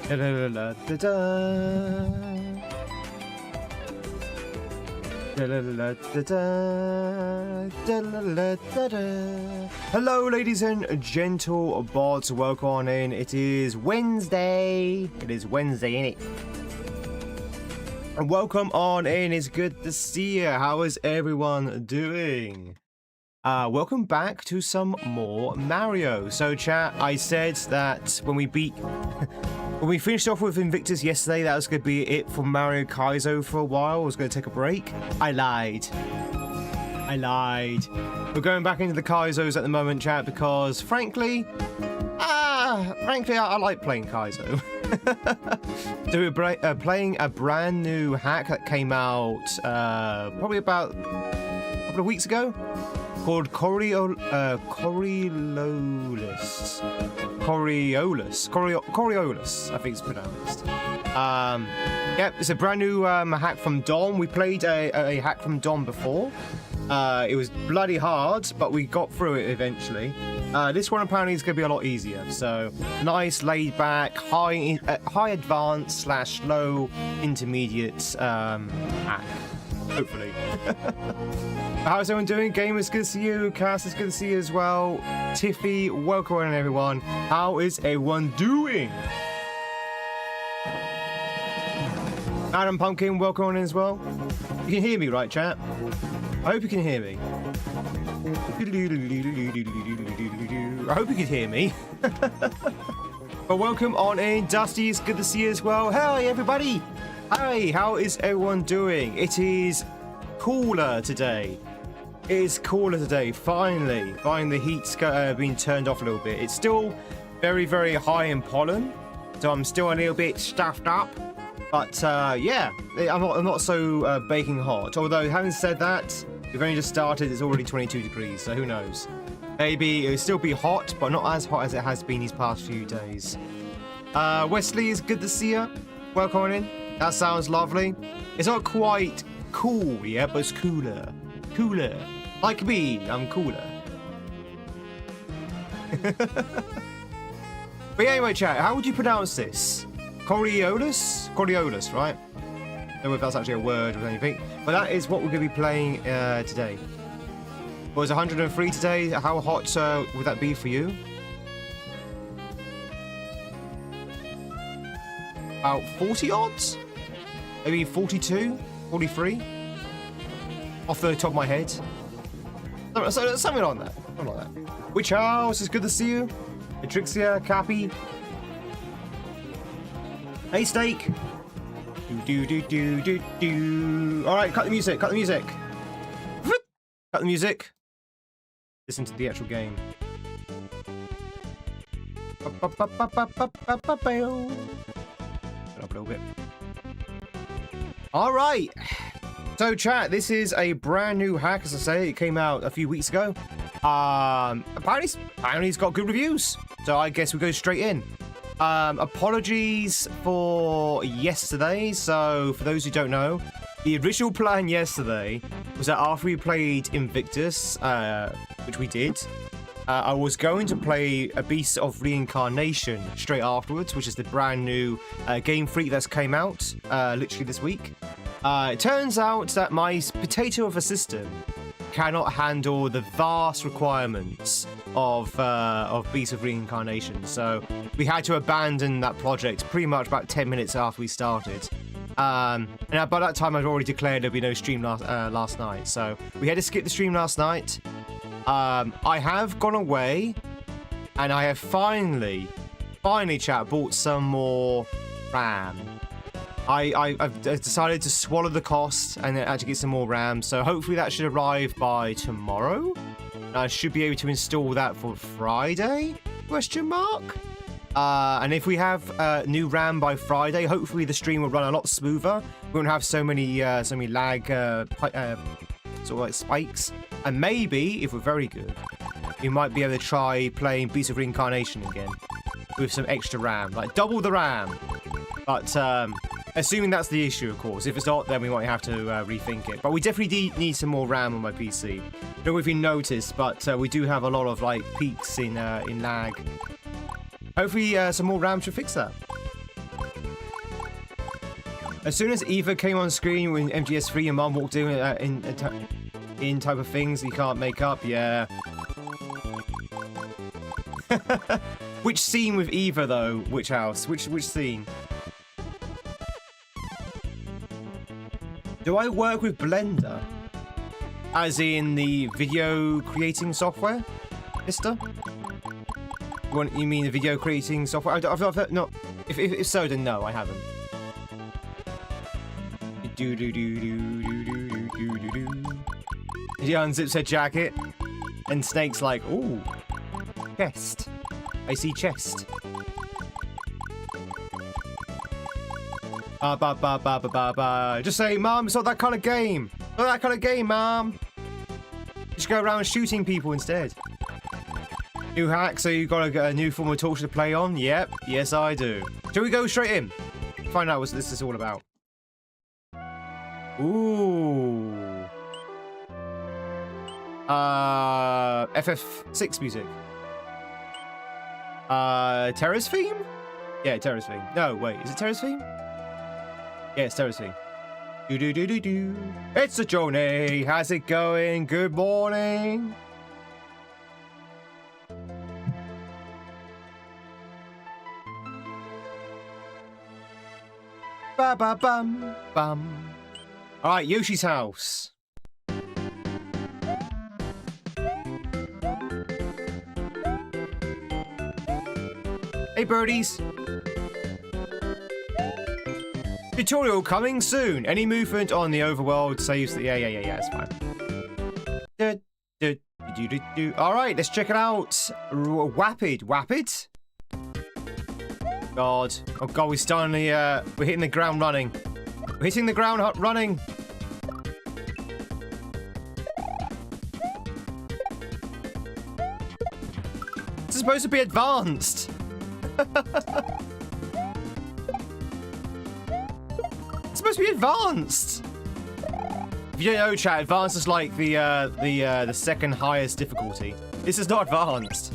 Hello, ladies and gentle bots. Welcome on in. It is Wednesday. It is Wednesday, innit? And welcome on in. It's good to see you. How is everyone doing? Welcome back to some more Mario. So, chat, I said that when we finished off with Invictus yesterday, that was going to be it for Mario Kaizo for a while. I was going to take a break. I lied. We're going back into the Kaizos at the moment, chat, because frankly, I like playing Kaizo. So we're playing a brand new hack that came out probably about a couple of weeks ago, called Coriolis, I think it's pronounced. Yep, it's a brand new hack from Dom. We played a hack from Dom before. It was bloody hard, but we got through it eventually. This one apparently is going to be a lot easier. So nice, laid back, high advanced / low intermediate hack. Hopefully. How's everyone doing? Gamers, good to see you. Cass, it's good to see you as well. Tiffy, welcome on everyone. How is everyone doing? Adam Pumpkin, welcome on in as well. You can hear me, right, chat? I hope you can hear me. I hope you can hear me. But welcome on in. Dusty, it's good to see you as well. Hey, everybody. Hi, how is everyone doing? It is cooler today. Finally the heat's been turned off a little bit. It's still very, very high in pollen, so I'm still a little bit stuffed up. But yeah, I'm not so baking hot. Although, having said that, we've only just started. It's already 22 degrees, so who knows? Maybe it'll still be hot, but not as hot as it has been these past few days. Wesley, is good to see you. Welcome on in. That sounds lovely. It's not quite cool yet, but it's cooler. Like me, I'm cooler. But anyway, chat, how would you pronounce this? Coriolis, right? I don't know if that's actually a word or anything, but that is what we're going to be playing today. Well, it's 103 today. How hot would that be for you? About 40 odds? Maybe 42, 43? Off the top of my head. Something on that. Witch House, it's good to see you. Atrixia, Cappy. Hey, Steak. Do. All right, cut the music. Cut the music. Listen to the actual game. Turn up a little bit. All right. So, chat, this is a brand new hack, as I say. It came out a few weeks ago. Apparently it's got good reviews. So I guess we go straight in. Apologies for yesterday. So, for those who don't know, the original plan yesterday was that after we played Invictus, which we did, I was going to play a Beast of Reincarnation straight afterwards, which is the brand new Game Freak that's came out literally this week. It turns out that my potato of a system cannot handle the vast requirements of Beast of Reincarnation, so we had to abandon that project pretty much about 10 minutes after we started. And by that time, I'd already declared there'd be no stream last night, so we had to skip the stream last night. I have gone away, and I have finally, chat, bought some more RAM. I've decided to swallow the cost and then actually get some more RAM, so hopefully that should arrive by tomorrow. I should be able to install that for Friday? ? And if we have new RAM by Friday, hopefully the stream will run a lot smoother. We won't have so many lag sort of like spikes. And maybe, if we're very good, we might be able to try playing Beast of Reincarnation again with some extra RAM, like double the RAM. But assuming that's the issue, of course. If it's not, then we might have to rethink it. But we definitely need some more RAM on my PC. Don't know if you noticed, but we do have a lot of like peaks in lag. Hopefully some more RAM should fix that. As soon as Eva came on screen when MGS3, your mom walked in type of things you can't make up. Yeah. Which scene with Eva though? Which house? Which scene? Do I work with Blender? As in the video creating software, mister? You mean the video creating software? I've no. If so, then no, I haven't. He unzips her jacket, and Snake's like, "Ooh, chest. I see chest." Just say, "Mom, it's not that kind of game. Not that kind of game, Mom. Just go around shooting people instead." New hack, so you got a new form of torture to play on? Yep, yes I do. Shall we go straight in? Find out what this is all about. Ooh. FF6 music. Terra's theme? Yeah, Terra's theme. No, wait, is it Terra's theme? Yeah, it's Terra's theme. Do. It's a journey. How's it going? Good morning. Ba ba bum bum. All right, Yoshi's house. Hey, birdies. Tutorial coming soon. Any movement on the overworld saves the... Yeah, it's fine. All right, let's check it out. Wapid. God. Oh, God, we're starting the... we're hitting the ground running. We're hitting the ground running. This is supposed to be advanced. It's supposed to be advanced. If you don't know, chat, advanced is like the second highest difficulty. This is not advanced.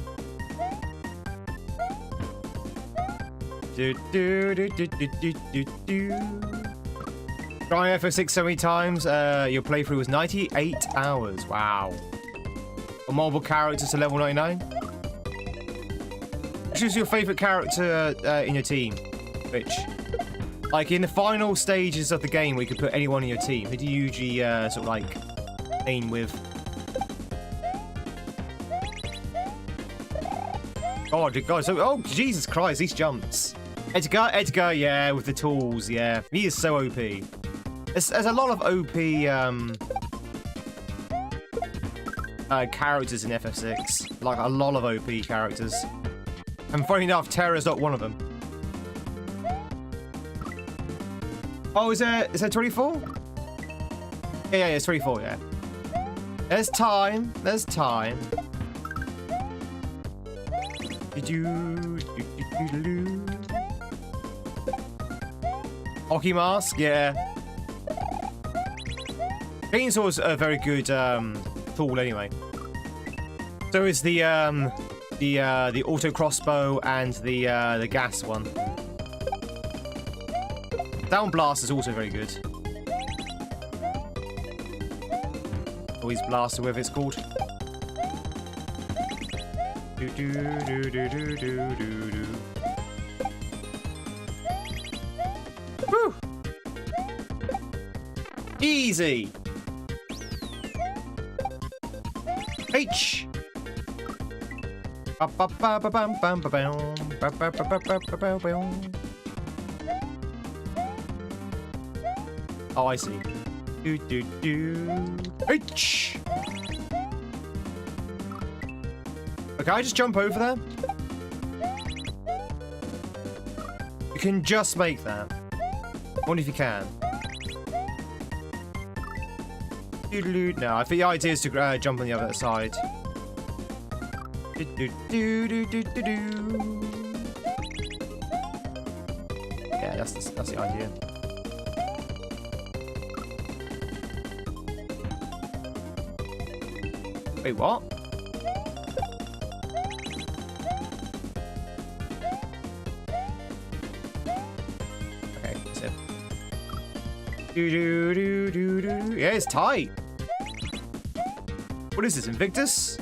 Trying FF6 so many times. Your playthrough was 98 hours. Wow. A mobile character to level 99. Which is your favorite character in your team? Which, like in the final stages of the game, we could put anyone in your team. Who do you usually sort of like aim with? God, so oh Jesus Christ, these jumps. Edgar, yeah, with the tools, yeah. He is so OP. There's a lot of OP characters in FF6. Like a lot of OP characters. And funny enough, Terra's not one of them. Oh, is there 24? Yeah, it's 24, yeah. There's time. Hockey mask, yeah. Chainsaw's a very good tool anyway. So is the auto crossbow and the gas one. Down blast is also very good. Always blaster, whatever it's called. Woo! Easy. H. Oh, I see. H. Okay, I just jump over there. You can just make that. I wonder if you can. No, I think the idea is to jump on the other side. Yeah, that's the idea. Wait, what? Okay, that's it. Yeah, it's tight. What is this, Invictus?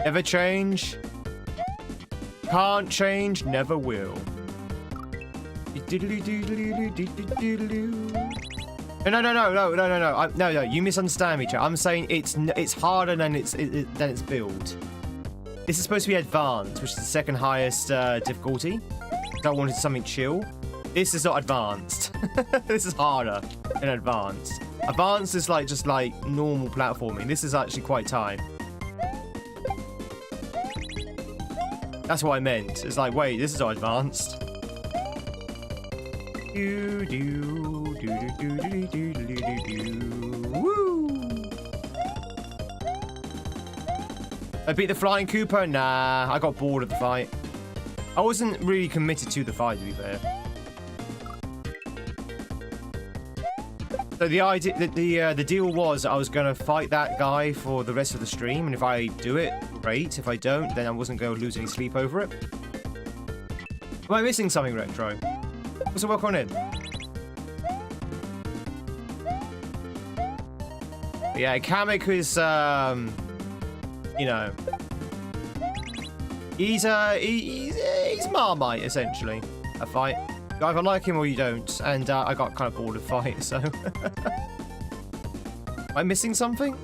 Never change. Can't change, never will. No, you misunderstand me, chat. I'm saying it's harder than its build. This is supposed to be advanced, which is the second highest difficulty. I wanted something chill. This is not advanced. This is harder than advanced. Advanced is like just like normal platforming. This is actually quite tight. That's what I meant. It's like, wait, this is not advanced. Woo! I beat the Flying Koopa? Nah, I got bored of the fight. I wasn't really committed to the fight, to be fair. So the idea, the deal was I was gonna fight that guy for the rest of the stream, and if I do it, great. If I don't, then I wasn't going to lose any sleep over it. Am I missing something, Retro? What's the work on it? Yeah, Kamek is, you know, he's Marmite essentially. A fight. You either like him or you don't, and I got kind of bored of fight, so. Am I missing something?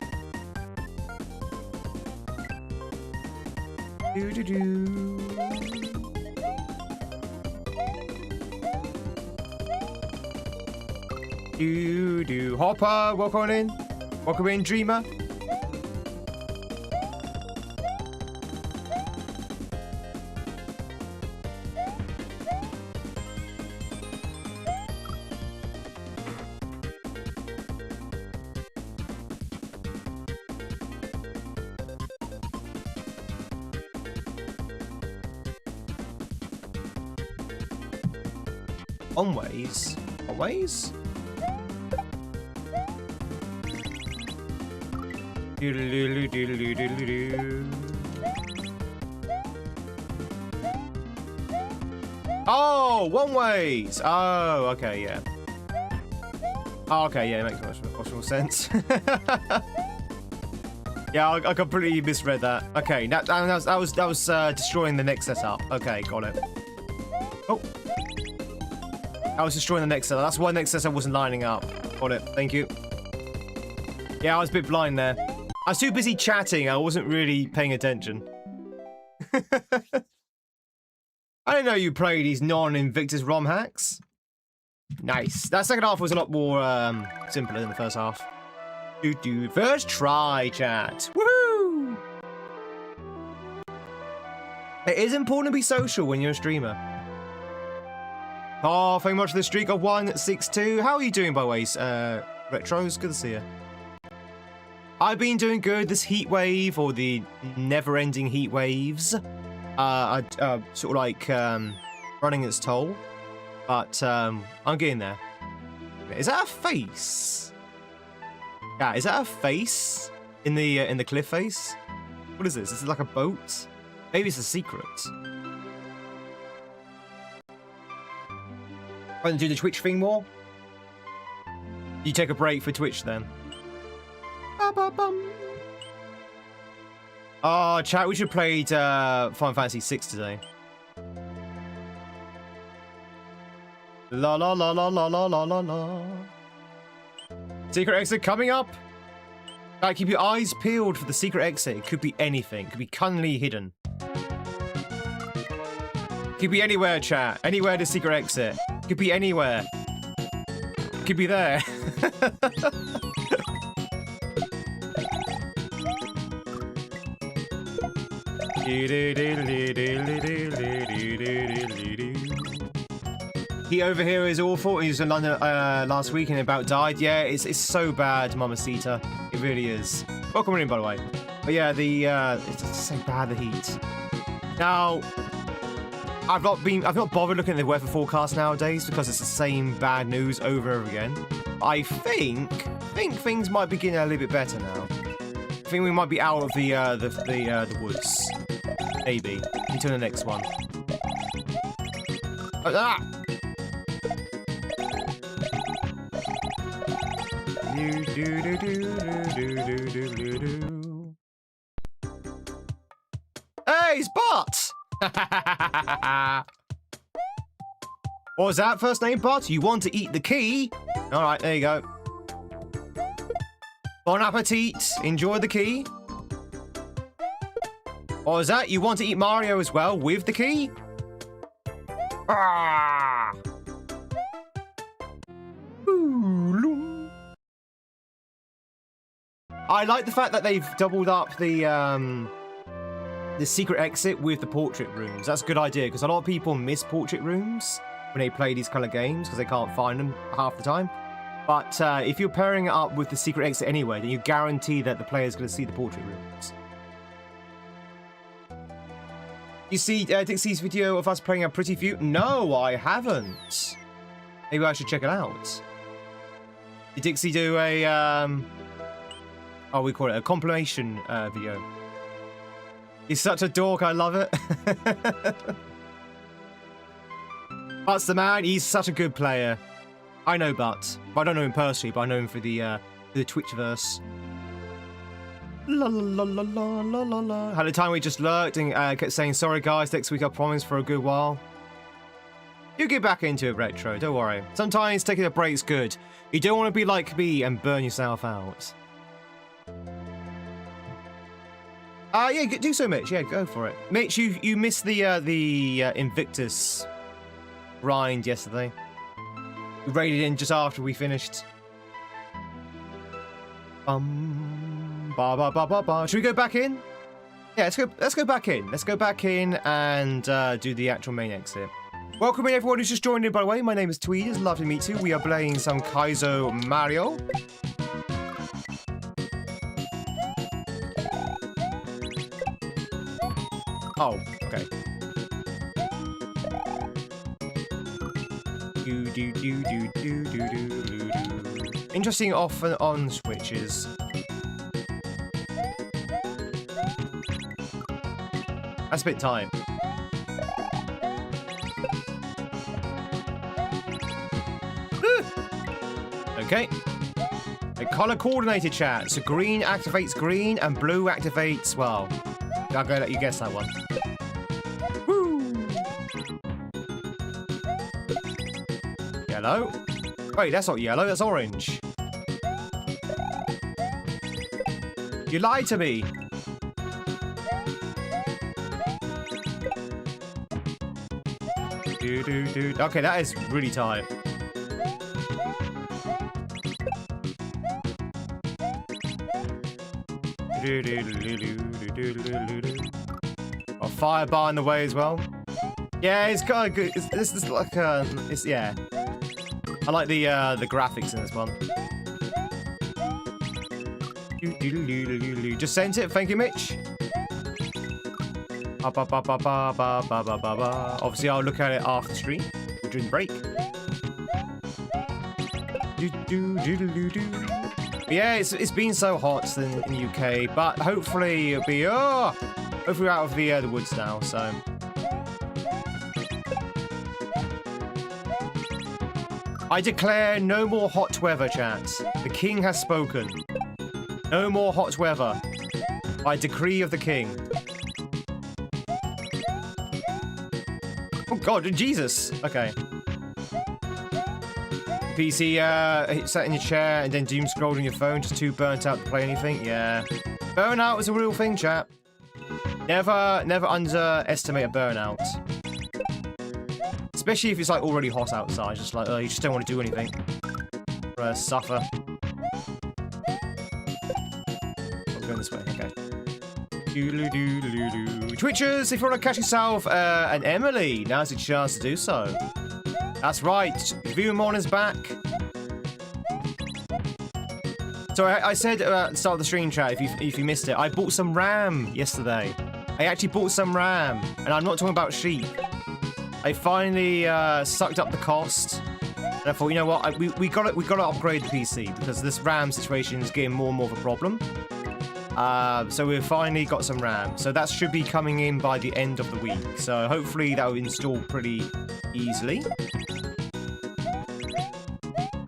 Hopper, welcome in. Welcome in, Dreamer. Onways? Onways? Oh, one ways. Oh, okay, yeah. Oh, okay, yeah, it makes much more sense. Yeah, I completely misread that. Okay, that was destroying the next setup. Okay, got it. Oh, I was destroying the next setup. That's why the next setup wasn't lining up. Got it. Thank you. Yeah, I was a bit blind there. I was too busy chatting, I wasn't really paying attention. I didn't know you play these non-Invictus ROM hacks. Nice. That second half was a lot more simpler than the first half. First try, chat. Woohoo! It is important to be social when you're a streamer. Oh, thank you much for the streak of 162. How are you doing, by the way, Retros? Good to see you. I've been doing good. This heat wave, or the never-ending heat waves, are sort of like running its toll. But I'm getting there. Is that a face? Yeah, is that a face in the cliff face? What is this? Is it like a boat? Maybe it's a secret. Want to do the Twitch thing more? You take a break for Twitch then. Oh, chat, we should play Final Fantasy 6 today. La la la la la la la la la. Secret exit coming up. Right, keep your eyes peeled for the secret exit. It could be anything. It could be cunningly hidden. It could be anywhere, chat. Anywhere the secret exit. It could be anywhere. It could be there. He over here is awful. He was in London last week and about died. Yeah, it's so bad, Mamacita. It really is. Welcome in, by the way. But yeah, it's just so bad, the heat. Now, I've not bothered looking at the weather forecast nowadays because it's the same bad news over and over again. I think things might be getting a little bit better now. I think we might be out of the woods. Maybe until the next one. Ah! Hey, it's Bart! What was that first name, Bart? You want to eat the key? All right, there you go. Bon appetit. Enjoy the key. What was that? You want to eat Mario as well with the key? Ah! I like the fact that they've doubled up the secret exit with the portrait rooms. That's a good idea, because a lot of people miss portrait rooms when they play these kind of games because they can't find them half the time. But if you're pairing it up with the secret exit anyway, then you guarantee that the player's going to see the portrait rooms. You see Dixie's video of us playing a Pretty Few? No, I haven't. Maybe I should check it out. Did Dixie do a, we call it a compilation video? He's such a dork, I love it. But's the man, he's such a good player. I know But I don't know him personally, but I know him for the Twitchverse. La la la la la la la. Had a time we just lurked and kept saying, sorry guys, next week I promise, for a good while. You get back into it, Retro, don't worry. Sometimes taking a break's good. You don't want to be like me and burn yourself out. Yeah, do so, Mitch. Yeah, go for it. Mitch, you missed the Invictus grind yesterday. We raided in just after we finished. Ba ba ba ba ba. Should we go back in? Yeah, let's go back in. Let's go back in and do the actual main exit. Welcome in everyone who's just joined in, by the way. My name is Tweed. It's lovely to meet you. We are playing some Kaizo Mario. Oh, okay. Interesting off and on switches. That's a bit tight. Okay. A color coordinated chat. So green activates green and blue activates, well, I'm gonna let you guess that one. Woo! Yellow. Wait, that's not yellow, that's orange. You lied to me. Okay, that is really tight. A fire bar in the way as well. Yeah, it's kind of good. This is like yeah. I like the graphics in this one. Just sent it. Thank you, Mitch. Obviously, I'll look at it after stream during break. Yeah, it's been so hot in the UK, but hopefully it'll be hopefully we're out of the woods now. So I declare no more hot weather, chat. The king has spoken. No more hot weather. By decree of the king. Oh God, Jesus. Okay. PC sat in your chair and then doom scrolled on your phone, just too burnt out to play anything. Yeah. Burnout is a real thing, chat. Never underestimate a burnout. Especially if it's like already hot outside, just like you just don't want to do anything. Suffer. I'm going this way, okay. Twitchers, if you want to catch yourself an Emily, now's your chance to do so. That's right, Viewer Morning's back. So I said at the start of the stream, chat, if you missed it, I bought some RAM yesterday. I actually bought some RAM, and I'm not talking about sheep. I finally sucked up the cost, and I thought, you know what, we got to upgrade the PC because this RAM situation is getting more and more of a problem. So we've finally got some RAM. So that should be coming in by the end of the week. So hopefully that will install pretty easily.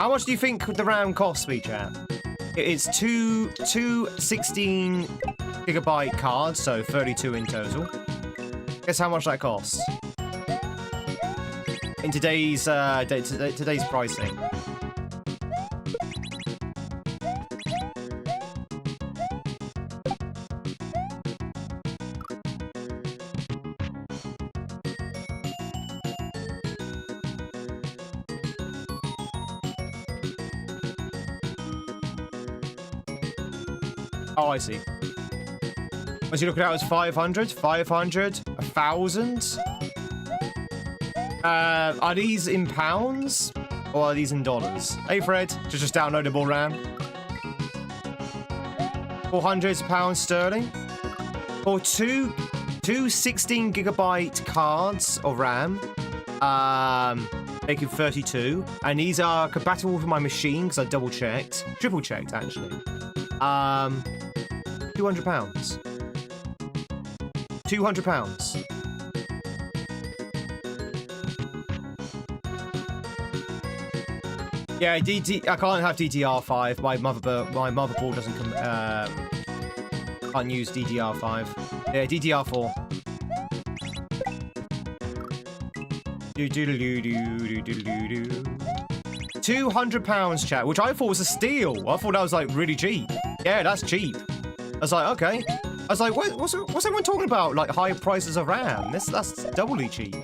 How much do you think the RAM costs me, chat? It's two 16GB cards, so 32 in total. Guess how much that costs? In today's pricing. Oh, I see. Once you look at it, it's 500, 500, 1,000. Are these in pounds or are these in dollars? Hey, Fred, just downloadable RAM. 400 pounds sterling for two 16GB cards of RAM. Making 32, and these are compatible with my machine because I triple checked actually. 200 pounds. 200 pounds. Yeah, I can't have DDR5. My motherboard doesn't can't use DDR5. Yeah, DDR4. £200, chat, which I thought was a steal. I thought that was like really cheap. Yeah, that's cheap. I was like, okay. I was like, what's everyone talking about? Like high prices of RAM? That's doubly cheap.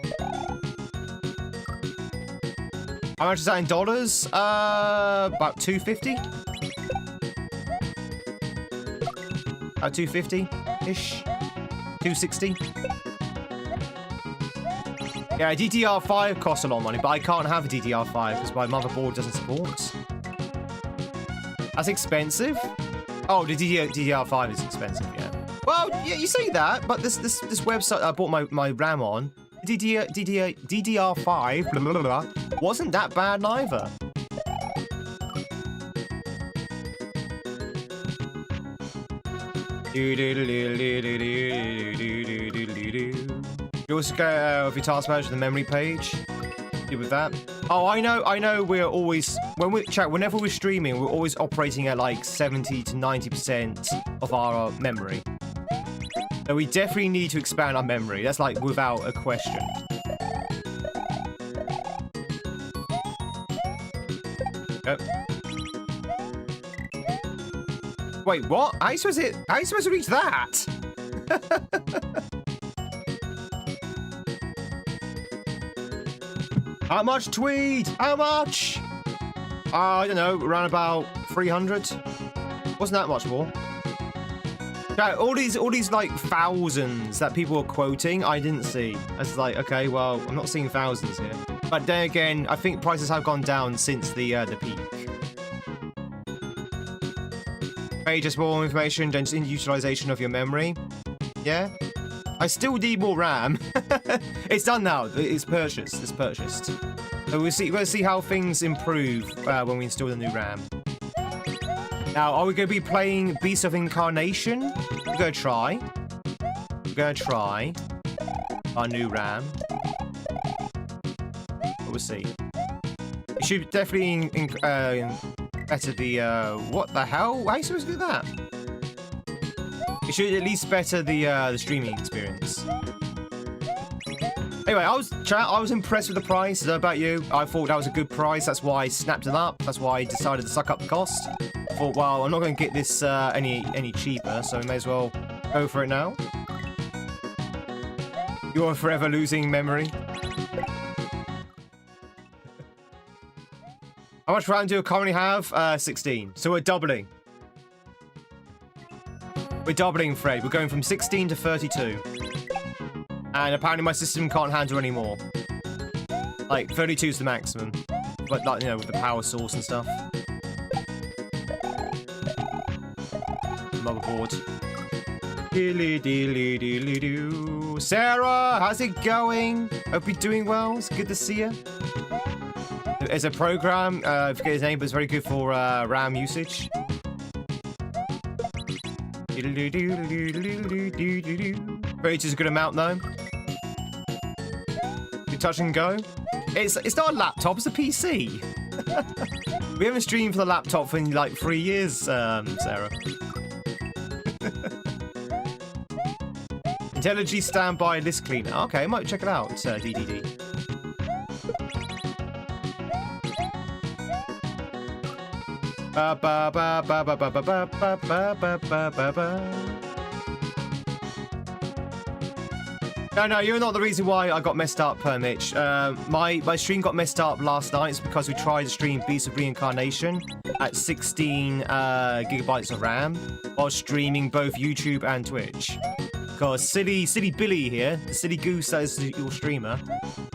How much is that in dollars? About 250. About 250-ish. 260. Yeah, DDR5 costs a lot of money, but I can't have a DDR5 because my motherboard doesn't support. That's expensive. Oh, the DDR5 is expensive, yeah. Well, yeah, you say that, but this website I bought my RAM on, DDR5, blah, blah, blah, wasn't that bad neither. You also go with your task manager, the memory page. Good with that. Oh, I know. We're always whenever we're streaming, we're always operating at like 70 to 90% of our memory. So we definitely need to expand our memory. That's like without a question. Yep. Wait, what? How are you supposed to reach that? How much, Tweed? How much? I don't know, around about 300. Wasn't that much more. All these like thousands that people are quoting, I didn't see. I was like, okay, well, I'm not seeing thousands here. But then again, I think prices have gone down since the peak. Okay, just more information, just in utilization of your memory. Yeah. I still need more RAM. It's done now. It's purchased. It's purchased. So we'll see how things improve when we install the new RAM. Now, are we going to be playing Beast of Incarnation? We're going to try. We're going to try our new RAM. But we'll see. It should definitely better the... what the hell? How are you supposed to do that? It should at least better the streaming experience. Anyway, I was impressed with the price. About you, I thought that was a good price. That's why I snapped it up. That's why I decided to suck up the cost. I thought, well, I'm not going to get this any cheaper, so I may as well go for it now. You are forever losing memory. How much RAM do you currently have? 16. So we're doubling. We're doubling, Fred. We're going from 16 to 32. And apparently my system can't handle any more. Like, 32 is the maximum. But, like, you know, with the power source and stuff. Motherboard. Sarah, how's it going? Hope you're doing well. It's good to see you. There's a program, I forget his name, but it's very good for RAM usage. 32 is a good amount though. Good touch and go. It's not a laptop, it's a PC. We haven't streamed for the laptop for like 3 years, Sarah. IntelliJ standby list cleaner. Okay, I might check it out, DDD. Ba ba ba ba ba ba ba ba ba ba ba ba ba. No, you're not the reason why I got messed up, Mitch. My stream got messed up last night. It's because we tried to stream Beast of Reincarnation at 16 gigabytes of RAM while streaming both YouTube and Twitch. Because silly Billy here, the silly goose that is your streamer,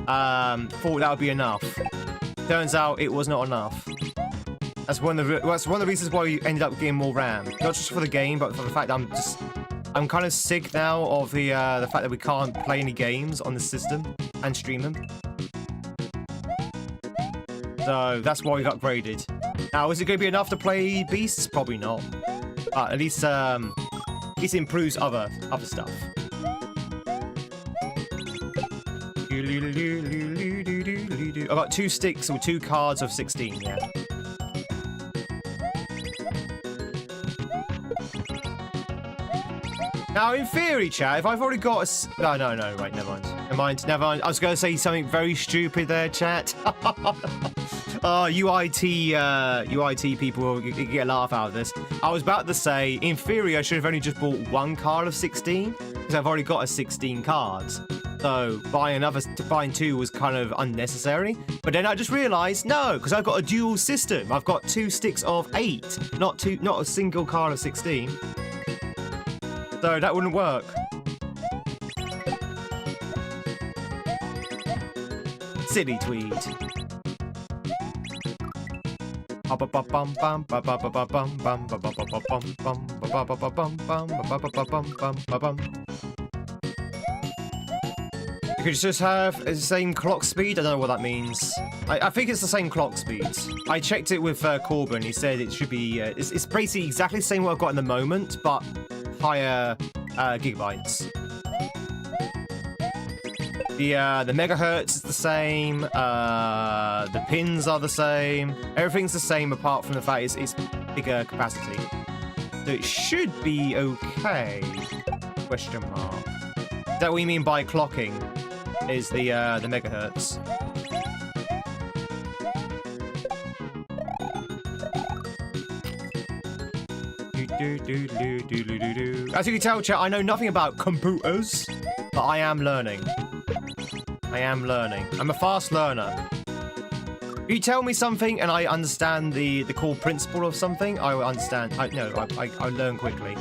thought that would be enough. Turns out it was not enough. That's one of the reasons why we ended up getting more RAM. Not just for the game, but for the fact that I'm kind of sick now of the fact that we can't play any games on the system and stream them. So that's why we got upgraded. Now, is it going to be enough to play Beasts? Probably not. But at least it improves other stuff. I got 2 sticks or 2 cards of 16. Yeah. Now, in theory, chat, if I've already got a... No, right, never mind. I was going to say something very stupid there, chat. UIT people will get a laugh out of this. I was about to say, in theory, I should have only just bought 1 card of 16, because I've already got a 16 cards. So buying 2 was kind of unnecessary. But then I just realised, no, because I've got a dual system. I've got 2 sticks of 8, not a single card of 16. So that wouldn't work. Silly Tweed. You could just have the same clock speed. I don't know what that means. I think it's the same clock speed. I checked it with Corbin. He said it should be. It's basically exactly the same what I've got in the moment, but higher gigabytes. The megahertz is the same. The pins are the same. Everything's the same apart from the fact it's bigger capacity. So it should be okay. Question mark. Is that what you mean by clocking? Is the megahertz? As you can tell, chat, I know nothing about computers, but I am learning. I'm a fast learner. If you tell me something and I understand the core principle of something, I will understand. I learn quickly.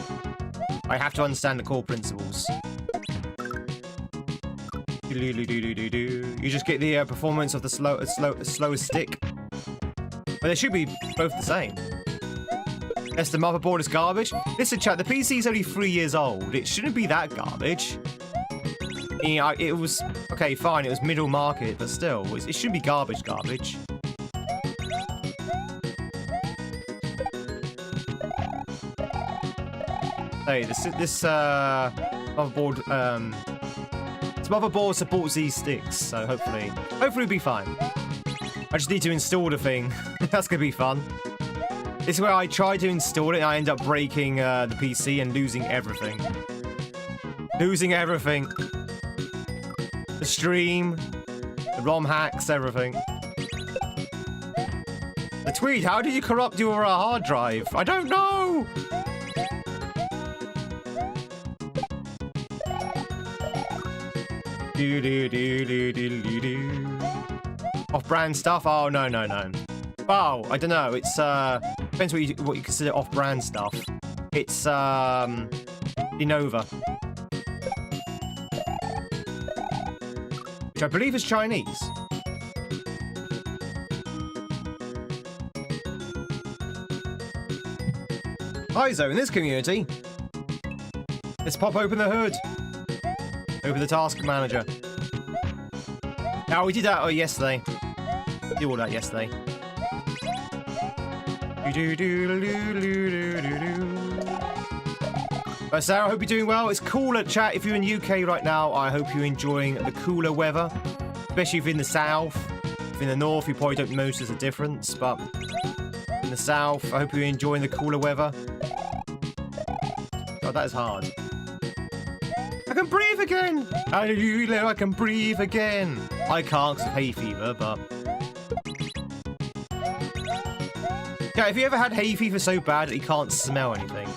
I have to understand the core principles. You just get the performance of the slowest stick. But they should be both the same. Yes, the motherboard is garbage. Listen, chat, the PC is only 3 years old. It shouldn't be that garbage. Yeah, it was... Okay, fine, it was middle market, but still, it shouldn't be garbage. Hey, this motherboard, this motherboard supports these sticks, so hopefully it'll be fine. I just need to install the thing. That's gonna be fun. This is where I try to install it and I end up breaking the PC and losing everything. The stream, the ROM hacks, everything. The Tweed, how did you corrupt your hard drive? I don't know! Off-brand stuff? Oh, no. Well, I don't know. It's, depends what you consider off-brand stuff. It's, Innova. Which I believe is Chinese. Kaizo in this community. Let's pop open the hood. Open the task manager. Oh, we did that yesterday. Did all that yesterday. Sarah, I hope you're doing well. It's cooler, chat. If you're in the UK right now, I hope you're enjoying the cooler weather. Especially if you're in the south. If you're in the north, you probably don't notice a difference. But in the south, I hope you're enjoying the cooler weather. God, that is hard. I can breathe again! I can breathe again! I can't because of hay fever, but... Yeah, if you ever had hay fever so bad that you can't smell anything.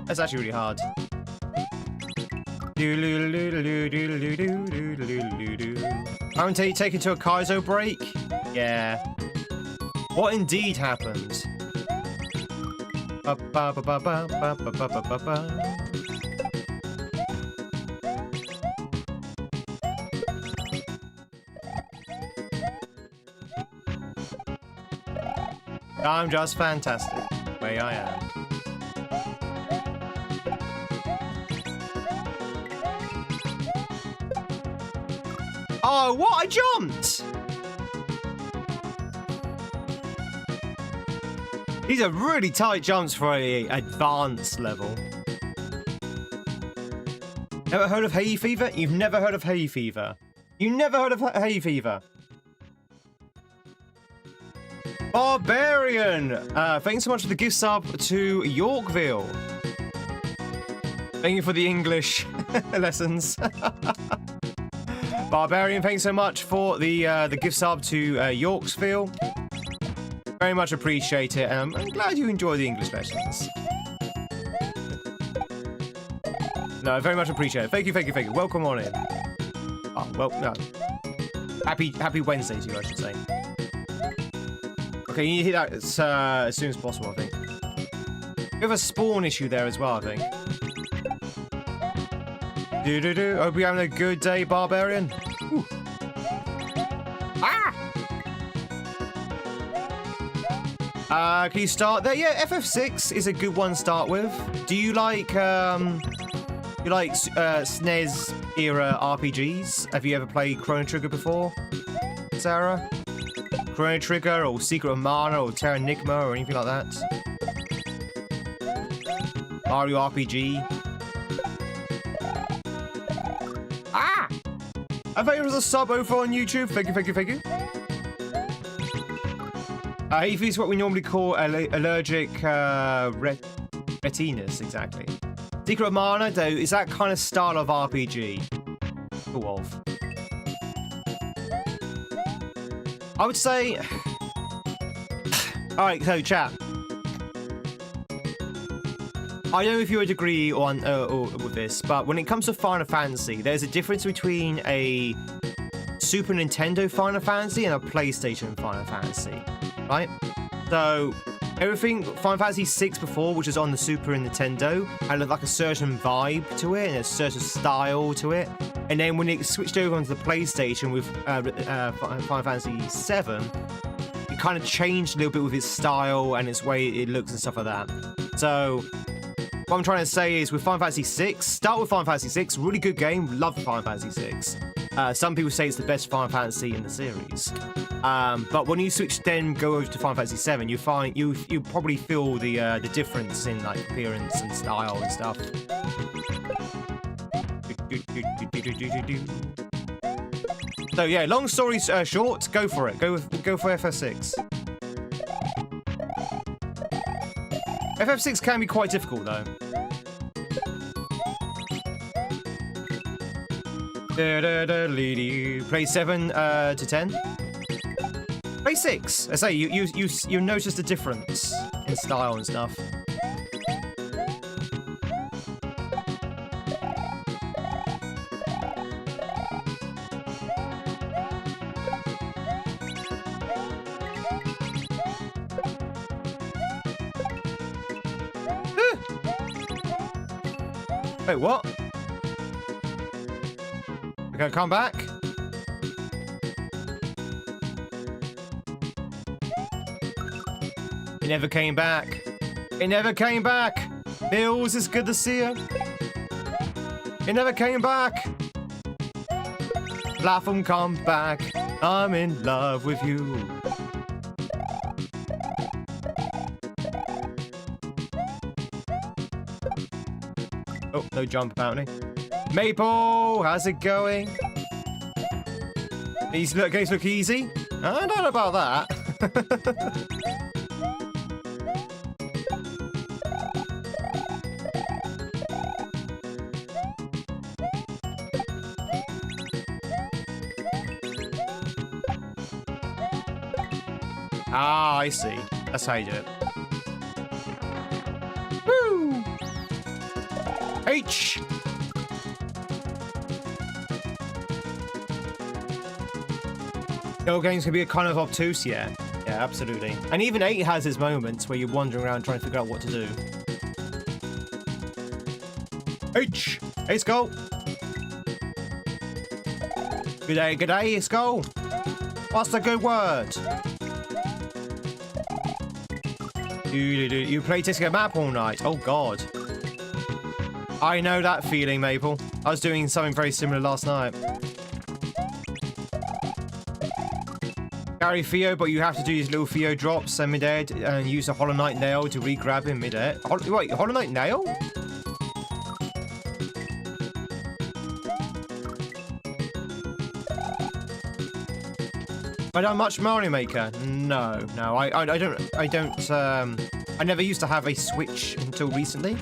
That's actually really hard. I'm taken to a kaizo break? Yeah. What indeed happened? I'm just fantastic. The way I am. Oh, what? I jumped! These are really tight jumps for a advanced level. Never heard of hay fever? You've never heard of hay fever. You never heard of hay fever. Barbarian! Thanks so much for the gift sub to Yorkville. Thank you for the English lessons. Barbarian, thanks so much for the gift sub to Yorksville. Very much appreciate it, and I'm glad you enjoy the English lessons. No, very much appreciate it. Thank you, thank you, thank you. Welcome on in. Oh, well, no. Happy Wednesday to you, I should say. Okay, you need to hit that as soon as possible, I think. We have a spawn issue there as well, I think. Hope you're having a good day, Barbarian. Ooh. Ah! Can you start there? Yeah, FF6 is a good one to start with. Do you like SNES era RPGs? Have you ever played Chrono Trigger before, Sarah? Chrono Trigger or Secret of Mana or Terranigma or anything like that? Mario RPG? Ah! I thought it was a sub over on YouTube. Thank you, thank you, thank you. Hay fever is what we normally call allergic retinas, exactly. Secret of Mana, though, is that kind of style of RPG. Sort of. I would say... Alright, so chat. I don't know if you would agree on with this, but when it comes to Final Fantasy, there's a difference between a Super Nintendo Final Fantasy and a PlayStation Final Fantasy, right? So everything Final Fantasy VI before, which is on the Super Nintendo, had like a certain vibe to it and a certain style to it. And then when it switched over onto the PlayStation with Final Fantasy VII, it kind of changed a little bit with its style and its way it looks and stuff like that. So what I'm trying to say is with Final Fantasy VI, start with Final Fantasy VI, really good game, love Final Fantasy VI. Some people say it's the best Final Fantasy in the series. But when you switch then go over to Final Fantasy VII, you find you probably feel the difference in like appearance and style and stuff. So yeah, long story short, go for it. Go for FF6. FF6 can be quite difficult though. Play 7 to 10. Play 6. I say you notice the difference in style and stuff. Wait, what? Okay, come back. It never came back. It never came back. Mills, it's good to see you. It never came back. Platform, come back. I'm in love with you. Oh, no jump apparently. Maple, how's it going? These games look easy. I don't know about that. Ah, I see. That's how you do it. Woo! H! Girl games can be kind of obtuse, yeah. Yeah, absolutely. And even 8 has its moments where you're wandering around trying to figure out what to do. H! Hey, Skull! Good day, Skull! What's the good word? You play Tisca map all night. Oh, God. I know that feeling, Maple. I was doing something very similar last night. Carry Theo, but you have to do these little Theo drops in mid-air and use a Hollow Knight nail to re-grab him mid-air. Wait, Hollow Knight nail? I don't much Mario Maker. No, I don't. I never used to have a Switch until recently.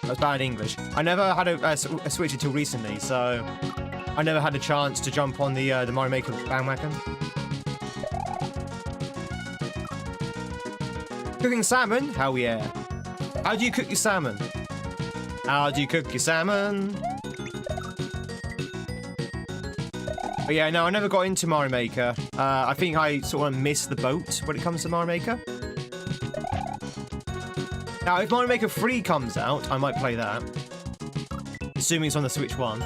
That's bad English. I never had a Switch until recently, so I never had a chance to jump on the Mario Maker bandwagon. Cooking salmon? Hell yeah. How do you cook your salmon? How do you cook your salmon? But yeah, no, I never got into Mario Maker. I think I sort of missed the boat when it comes to Mario Maker. Now, if Mario Maker 3 comes out, I might play that. Assuming it's on the Switch 1.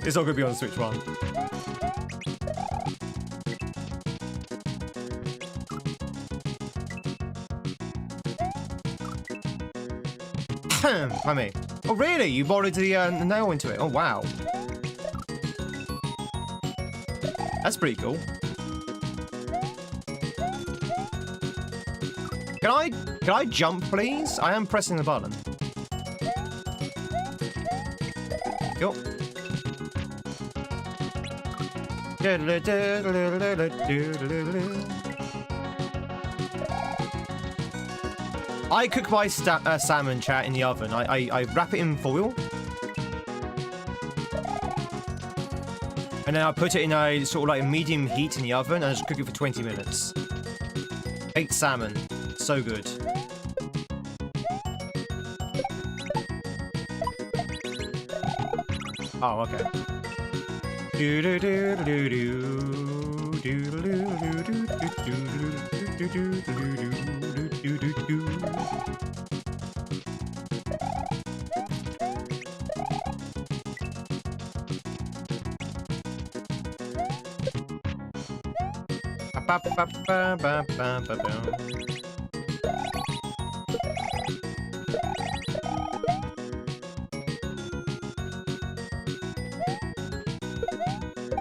It's not going to be on the Switch 1. I mean, oh really? You modded the nail into it? Oh wow. That's pretty cool. Can I jump, please? I am pressing the button. Cool. I cook my salmon, chat, in the oven. I wrap it in foil. And then I put it in a sort of like a medium heat in the oven and I just cook it for 20 minutes. Baked salmon. So good. Oh, okay.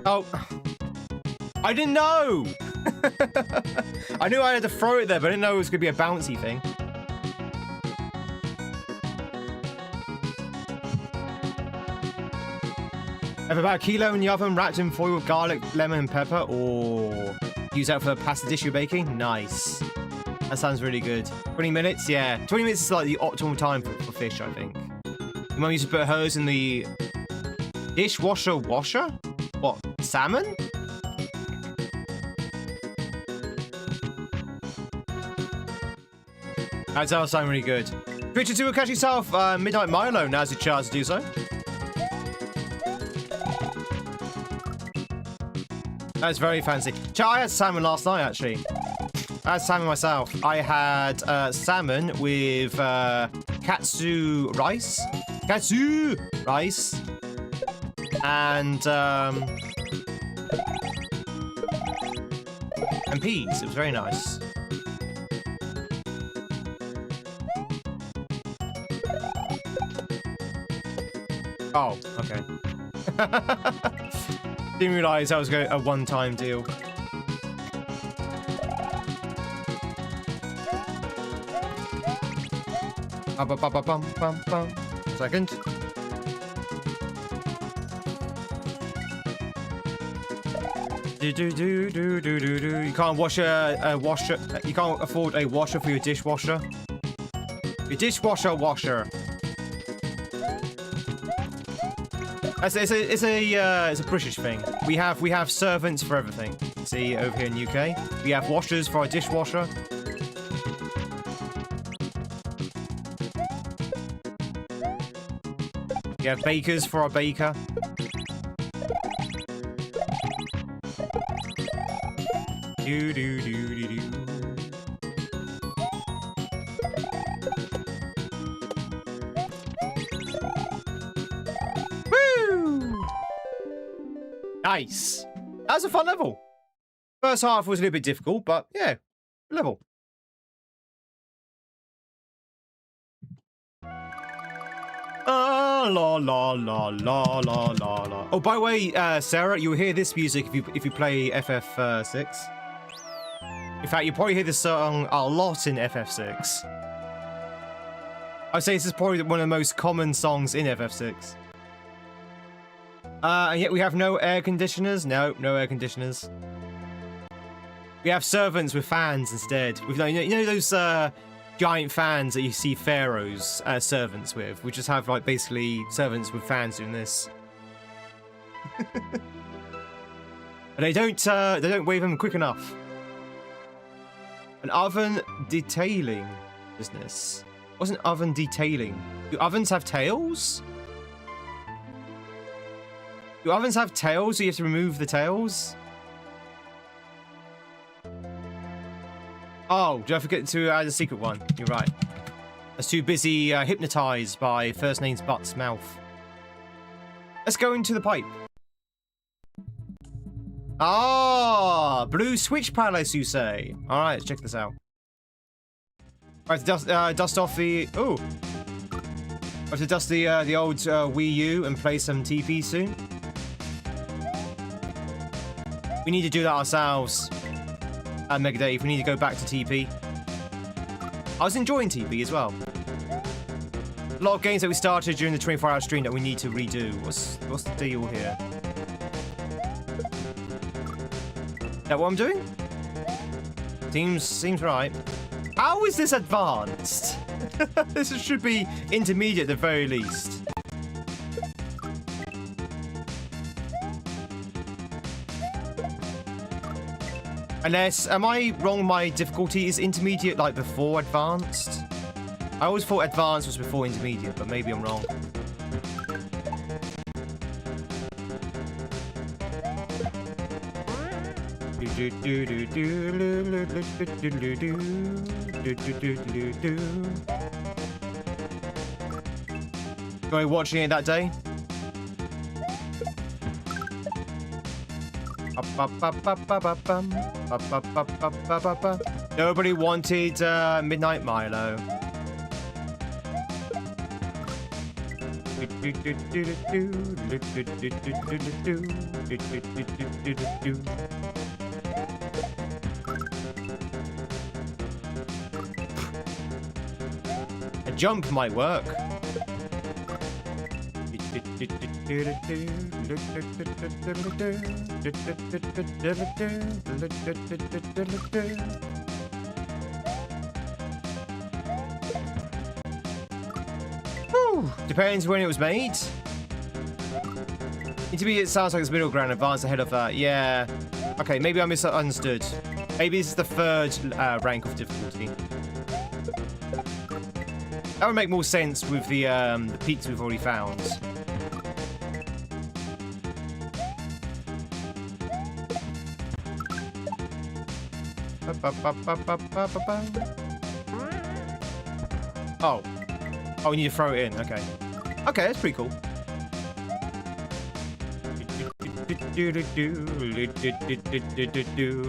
Oh, I didn't know. I knew I had to throw it there, but I didn't know it was going to be a bouncy thing. Have about a kilo in the oven, wrapped in foil with garlic, lemon, and pepper, or use that for passadiscio baking. Nice. That sounds really good. 20 minutes, yeah. 20 minutes is like the optimal time for fish, I think. Your mum used to put hers in the dishwasher washer. What? Salmon? That sounds really good. Richard, will catch yourself Midnight Milo. Now's your chance to do so. That's very fancy. I had salmon last night, actually. I had salmon myself. I had salmon with katsu rice. Katsu rice. And peas. It was very nice. Oh, okay. Didn't realise that was a one-time deal. Second. You can't wash a washer. You can't afford a washer for your dishwasher. Your dishwasher washer. It's a British thing. We have servants for everything. See, over here in UK, we have washers for our dishwasher. We have bakers for our baker. Do do do do do. Woo! Nice. That was a fun level. First half was a little bit difficult, but yeah, level. La la la la la la la. Oh, by the way, Sarah, you'll hear this music if you play FF6. In fact, you probably hear this song a lot in FF6. I'd say this is probably one of the most common songs in FF6. And yet we have no air conditioners. No air conditioners. We have servants with fans instead. With you know those giant fans that you see pharaohs servants with. We just have like basically servants with fans doing this. And they don't wave them quick enough. An oven detailing business. Wasn't oven detailing? Do ovens have tails? Do ovens have tails so you have to remove the tails? Oh, did I forget to add a secret one? You're right. I was too busy hypnotized by First Name's Butt's mouth. Let's go into the pipe. Ah, blue switch palace, you say? All right, let's check this out. All right, dust off the. Oh, I have to dust the old Wii U and play some TP soon. We need to do that ourselves. At Mega Dave, we need to go back to TP. I was enjoying TP as well. A lot of games that we started during the 24-hour stream that we need to redo. What's the deal here? Is that what I'm doing? Seems right. How is this advanced? This should be intermediate at the very least. Unless, am I wrong? My difficulty is intermediate like before advanced? I always thought advanced was before intermediate, but maybe I'm wrong. Were you watching it that day? Nobody wanted Midnight Milo. A jump might work. Whew, depends when it was made. Intermediate sounds like it's middle ground, advanced ahead of that. Yeah. Okay, maybe I misunderstood. Maybe this is the third rank of difficulty. That would make more sense with the peaks we've already found. Oh. Oh, we need to throw it in. Okay. Okay, that's pretty cool.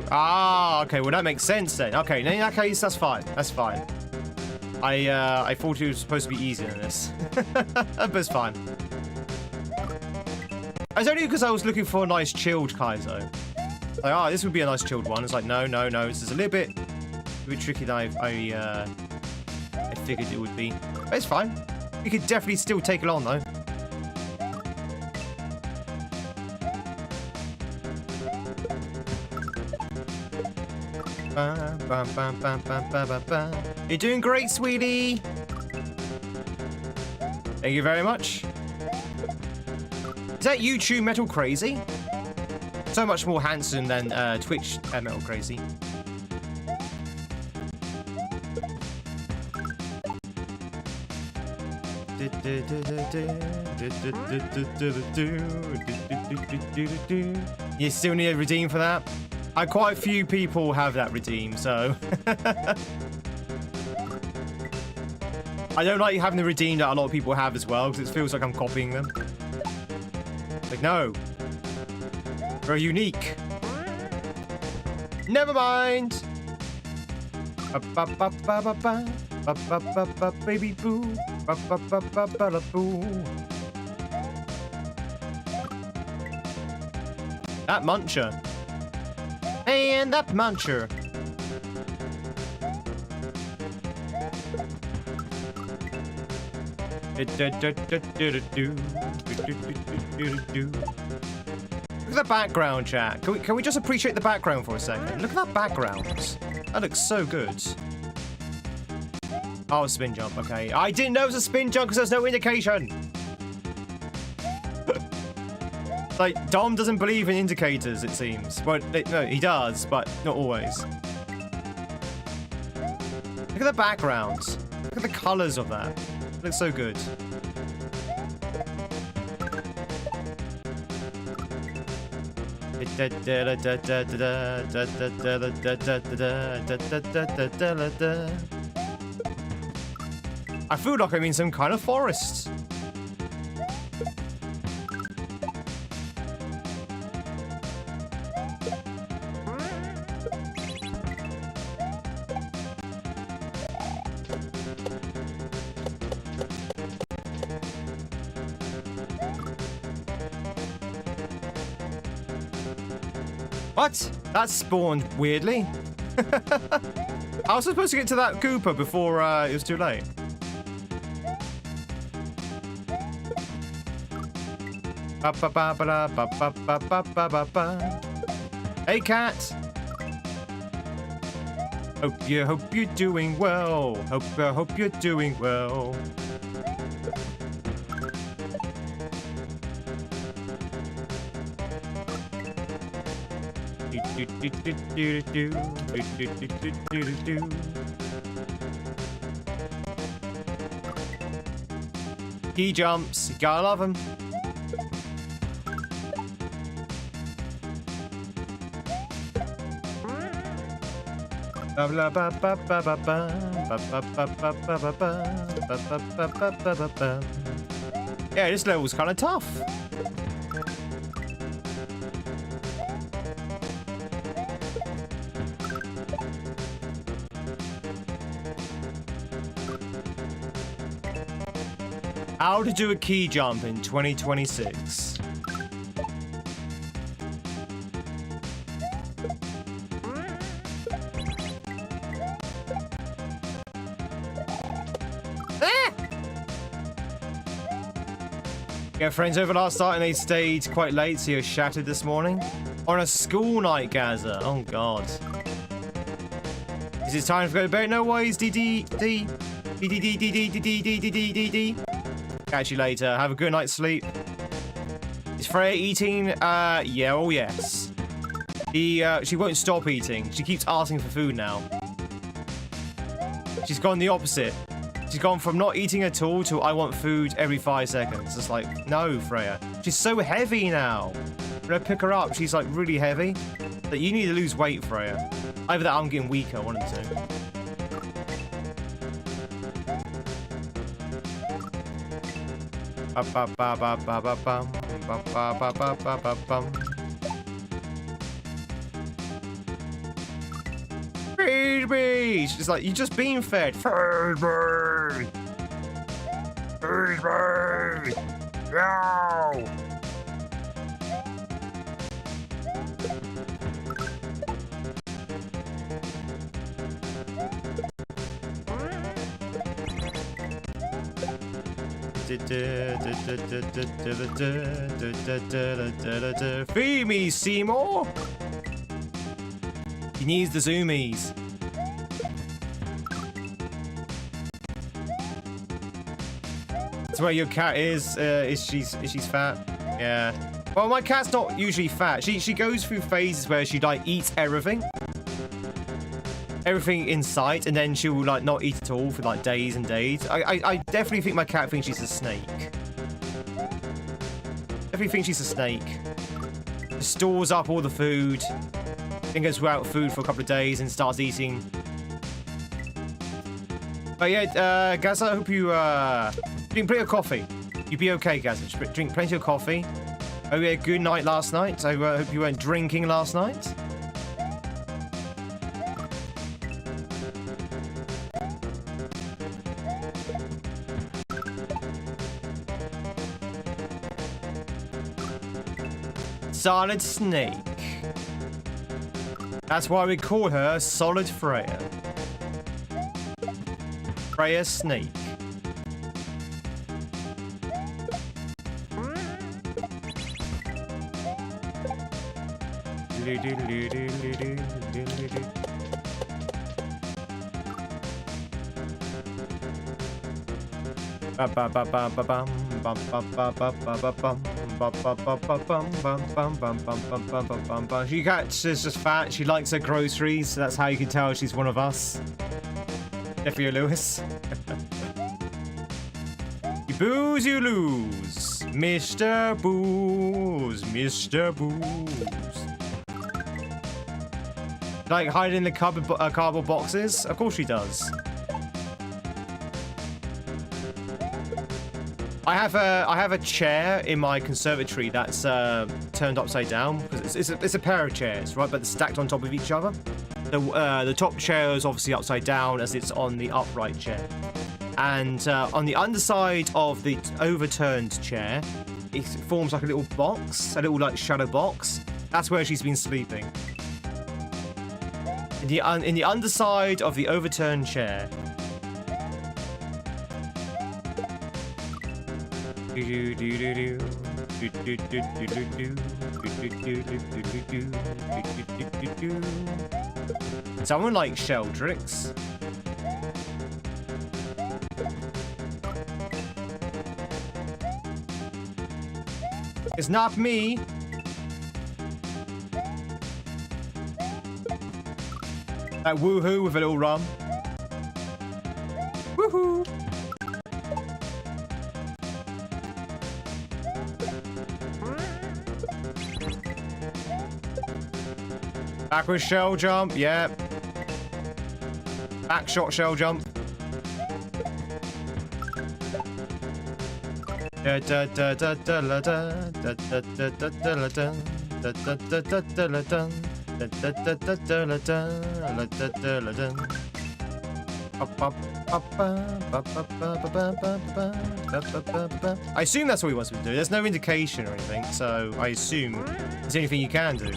Ah, okay. Well, that makes sense then. Okay, in that case, that's fine. That's fine. I thought it was supposed to be easier than this. But it's fine. It's only because I was looking for a nice chilled kaizo. Like, oh, this would be a nice chilled one. It's like, no. This is a little bit tricky than I figured it would be. It's fine. We could definitely still take it on, though. You're doing great, sweetie. Thank you very much. Is that YouTube Metal Crazy? So much more handsome than Twitch Metal Crazy. You still need a redeem for that? Quite a few people have that redeem, so... I don't like having the redeem that a lot of people have as well, because it feels like I'm copying them. Like, no. They're unique. Never mind. Baby boo. That muncher. And that muncher. Look at the background, chat. Can we just appreciate the background for a second? Look at that background. That looks so good. Oh, spin jump. Okay. I didn't know it was a spin jump because there's no indication. Like, Dom doesn't believe in indicators, it seems. But no, he does, but not always. Look at the background. Look at the colors of that. It looks so good. I feel like I'm in some kind of forest. What? That spawned weirdly. I was supposed to get to that Koopa before it was too late. Hey, cat. Hope you're doing well. Hope you're doing well. He jumps. You gotta love him. Yeah, this level's kind of tough. How to do a key jump in 2026. Yeah, friends over last night and they stayed quite late, so you're shattered this morning. On a school night, Gaza. Oh, God. Is it time to go to bed? No ways. D. Catch you later. Have a good night's sleep. Is Freya eating? Yeah, oh yes. She won't stop eating. She keeps asking for food now. She's gone the opposite. She's gone from not eating at all to I want food every 5 seconds. It's like, no, Freya. She's so heavy now. When I pick her up, she's like really heavy. That you need to lose weight, Freya. Either that or I'm getting weaker, one of the two. Feed me! She's like, you're just being fed. Feed me! Feed me! No! Feed me, Seymour. He needs the zoomies. That's where your cat is. Is she's fat? Yeah. Well, my cat's not usually fat. She goes through phases where she like eats everything in sight, and then she will like not eat at all for like days and days. I definitely think my cat thinks she's a snake. Definitely think she's a snake. Stores up all the food, then goes without food for a couple of days and starts eating. But yeah, Gaz, I hope you drink plenty of coffee. You'd be okay, Gaz. Drink plenty of coffee. Hope you had a good night last night. I hope you weren't drinking last night. Solid Snake. That's why we call her Solid Freya. Freya Snake. She is just fat. She likes her groceries, so that's how you can tell she's one of us. Jeffrey Lewis. You booze, you lose. Mr. Booze, Mr. Booze. Like hiding in the cardboard boxes? Of course she does. I have a chair in my conservatory that's turned upside down because it's a pair of chairs, right? But they're stacked on top of each other. The top chair is obviously upside down as it's on the upright chair, and on the underside of the overturned chair, it forms like a little box, a little like shadow box. That's where she's been sleeping. In the underside of the overturned chair. Someone like Sheldrix. It's not me. That woohoo with a little rum. Woohoo! Backward shell jump, yeah. Back shot shell jump. I assume that's what he wants me to do. There's no indication or anything, so I assume there's anything you can do.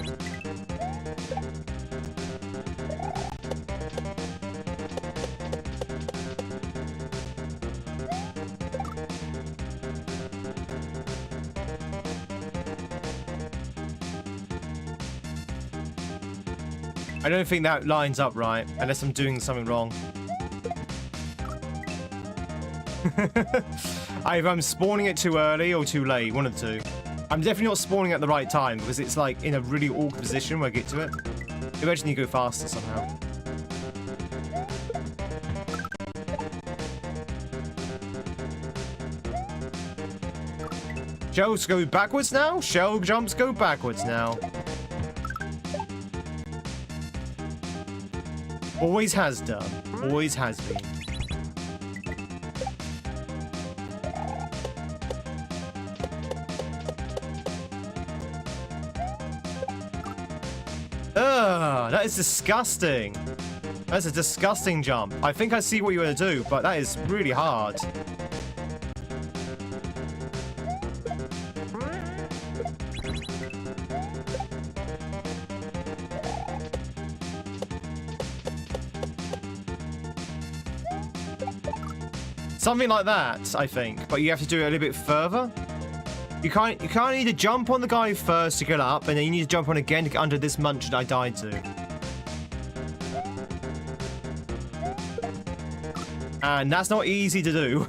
I don't think that lines up right, unless I'm doing something wrong. Either I'm spawning it too early or too late, one of the two. I'm definitely not spawning at the right time, because it's like in a really awkward position when I get to it. Imagine you go faster somehow. Shells go backwards now? Shell jumps go backwards now. Always has done. Always has been. Ugh, that is disgusting. That's a disgusting jump. I think I see what you're going to do, but that is really hard. Something like that, I think. But you have to do it a little bit further. You can't need to jump on the guy first to get up, and then you need to jump on again to get under this munch that I died to. And that's not easy to do.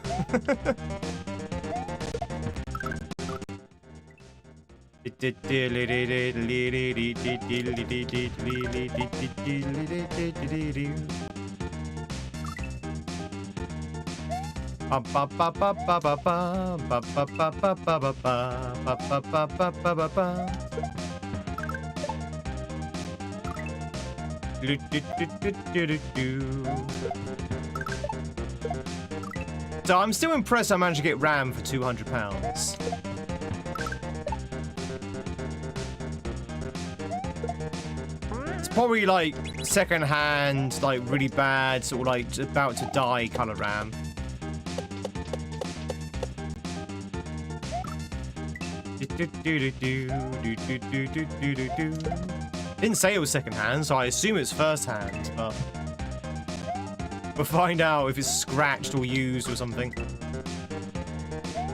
So I'm still impressed I managed to get RAM for £200. It's probably like second-hand, like really bad, sort of like about to die colour RAM. Didn't say it was second-hand, so I assume it's first-hand, but we'll find out if it's scratched or used or something.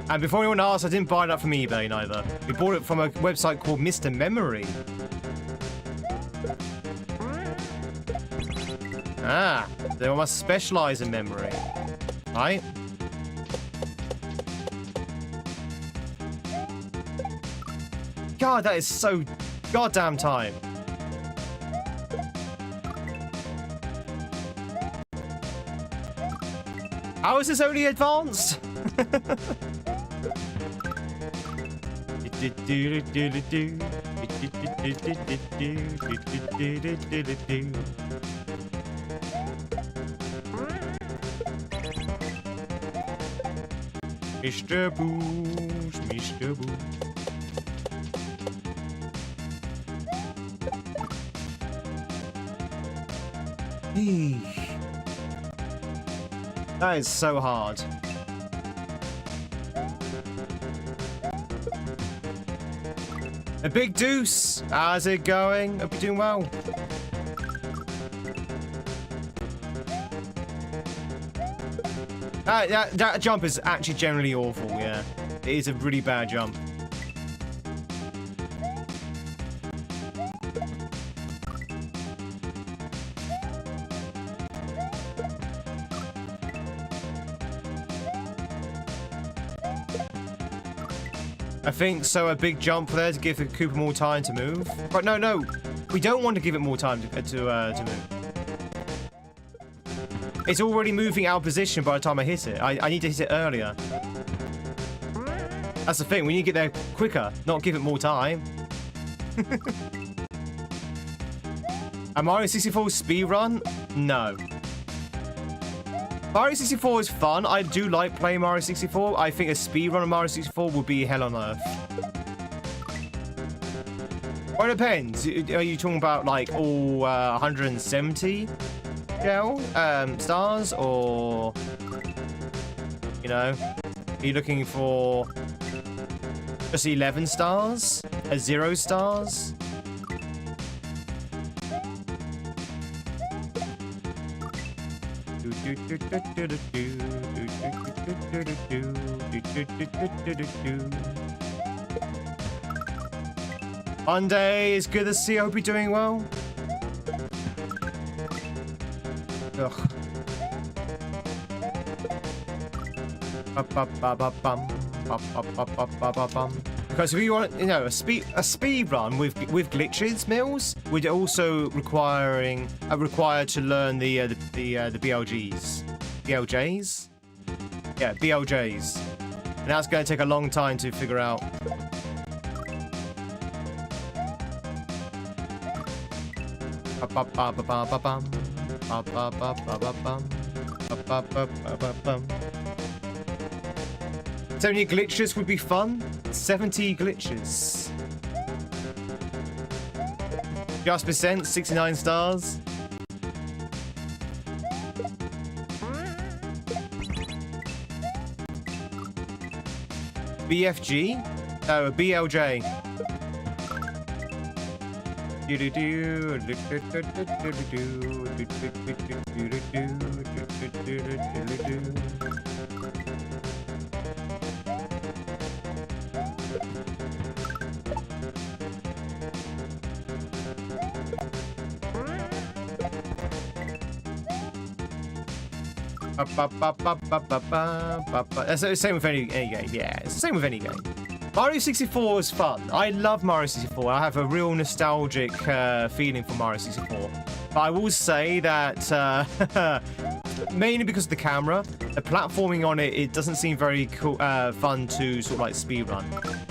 And before anyone asks, I didn't buy that from eBay neither. We bought it from a website called Mr. Memory. Ah, they must specialize in memory, right? God, that is so goddamn time. How is this only advanced? Mr. Boosh, Mr. Boosh. That is so hard. A big deuce. How's it going? Hope you're doing well. That jump is actually generally awful, yeah. It is a really bad jump. I think so. A big jump there to give the Koopa more time to move. But no, we don't want to give it more time to move. It's already moving out of position by the time I hit it. I need to hit it earlier. That's the thing. We need to get there quicker, not give it more time. A Mario 64 speedrun? No. Mario 64 is fun. I do like playing Mario 64. I think a speedrun of Mario 64 would be hell on earth. Well, it depends. Are you talking about like all 170 stars, or you know, are you looking for just 11 stars? 0 stars? Monday is good to see. I hope you're doing well. Ugh. Because if you want, you know, a speed run with glitches, Mills would also require to learn the BLGs, BLJs, yeah, BLJs, and that's going to take a long time to figure out. So many glitches would be fun. 70 glitches. Just percent, 69 stars. BFG? No, BLJ. That's the same with any game. Yeah, it's the same with any game. Mario 64 is fun. I love Mario 64. I have a real nostalgic feeling for Mario 64. But I will say that mainly because of the camera, the platforming on it doesn't seem very cool, fun to sort of like speedrun.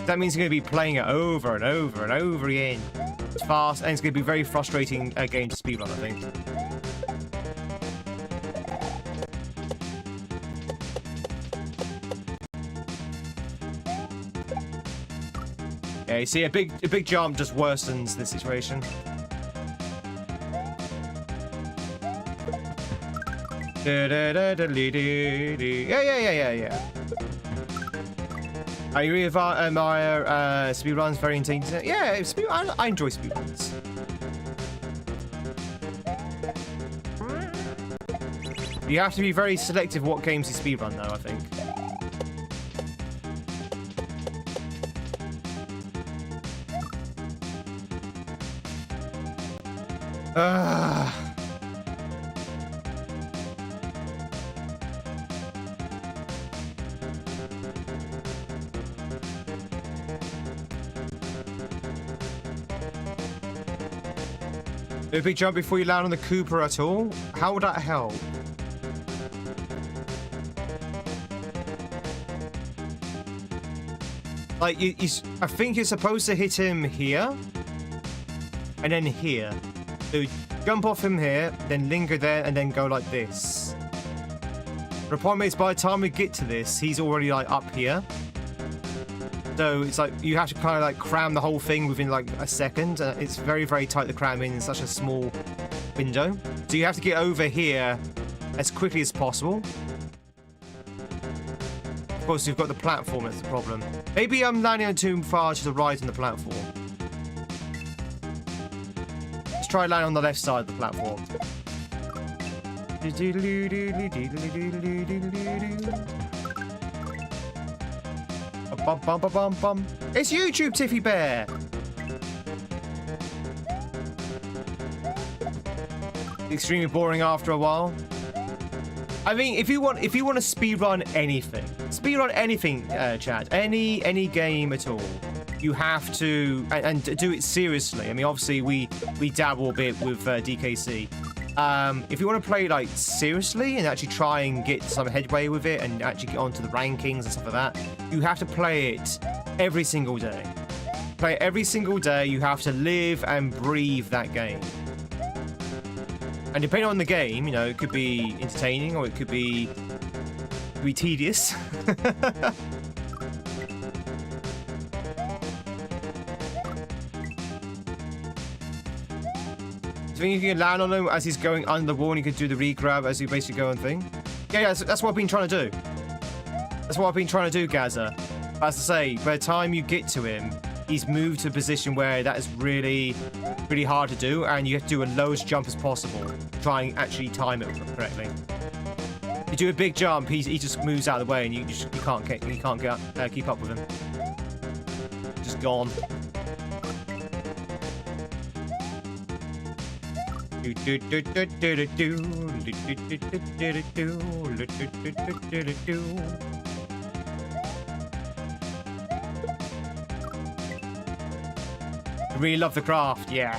That means you're going to be playing it over and over and over again. It's fast, and it's going to be a very frustrating game to speedrun, I think. Yeah, you see, a big jump just worsens the situation. Yeah. I really admire speedruns, very intense. Yeah, I enjoy speedruns. You have to be very selective what games you speedrun, though, I think. Do a big jump before you land on the Cooper at all? How would that help? Like, I think you're supposed to hit him here, and then here. So jump off him here, then linger there, and then go like this. The problem is, by the time we get to this, he's already like up here. So it's like you have to kind of like cram the whole thing within like a second. It's very, very tight to cram in such a small window. So you have to get over here as quickly as possible. Of course, you've got the platform, that's the problem. Maybe I'm landing too far to the right on the platform. Let's try landing on the left side of the platform. It's YouTube, Tiffy Bear! Extremely boring after a while. I mean, if you want to speedrun anything, chat, any game at all, you have to and do it seriously. I mean, obviously we dabble a bit with DKC. If you want to play like seriously and actually try and get some headway with it and actually get onto the rankings and stuff like that, you have to play it every single day. Play it every single day. You have to live and breathe that game. And depending on the game, you know, it could be entertaining or it could be tedious. Do you think you can land on him as he's going under the wall and you can do the re-grab as you basically go on thing? Yeah, that's what I've been trying to do. That's what I've been trying to do, Gaza. As I say, by the time you get to him, he's moved to a position where that is really, really hard to do, and you have to do a lowest jump as possible. Try and actually time it correctly. You do a big jump, he just moves out of the way, and you can't keep up with him. Just gone. I really love the craft, yeah.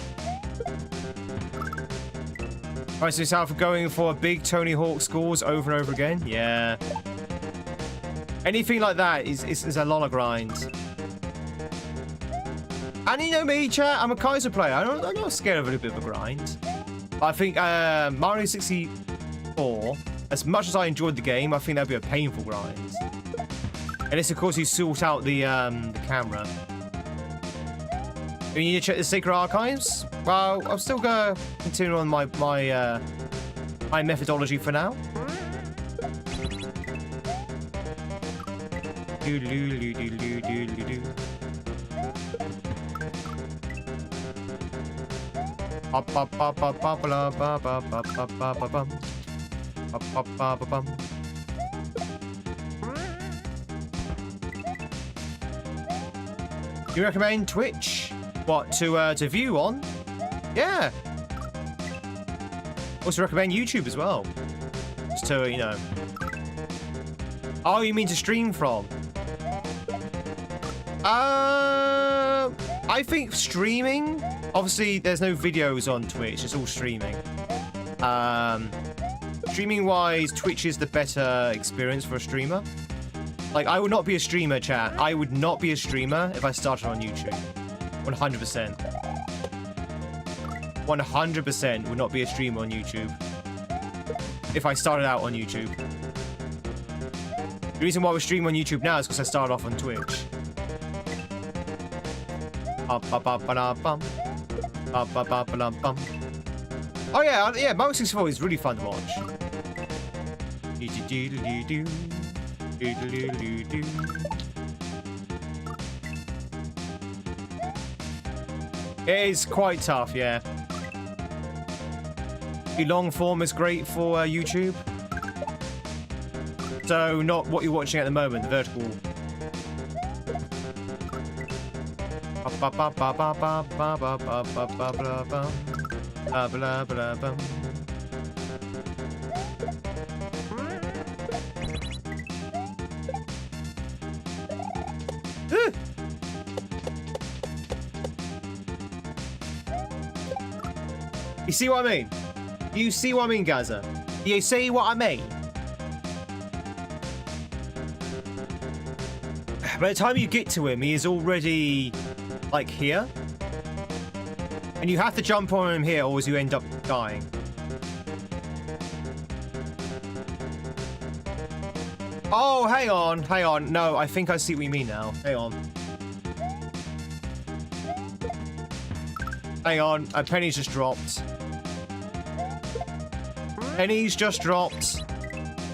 Price yourself for going for big Tony Hawk scores over and over again, yeah. Anything like that is a lot of grind. And you know me, chat, I'm a Kaizo player. I'm not scared of a little bit of a grind. But I think Mario 64, as much as I enjoyed the game, I think that'd be a painful grind. Unless, of course, you sort out the camera. Do you need to check the Sacred Archives? Well, I'm still going to continue on my methodology for now. You recommend Twitch? What, to view on? Yeah. Also recommend YouTube as well. Just to, you know. Oh, you mean to stream from? I think streaming. Obviously, there's no videos on Twitch. It's all streaming. Streaming-wise, Twitch is the better experience for a streamer. Like, I would not be a streamer, chat. I would not be a streamer if I started on YouTube. 100%. 100% would not be a streamer on YouTube if I started out on YouTube. The reason why we stream on YouTube now is because I started off on Twitch. Oh yeah, Mario 64 is really fun to watch. It is quite tough, yeah. The long form is great for YouTube. So not what you're watching at the moment, the vertical. You see what I mean? You see what I mean, Gaza? You see what I mean? By the time you get to him, he is already, like, here. And you have to jump on him here, or else you end up dying. Oh, hang on, hang on. No, I think I see what you mean now. Hang on. Hang on, a penny's just dropped. Penny's just dropped.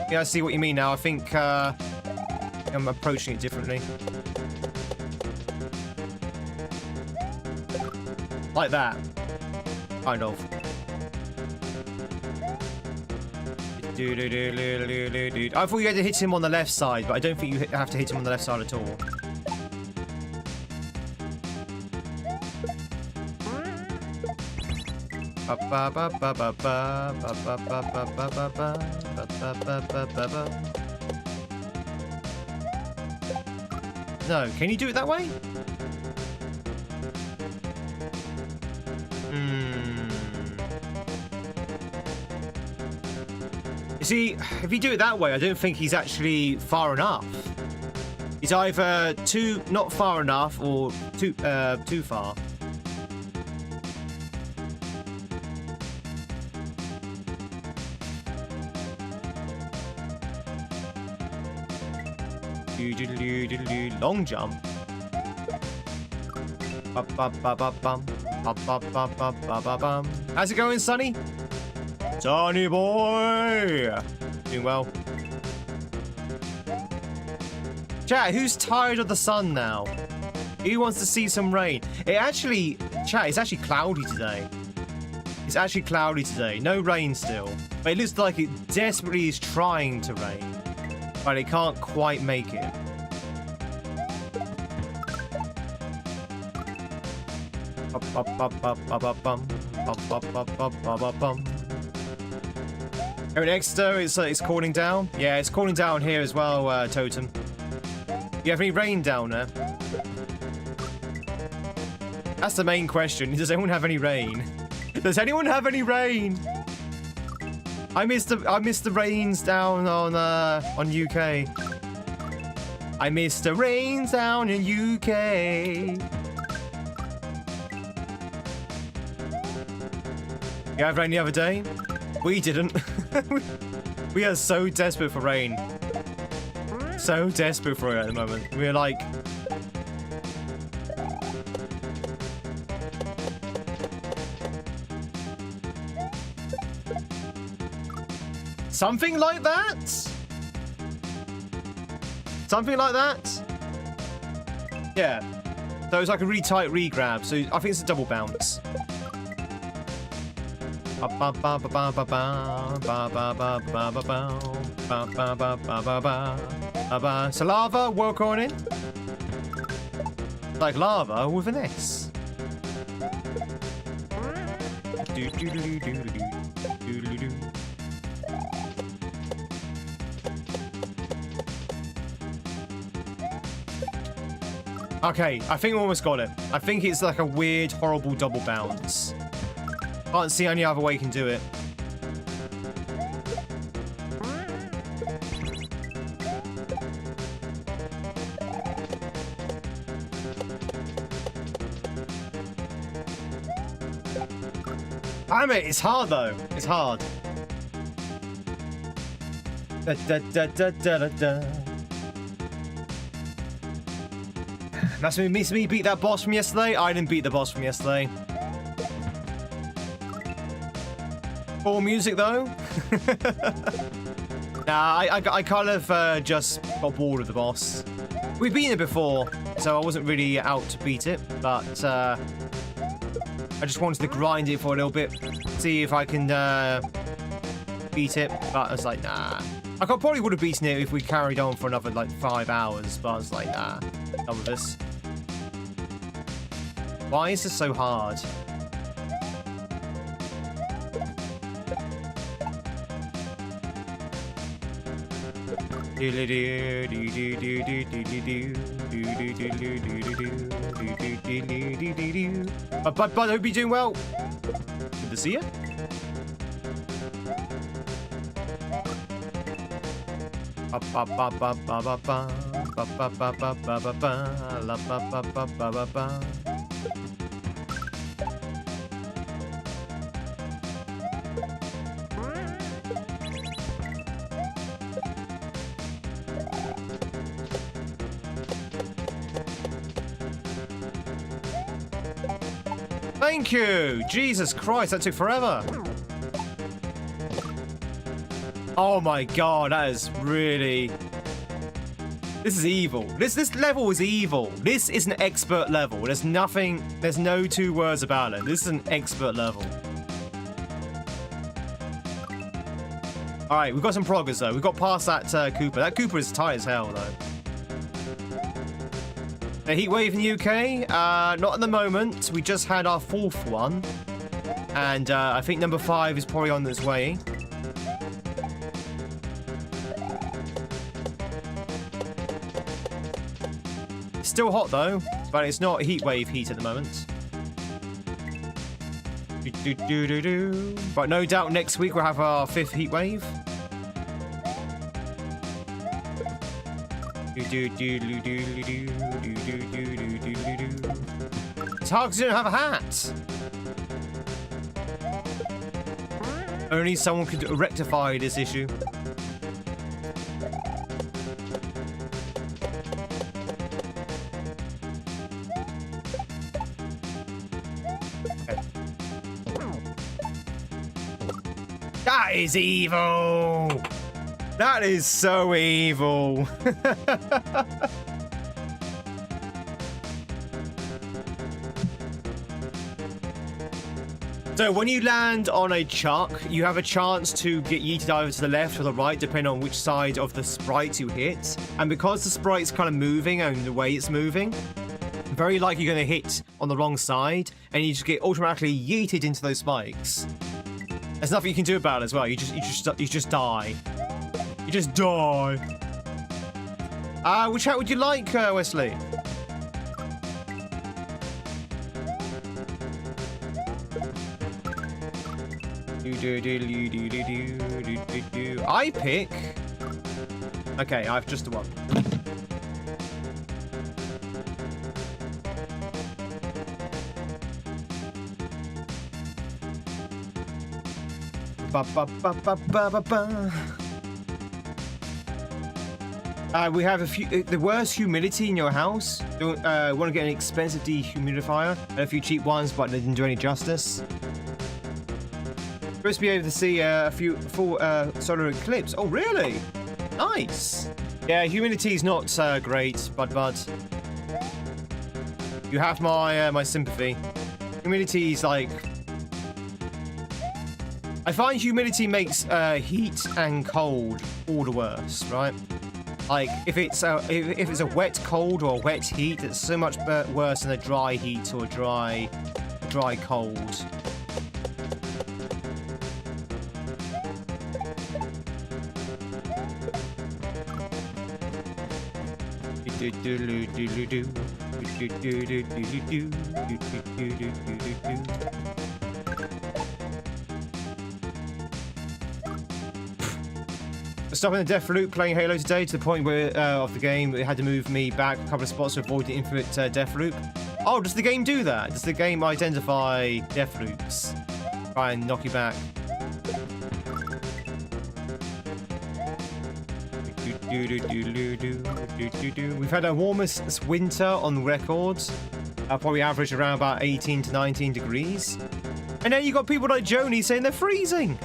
Yeah, I see what you mean now. I think I'm approaching it differently. Like that. Kind of. I thought you had to hit him on the left side, but I don't think you have to hit him on the left side at all. No, can you do it that way? You see, if you do it that way, I don't think he's actually far enough. He's either not far enough or too far. Long jump. How's it going, Sonny? Sonny boy! Doing well. Chat, who's tired of the sun now? Who wants to see some rain? Chat, it's actually cloudy today. It's actually cloudy today. No rain still. But it looks like it desperately is trying to rain. But it can't quite make it. Oh, next though, it's cooling down. Yeah, it's cooling down here as well, Totem. You have any rain down there? That's the main question. Does anyone have any rain? Does anyone have any rain? I missed the rains down on UK. I missed the rains down in UK. You had rain the other day? We didn't. We are so desperate for rain. So desperate for it at the moment. We're like... Something like that? Something like that? Yeah. So it's like a really tight re-grab. So I think it's a double bounce. So lava, work on it. Like lava with an S. Okay, I think we almost got it. I think it's like a weird, horrible double bounce. Can't see any other way you can do it. Damn it, it's hard though. It's hard. Da, da, da, da, da, da, da. That's me beat that boss from yesterday. I didn't beat the boss from yesterday. Full music though. Nah, I kind of just got bored of the boss. We've beaten it before, so I wasn't really out to beat it, but I just wanted to grind it for a little bit, see if I can beat it, but I was like, nah. I probably would have beaten it if we carried on for another like 5 hours, but I was like, nah, done with this. Why is this so hard? But I hope you're doing well. Good to see you. Thank you! Jesus Christ, that took forever. Oh my god, that is really... This is evil. This level is evil. This is an expert level. There's nothing... There's no two words about it. This is an expert level. Alright, we've got some progress though. We've got past that Cooper. That Cooper is tight as hell though. A heat wave in the UK? Not at the moment. We just had our 4th one. And I think number 5 is probably on its way. It's still hot though, but it's not heat wave heat at the moment. But no doubt next week we'll have our 5th heat wave. It's hard because you don't have a hat. Only someone could rectify this issue. Okay. That is evil! That is so evil. So when you land on a chuck, you have a chance to get yeeted either to the left or the right, depending on which side of the sprite you hit. And because the sprite's kind of moving and the way it's moving, very likely you're going to hit on the wrong side, and you just get automatically yeeted into those spikes. There's nothing you can do about it as well. You just die. You just die. Which hat would you like, Wesley? I pick. Okay, I've just the one. We have the worst humidity in your house. Don't want to get an expensive dehumidifier and a few cheap ones, but they didn't do any justice. Supposed to be able to see a few full solar eclipse. Oh, really? Nice. Yeah, humidity is not great, bud. You have my my sympathy. Humidity is like I find humidity makes heat and cold all the worse, right? Like if it's a wet cold or a wet heat, it's so much worse than a dry heat or a dry cold. Stopping the death loop playing Halo today to the point where of the game it had to move me back a couple of spots to avoid the infinite death loop. Oh, does the game do that? Does the game identify death loops? Try and knock you back. We've had our warmest winter on record. Probably average around about 18 to 19 degrees. And then you got people like Joni saying they're freezing.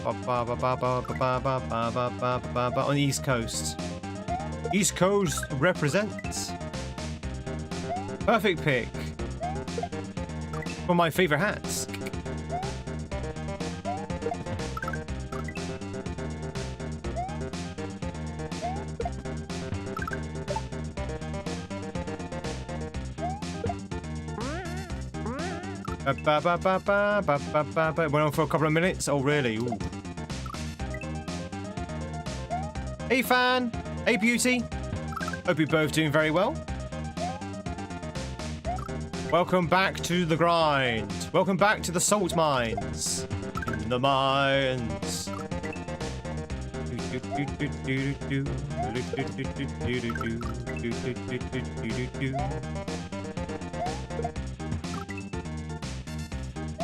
On the East Coast. East Coast represents. Perfect pick. One of my favorite hats. Went on for a couple of minutes. Oh, really? Ooh. Hey, fan. Hey, beauty. Hope you're both doing very well. Welcome back to the grind. Welcome back to the salt mines. In the mines.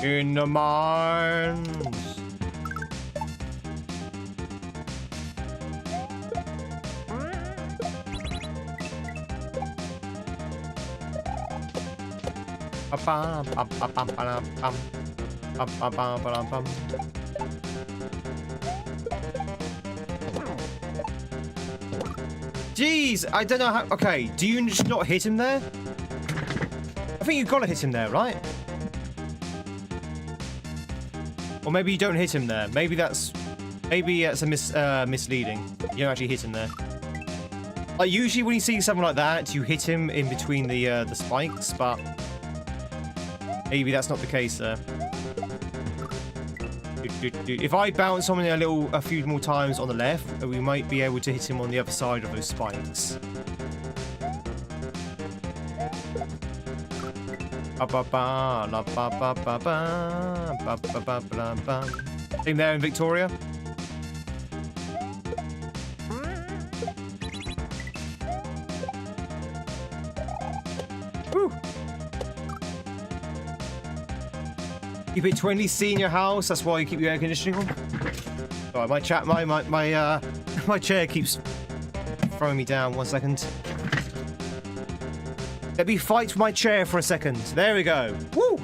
In the mines. Jeez, I don't know how. Okay, do you just not hit him there? I think you've got to hit him there, right? Or maybe you don't hit him there. Maybe that's a misleading. You don't actually hit him there. Like usually when you see something like that, you hit him in between the spikes, but maybe that's not the case there. If I bounce someone a few more times on the left, we might be able to hit him on the other side of those spikes. Same there in Victoria. Woo. Keep it 20C in your house. That's why you keep your air conditioning on. Alright, my chair keeps throwing me down. 1 second. Let me fight with my chair for a second. There we go. Woo!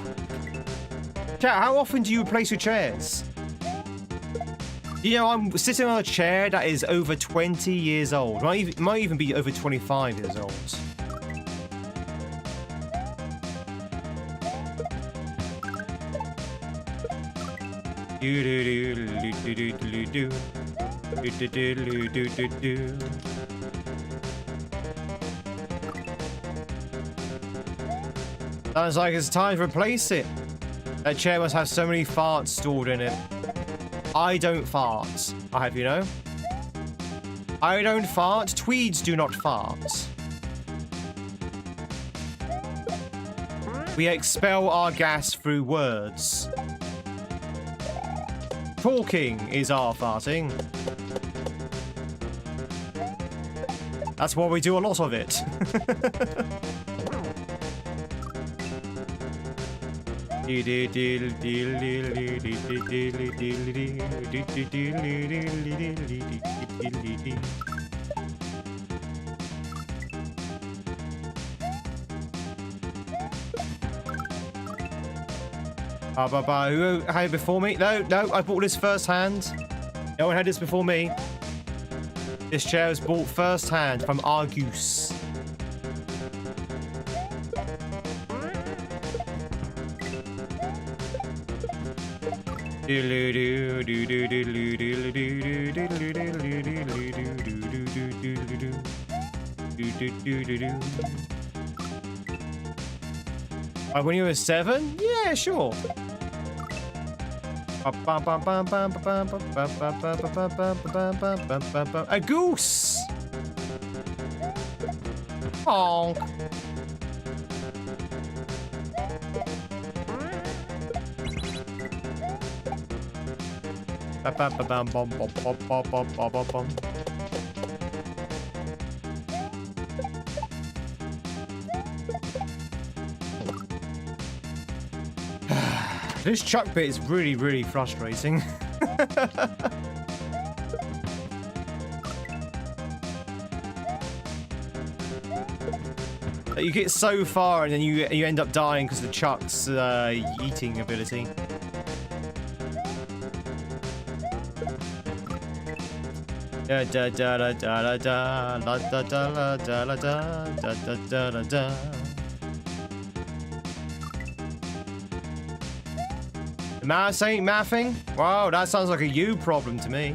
Chat, how often do you replace your chairs? You know, I'm sitting on a chair that is over 20 years old. Might even be over 25 years old. Sounds like it's time to replace it. That chair must have so many farts stored in it. I don't fart, I have you know. I don't fart. Tweeds do not fart. We expel our gas through words. Talking is our farting. That's why we do a lot of it. Who had it before me? No, I bought this first hand. No one had this before me. This chair was bought first hand from Argus. When you were 7? Yeah, sure. A goose! Honk! This chuck bit is really, really frustrating. You get so far and then you end up dying because of the chuck's yeeting ability. Da da da da da da da da da da da da da da da. The mouse ain't mathing? Wow, that sounds like a you problem to me.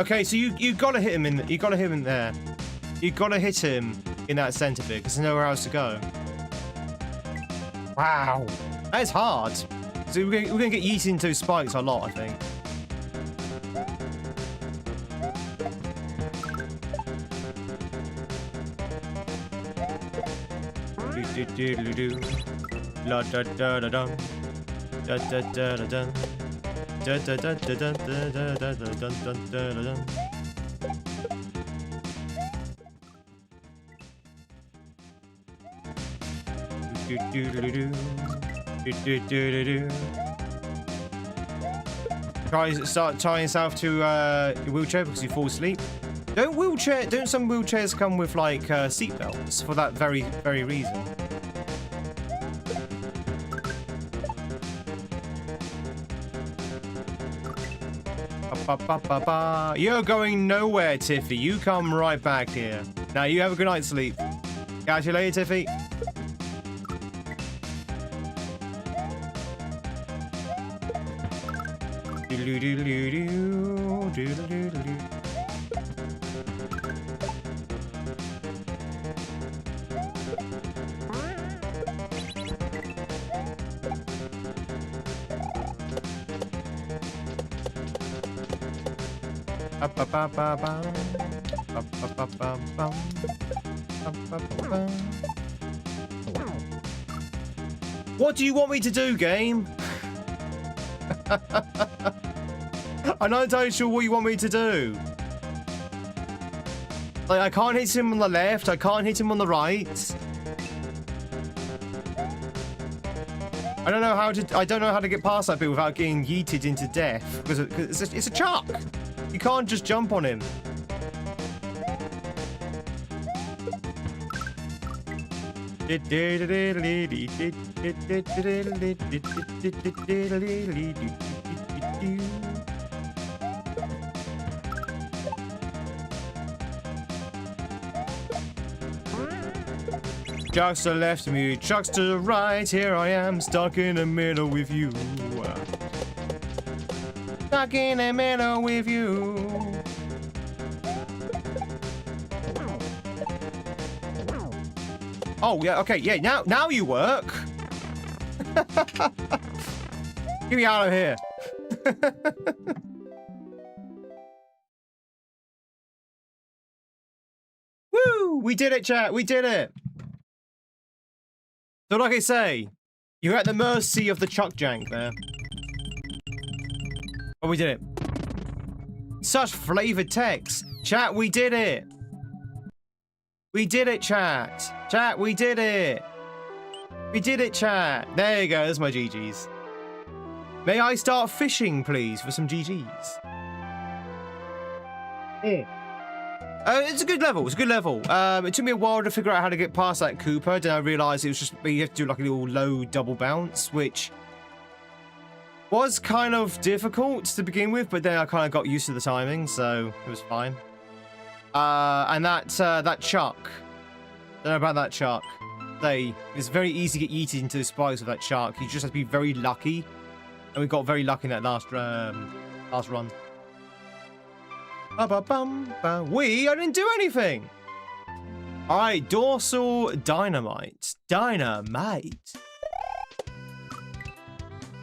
Okay, so you gotta hit him in there. You gotta hit him in that center bit because there's nowhere else to go. Wow, that is hard. So we're gonna get yeeted into spikes a lot, I think. La da da da dum, da da da da dum. Da da da da da da da da da da da. Start tying yourself to your wheelchair because you fall asleep. Don't some wheelchairs come with like seat belts for that very reason? You're going nowhere, Tiffy. You come right back here. Now you have a good night's sleep. Catch you later, Tiffy. What do you want me to do, game? I'm not entirely sure what you want me to do. Like, I can't hit him on the left. I can't hit him on the right. I don't know how to get past that bit without getting yeeted into death because it's a chuck. You can't just jump on him. Chuck's to the left of me, Chuck's to the right. Here I am, stuck in the middle with you. Stuck in the middle with you. Oh yeah, okay, yeah. Now you work. Get me out of here. Woo! We did it, chat. We did it. So like I say, you're at the mercy of the chuck jank there. Oh, we did it. Such flavored text. Chat, we did it. We did it, chat. Chat, we did it. We did it, chat. There you go. There's my GGs. May I start fishing, please, for some GGs? It's a good level. It's a good level. It took me a while to figure out how to get past that Cooper. Then I realised it was just you have to do like a little low double bounce, which was kind of difficult to begin with. But then I kind of got used to the timing, so it was fine. And that Chuck. Don't know about that Chuck. It's very easy to get yeeted into the spikes with that Chuck. You just have to be very lucky, and we got very lucky in that last run. I didn't do anything. All right, dorsal dynamite. Dynamite.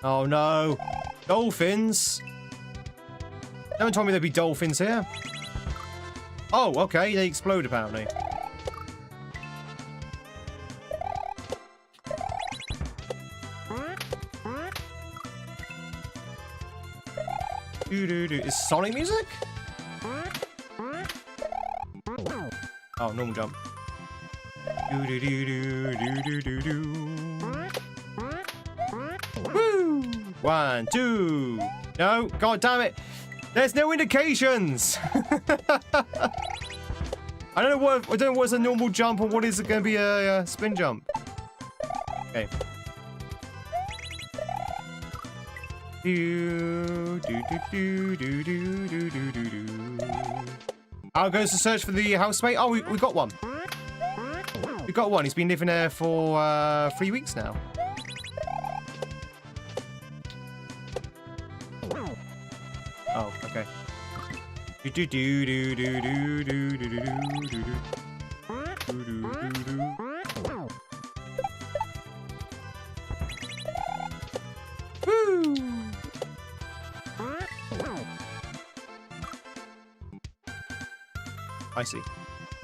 Oh no, dolphins. No one told me there'd be dolphins here. Oh, okay, they explode apparently. Is Sonic music? Oh, normal jump. Woo! 1, 2. No, god damn it! There's no indications. I don't know what's a normal jump or what is it going to be a spin jump. Okay. How goes the search for the housemate? Oh, we got one. We got one. He's been living there for 3 weeks now. Oh, okay. Woo! I see.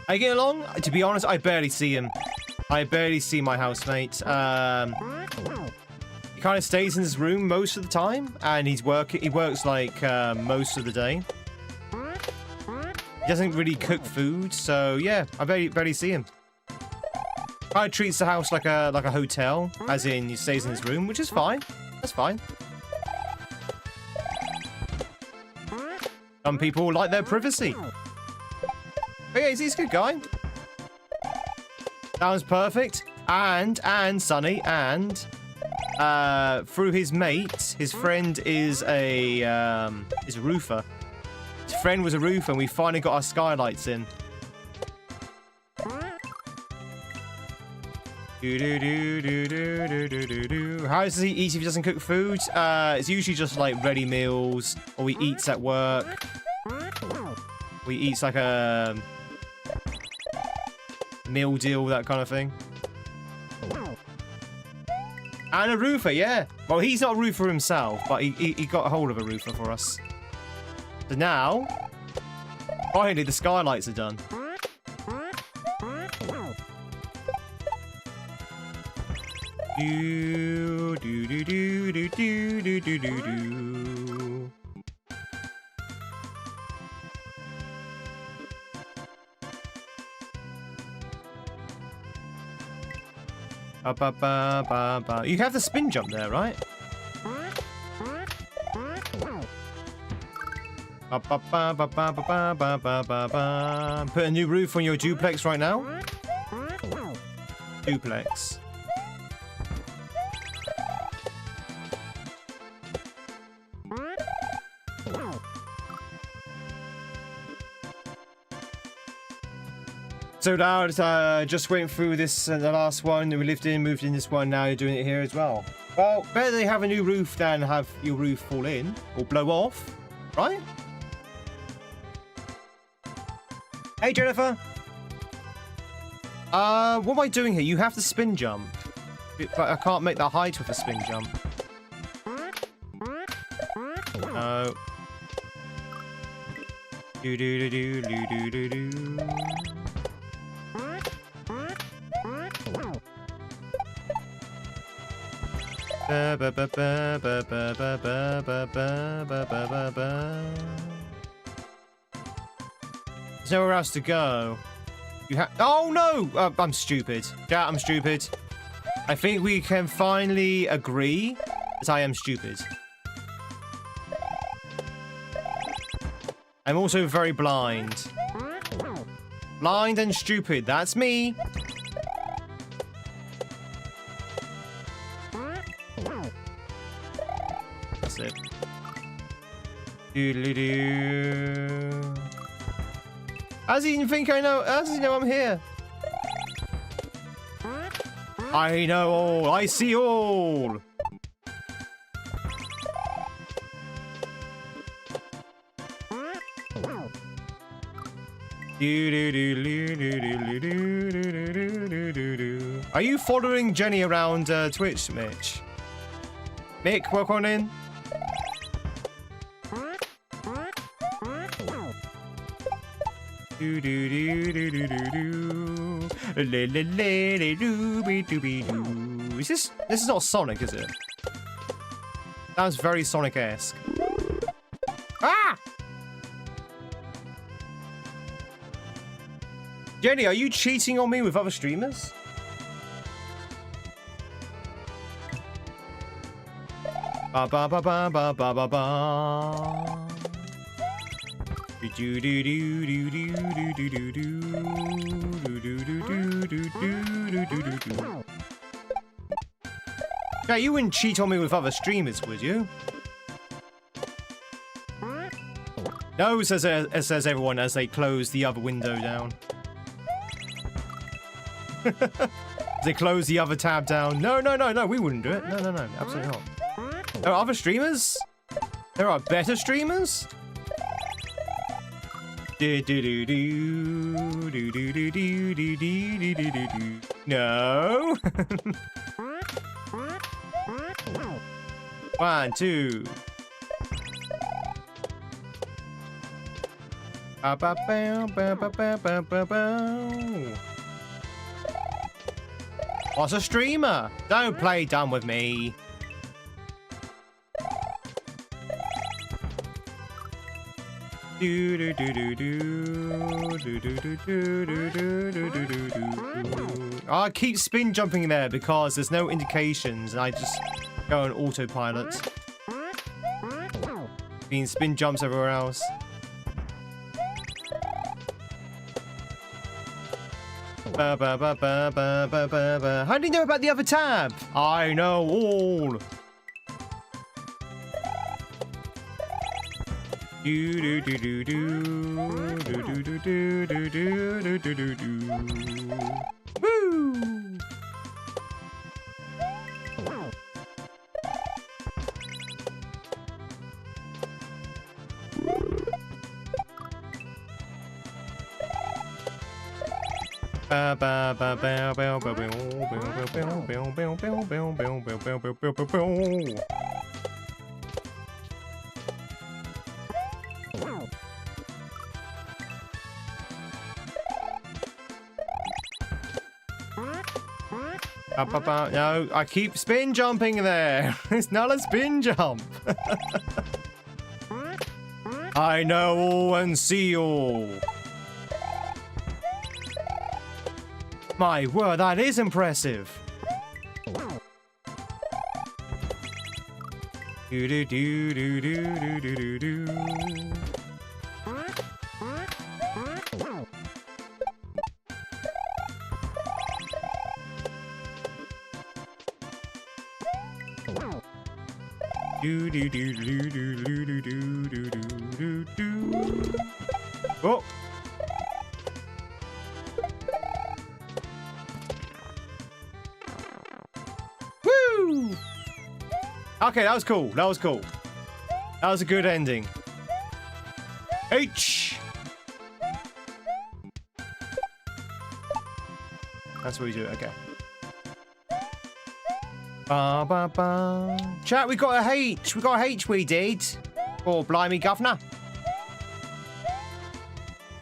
Are you getting along? To be honest, I barely see him. I barely see my housemate. He kind of stays in his room most of the time, and he works like most of the day. He doesn't really cook food, so yeah, I barely see him. Kind of treats the house like a hotel, as in he stays in his room, which is fine. That's fine. Some people like their privacy. But yeah, he's a good guy. Sounds perfect. And Sonny, and through his mate, his friend is a roofer. His friend was a roofer, and we finally got our skylights in. How does he eat if he doesn't cook food? It's usually just like ready meals, or he eats at work. We eats like a meal deal, that kind of thing. And a roofer, yeah. Well, he's not a roofer himself, but he got a hold of a roofer for us. So now, finally, the skylights are done. Do do do do do do do do do do. You have the spin jump there, right? Put a new roof on your duplex right now. Duplex. So now just went through this the last one we lived in, moved in this one, now you're doing it here as well. Well, better they have a new roof than have your roof fall in or blow off, right? Hey Jennifer! What am I doing here? You have to spin jump. But I can't make that height with a spin jump. No. Do do do do do do do. There's nowhere else to go. You have. Oh no! I'm stupid. Yeah, I'm stupid. I think we can finally agree that I am stupid. I'm also very blind. Blind and stupid. That's me. That's it. Doodly-doo. How does he even think I know? How does he know I'm here? I know all. I see all. Are you following Jenny around Twitch, Mitch? Nick, welcome on in. Is this is not Sonic, is it? Sounds very Sonic-esque. Ah! Jenny, are you cheating on me with other streamers? Ba ba ba ba ba ba ba ba. Do do do do do do do do do do do do do do. Yeah, you wouldn't cheat on me with other streamers, would you? No, says everyone as they close the other window down. They close the other tab down. No, we wouldn't do it. No, absolutely not. There are other streamers? There are better streamers? No. 1, 2. What's a streamer? Don't play dumb with me. I keep spin jumping there because there's no indications and I just go on autopilot. Being spin jumps everywhere else. How do you know about the other tab? I know all. Woo! No, I keep spin jumping there. It's not a spin jump. I know all and see all. My word, that is impressive. Do do do do do do do do. Do do do do do do do do do do. Oh. Woo! Okay, that was cool. That was cool. That was a good ending. H. That's what we do. Okay. Ba, ba, ba. Chat, we got a H. We got a H, we did. Oh, blimey, governor.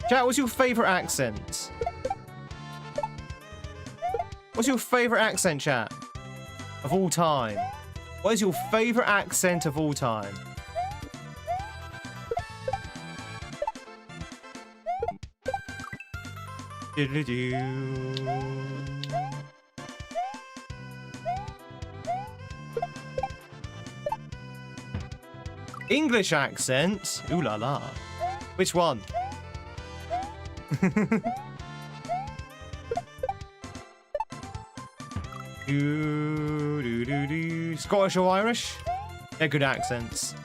Chat, what's your favourite accent? What's your favourite accent, chat? Of all time? What is your favourite accent of all time? Diddly-doo. English accent? Ooh la la. Which one? Scottish or Irish? They're good accents.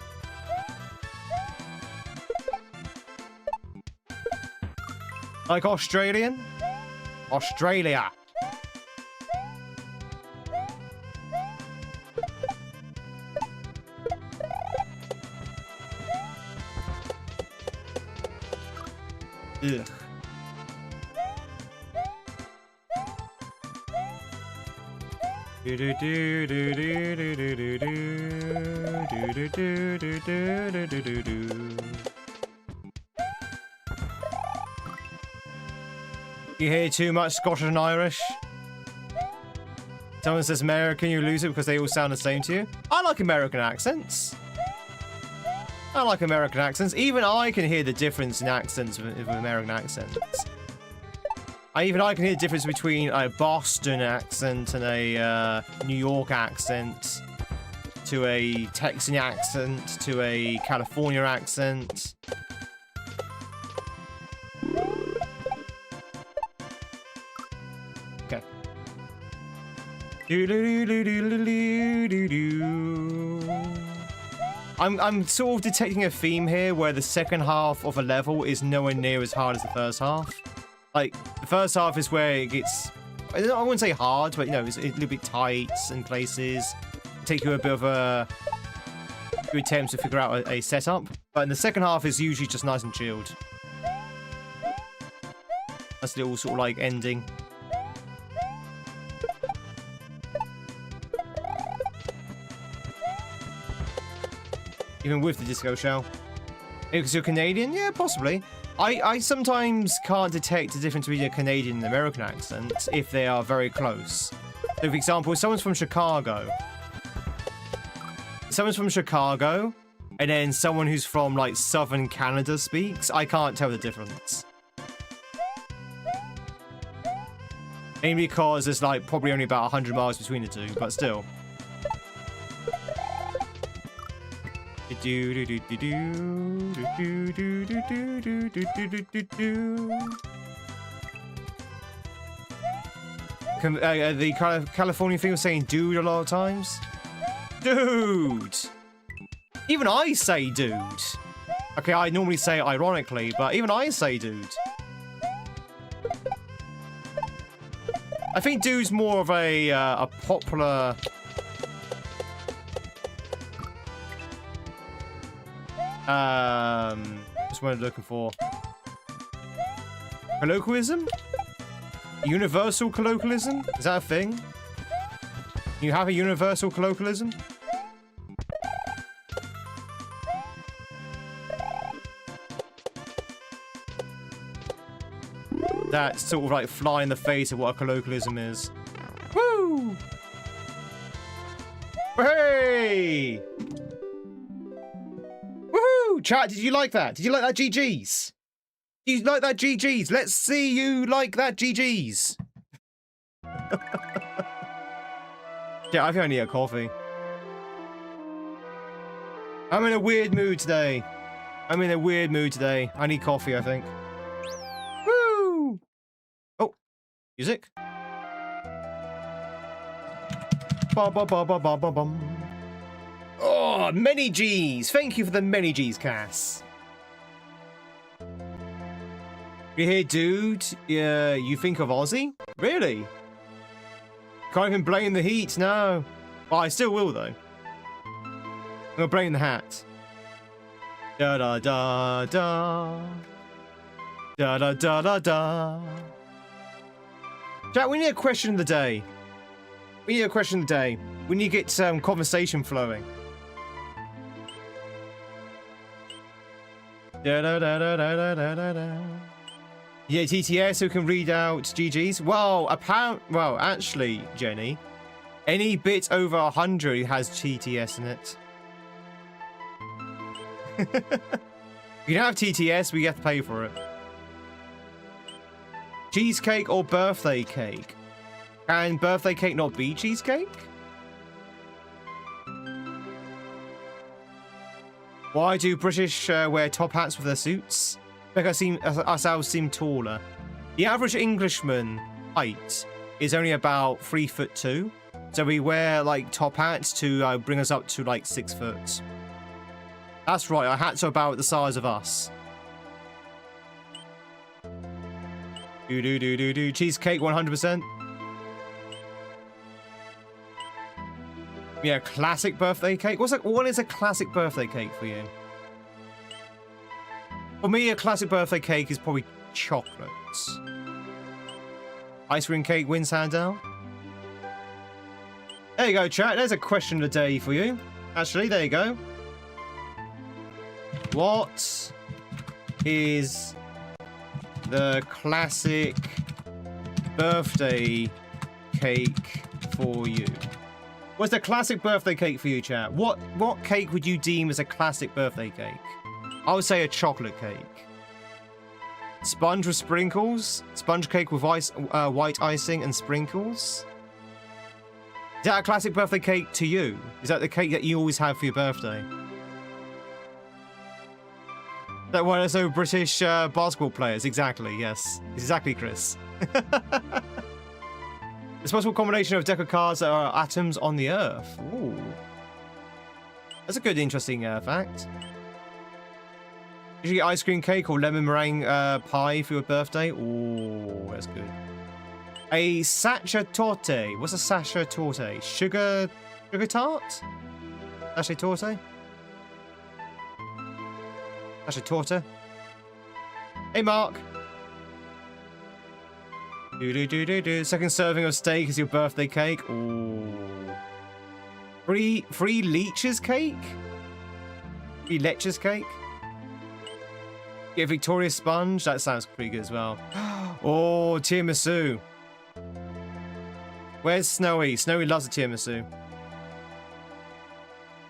Like Australian? Australia. Ugh. You hear too much Scottish and Irish? Someone says American, you lose it because they all sound the same to you. I like American accents. I like American accents. Even I can hear the difference in accents with American accents. Even I can hear the difference between a Boston accent and a New York accent, to a Texan accent, to a California accent. Okay. I'm sort of detecting a theme here where the second half of a level is nowhere near as hard as the first half. Like, the first half is where it gets, I wouldn't say hard, but, you know, it's a little bit tight in places. Take you a bit of a few attempts to figure out a setup. But in the second half is usually just nice and chilled. That's a little sort of like ending. Even with the disco shell. Maybe because you're Canadian? Yeah, possibly. I sometimes can't detect the difference between a Canadian and American accent if they are very close. So, for example, if someone's from Chicago, and then someone who's from, like, southern Canada speaks, I can't tell the difference. Mainly because there's, like, probably only about 100 miles between the two, but still. The kind of Californian thing was saying dude a lot of times. Dude! Even I say dude. Okay, I normally say it ironically, but even I say dude. I think dude's more of a popular... What's what I'm looking for? Colloquialism? Universal colloquialism? Is that a thing? You have a universal colloquialism? That's sort of like fly in the face of what a colloquialism is. Woo! Hey! Woohoo! Chat, did you like that? Did you like that GG's? Did you like that GG's? Let's see you like that GG's. Yeah, I think I need a coffee. I'm in a weird mood today. I need coffee, I think. Woo! Oh, music. Ba ba ba ba ba ba bum. Oh, many G's. Thank you for the many G's, Cass. You hear, dude? Yeah, you think of Aussie? Really? Can't even blame the heat, no. Well, I still will, though. I'm gonna blame the hat. Da da da da. Da da da da da. Chat, we need a question of the day. We need to get some conversation flowing. Da da da da da da da da. Yeah, TTS who can read out GG's. Well, actually, Jenny, any bit over 100 has TTS in it. If you don't have TTS, we have to pay for it. Cheesecake or birthday cake? Can birthday cake not be cheesecake? Why do British wear top hats with their suits? Make ourselves seem taller. The average Englishman height is only about 3'2". So we wear like top hats to bring us up to like 6 foot. That's right, our hats are about the size of us. Do. Cheesecake 100%. Yeah, classic birthday cake. What is a classic birthday cake for you? For me, a classic birthday cake is probably chocolates. Ice cream cake wins hand down. There you go, chat. There's a question of the day for you. Actually, there you go. What is the classic birthday cake for you? What's the classic birthday cake for you, chat? What cake would you deem as a classic birthday cake? I would say a chocolate cake. Sponge with sprinkles? Sponge cake with white icing and sprinkles? Is that a classic birthday cake to you? Is that the cake that you always have for your birthday? That one of those British basketball players? Exactly, yes. Exactly, Chris. It's a possible combination of deck of cards that are atoms on the Earth. Ooh. That's a good, interesting fact. Did you get ice cream cake or lemon meringue pie for your birthday? Ooh, that's good. A sacerdote. What's a sacerdote? Sugar tart? Sacerdote? Sacerdote? Hey, Mark. Do. Second serving of steak is your birthday cake. Ooh. Free leeches cake? Free leeches cake? Get a Victoria sponge. That sounds pretty good as well. Oh, tiramisu. Where's Snowy? Snowy loves a tiramisu.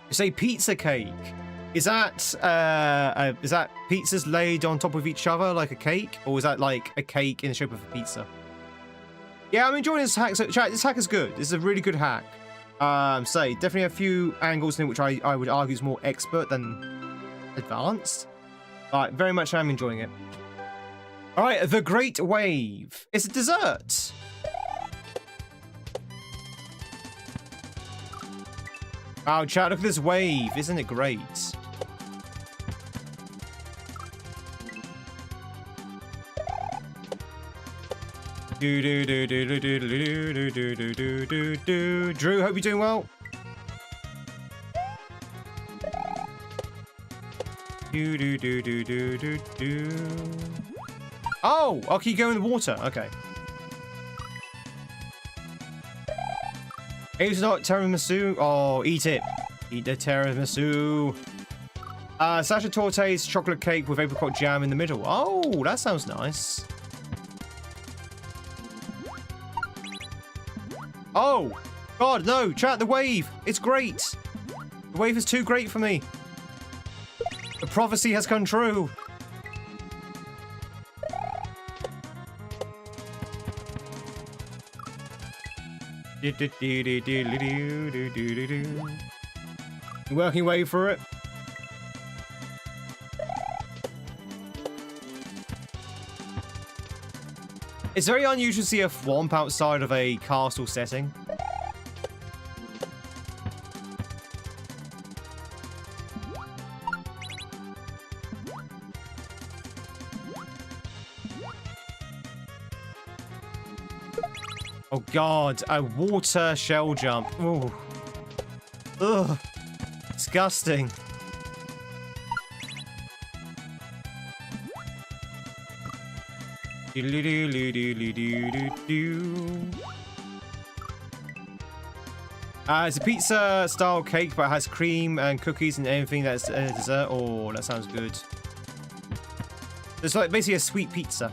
You say pizza cake. Is that pizzas laid on top of each other like a cake, or is that like a cake in the shape of a pizza? Yeah, I'm enjoying this hack. So, chat, this hack is good. This is a really good hack. Say definitely a few angles in it which I would argue is more expert than advanced. But very much I'm enjoying it. All right, the Great Wave. It's a dessert. Wow, chat, look at this wave. Isn't it great? Drew, hope you're doing well. Oh, okay, you go in the water. Okay. It's not tiramisu. Oh, eat it. Eat the tiramisu. Sacerdote's chocolate cake with apricot jam in the middle. Oh, that sounds nice. Oh, God, no. Chat, the wave. It's great. The wave is too great for me. The prophecy has come true. Working way for it. It's very unusual to see a thwomp outside of a castle setting. Oh God, a water shell jump. Ooh. Ugh. Disgusting. It's a pizza style cake, but it has cream and cookies and everything that's a dessert. Oh, that sounds good. It's like basically a sweet pizza.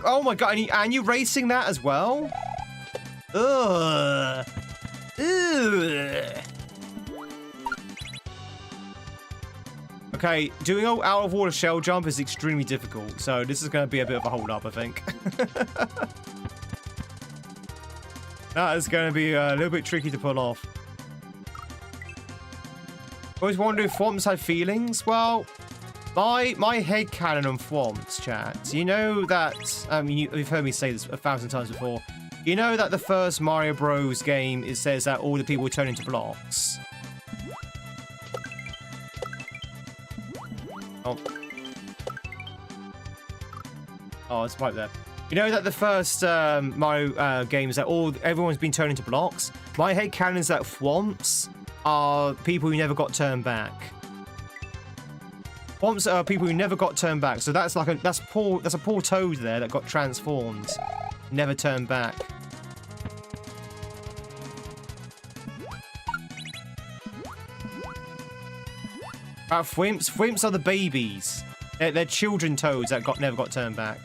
Oh my God, and you racing that as well? Ugh. Ugh. Okay, doing an out of water shell jump is extremely difficult, so this is going to be a bit of a hold up, I think. That is going to be a little bit tricky to pull off. I was wondering if Thwomps had feelings. Well, my headcanon on Thwomps, chat. You know that, you've heard me say this 1,000 times before. You know that the first Mario Bros. Game, it says that all the people turn into blocks. Oh. Oh, it's right there. You know that the first Mario games that everyone's been turned into blocks? My headcanon is that Thwomps are people who never got turned back. Thwomps are people who never got turned back. So that's like that's a poor Toad there that got transformed. Never turned back. Thwomps are the babies. They're children Toads that never got turned back.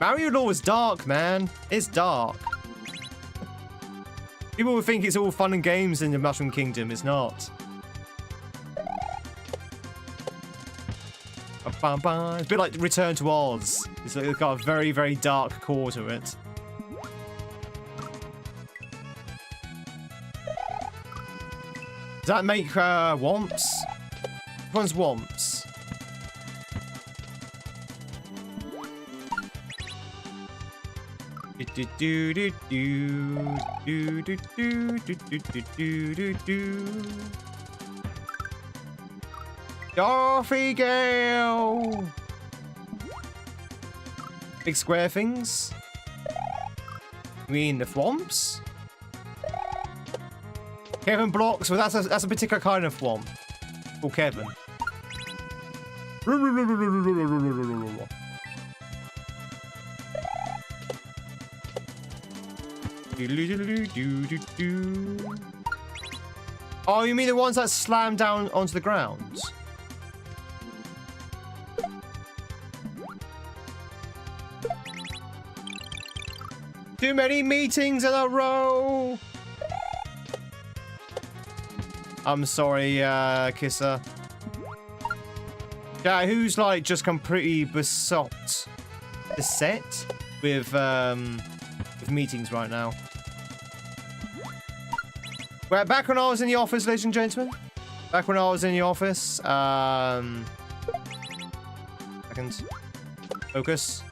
Mario Lore is dark, man. It's dark. People would think it's all fun and games in the Mushroom Kingdom. It's not. It's a bit like Return to Oz. It's got a very, very dark core to it. Does that make Womps? Which one's Womps? Dorothy Gale! Big square things? You mean the Thwomps? Kevin blocks, well that's a particular kind of Thwomp. Or Kevin. Oh, you mean the ones that slam down onto the ground? Too many meetings in a row! I'm sorry, Kisser. Yeah, who's like just completely beset with meetings right now? Well, back when I was in the office, ladies and gentlemen. Back when I was in the office. Second. Focus.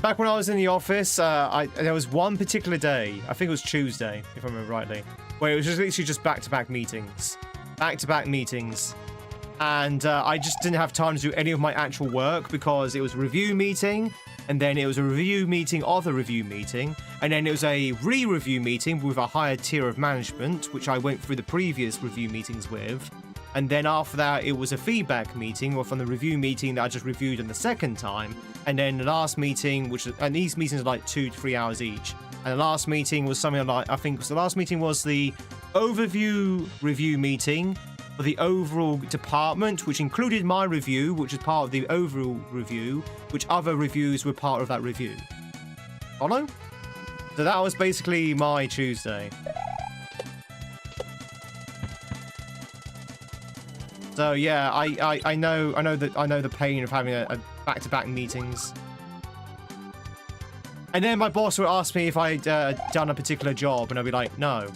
Back when I was in the office, there was one particular day, I think it was Tuesday, if I remember rightly, where it was just literally just back-to-back meetings. Back-to-back meetings. And I just didn't have time to do any of my actual work because it was a review meeting, and then it was a review meeting of the review meeting, and then it was a re-review meeting with a higher tier of management, which I went through the previous review meetings with. And then after that, it was a feedback meeting, or from the review meeting that I just reviewed on the second time. And then the last meeting, and these meetings are like 2 to 3 hours each. And the last meeting was something like, I think the last meeting was the overview review meeting for the overall department, which included my review, which is part of the overall review, which other reviews were part of that review. Follow? So that was basically my Tuesday. So yeah, I know the pain of having a back-to-back meetings. And then my boss would ask me if I'd done a particular job, and I'd be like, no.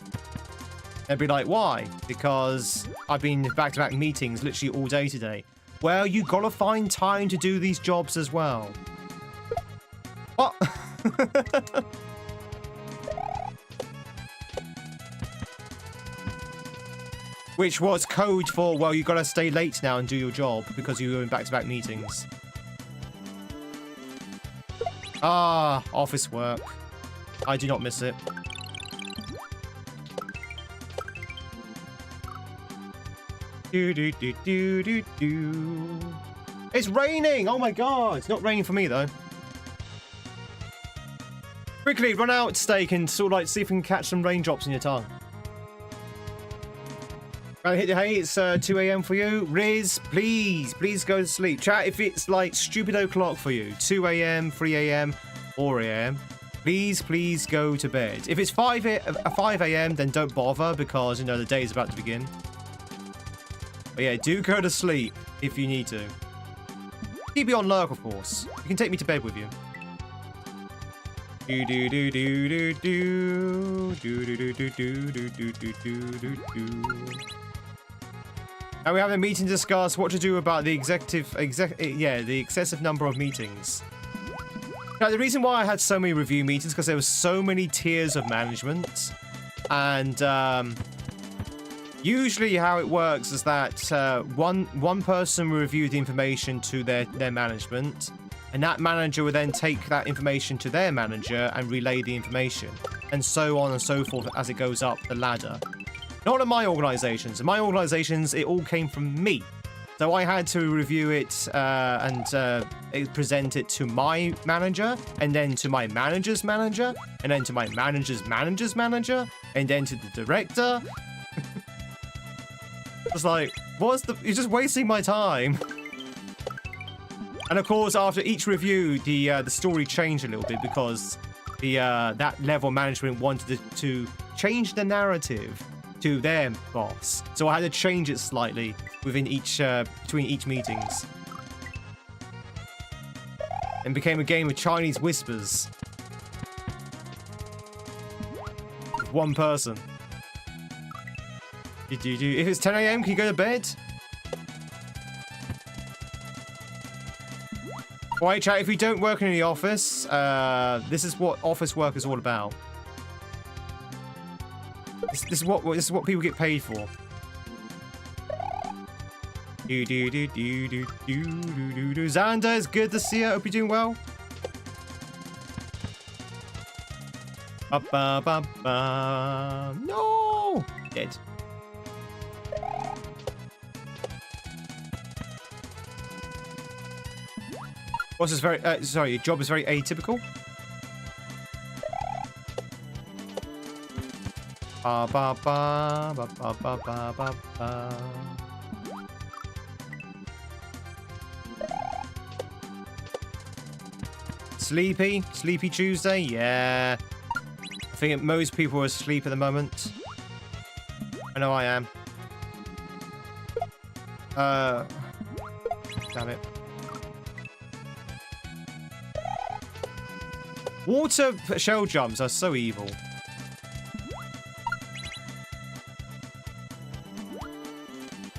They'd be like, why? Because I've been back-to-back meetings literally all day today. Well, you gotta find time to do these jobs as well. What? Which was code for, well, you gotta stay late now and do your job because you were in back-to-back meetings. Ah, office work. I do not miss it. It's raining! Oh my god! It's not raining for me, though. Quickly, run out, Steak, and sort of like see if we can catch some raindrops in your tongue. Hey, it's 2 a.m. for you. Riz, please go to sleep. Chat, if it's like stupid o'clock for you, 2 a.m., 3 a.m., 4 a.m., please go to bed. If it's 5 a.m., then don't bother because, you know, the day is about to begin. But yeah, do go to sleep if you need to. Keep you on lurk, of course. You can take me to bed with you. Do do do do do do do do do do do do do do do. Now we have a meeting to discuss what to do about the the excessive number of meetings. Now the reason why I had so many review meetings because there were so many tiers of management, and usually how it works is that one person will review the information to their management. And that manager will then take that information to their manager and relay the information. And so on and so forth as it goes up the ladder. Not in my organizations. In my organizations, it all came from me. So I had to review it and present it to my manager, and then to my manager's manager, and then to my manager's manager's manager, and then to the director. It's like, you're just wasting my time. And of course, after each review, the story changed a little bit because that level management wanted to change the narrative to their boss. So I had to change it slightly within between each meetings. And became a game of Chinese whispers. With one person. If it's 10 AM, can you go to bed? Alright, chat, if we don't work in the office, this is what office work is all about. This is what people get paid for. Xander, it's good to see you. Hope you're doing well. No! Dead. Boss is very, sorry, your job is very atypical. Ba ba ba ba ba ba ba ba ba. Sleepy Tuesday, yeah. I think most people are asleep at the moment. I know I am. Damn it. Water shell jumps are so evil.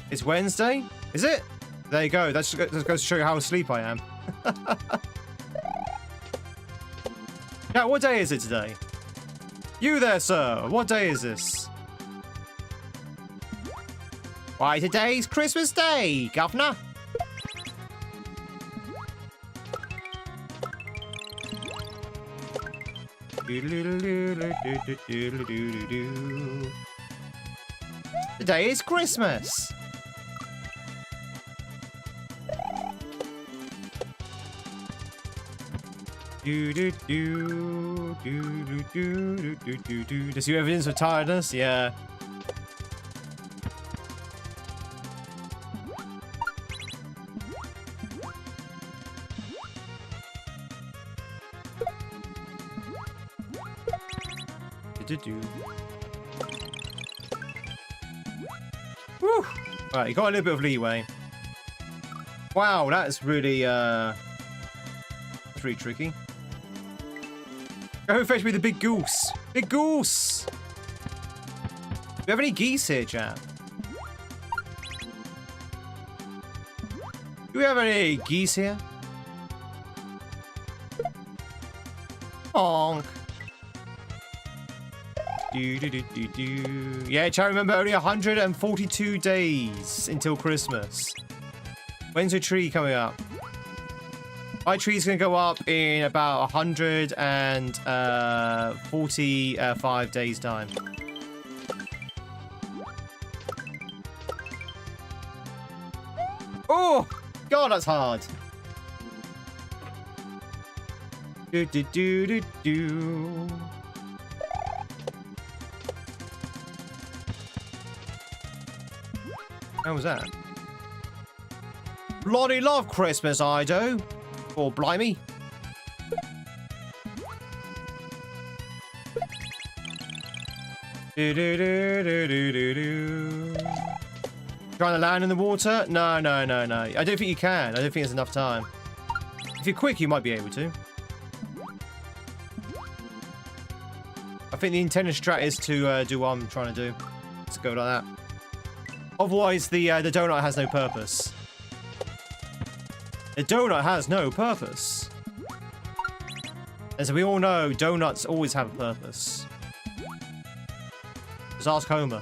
It's Wednesday? Is it? There you go. That goes to show you how asleep I am. Now, what day is it today? You there, sir. What day is this? Why, today's Christmas Day, governor. Today is Christmas. Does you evidence of tiredness? Yeah. Woo! Alright, you got a little bit of leeway. Wow, that's really tricky. Go fetch me the big goose. Big goose! Do we have any geese here, chat? Do we have any geese here? Honk. Yeah, chat, remember only 142 days until Christmas. When's your tree coming up? My tree's gonna go up in about 145 days time. Oh, God, that's hard. How was that? Bloody love Christmas, I do. Or blimey. Trying to land in the water? No. I don't think you can. I don't think there's enough time. If you're quick, you might be able to. I think the intended strat is to do what I'm trying to do. Let's go like that. Otherwise, the donut has no purpose. The donut has no purpose. As we all know, donuts always have a purpose. Just ask Homer.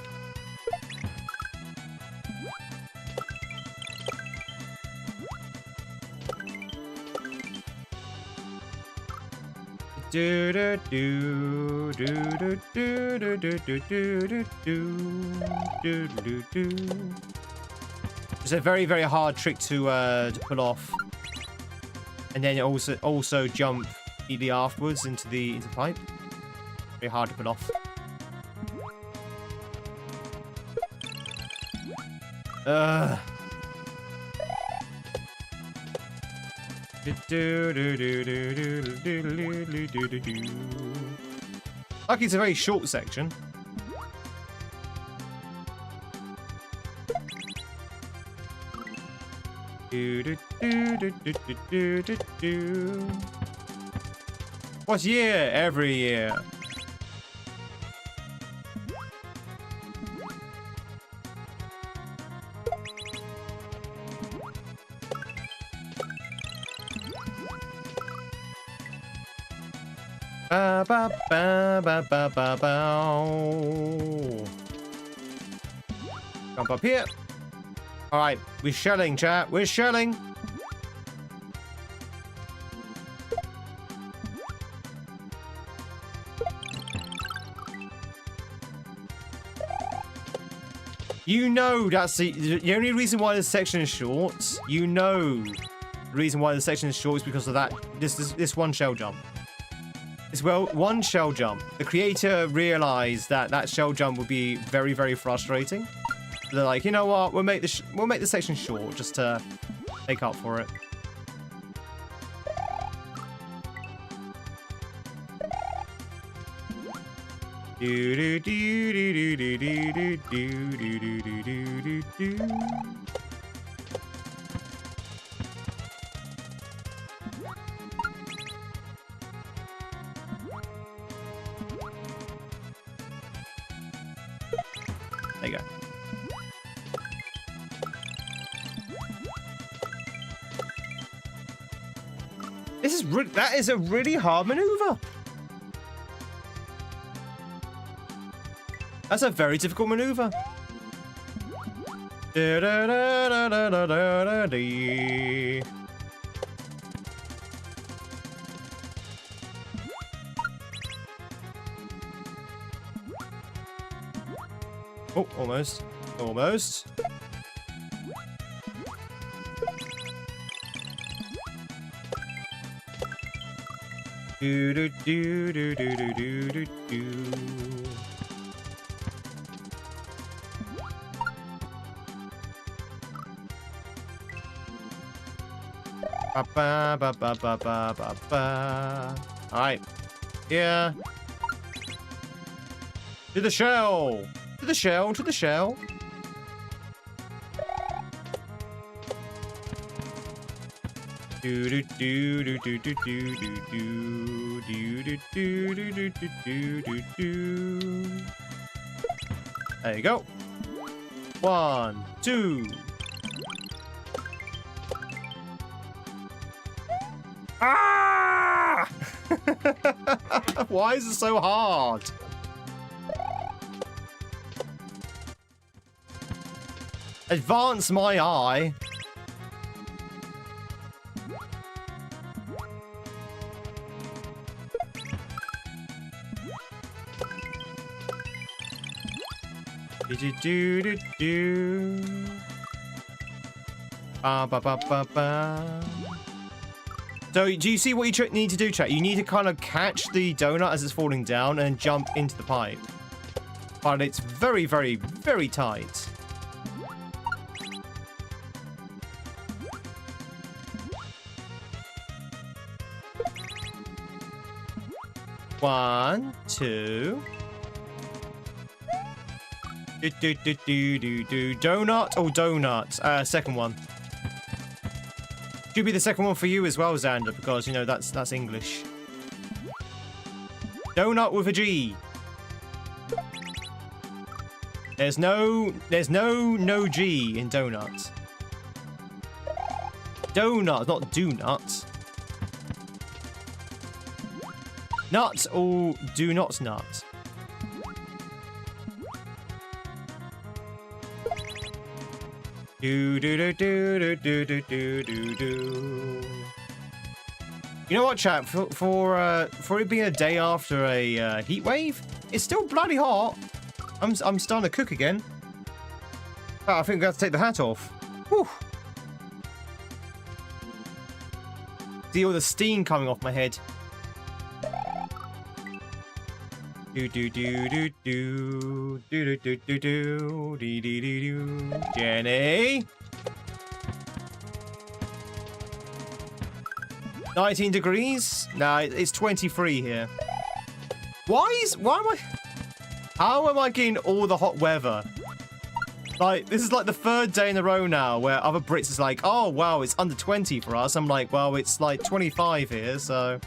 Do do do do do do do do do do do do do. It's a very, very hard trick to pull off, and then also jump immediately afterwards into the pipe. Very hard to pull off. Lucky it's a very short section. What's year? Every year. Ba ba ba ba ba ba ba. Jump up here. All right, we're shelling, chat. We're shelling. You know that's the only reason why this section is short. You know the reason why the section is short is because of that. This one shell jump. It's one shell jump. The creator realized that shell jump would be very, very frustrating. They're like, you know what? We'll make the section short just to make up for it. Do do do do do do do do do do do do. There you go. That is a really hard maneuver. That's a very difficult maneuver. Oh, almost. Almost. Do do do do do do do do do. Ba ba ba ba ba ba ba ba. All right. Yeah. To the shell. To the shell. To the shell. Do do do do do do do do do do do do do do do do. There you go. 1, 2. Ah! Why is it so hard? Advance my eye. Do do do do. Ba ba ba ba ba. So, do you see what you need to do, chat? You need to kind of catch the donut as it's falling down and jump into the pipe. But it's very, very, very tight. One, two. Do. Donut or donut? Second one. Should be the second one for you as well, Xander, because you know that's English. Donut with a G. There's no G in donut. Donut, not do not. Nut or do not nut. Do do do do do do do do do. You know what, chat? For it being a day after a heat wave, it's still bloody hot. I'm starting to cook again. Oh, I think I'm going to take the hat off. Whew. See all the steam coming off my head. Do do do do do do do do do do do do do. Jenny. 19 degrees? Nah, it's 23 here. Why am I? How am I getting all the hot weather? Like, this is like the third day in a row now where other Brits is like, oh wow, it's under 20 for us. I'm like, well, it's like 25 here, so.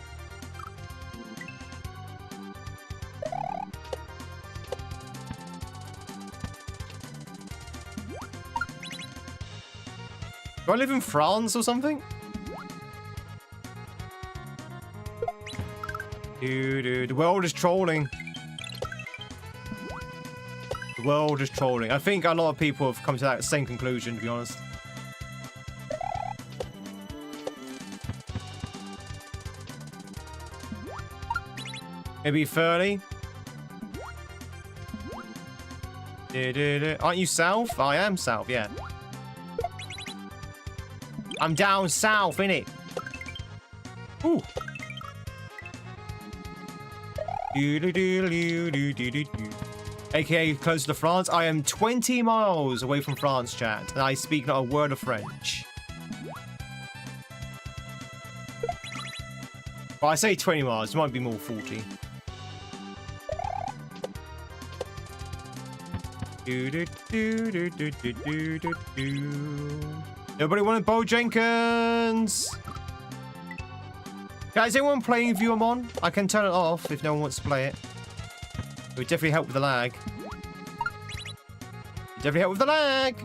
Do I live in France or something? Dude, the world is trolling. The world is trolling. I think a lot of people have come to that same conclusion, to be honest. Maybe 30? Aren't you south? I am south, yeah. I'm down south, innit? Ooh. AKA close to France. I am 20 miles away from France, chat, and I speak not a word of French. Well, I say 20 miles. It might be more 40. Nobody wanted Bo Jenkins. Guys, anyone playing Viewamon? I can turn it off if no one wants to play it. It would definitely help with the lag. Definitely help with the lag.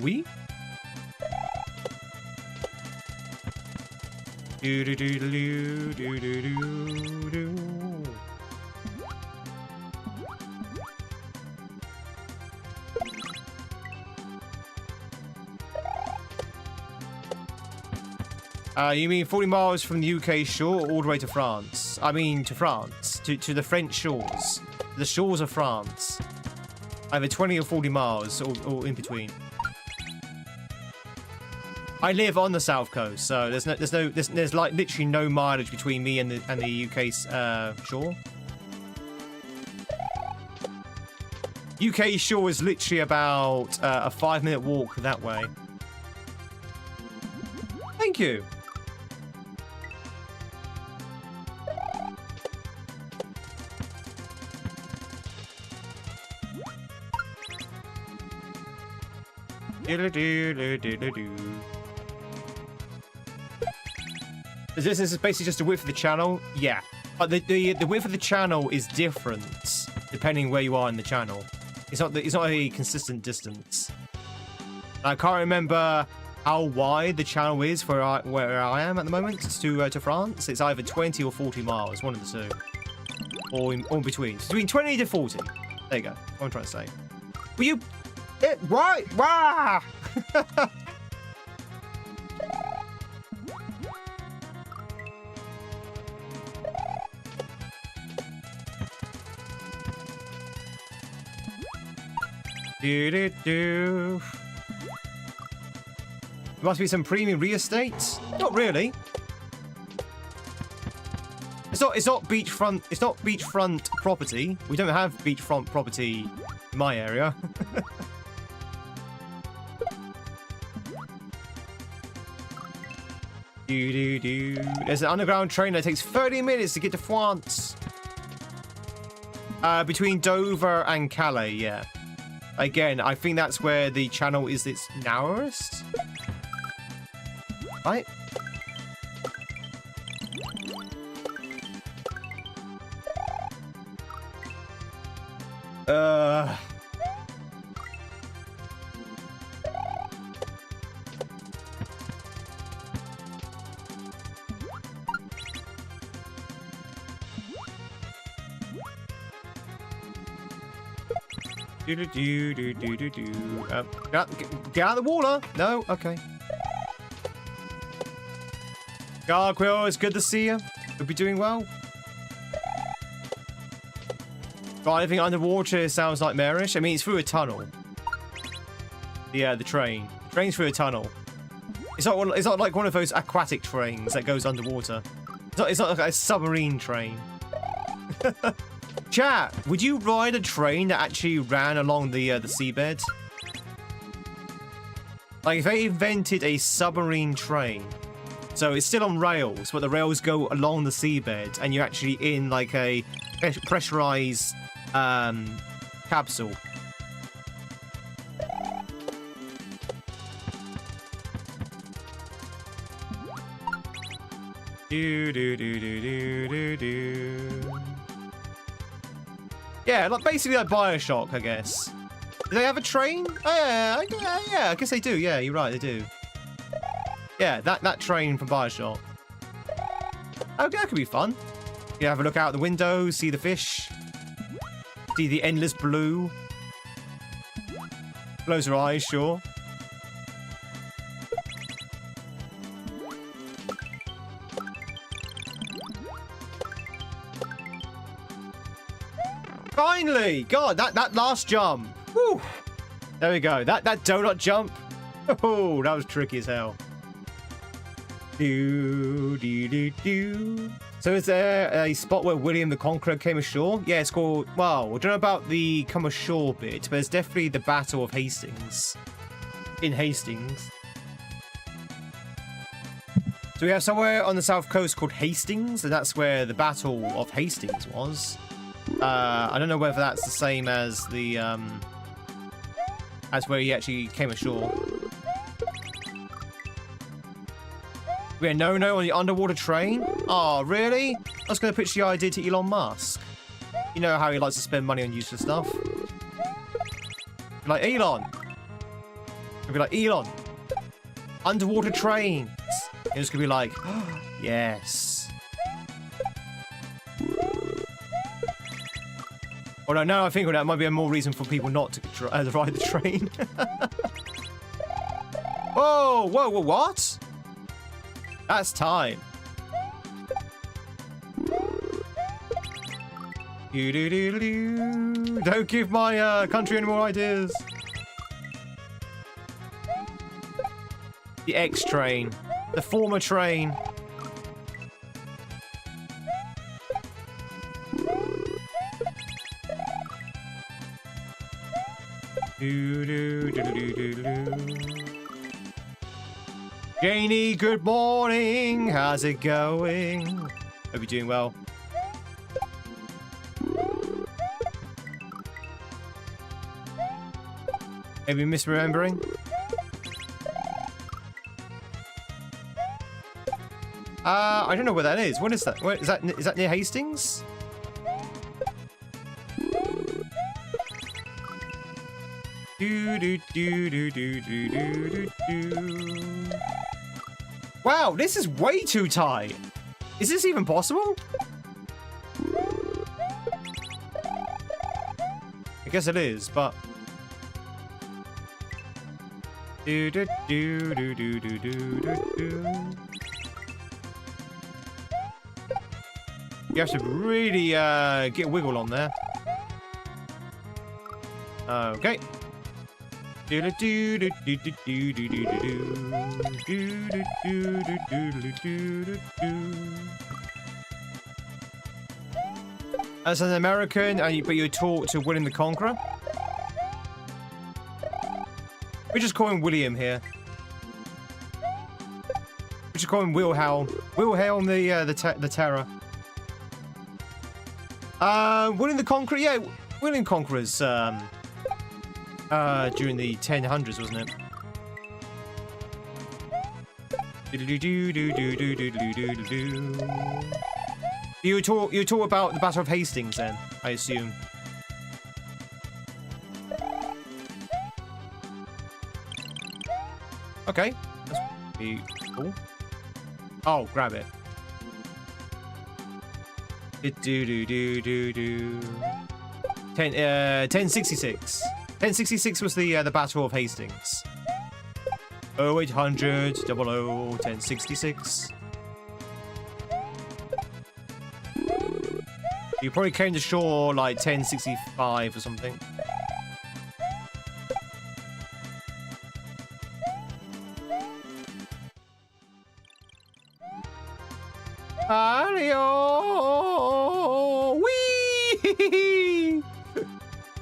We? Do do do do do do do do. You mean 40 miles from the UK shore all the way to France? I mean to France, to the French shores, the shores of France. Either 20 or 40 miles, or in between. I live on the south coast, so there's like literally no mileage between me and the UK's shore. UK shore is literally about a 5-minute walk that way. Thank you. This is basically just the width of the channel, yeah. But the width of the channel is different depending where you are in the channel. It's not a consistent distance. I can't remember how wide the channel is where I am at the moment to France. It's either 20 or 40 miles, one of the two, or in between. It's between 20 to 40. There you go. What I'm trying to say. Will you? Right. Wah! There must be some premium real estate. Not really. It's not beachfront. It's not beachfront property. We don't have beachfront property in my area. There's an underground train that takes 30 minutes to get to France. Between Dover and Calais, yeah. Again, I think that's where the channel is its narrowest. Right? Get out of the water. No, okay. Gargoyle, it's good to see you. Hope you're doing well. Driving underwater sounds nightmarish. I mean, it's through a tunnel. Yeah, the train. The train's through a tunnel. It's not like one of those aquatic trains that goes underwater. It's not like a submarine train. Chat, would you ride a train that actually ran along the seabed? Like, if they invented a submarine train, so it's still on rails, but the rails go along the seabed, and you're actually in like a pressurized capsule. Yeah, like basically like Bioshock, I guess. Do they have a train? Oh, yeah, I guess they do. Yeah, you're right, they do. Yeah, that train from Bioshock. Okay, that could be fun. You have a look out the window, see the fish, see the endless blue. Close your eyes, sure. Finally! God, that last jump. Woo! There we go. That donut jump. Oh, that was tricky as hell. So is there a spot where William the Conqueror came ashore? Yeah, it's called... Well, I don't know about the come ashore bit, but it's definitely the Battle of Hastings. In Hastings. So we have somewhere on the south coast called Hastings, and that's where the Battle of Hastings was. I don't know whether that's the same as the as where he actually came ashore. We had no on the underwater train. Oh, really? I was going to pitch the idea to Elon Musk. You know how he likes to spend money on useless stuff. Be like, Elon. I'd be like, Elon. Underwater trains. It was going to be like, oh, yes. Well, no, I think that might be a more reason for people not to ride the train. Whoa, what? That's time. Don't give my country any more ideas. The X train. The former train. Janie, good morning. How's it going? Hope you're doing well. Maybe misremembering? I don't know where that is. What is that? Where, is that near Hastings? Wow, this is way too tight. Is this even possible? I guess it is, but... You have to really get a wiggle on there. Okay. As an American, but you're taught to William the Conqueror. We just call him William here. We just call him Wilhelm. Wilhelm the Terror. William the Conqueror, yeah, William Conqueror's during the 1000s, wasn't it? You talk about the Battle of Hastings, then, I assume. Okay, that's pretty cool. Oh, grab it. 1066. 1066 was the Battle of Hastings. 0800 00 1066. You probably came to shore like 1065 or something. Mario! Whee!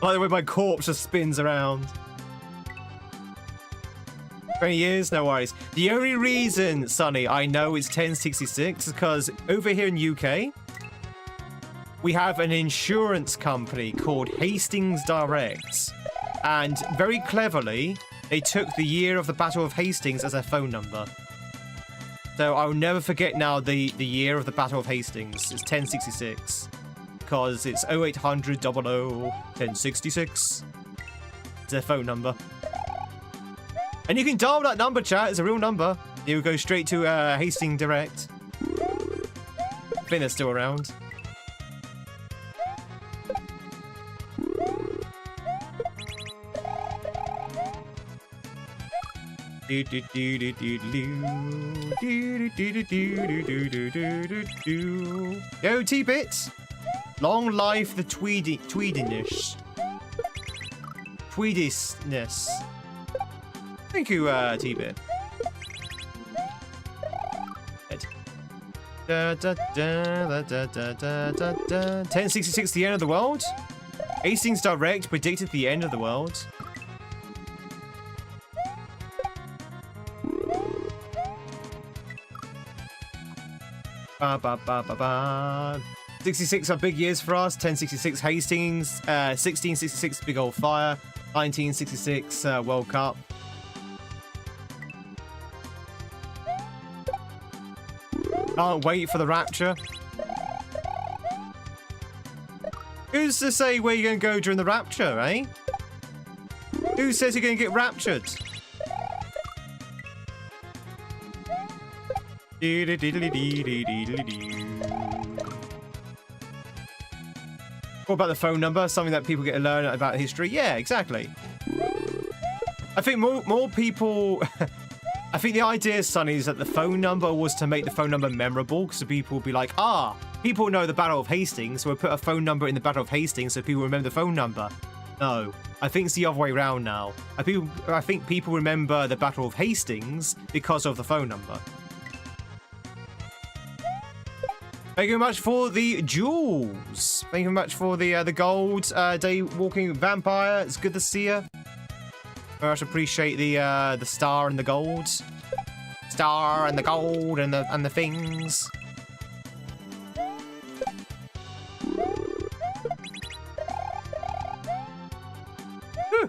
I like the way my corpse just spins around. 20 years? No worries. The only reason, Sonny, I know it's 1066 is because over here in UK, we have an insurance company called Hastings Direct. And very cleverly, they took the year of the Battle of Hastings as their phone number. So I'll never forget now the year of the Battle of Hastings. It's 1066. Because it's 0800 00 1066. It's their phone number. And you can dial that number, chat. It's a real number. You'll go straight to Hastings Direct. I think they're still around. Yo, T-Bits! Long life the Tweediness. Tweedisness. Thank you, T-Bit. 1066, the end of the world? Hastings Direct predicted the end of the world. Ba, ba, ba, ba, ba. 66 are big years for us. 1066 Hastings, 1666 big old fire, 1966 World Cup. Can't wait for the rapture. Who's to say where you're gonna go during the rapture, eh? Who says you're gonna get raptured? What about the phone number? Something that people get to learn about history? Yeah, exactly. I think more people... I think the idea, Sonny, is that the phone number was to make the phone number memorable, so people will be like, people know the Battle of Hastings, so we'll put a phone number in the Battle of Hastings so people remember the phone number. No, I think it's the other way around now. I think people remember the Battle of Hastings because of the phone number. Thank you very much for the jewels. Thank you very much for the gold day walking vampire. It's good to see you. Very much appreciate the star and the gold. Star and the gold and the things. Whew.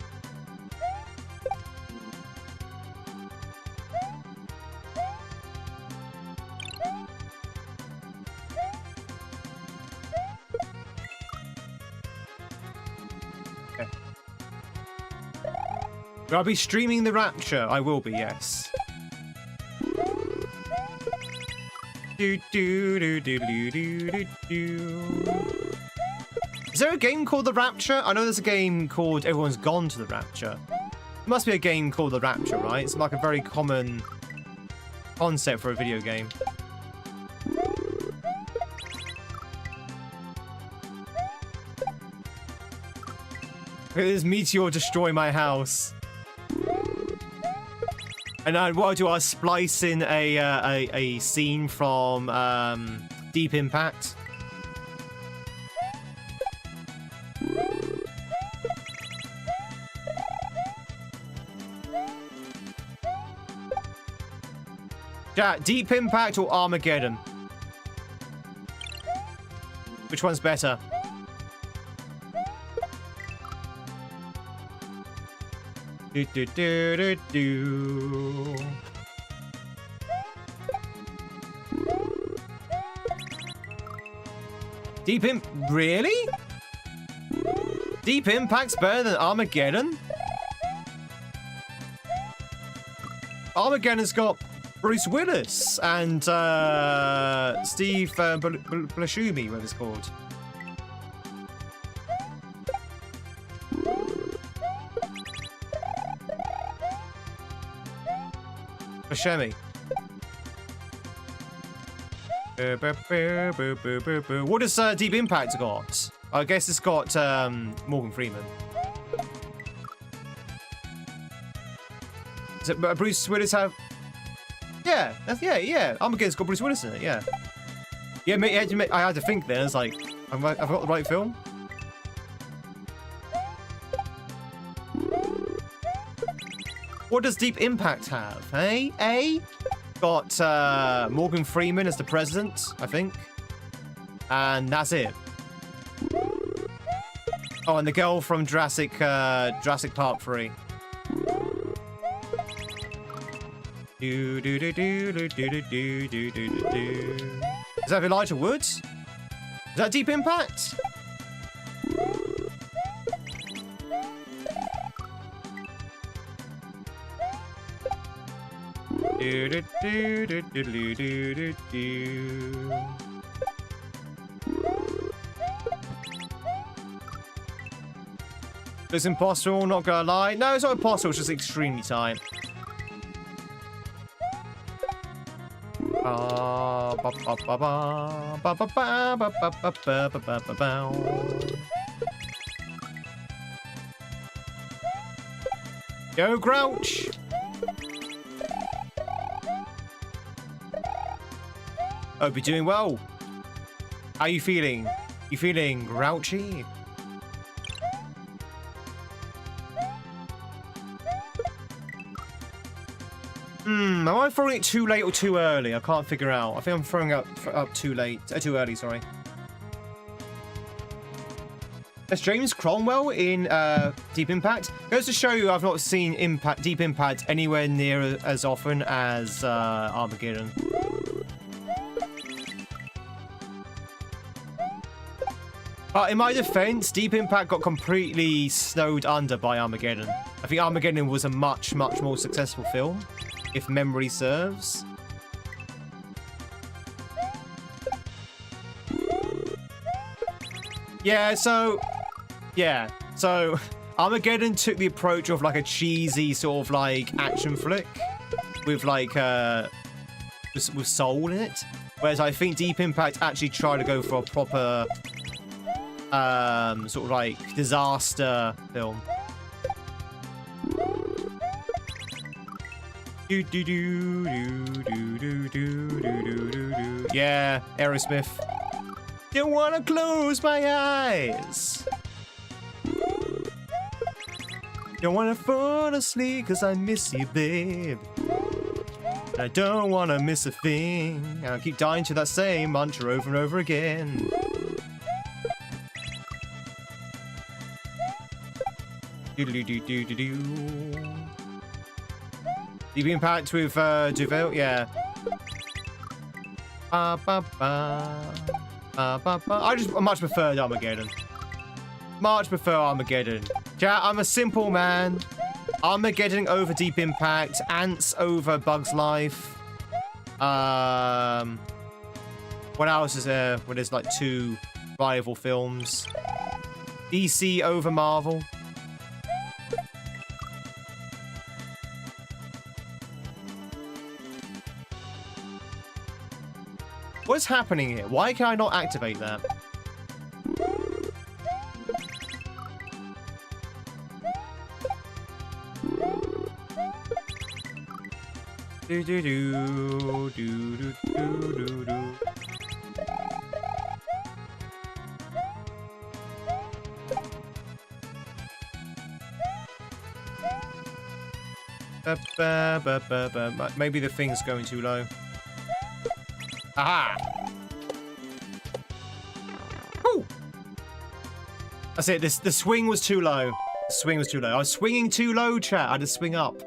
I'll be streaming the Rapture. I will be, yes. Is there a game called The Rapture? I know there's a game called Everyone's Gone to the Rapture. There must be a game called The Rapture, right? It's like a very common concept for a video game. Look at this meteor destroy my house. And what I'll do, I'll splice in a scene from Deep Impact. Yeah, Deep Impact or Armageddon? Which one's better? Do, do, do, do, do. Deep Impact? Really? Deep Impact's better than Armageddon? Armageddon's got Bruce Willis and Steve Buscemi, whatever it's called. Buscemi. What does Deep Impact got? I guess it's got Morgan Freeman. Does it, Bruce Willis have? Yeah, yeah. Armageddon's got Bruce Willis in it. Yeah. Yeah, I had to think then. It's like I've got the right film. What does Deep Impact have? Hey? Got Morgan Freeman as the president, I think. And that's it. Oh, and the girl from Jurassic Park 3. Is that Elijah Woods? Is that Deep Impact? It's impossible, not gonna lie. No, it's not impossible, it's just extremely tight. Go, Grouch! Hope you're doing well. How you feeling? You feeling grouchy? Am I throwing it too late or too early? I can't figure out. I think I'm throwing up too late. Too early, sorry. There's James Cromwell in Deep Impact. Goes to show you I've not seen Deep Impact anywhere near as often as Armageddon. But in my defense, Deep Impact got completely snowed under by Armageddon. I think Armageddon was a much, much more successful film, if memory serves. So Armageddon took the approach of like a cheesy sort of like action flick with like with soul in it, whereas I think Deep Impact actually tried to go for a proper sort of like disaster film. Yeah, Aerosmith. Don't wanna close my eyes. Don't wanna fall asleep cause I miss you, babe. And I don't wanna miss a thing. And I keep dying to that same mantra over and over again. Deep Impact with Duvel, yeah. I much prefer Armageddon. Much prefer Armageddon. Yeah, I'm a simple man. Armageddon over Deep Impact. Ants over Bug's Life. What else is there when there's like two rival films? DC over Marvel. What's happening here? Why can I not activate that? Do do do do do do do do. Maybe the thing's going too low. Aha! Woo! That's it. The swing was too low. Swing was too low. I was swinging too low, chat. I had to swing up.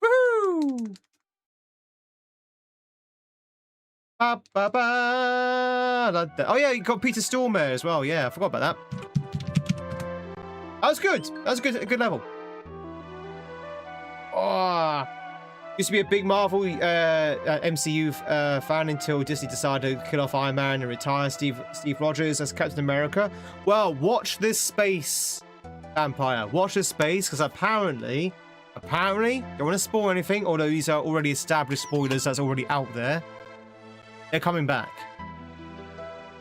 Woohoo! Ba, ba, ba, da. Oh yeah, you got Peter Stormare as well. Yeah, I forgot about that. That was good. That was a good level. Oh, used to be a big Marvel MCU fan until Disney decided to kill off Iron Man and retire Steve Rogers as Captain America. Well, watch this space, Vampire. Watch this space, because apparently, don't want to spoil anything, although these are already established spoilers that's already out there. They're coming back.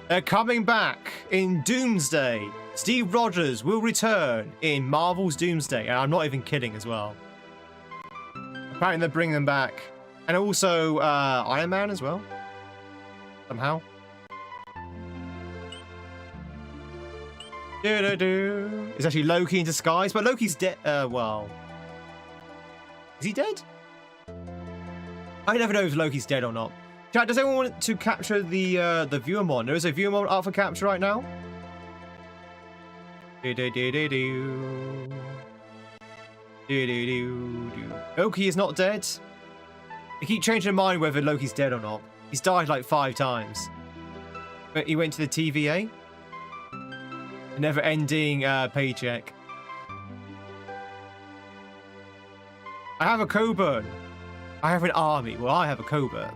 They're coming back in Doomsday. Steve Rogers will return in Marvel's Doomsday, and I'm not even kidding as well. Apparently they're bringing them back. And also Iron Man as well. Somehow. It's actually Loki in disguise, but Loki's dead. Well, is he dead? I never know if Loki's dead or not. Chat, does anyone want to capture the viewer mod? There is a viewer mod up for capture right now. Loki is not dead. They keep changing their mind whether Loki's dead or not. He's died like 5 times. But he went to the TVA. A never-ending paycheck. I have a Coburn. I have an army. Well, I have a Coburn.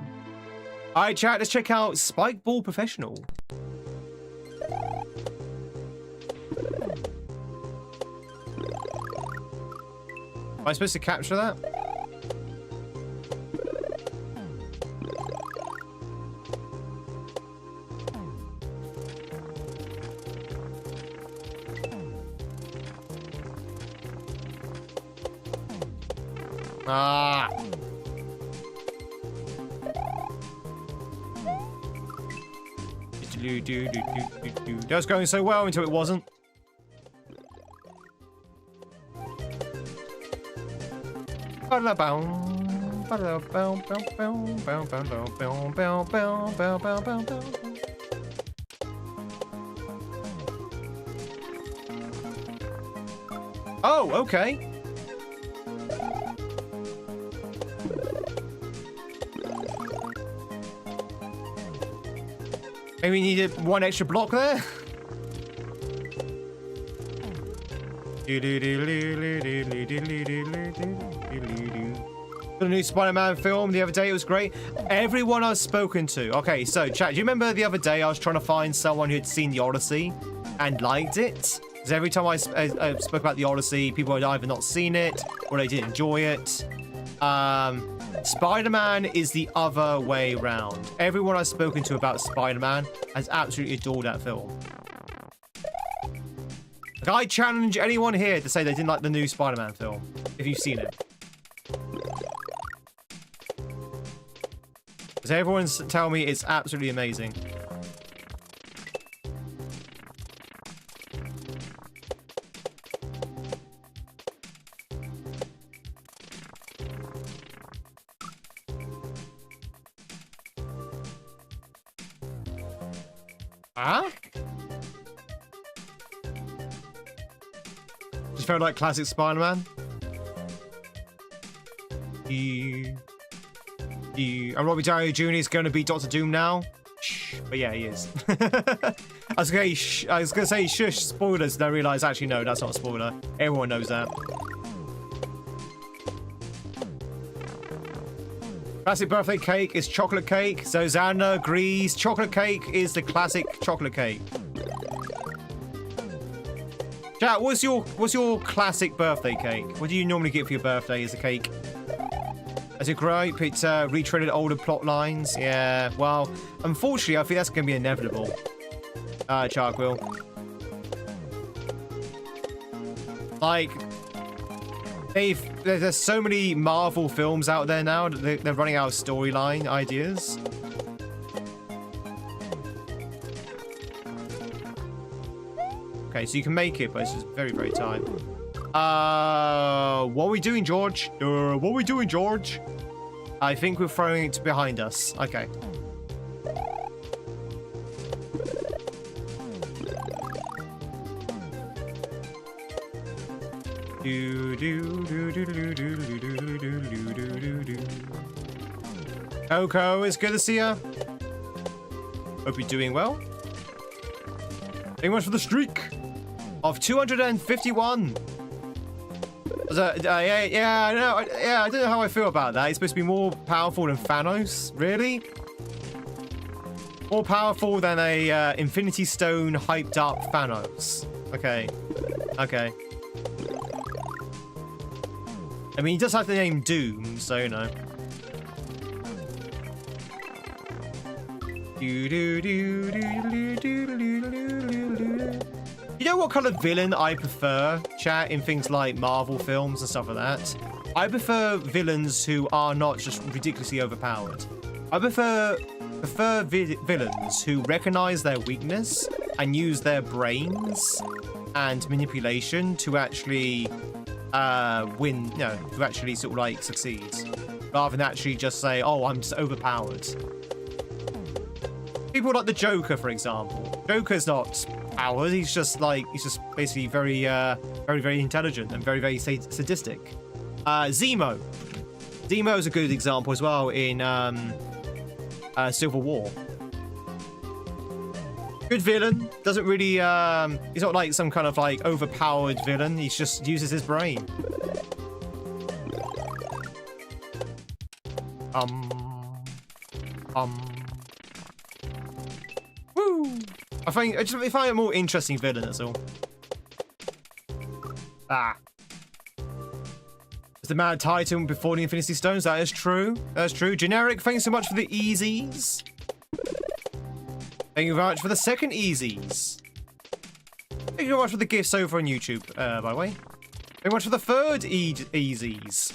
Alright, chat, let's check out Spikeball Professional. Am I supposed to capture that? Ah. That was going so well until it wasn't. Oh, okay. Maybe we needed 1 extra block there. The new Spider-Man film the other day, it was great. Everyone I've spoken to. Okay, so chat, do you remember the other day I was trying to find someone who'd seen the Odyssey and liked it? Because every time I spoke about the Odyssey, people had either not seen it or they didn't enjoy it. Spider-Man is the other way round. Everyone I've spoken to about Spider-Man has absolutely adored that film. Like, I challenge anyone here to say they didn't like the new Spider-Man film, if you've seen it. Because everyone's telling me it's absolutely amazing. Huh? Just felt like classic Spider-Man. And Robbie Downey Jr. is going to be Doctor Doom now. Shh. But yeah, he is. I was going to say shush, spoilers, and I realised actually no, that's not a spoiler. Everyone knows that. Classic birthday cake is chocolate cake. So Xander agrees. Chocolate cake is the classic chocolate cake. Chat, what's your classic birthday cake? What do you normally get for your birthday as a cake? Is it great? It's retreaded older plot lines. Yeah. Well, unfortunately, I think that's going to be inevitable. Charquill. Like, there's so many Marvel films out there now that they're running out of storyline ideas. Okay, so you can make it, but it's just very, very tight. What are we doing, George? What are we doing, George? I think we're throwing it behind us. Okay. Coco, it's good to see you. Hope you're doing well. Thank you much for the streak of 251. Yeah, I know. I don't know how I feel about that. It's supposed to be more powerful than Thanos. Really? More powerful than a Infinity Stone hyped up Thanos. Okay. Okay. I mean, he does have the name Doom, so you know. You know what kind of villain I prefer, chat, in things like Marvel films and stuff like that? I prefer villains who are not just ridiculously overpowered. I prefer villains who recognize their weakness and use their brains and manipulation to actually win, to actually sort of like succeed, rather than actually just say, oh, I'm just overpowered. People like the Joker, for example. Joker's not powered. He's just basically very, very intelligent and very, very sadistic. Zemo. Zemo is a good example as well in Civil War. Good villain. Doesn't really, he's not like some kind of like overpowered villain. He just uses his brain. Woo! I find it a more interesting villain, that's all. Is the Mad Titan before the Infinity Stones? That is true. That's true. Generic, thanks so much for the easies. Thank you very much for the second easies. Thank you very much for the gifts over on YouTube, by the way. Thank you very much for the third easies.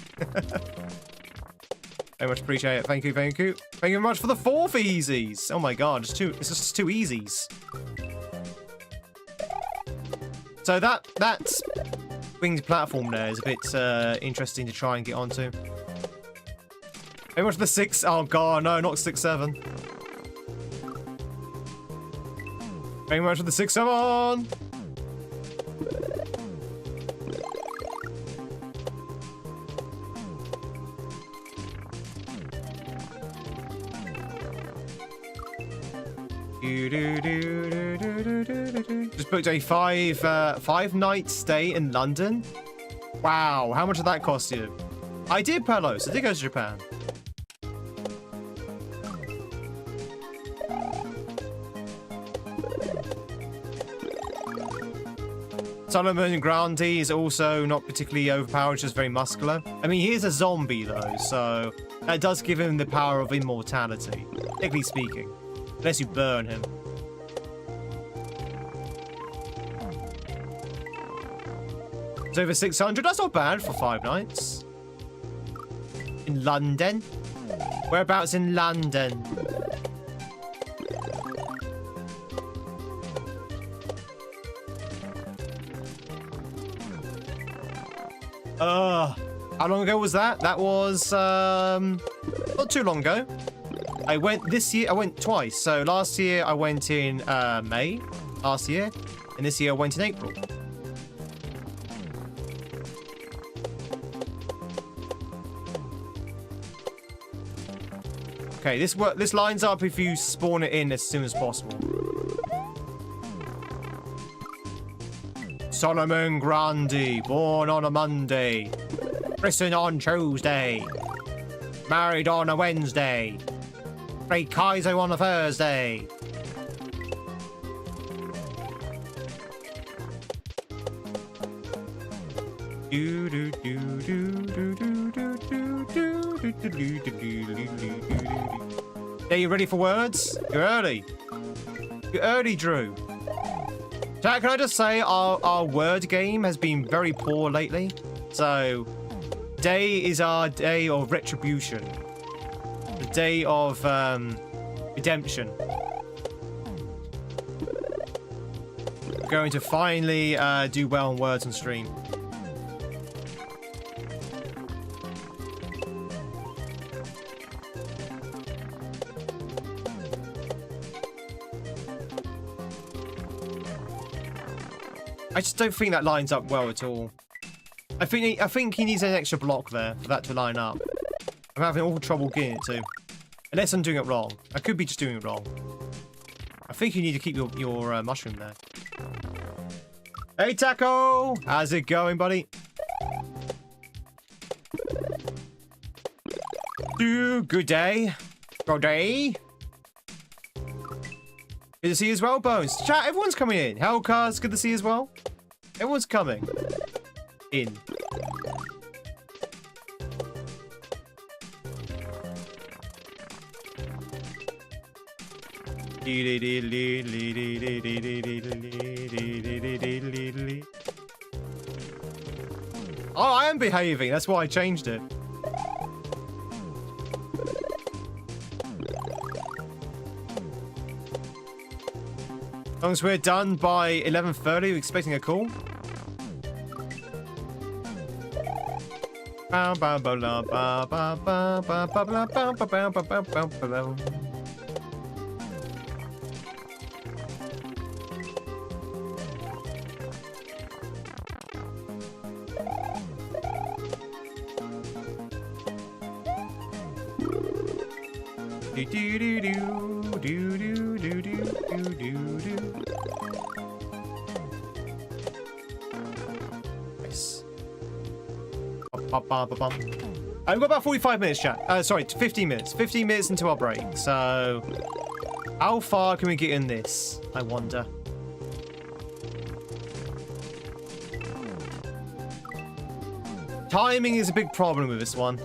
Very much appreciate it. Thank you, thank you. Thank you very much for the fourth easies. Oh my god, it's just two easies. So that winged platform there is a bit interesting to try and get onto. Very much for the 6. Oh god, no, not 6-7. Very much for the 6-7. Just booked a five-night stay in London. Wow, how much did that cost you? I did, Pelos. I did go to Japan. Solomon Grundy is also not particularly overpowered, just very muscular. I mean, he is a zombie though, so that does give him the power of immortality, technically speaking. Unless you burn him. It's over 600. That's not bad for 5 nights. In London? Whereabouts in London? How long ago was that? That was not too long ago. I went this year. I went twice. So last year I went in May last year, and this year I went in April. Okay, this lines up if you spawn it in as soon as possible. Solomon Grundy, born on a Monday, christened on Tuesday, married on a Wednesday, played kaizo on a Thursday. Are you ready for words? You're early. You're early, Drew. Chat, can I just say our word game has been very poor lately. So, day is our day of retribution. The day of redemption. We're going to finally do well on words on stream. I just don't think that lines up well at all. I think he needs an extra block there for that to line up. I'm having awful trouble getting it to. Unless I'm doing it wrong. I could be just doing it wrong. I think you need to keep your mushroom there. Hey, Taco! How's it going, buddy? Good day. Good day. Good to see you as well, Bones. Chat, everyone's coming in. Hellcars, good to see you as well. Everyone's coming in. Oh, I am behaving. That's why I changed it. As long as we're done by 11:30, we're expecting a call. Nice. I've got about 45 minutes, chat. Sorry, 15 minutes. 15 minutes into our break. So, how far can we get in this? I wonder. Timing is a big problem with this one.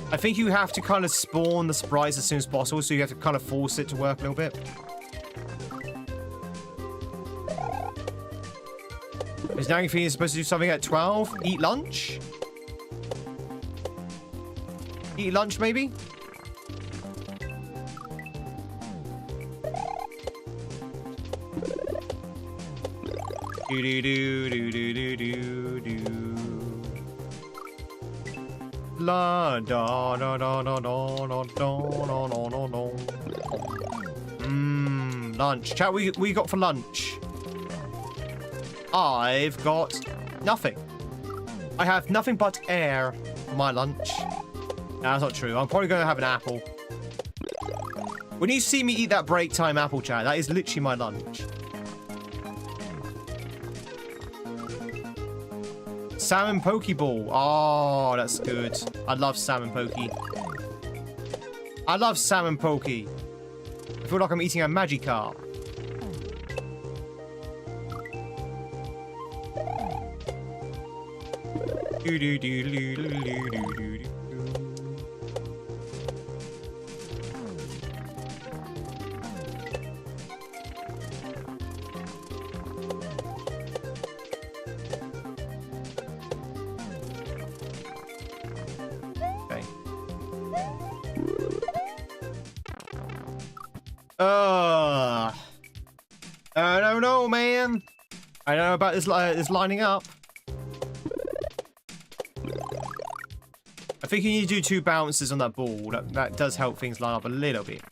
I think you have to kind of spawn the sprites as soon as possible, so you have to kind of force it to work a little bit. Is now you're supposed to do something at 12? Eat lunch? Eat lunch, maybe? Do do do do do do do do. La da da da da da da da da da da. Lunch. Chat, we got for lunch. I've got nothing. I have nothing but air for my lunch. No, that's not true. I'm probably going to have an apple. When you see me eat that break time apple, chat, that is literally my lunch. Salmon Pokeball. Oh, that's good. I love salmon pokey. I love salmon pokey. I feel like I'm eating a Magikarp. Do do do do do do do do. I don't know, man. I don't know about this lining up. I think you need to do 2 bounces on that ball. That does help things line up a little bit.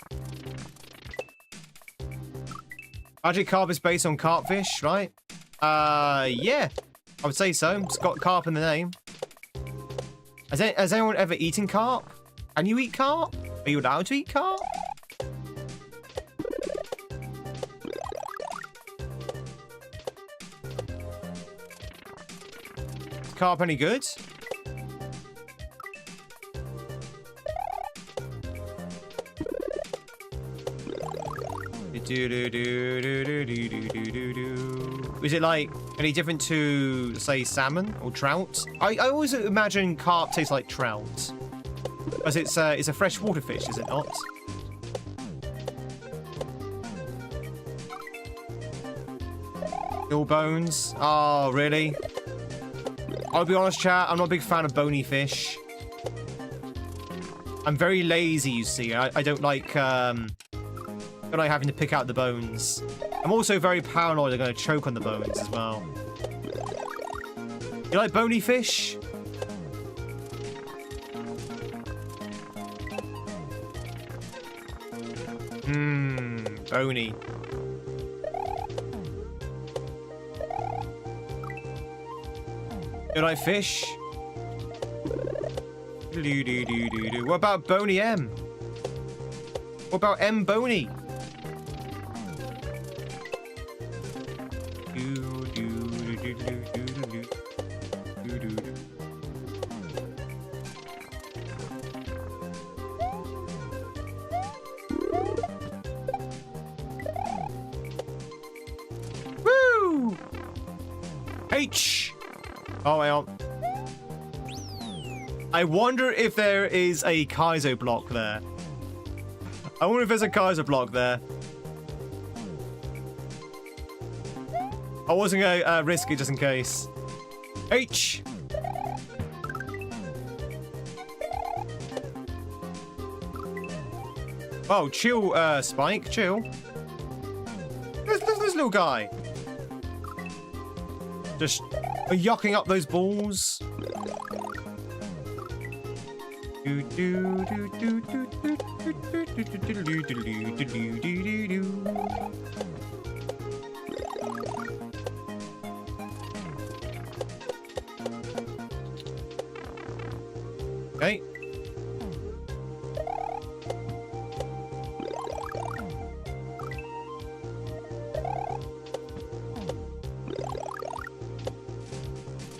Magikarp is based on carpfish, right? Yeah. I would say so. It's got carp in the name. Has anyone ever eaten carp? Can you eat carp? Are you allowed to eat carp? Is carp any good? Is it like any different to, say, salmon or trout? I always imagine carp tastes like trout. Because it's a freshwater fish, is it not? All bones? Oh, really? I'll be honest, chat, I'm not a big fan of bony fish. I'm very lazy, you see. I don't like having to pick out the bones. I'm also very paranoid I'm going to choke on the bones as well. You like bony fish? Bony. You like fish? What about Boney M? What about M Boney? Woo! H. Oh, wait on. I wonder if there is a kaizo block there. I wonder if there's a kaizo block there. I wasn't gonna risk it just in case. H. Oh, chill, Spike, chill. This little guy. Just yucking up those balls. Okay.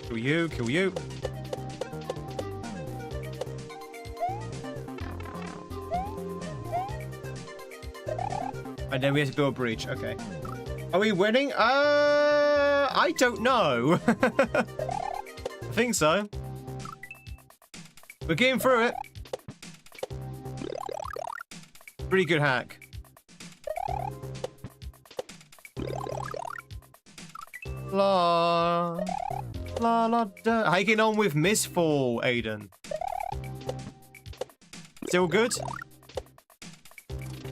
Kill you, kill you. And then we have to build a bridge. Okay. Are we winning? I don't know. I think so. We're getting through it. Pretty good hack. La la la da. How you getting on with Mistfall, Aiden? Still good?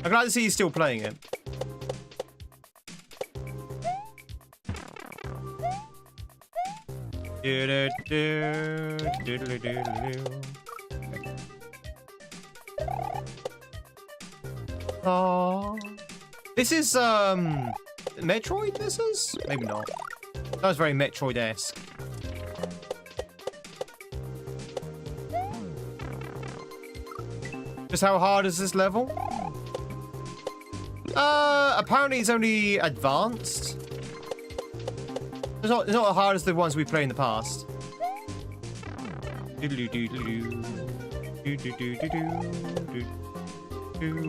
I'm glad to see you still playing it. Oh, this is Metroid. This is maybe not. That was very Metroid-esque. Just how hard is this level? Apparently it's only advanced. It's not as hard as the ones we played in the past.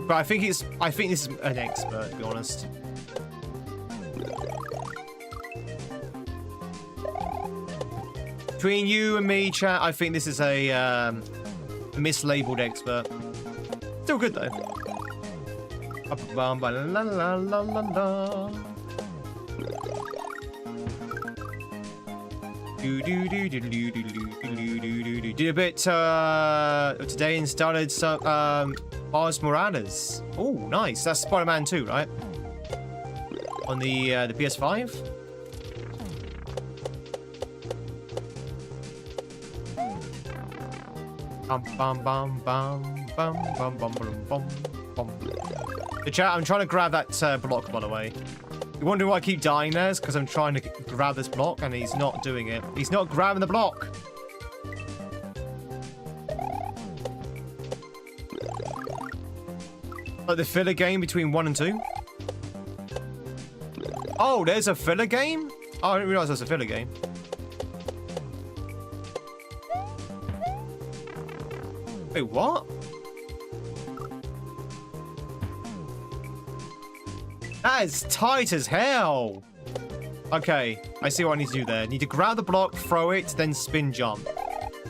But I think this is an expert, to be honest. Between you and me, chat, I think this is a mislabeled expert. Still good though. Did a bit today and started some Miles Morales. Oh, nice. That's Spider-Man 2, right? On the PS5. Bum bum bum bum bum bum bum bum bum. The chat. I'm trying to grab that block, by the way. You wonder why I keep dying there? It's because I'm trying to grab this block and he's not doing it. He's not grabbing the block. Like the filler game between 1 and 2. Oh, there's a filler game? Oh, I didn't realize there's a filler game. Wait, what? That is tight as hell. Okay, I see what I need to do there. Need to grab the block, throw it, then spin jump.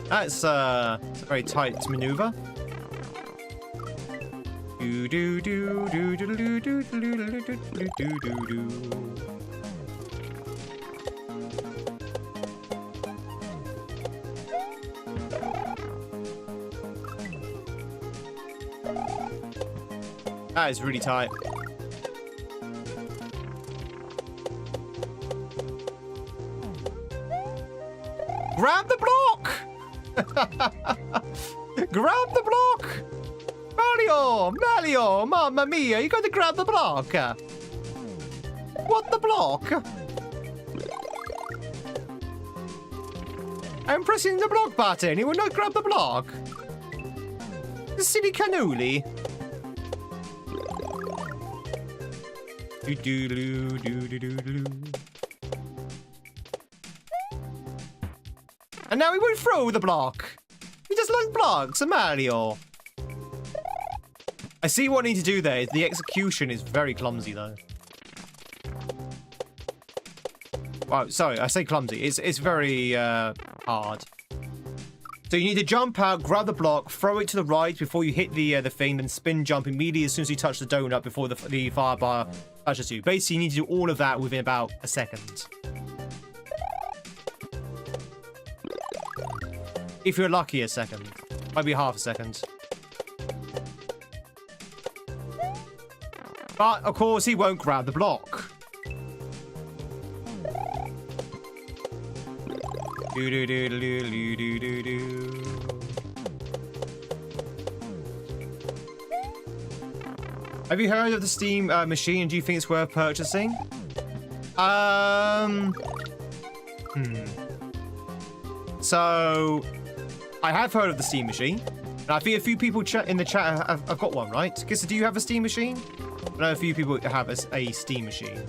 That's a very tight maneuver. That is really tight. Grab the block! Grab the block! Mario, mamma mia, you got to grab the block. What the block? I'm pressing the block button. He will not grab the block. The silly cannoli. And now he won't throw the block. He just likes blocks, a Mario. I see what I need to do there. The execution is very clumsy, though. Oh, sorry, I say clumsy. It's very hard. So you need to jump out, grab the block, throw it to the right before you hit the thing, then spin jump immediately as soon as you touch the donut before the fire bar touches you. Basically, you need to do all of that within about a second. If you're lucky, a second. Might be half a second. But, of course, he won't grab the block. Have you heard of the Steam machine? Do you think it's worth purchasing? So, I have heard of the Steam machine. And I think a few people in the chat have got one, right? Kissa, do you have a Steam machine? I know a few people have a Steam machine.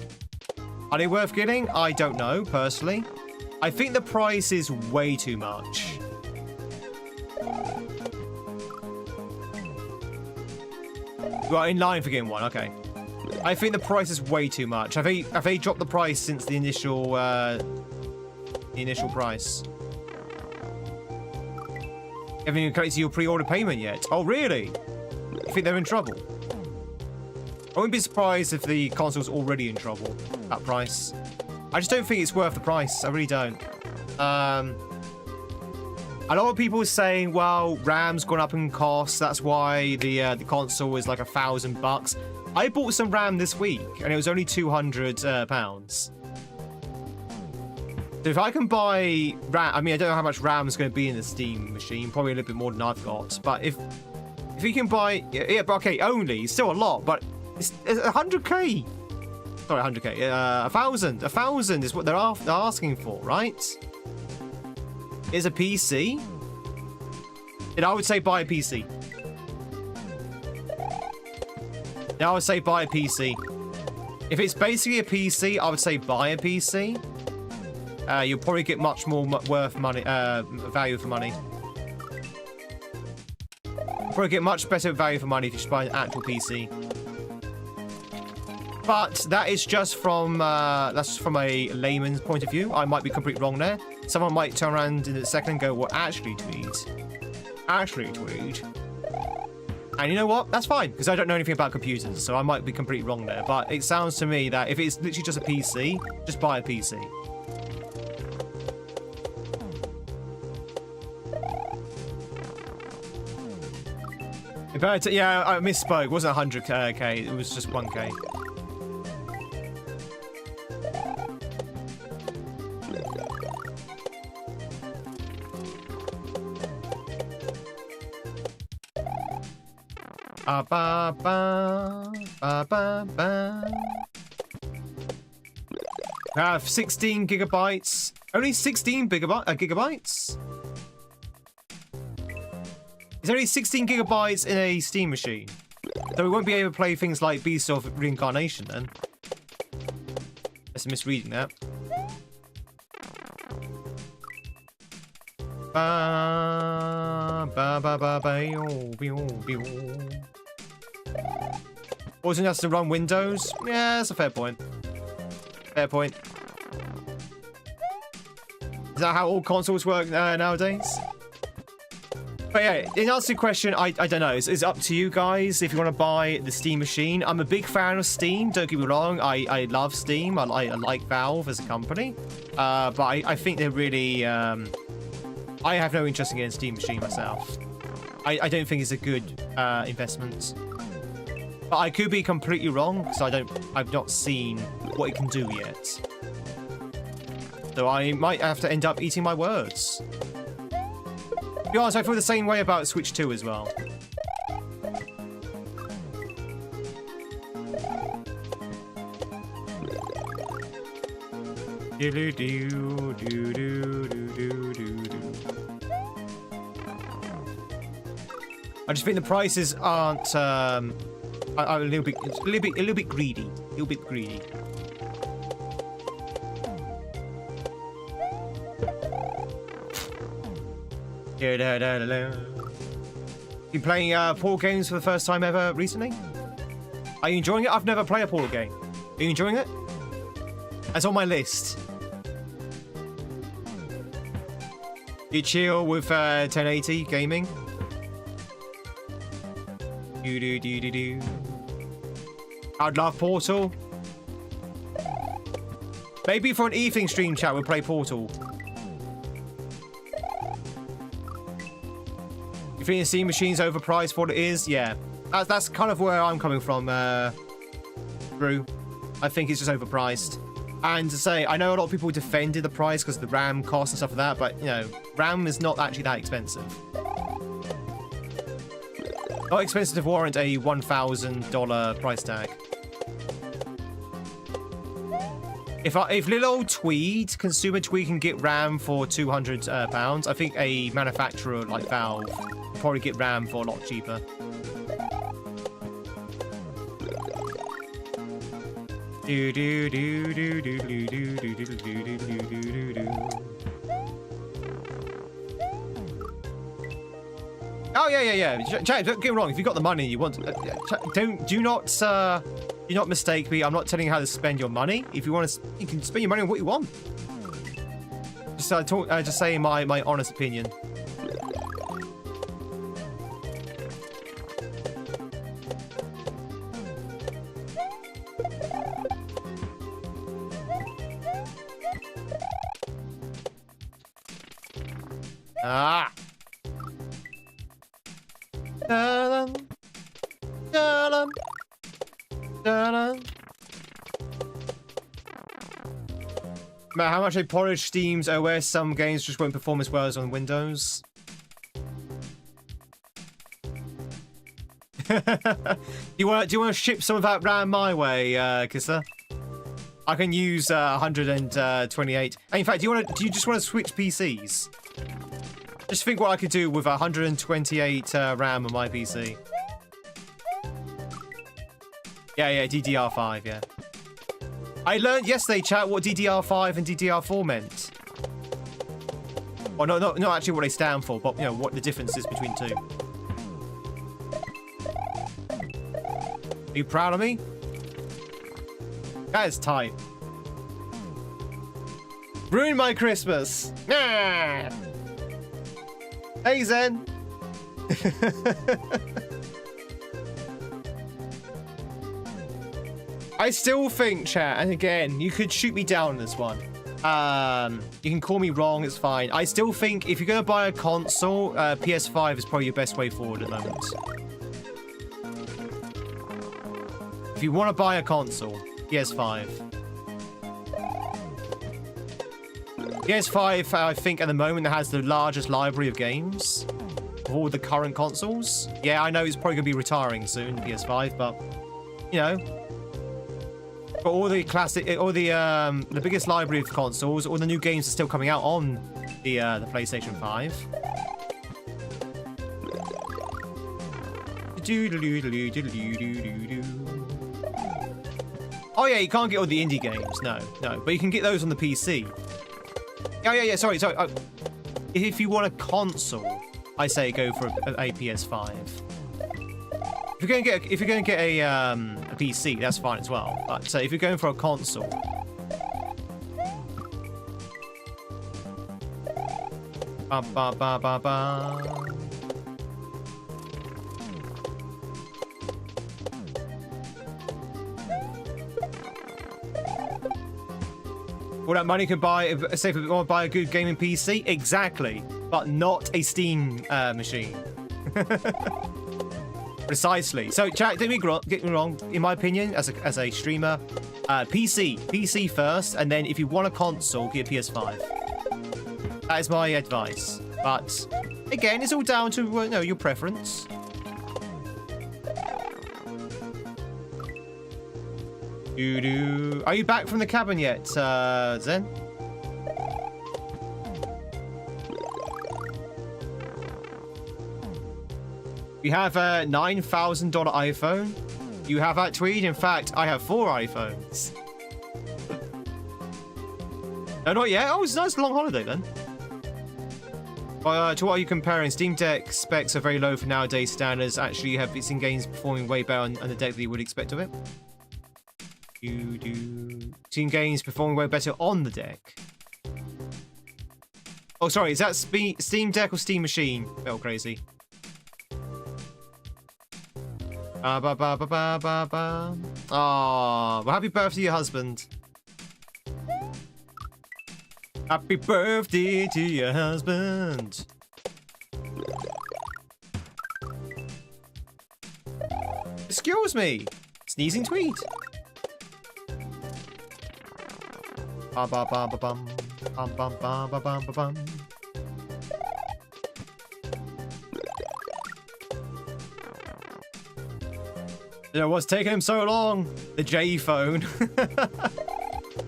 Are they worth getting? I don't know, personally. I think the price is way too much. You are in line for getting one, okay. I think the price is way too much. Have they dropped the price since the initial price? Haven't even collected your pre-order payment yet. Oh, really? You think they're in trouble? I wouldn't be surprised if the console's already in trouble at price. I just don't think it's worth the price. I really don't. A lot of people are saying, well, RAM's gone up in cost. That's why the console is like $1,000. I bought some RAM this week, and it was only £200. So if I can buy RAM, I mean, I don't know how much RAM is going to be in the Steam machine. Probably a little bit more than I've got. But if you can buy, yeah, but okay, only still a lot, but it's 100k. Sorry, 100k. 1,000. 1,000 is what they're asking for, right? Is a PC? And I would say buy a PC. Now I would say buy a PC. If it's basically a PC, I would say buy a PC. You'll probably get much more worth money, value for money. You'll probably get much better value for money if you just buy an actual PC. But that is just from that's from a layman's point of view. I might be completely wrong there. Someone might turn around in a second and go, well, actually, Tweed. Actually, Tweed. And you know what? That's fine, because I don't know anything about computers, so I might be completely wrong there. But it sounds to me that if it's literally just a PC, just buy a PC. Yeah, I misspoke. It wasn't 100k, it was just 1k. Ba ba ba ba ba. I have 16 gigabytes. Only 16 gigabytes? There's only 16 gigabytes in a Steam machine. So we won't be able to play things like Beast of Reincarnation then. That's misreading that. Ba ba ba ba ba. Wasn't just to run Windows? Yeah, that's a fair point. Fair point. Is that how all consoles work nowadays? But yeah, in answer to your question, I don't know. It's up to you guys if you want to buy the Steam machine. I'm a big fan of Steam, don't get me wrong. I love Steam. I like Valve as a company. But I think they're really... I have no interest in getting a Steam machine myself. I don't think it's a good investment. But I could be completely wrong, because I've not seen what it can do yet. So I might have to end up eating my words. To be honest, I feel the same way about Switch 2 as well. Do do do do do do do do. I just think the prices aren't are a little bit greedy. A little bit greedy. Been playing Portal games for the first time ever recently? Are you enjoying it? I've never played a Portal game. Are you enjoying it? It's on my list. You chill with 1080 gaming? I'd love Portal. Maybe for an evening stream chat we'll play Portal. You think the Steam machine's overpriced for what it is? Yeah. That's kind of where I'm coming from, Drew. I think it's just overpriced. And to say, I know a lot of people defended the price because of the RAM cost and stuff like that, but, you know, RAM is not actually that expensive. Not expensive to warrant a $1,000 price tag. If little old Tweed, consumer Tweed, can get RAM for £200, I think a manufacturer like Valve will probably get RAM for a lot cheaper. Oh yeah. Jack, don't get me wrong. If you've got the money, you want to, do not mistake me. I'm not telling you how to spend your money. If you want to, you can spend your money on what you want. Just saying my honest opinion. Ah. Da-dum. Da-dum. Da-dum. Matter how much they polish Steam's OS, some games just won't perform as well as on Windows. Do you want to ship some of that RAM my way, Kissa? I can use 128. In fact, do you just want to switch PCs? Just think what I could do with 128 RAM on my PC. Yeah, DDR5, yeah. I learned yesterday, chat, what DDR5 and DDR4 meant. Well, not actually what they stand for, but, you know, what the difference is between two. Are you proud of me? That is tight. Ruined my Christmas. Nah. Hey, Zen. I still think, chat, and again, you could shoot me down on this one. You can call me wrong, it's fine. I still think if you're going to buy a console, PS5 is probably your best way forward at the moment. If you want to buy a console, PS5. PS5, I think, at the moment, has the largest library of games of all the current consoles. Yeah, I know it's probably going to be retiring soon, PS5, but, you know, but all the classic, all the biggest library of consoles, all the new games are still coming out on the PlayStation 5. Oh yeah, you can't get all the indie games, no, but you can get those on the PC. Oh yeah, sorry. If you want a console, I say go for a PS5. If you're going to get a PC, that's fine as well. But if you're going for a console, all that money can buy, say if you want to buy a good gaming PC, exactly, but not a Steam machine. Precisely. So, chat, don't get me wrong. In my opinion, as a streamer, PC first, and then if you want a console, get a PS5. That is my advice. But again, it's all down to your preference. Are you back from the cabin yet, Zen? You have a $9,000 iPhone. You have that, Tweed. In fact, I have 4 iPhones. No, not yet. Oh, it's a nice long holiday then. To what are you comparing? Steam Deck specs are very low for nowadays standards. Actually, you have seen games performing way better on the deck than you would expect of it. Seen games performing way better on the deck. Oh, sorry. Is that Steam Deck or Steam Machine? Felt crazy. Oh, well, happy birthday, your husband. Happy birthday to your husband. Excuse me. Sneezing Tweed. Ba ba ba ba bum. Bum bum ba ba bum ba bum. You know what's taking him so long? The J phone.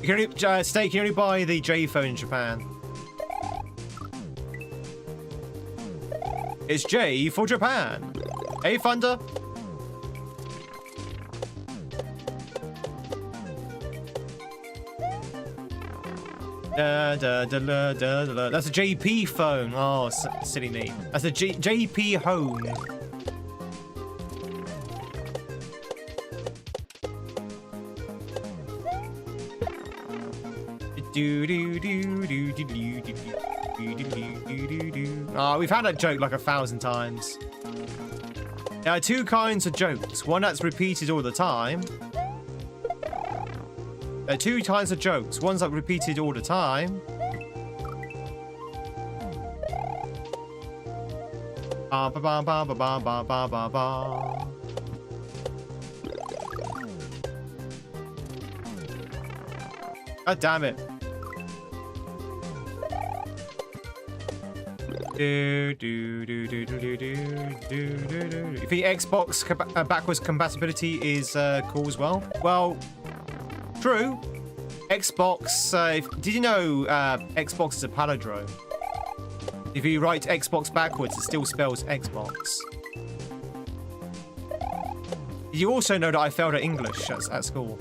You can only, Steak, you can only buy the J phone in Japan. It's J for Japan. Hey, Thunder. That's a JP phone. Oh, silly me. That's a JP home. We've had that joke like 1,000 times. There are 2 kinds of jokes. One that's repeated all the time. There are 2 kinds of jokes. One's like repeated all the time. Ba ba ba ba ba ba ba ba ba. God damn it. You think Xbox backwards compatibility is cool as well? Well, true. Xbox, did you know Xbox is a palindrome? If you write Xbox backwards, it still spells Xbox. You also know that I failed at English at school.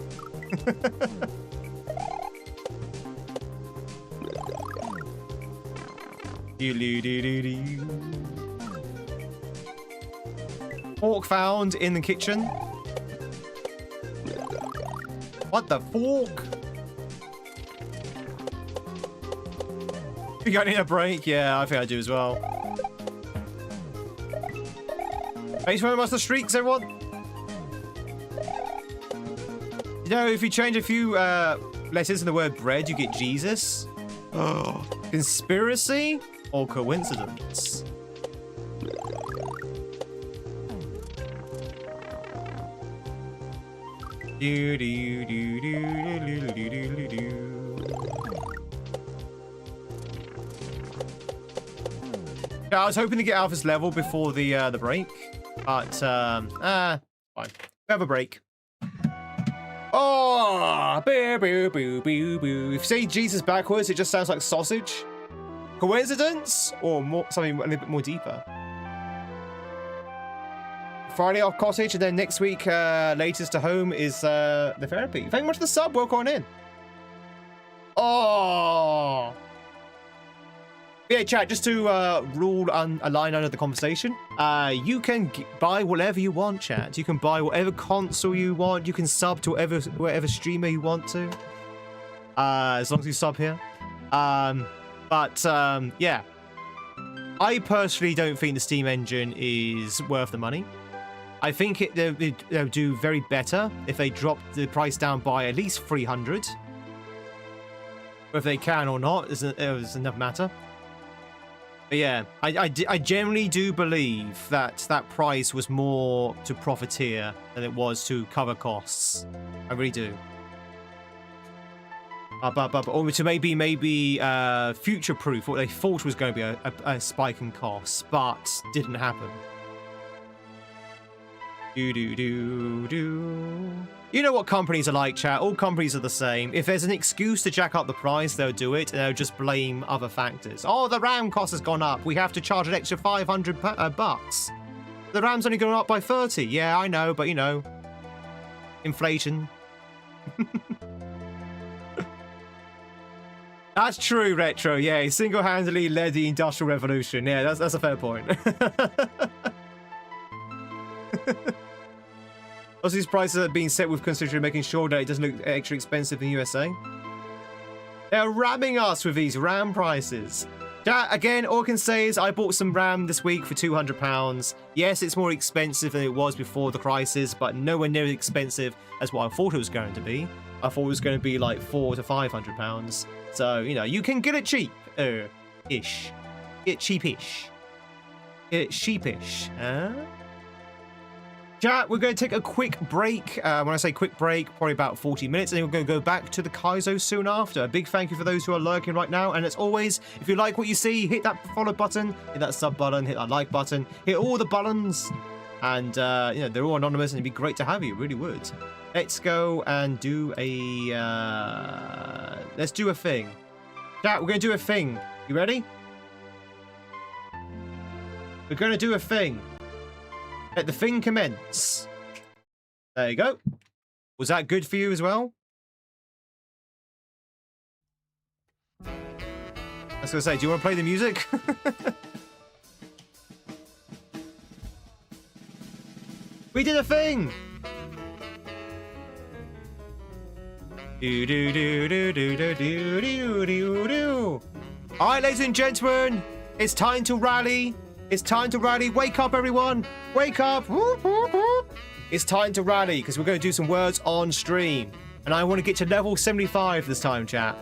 Fork found in the kitchen. What the fork? You got need a break? Yeah, I think I do as well. Thanks very much for the streaks, everyone. You know, if you change a few letters in the word bread, you get Jesus. Oh. Conspiracy or coincidence? Yeah, I was hoping to get Alpha's level before the break, but fine. We have a break. Oh, boo, boo, boo, boo, boo. If you say Jesus backwards, it just sounds like sausage. Coincidence or more something a little bit more deeper? Friday off cottage, and then next week, latest to home is the therapy. Thank you much for the sub. Welcome on in. Oh. Yeah, chat, just to rule a line under the conversation, you can buy whatever you want, chat. You can buy whatever console you want. You can sub to whatever streamer you want to, as long as you sub here. Yeah, I personally don't think the Steam engine is worth the money. I think they'll do very better if they drop the price down by at least 300. Whether they can or not is another matter. But yeah, I generally do believe that price was more to profiteer than it was to cover costs. I really do. Or to maybe future-proof what they thought was going to be a spike in costs, but didn't happen. You know what companies are like, chat. All companies are the same. If there's an excuse to jack up the price, they'll do it, and they'll just blame other factors. Oh, the RAM cost has gone up. We have to charge an extra 500 bucks. The RAM's only going up by 30. Yeah, I know, but you know, inflation. That's true, Retro. Yeah, he single-handedly led the Industrial Revolution. Yeah, that's a fair point. Also, these prices are being set with considering making sure that it doesn't look extra expensive in the USA. They're ramming us with these RAM prices. Again, all I can say is I bought some RAM this week for £200. Yes, it's more expensive than it was before the crisis, but nowhere near as expensive as what I thought it was going to be. I thought it was going to be like £400 to £500. So, you know, you can get it cheap. Ish. Get cheapish. Get sheepish. Chat, we're going to take a quick break. When I say quick break, probably about 40 minutes, and then we're going to go back to the kaizo soon after. A big thank you for those who are lurking right now. And as always, if you like what you see, hit that follow button, hit that sub button, hit that like button, hit all the buttons. And, you know, they're all anonymous, and it'd be great to have you. It really would. Let's go and do a... let's do a thing. Chat, we're going to do a thing. You ready? We're going to do a thing. Let the thing commence. There you go. Was that good for you as well? I was going to say, do you want to play the music? We did a thing! Do do do do do do do do do do. Alright, ladies and gentlemen, it's time to rally. It's time to rally. Wake up, everyone. Wake up. Whoop, whoop, whoop. It's time to rally because we're going to do some words on stream. And I want to get to level 75 this time, chat.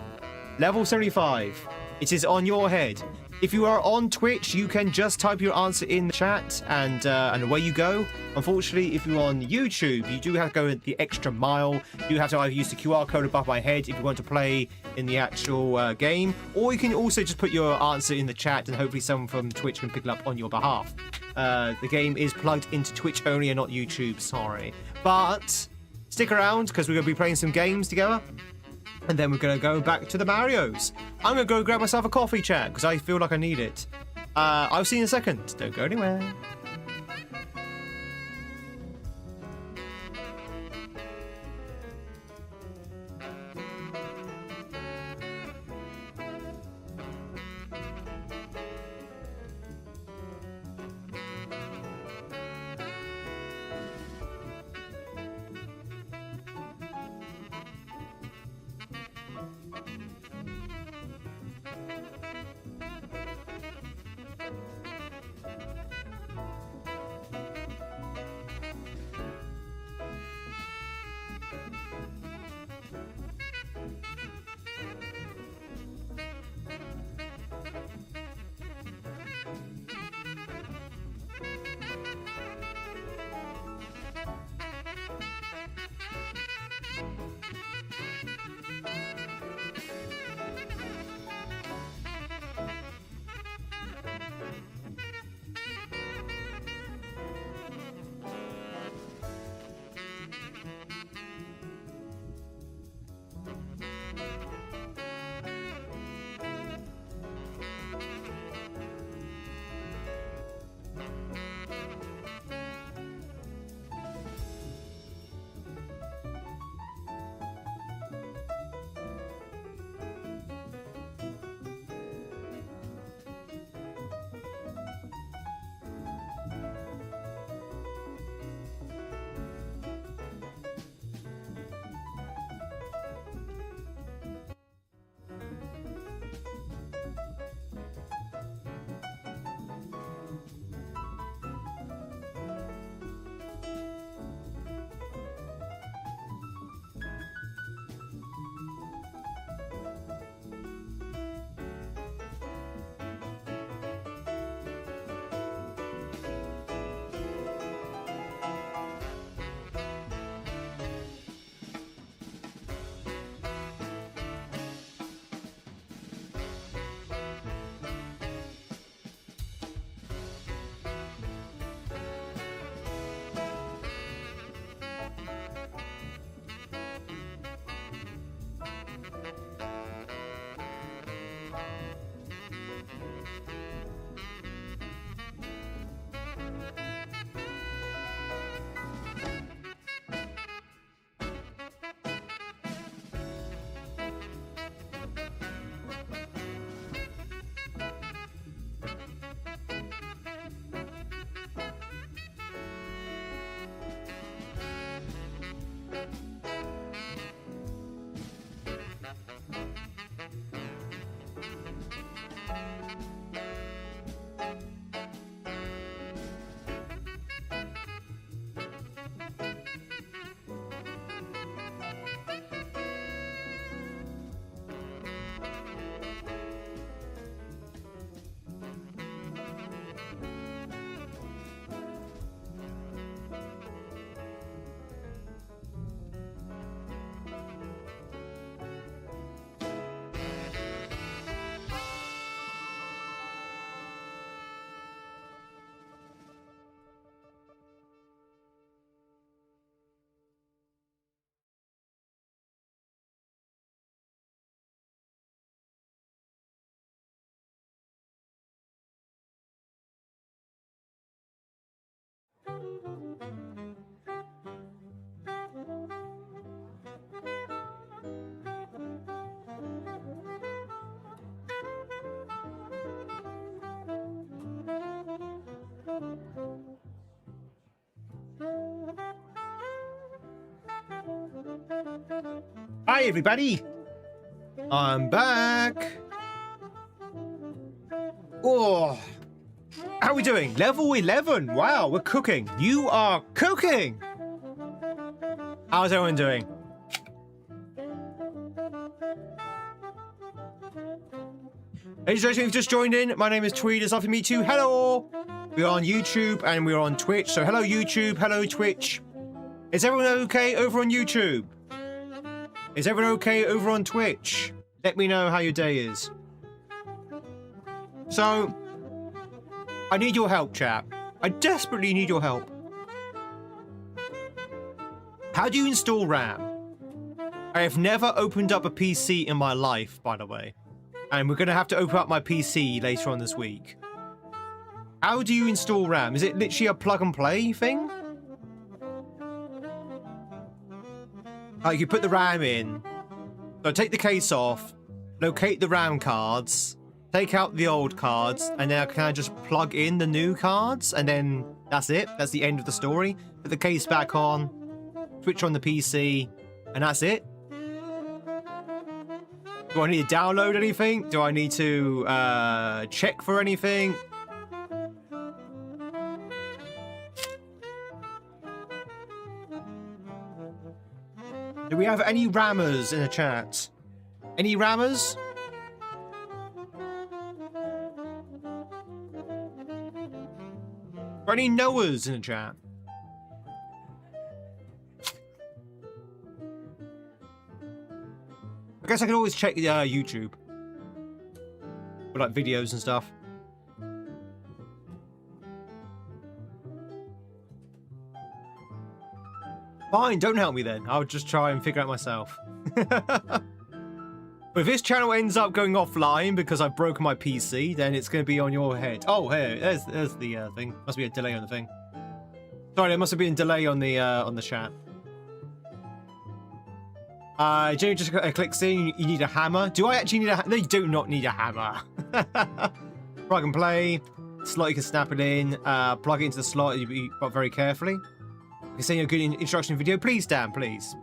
Level 75. It is on your head. If you are on Twitch, you can just type your answer in the chat and away you go. Unfortunately, if you're on YouTube, you do have to go the extra mile. You have to either use the QR code above my head if you want to play in the actual game, or you can also just put your answer in the chat and hopefully someone from Twitch can pick it up on your behalf. The game is plugged into Twitch only and not YouTube, sorry. But stick around because we're going to be playing some games together. And then we're going to go back to the Marios. I'm going to go grab myself a coffee, chat, because I feel like I need it. I'll see you in a second. Don't go anywhere. Hi everybody, I'm back. Oh, how are we doing? Level 11. Wow, we're cooking. You are cooking. How's everyone doing? Ladies and gentlemen, you've just joined in. My name is Tweed. It's after me too. Hello. We're on YouTube and we're on Twitch. So hello YouTube, hello Twitch. Is everyone okay over on YouTube? Is everyone okay over on Twitch? Let me know how your day is. So, I need your help, chat. I desperately need your help. How do you install RAM? I have never opened up a PC in my life, by the way. And we're going to have to open up my PC later on this week. How do you install RAM? Is it literally a plug and play thing? Like you put the RAM in, so take the case off, locate the RAM cards, take out the old cards, and then can I just plug in the new cards, and then that's it. That's the end of the story. Put the case back on, switch on the PC, and that's it. Do I need to download anything? Do I need to check for anything? Do we have any rammers in the chat? Any rammers? Or any knowers in the chat? I guess I can always check YouTube for like videos and stuff. Fine, don't help me then. I'll just try and figure out myself. But if this channel ends up going offline because I've broken my PC, then it's going to be on your head. Oh, hey, there's the thing. Must be a delay on the thing. Sorry, there must have been a delay on the chat. Jenny just clicks in. You need a hammer. Do I actually need a hammer? No, you do not need a hammer. Plug and play. Slot you can snap it in. Plug it into the slot. You got very carefully. You can see a good instruction video. Please, Dan, please.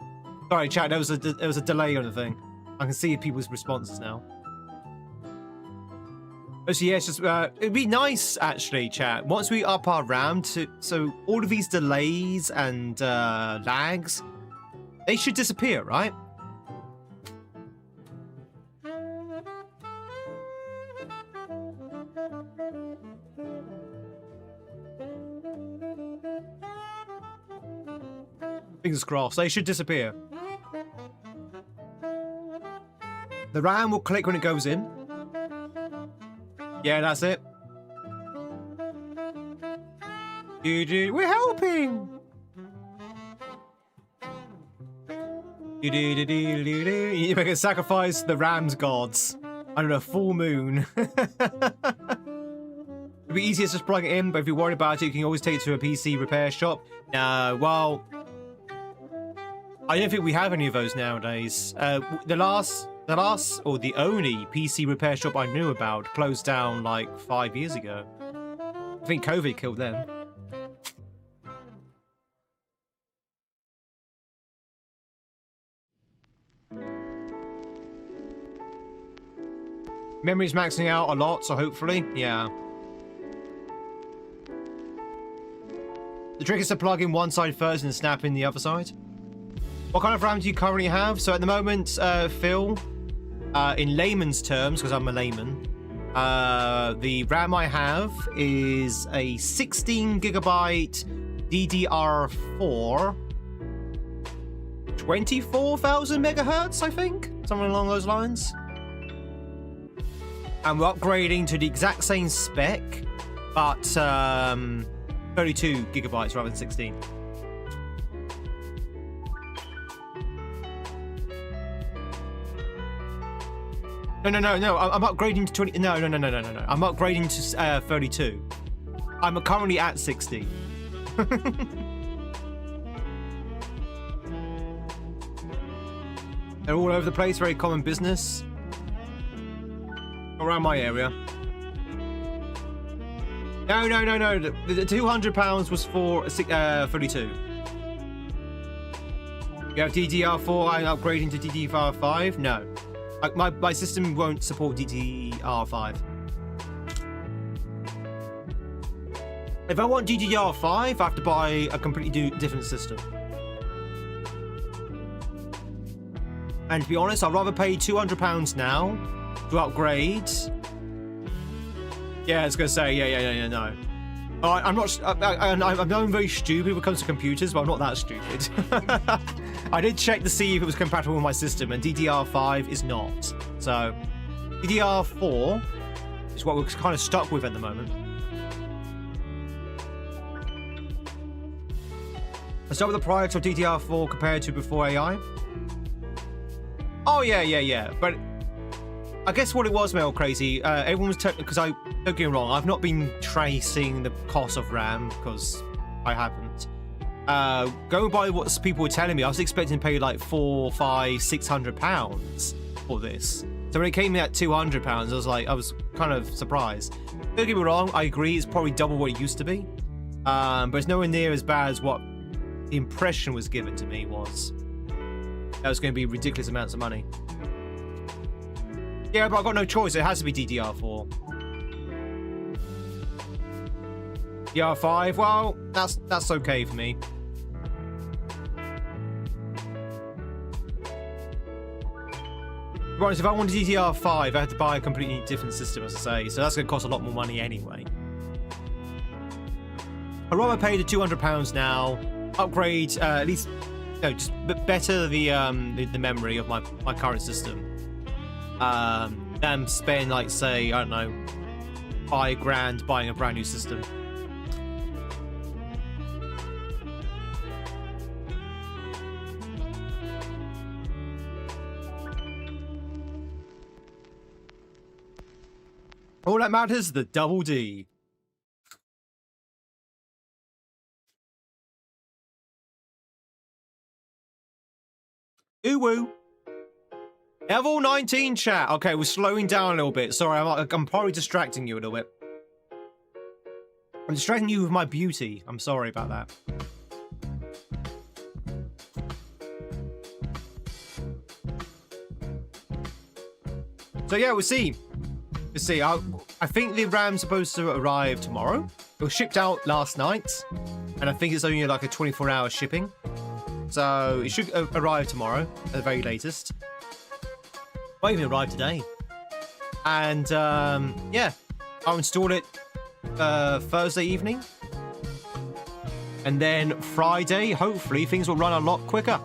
Sorry, chat. There was a delay on the thing. I can see people's responses now. Oh, so yeah, it's just it'd be nice actually, chat. Once we up our RAM, so all of these delays and lags, they should disappear, right? Fingers crossed. They should disappear. The RAM will click when it goes in. Yeah, that's it. We're helping. You make a sacrifice to the Ram's gods. I don't know, full moon. It'd be easier to just plug it in, but if you're worried about it, you can always take it to a PC repair shop. No, well, I don't think we have any of those nowadays. The last or the only PC repair shop I knew about closed down like 5 years ago. I think COVID killed them. Memory's maxing out a lot, so hopefully, yeah. The trick is to plug in one side first and snap in the other side. What kind of RAM do you currently have? So at the moment, Phil, in layman's terms, because I'm a layman, the RAM I have is a 16 gigabyte DDR4, 24,000 megahertz, I think, something along those lines. And we're upgrading to the exact same spec, but 32 gigabytes rather than 16. No. I'm upgrading to 20. No. I'm upgrading to 32. I'm currently at 60. They're all over the place, very common business. Around my area. No. The £200 was for 32. You have DDR4, I'm upgrading to DDR5? No. My system won't support DDR5. If I want DDR5, I have to buy a completely different system. And to be honest, I'd rather pay £200 now to upgrade. Yeah, I was gonna say, yeah, no. I'm not. I'm known very stupid when it comes to computers, but I'm not that stupid. I did check to see if it was compatible with my system, and DDR5 is not. So, DDR4 is what we're kind of stuck with at the moment. Let's start with the products of DDR4 compared to before AI. Oh yeah. But I guess what it was, Mel Crazy. Everyone was because don't get me wrong. I've not been tracing the cost of RAM because I haven't. Going by what people were telling me, I was expecting to pay like £400, £500, £600 for this. So when it came in at £200, I was kind of surprised. Don't get me wrong. I agree. It's probably double what it used to be, but it's nowhere near as bad as what the impression was given to me was. That was going to be ridiculous amounts of money. Yeah, but I've got no choice. It has to be DDR4. DDR5, well, that's okay for me. Right, so if I wanted DDR5, I had to buy a completely different system, as I say, so that's going to cost a lot more money anyway. I'd rather pay the £200 now, upgrade at least, just better the memory of my current system. Than spend like, say, I don't know, £5,000 buying a brand new system. All that matters is the double D. Ooh woo. Level 19 chat. Okay, we're slowing down a little bit. Sorry, I'm probably distracting you a little bit. I'm distracting you with my beauty. I'm sorry about that. So yeah, we'll see. Let's see. I think the RAM's supposed to arrive tomorrow. It was shipped out last night, and I think it's only like a 24-hour shipping. So it should arrive tomorrow at the very latest. Might even arrive today. And yeah, I'll install it Thursday evening. And then Friday, hopefully, things will run a lot quicker.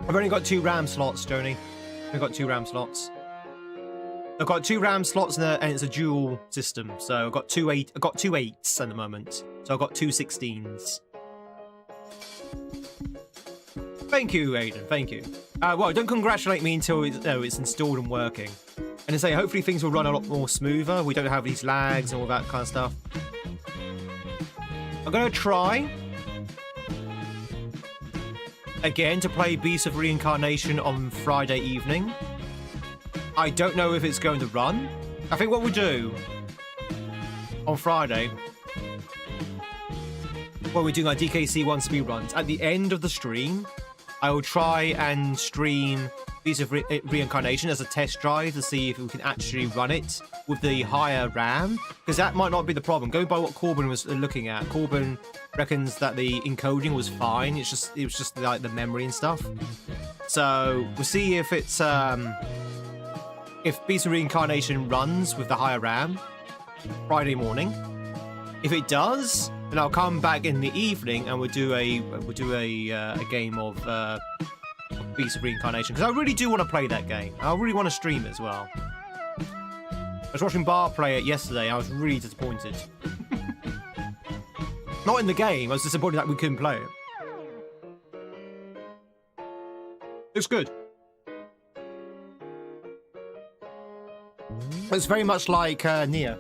I've only got 2 RAM slots, Joni. I've got 2 RAM slots. I've got 2 RAM slots and it's a dual system. So I've got two 8s at the moment. So I've got 2 16s. Thank you, Aiden. Thank you. Well, don't congratulate me until it's installed and working. And to say, hopefully things will run a lot more smoother. We don't have these lags and all that kind of stuff. I'm going to try again to play Beast of Reincarnation on Friday evening. I don't know if it's going to run. I think what we'll do on Friday, when we're doing our DKC1 speedruns, at the end of the stream, I will try and stream Beast of Reincarnation as a test drive to see if we can actually run it with the higher RAM, because that might not be the problem. Going by what Corbin was looking at, Corbin reckons that the encoding was fine. It was just like the memory and stuff. So we'll see if it's if Beast of Reincarnation runs with the higher RAM Friday morning. If it does, then I'll come back in the evening and we'll do a game of Beast of Reincarnation, because I really do want to play that game. I really want to stream it as well. I was watching Bar play it yesterday. I was really disappointed. Not in the game. I was disappointed that we couldn't play it. Looks good. It's very much like Nier,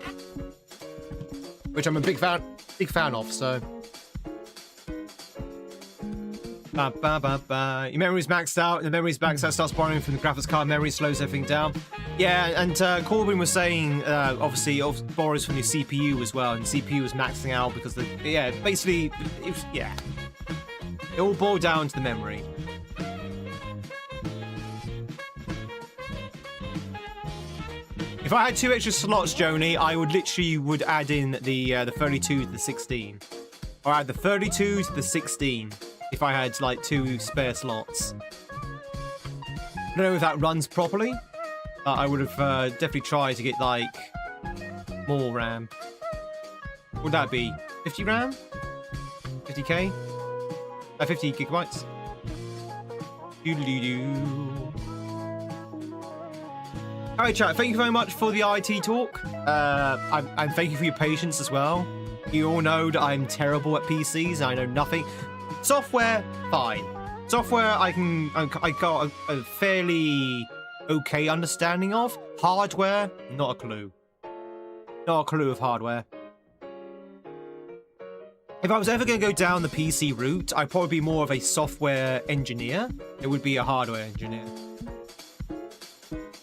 which I'm a big fan of. So, your memory's maxed out. The memory's maxed out. Starts borrowing from the graphics card. Memory slows everything down. Yeah, and Corbin was saying obviously it borrows from the CPU as well, and the CPU was maxing out because basically it all boiled down to the memory. If I had 2 extra slots, Joni, I would literally add in the 32 to the 16. Or add the 32 to the 16 if I had like 2 spare slots. I don't know if that runs properly. I would have definitely tried to get like more RAM. What would that be? 50 RAM? 50k? 50 gigabytes? Doo-doo-doo-doo. Alright, chat, thank you very much for the IT talk. And thank you for your patience as well. You all know that I'm terrible at PCs. I know nothing. Software, fine. Software, I got a fairly okay understanding of. Hardware, not a clue. Not a clue of hardware. If I was ever going to go down the PC route, I'd probably be more of a software engineer. It would be a hardware engineer.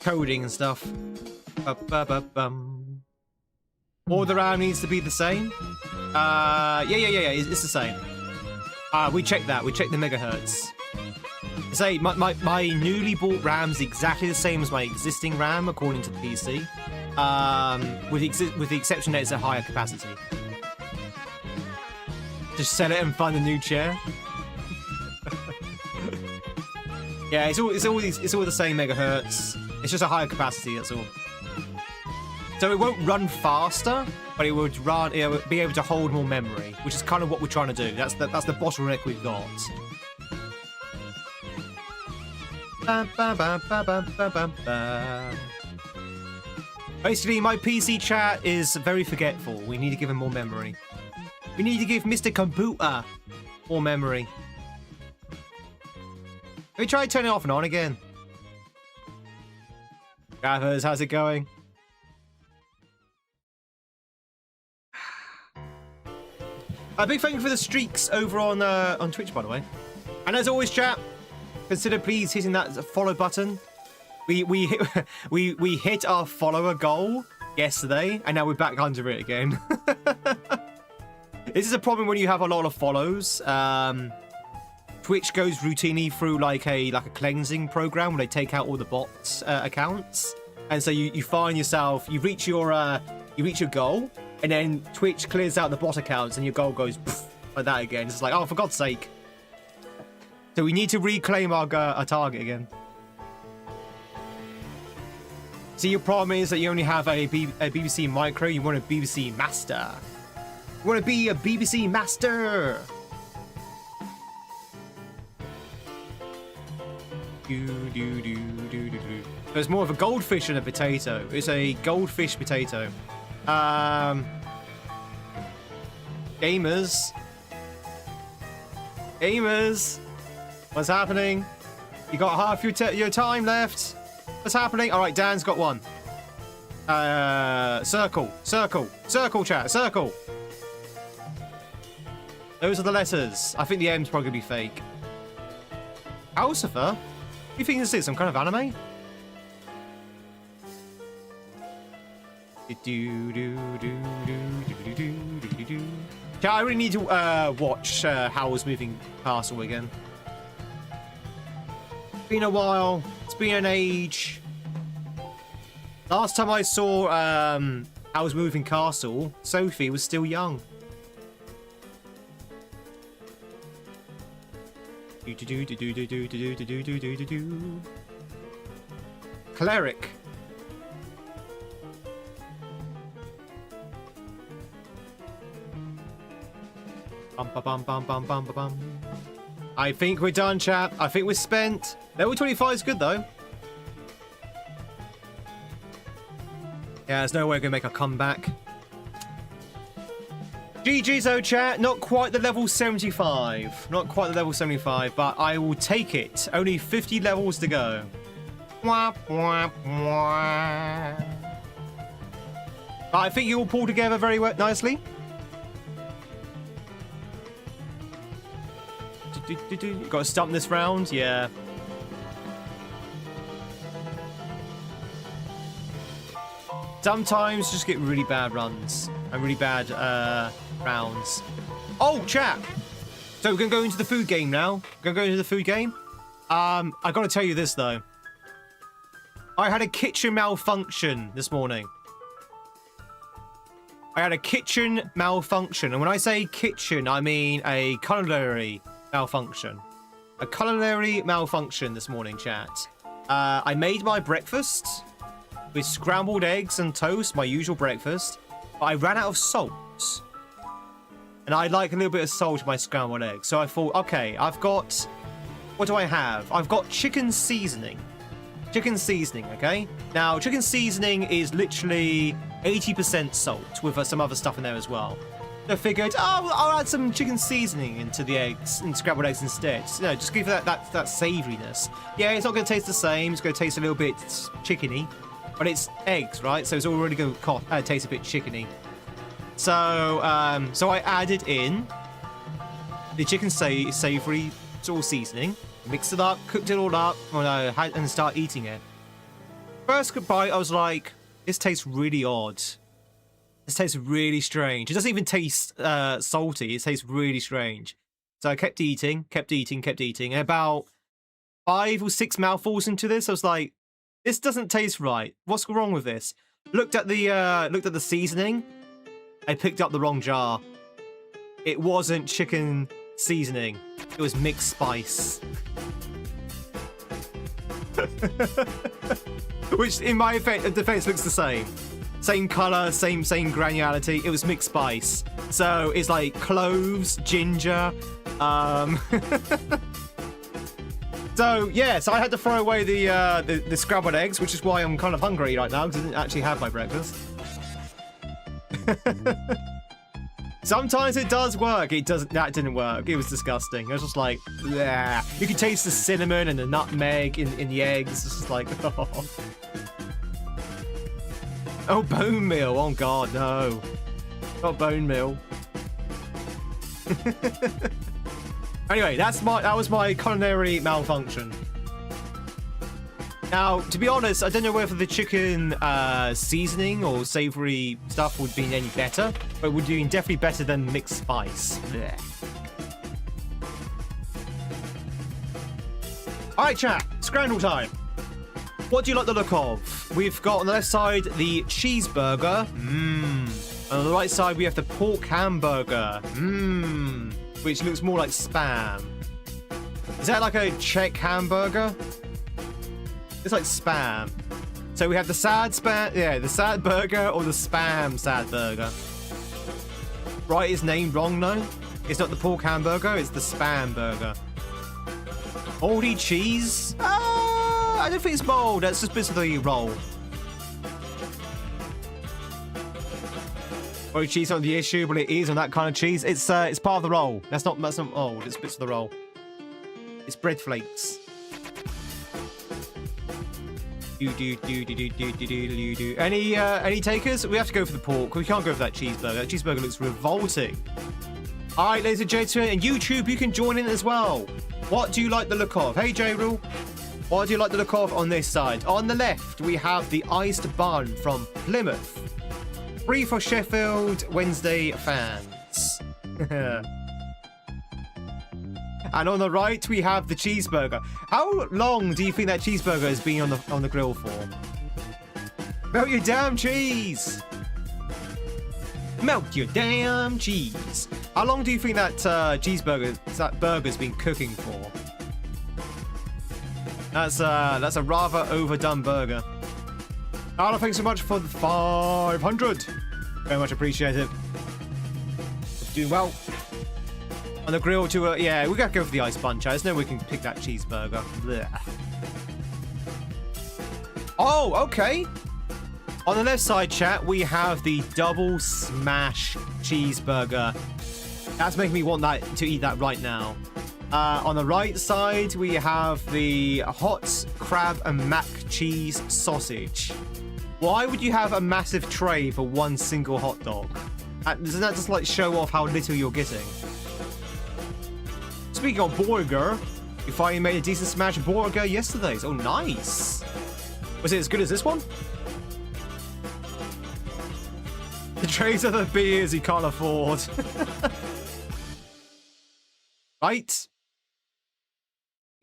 Coding and stuff. All the RAM needs to be the same. Yeah. It's the same. We checked that. We checked the megahertz. Say my newly bought RAM's exactly the same as my existing RAM according to the PC. With the exception that it's a higher capacity. Just sell it and find a new chair. Yeah, it's all the same megahertz. It's just a higher capacity, that's all. So it won't run faster, but it would be able to hold more memory, which is kind of what we're trying to do. That's the bottleneck we've got. Basically, my PC chat is very forgetful. We need to give him more memory. We need to give Mr. Computer more memory. Let me try turning it off and on again. Gathers, how's it going? A big thank you for the streaks over on Twitch, by the way. And as always, chat, consider please hitting that follow button. We hit our follower goal yesterday, and now we're back under it again. This is a problem when you have a lot of follows. Twitch goes routinely through like a cleansing program where they take out all the bots accounts, and so you find yourself, you reach your goal, and then Twitch clears out the bot accounts, and your goal goes like that again. It's like, oh, for God's sake! So we need to reclaim our target again. See, your problem is that you only have a BBC Micro. You want a BBC Master. You want to be a BBC Master. So it's more of a goldfish than a potato. It's a goldfish potato. Gamers, what's happening? You got half your time left. What's happening? All right, Dan's got one. Circle, chat, circle. Those are the letters. I think the M's probably gonna be fake. Alcifer? You think this is some kind of anime? Yeah, I really need to watch Howl's Moving Castle again. It's been a while. It's been an age. Last time I saw Howl's Moving Castle, Sophie was still young. Cleric. I think we're done, chap. I think we're spent. Level 25 is good, though. Yeah, there's no way we're going to make a comeback. GG's though, chat. Not quite the level 75. Not quite the level 75, but I will take it. Only 50 levels to go. Wah, wah, wah. I think you all pull together very nicely. You got to stump this round, yeah. Sometimes just get really bad runs and really bad rounds. Oh, chat. So we're gonna go into the food game now. We're gonna go into the food game. I gotta tell you this though. I had a kitchen malfunction this morning. I had a kitchen malfunction, and when I say kitchen, I mean a culinary malfunction. A culinary malfunction this morning, chat. I made my breakfast with scrambled eggs and toast, my usual breakfast, but I ran out of salt. And I like a little bit of salt in my scrambled eggs. So I thought, okay, I've got... What do I have? I've got chicken seasoning. Chicken seasoning, okay? Now, chicken seasoning is literally 80% salt with some other stuff in there as well. So I figured, oh, I'll add some chicken seasoning into the eggs, and scrambled eggs instead. You know, just give that savouriness. Yeah, it's not going to taste the same. It's going to taste a little bit chickeny. But it's eggs, right? So it's already going to taste a bit chickeny. So, so I added in the chicken savoury sort of seasoning, mixed it up, cooked it all up, and start eating it. First bite, I was like, this tastes really odd. This tastes really strange. It doesn't even taste salty. It tastes really strange. So I kept eating. And about 5 or 6 mouthfuls into this, I was like, this doesn't taste right. What's wrong with this? Looked at the seasoning. I picked up the wrong jar. It wasn't chicken seasoning. It was mixed spice. Which, in my defense, looks the same. Same color, same granularity. It was mixed spice. So it's like cloves, ginger. So yeah, so I had to throw away the scrambled eggs, which is why I'm kind of hungry right now because I didn't actually have my breakfast. Sometimes it does work. That didn't work. It was disgusting. I was just like, yeah. You could taste the cinnamon and the nutmeg in the eggs. It's just like, oh. Oh, bone meal. Oh God, no. Not bone meal. Anyway, that was my culinary malfunction. Now, to be honest, I don't know whether the chicken seasoning or savoury stuff would be any better, but it would be definitely better than mixed spice. Blech. Alright, chat. Scramble time. What do you like the look of? We've got on the left side the cheeseburger. And on the right side, we have the pork hamburger. Which looks more like spam. Is that like a Czech hamburger? It's like spam. So we have the sad spam, yeah, the sad burger or the spam sad burger. Right is named wrong though. It's not the pork hamburger, it's the spam burger. Moldy cheese? I don't think it's mold, that's just bits of the roll. Moldy cheese not the issue, but it is on that kind of cheese. It's part of the roll. That's not mold, it's bits of the roll. It's bread flakes. Any takers? We have to go for the pork. We can't go for that cheeseburger. That cheeseburger looks revolting. All right, ladies and gentlemen, and YouTube, you can join in as well. What do you like the look of? Hey, J-Rule. What do you like the look of on this side? On the left, we have the iced bun from Plymouth. Free for Sheffield Wednesday fans. And on the right, we have the cheeseburger. How long do you think that cheeseburger has been on the grill for? Melt your damn cheese! Melt your damn cheese! How long do you think that burger's been cooking for? That's a rather overdone burger. Alan, thanks so much for the 500. Very much appreciate it. Doing well. On the grill to yeah, we gotta go for the ice bun, chat. There's no way we can pick that cheeseburger. Blech. Oh, okay. On the left side, chat, we have the double smash cheeseburger. That's making me want to eat that right now. On the right side, we have the hot crab and mac cheese sausage. Why would you have a massive tray for one single hot dog? Doesn't that just like show off how little you're getting? Speaking of burger, we finally made a decent smash burger yesterday. Oh, nice. Was it as good as this one? The trays are the beers you can't afford. Right.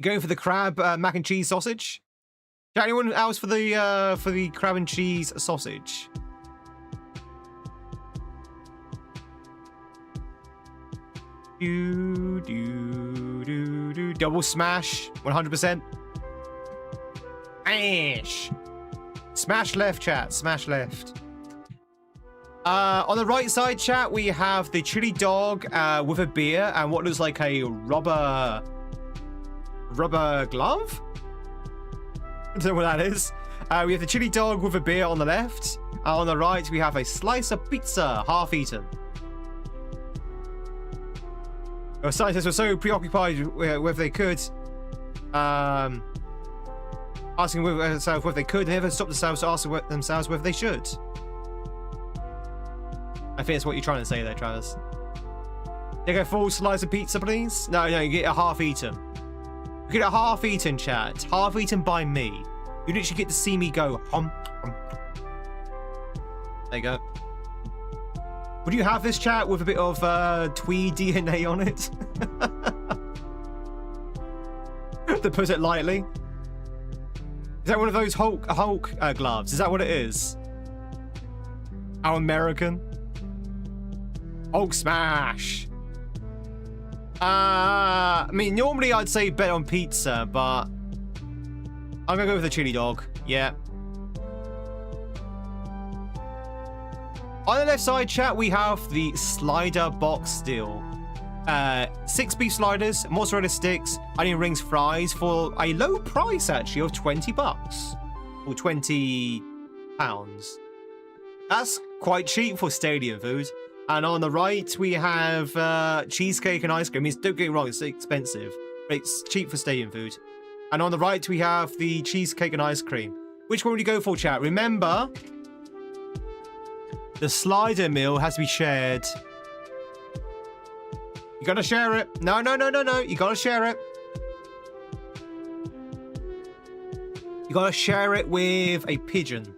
Going for the crab mac and cheese sausage. Got anyone else for the crab and cheese sausage? Double smash, 100%. Smash. Smash left, chat. Smash left. On the right side, chat, we have the chili dog with a beer and what looks like a rubber glove. I don't know what that is. We have the chili dog with a beer on the left. On the right, we have a slice of pizza, half eaten. Our scientists were so preoccupied with they could, asking themselves whether they could, they never stopped themselves to ask themselves whether they should. I think that's what you're trying to say there, Travis. Take a full slice of pizza, please. No, you get a half eaten. You get a half eaten, chat. Half eaten by me. You literally get to see me go hum. There you go. Would you have this, chat, with a bit of Tweed DNA on it? To put it lightly. Is that one of those Hulk gloves? Is that what it is? How American? Hulk smash. I mean, normally I'd say bet on pizza, but I'm gonna go with the chili dog. Yeah. On the left side, chat, we have the slider box deal. 6 beef sliders, mozzarella sticks, onion rings, fries for a low price, actually, of $20 or £20. That's quite cheap for stadium food. And on the right, we have cheesecake and ice cream. I mean, don't get me wrong, it's expensive, but it's cheap for stadium food. And on the right, we have the cheesecake and ice cream. Which one would you go for, chat? Remember, the slider meal has to be shared. You gotta share it. No. You gotta share it. You gotta share it with a pigeon.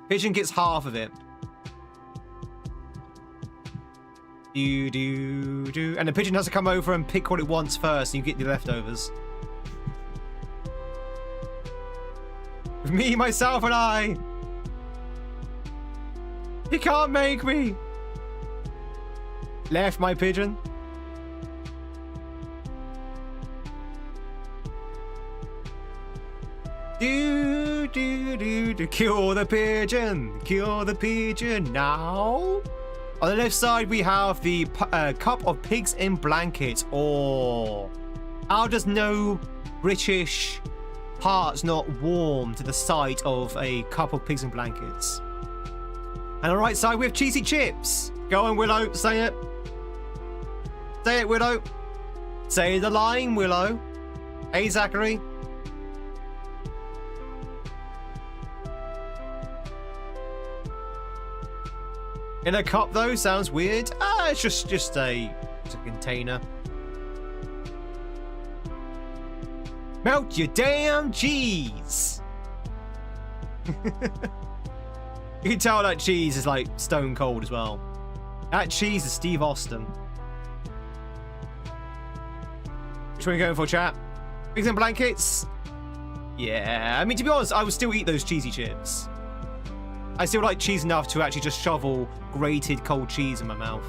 Pigeon gets half of it. And the pigeon has to come over and pick what it wants first, and you get the leftovers. Me, myself, and I. He can't make me. Left, my pigeon. Kill the pigeon. Kill the pigeon now. On the left side, we have the cup of pigs in blankets. Oh, how does no British hearts not warm to the sight of a cup of pigs in blankets? And on the right side, we have cheesy chips. Go on, Willow, say it. Say it, Willow. Say the line, Willow. Hey, Zachary. In a cup, though, sounds weird. It's just a container. Melt your damn cheese. You can tell that cheese is like stone cold as well. That cheese is Steve Austin. Which one are you going for, chat? Pigs and blankets? Yeah, I mean, to be honest, I would still eat those cheesy chips. I still like cheese enough to actually just shovel grated cold cheese in my mouth.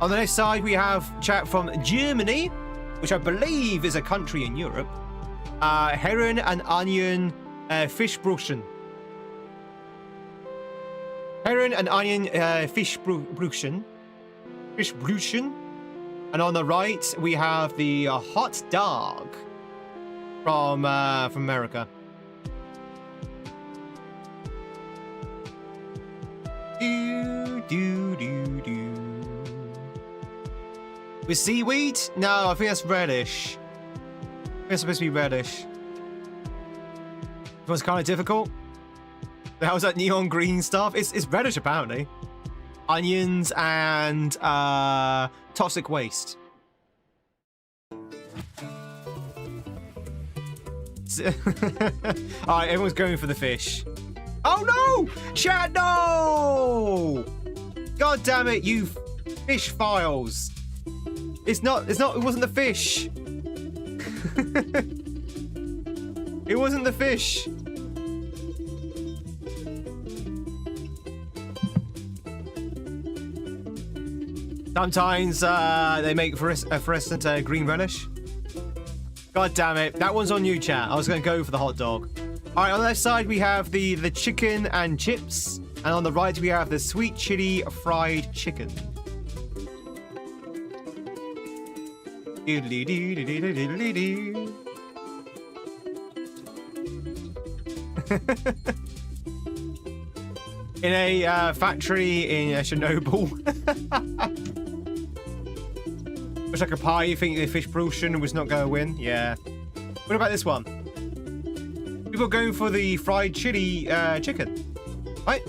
On the next side, we have chat from Germany, which I believe is a country in Europe. Heron and onion Fischbrötchen. Heron and onion Fischbrötchen. Fischbrötchen. And on the right, we have the hot dog from America. With seaweed? No, I think that's reddish. I think it's supposed to be reddish. It was kind of difficult. The hell's that neon green stuff? It's reddish apparently. Onions and toxic waste. Alright, everyone's going for the fish. Oh no! Chat, no! God damn it, you fish files. It wasn't the fish. It wasn't the fish. Sometimes they make fluorescent green relish. God damn it. That one's on you, chat. I was going to go for the hot dog. All right, on the left side, we have the chicken and chips. And on the right, we have the sweet chili fried chicken. In a factory in Chernobyl. Looks like a pie. You think the fish production was not going to win? Yeah. What about this one? People are going for the fried chili chicken. Right?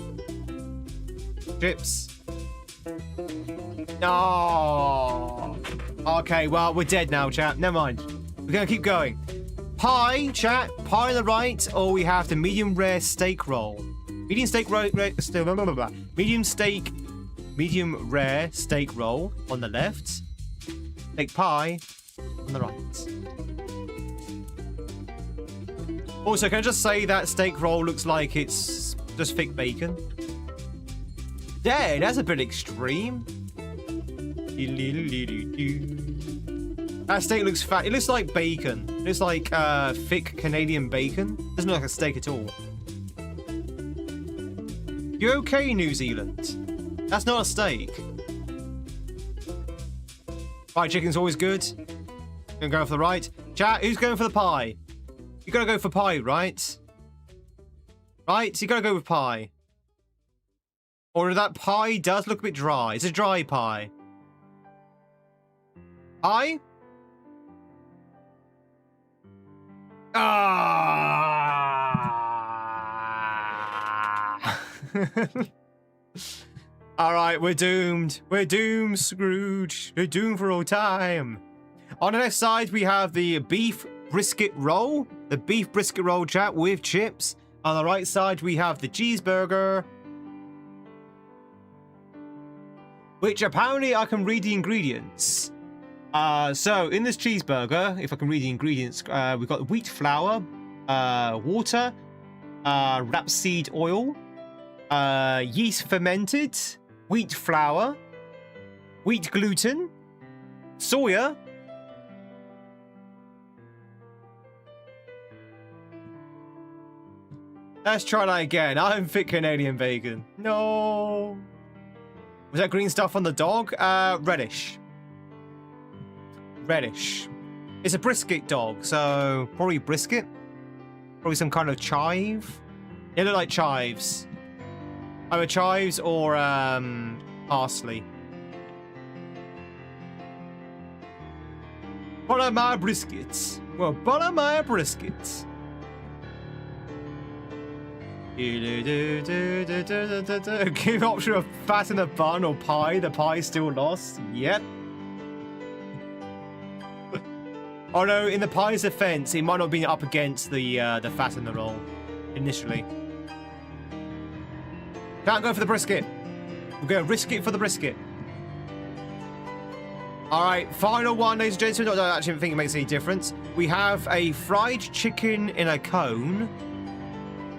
Chips. No. Okay, well, we're dead now, chat. Never mind. We're going to keep going. Pie, chat. Pie on the right, or we have the medium rare steak roll. Medium rare steak roll on the left. Steak pie on the right. Also, can I just say that steak roll looks like it's just thick bacon? Yeah, that's a bit extreme. That steak looks fat. It looks like bacon. It looks like thick Canadian bacon. Doesn't look like a steak at all. You okay, New Zealand? That's not a steak. Fried chicken's always good. Gonna go for the right. Chat, who's going for the pie? You gotta go for pie, right? Right? So you gotta go with pie. Or that pie does look a bit dry. It's a dry pie. Pie? Ah! Alright, we're doomed. We're doomed, Scrooge. We're doomed for all time. On the left side, we have the beef brisket roll. The beef brisket roll, chat, with chips. On the right side, we have the cheeseburger. Which apparently I can read the ingredients. So in this cheeseburger, if I can read the ingredients, we've got wheat flour, water, rapeseed oil, yeast fermented, wheat flour, wheat gluten, soya, let's try that again. I'm thick Canadian bacon. No. Was that green stuff on the dog? Reddish. Reddish. It's a brisket dog, so probably brisket. Probably some kind of chive. They look like chives. Either chives or parsley. Butter my briskets. Well, butter my briskets. Give option of fat in a bun or pie. The pie still lost. Yep. Oh no, in the pie's defense, it might not be up against the fat in the roll initially. Can't go for the brisket. We're going to risk it for the brisket. Alright, final one, ladies and gentlemen. I don't actually think it makes any difference. We have a fried chicken in a cone.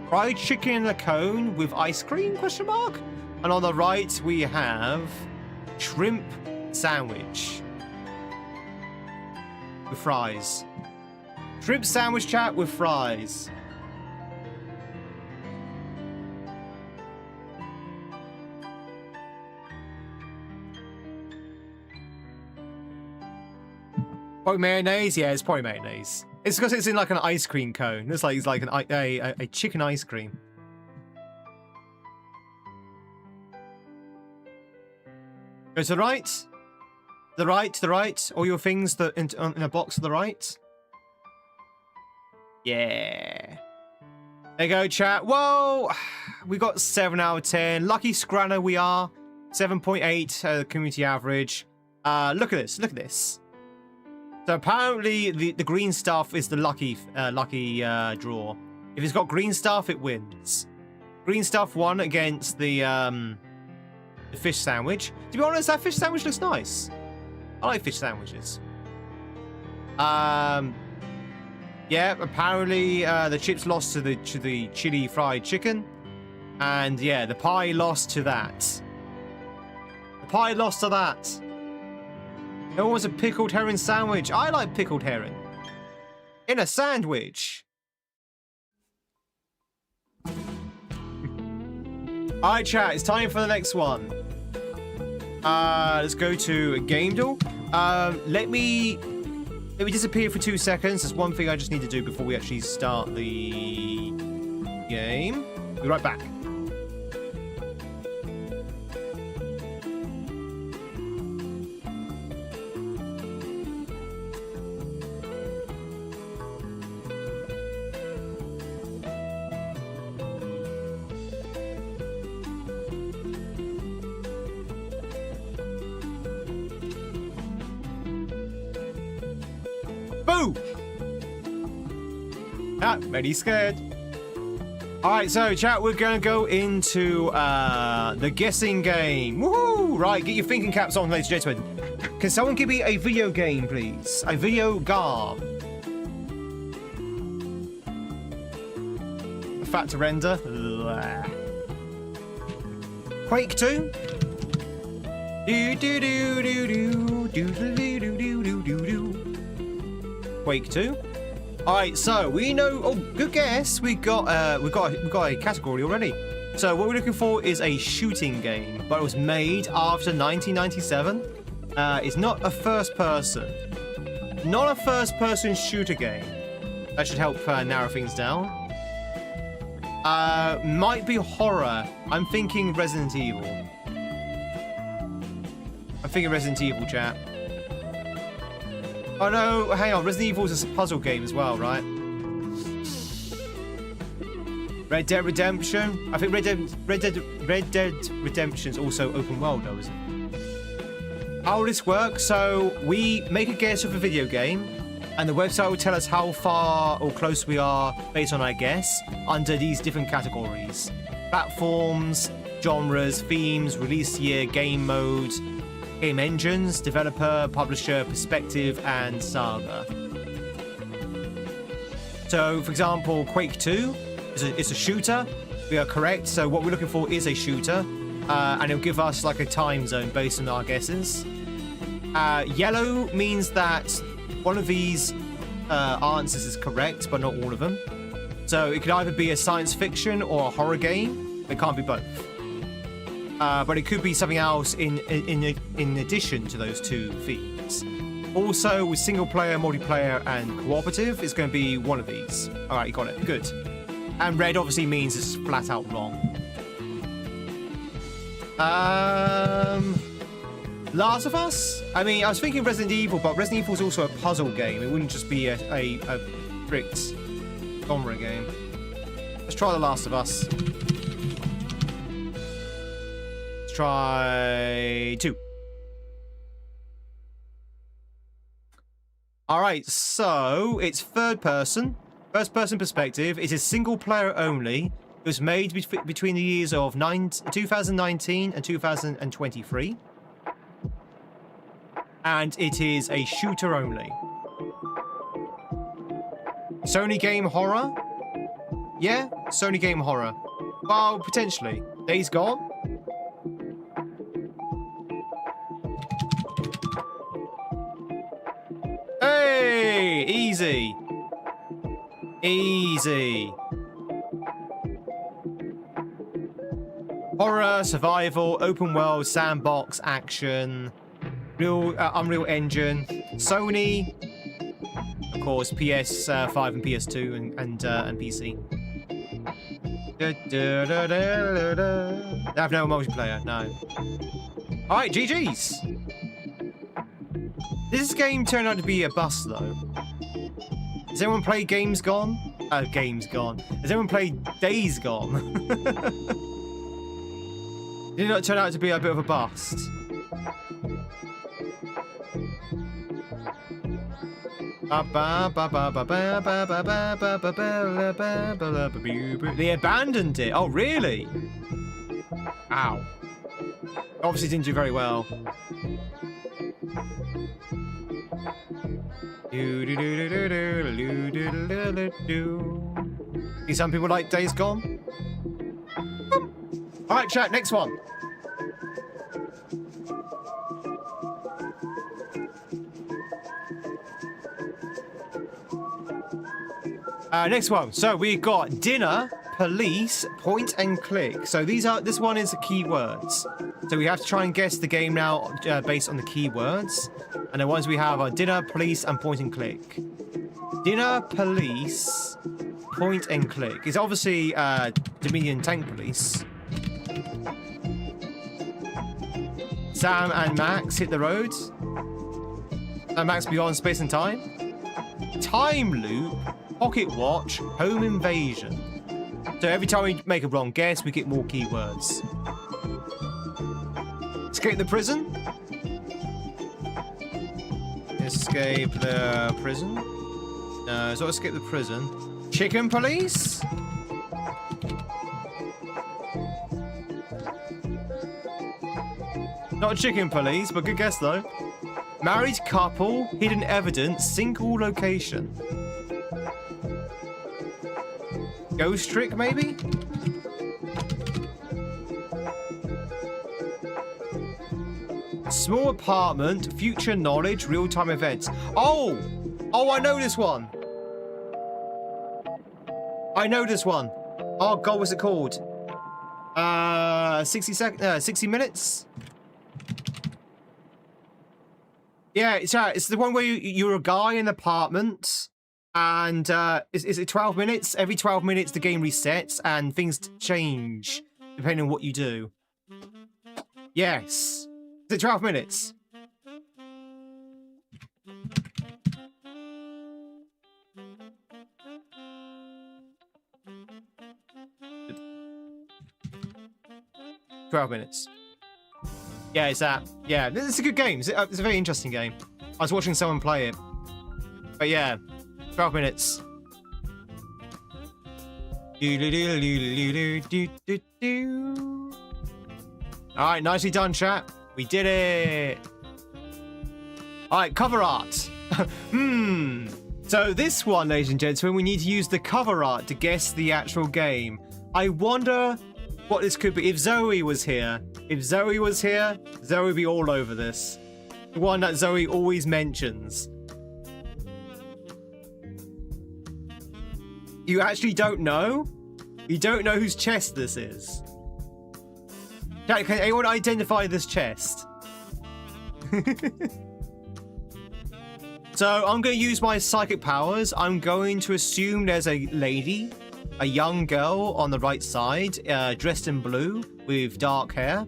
Fried chicken in a cone with ice cream, question mark? And on the right, we have shrimp sandwich. With fries. Shrimp sandwich, chat, with fries. Probably mayonnaise? Yeah, it's probably mayonnaise. It's because it's in like an ice cream cone. It's like a chicken ice cream. Go to the right. The right, to the right. All your things that in a box to the right. Yeah. There you go, chat. Whoa! We got 7 out of 10. Lucky scranner we are. 7.8 community average. Look at this. Look at this. So apparently the green stuff is the lucky draw. If it's got green stuff, it wins. Green stuff won against the fish sandwich. To be honest, that fish sandwich looks nice. I like fish sandwiches. Yeah, apparently the chips lost to the chili fried chicken. And yeah, the pie lost to that. The pie lost to that. No one wants a pickled herring sandwich. I like pickled herring. In a sandwich. Alright, chat, it's time for the next one. Let's go to GamesInTweed. Let me disappear for 2 seconds. There's one thing I just need to do before we actually start the game. Be right back. Boo! Ah, very scared. Alright, so chat, we're gonna go into the guessing game. Woohoo! Right, get your thinking caps on, ladies and gentlemen. Can someone give me a video game, please? A video game. Fat to render. Blah. Quake 2. Do do do do do do do do do do do do. Quake 2. Alright, so we know. Oh, good guess. We got a category already. So what we're looking for is a shooting game, but it was made after 1997. It's not a first-person. Not a first-person shooter game. That should help narrow things down. Might be horror. I'm thinking Resident Evil. I'm thinking Resident Evil, chat. Oh no, hang on. Resident Evil is a puzzle game as well, right? Red Dead Redemption. I think Red Dead Redemption is also open world, though, isn't it? How will this work? So we make a guess of a video game, and the website will tell us how far or close we are based on our guess under these different categories: platforms, genres, themes, release year, game mode, game engines, developer, publisher, perspective, and saga. So, for example, Quake 2 is a shooter. We are correct. So what we're looking for is a shooter, and it'll give us like a time zone based on our guesses. Yellow means that one of these answers is correct, but not all of them. So it could either be a science fiction or a horror game. It can't be both. But it could be something else in addition to those two themes. Also, with single player, multiplayer, and cooperative, it's going to be one of these. All right, you got it. Good. And red obviously means it's flat out wrong. Last of Us? I mean, I was thinking Resident Evil, but Resident Evil is also a puzzle game. It wouldn't just be a strict genre game. Let's try The Last of Us. Try 2. Alright, so it's first person perspective. It is single player only. It was made between the years of 2019 and 2023. And it is a shooter only. Sony game horror? Yeah, Sony game horror. Well, potentially. Days Gone? Hey, easy. Easy. Horror, survival, open world, sandbox, action, Unreal Engine, Sony, of course, PS5 and PS2 and PC. They have no multiplayer, no. All right, GG's. This game turned out to be a bust, though. Has anyone played Games Gone? Games Gone. Has anyone played Days Gone? Did it not turn out to be a bit of a bust? They abandoned it. Oh, really? Ow. Obviously didn't do very well. See, some people like Days Gone. All right, chat. Next one. Next one. So we got dinner, police, point and click. So this one is keywords. So we have to try and guess the game now based on the keywords. And the ones we have are dinner, police, and point and click. Dinner, police, point and click. It's obviously Dominion Tank Police. Sam and Max hit the road. And Max beyond space and time. Time loop, pocket watch, home invasion. So every time we make a wrong guess, we get more keywords. Escape the prison. Escape the prison. No, it's not escape the prison. Chicken police. Not chicken police, but good guess though. Married couple, hidden evidence, single location. Ghost trick, maybe? Small apartment, future knowledge, real-time events. Oh! Oh, I know this one. I know this one. Oh, God, what's it called? 60 minutes? Yeah, it's the one where you're a guy in an apartment, and is it 12 minutes? Every 12 minutes the game resets and things change depending on what you do. Yes. Is it 12 minutes? $12. Yeah, it's that. Yeah, it's a good game. It's a very interesting game. I was watching someone play it. But yeah, 12 minutes. Alright, nicely done, chat. We did it. Alright, cover art. So this one, ladies and gentlemen, we need to use the cover art to guess the actual game. I wonder what this could be. If Zoe was here, Zoe would be all over this. The one that Zoe always mentions. You actually don't know? You don't know whose chest this is? Can anyone identify this chest? So I'm going to use my psychic powers. I'm going to assume there's a lady, a young girl on the right side, dressed in blue with dark hair.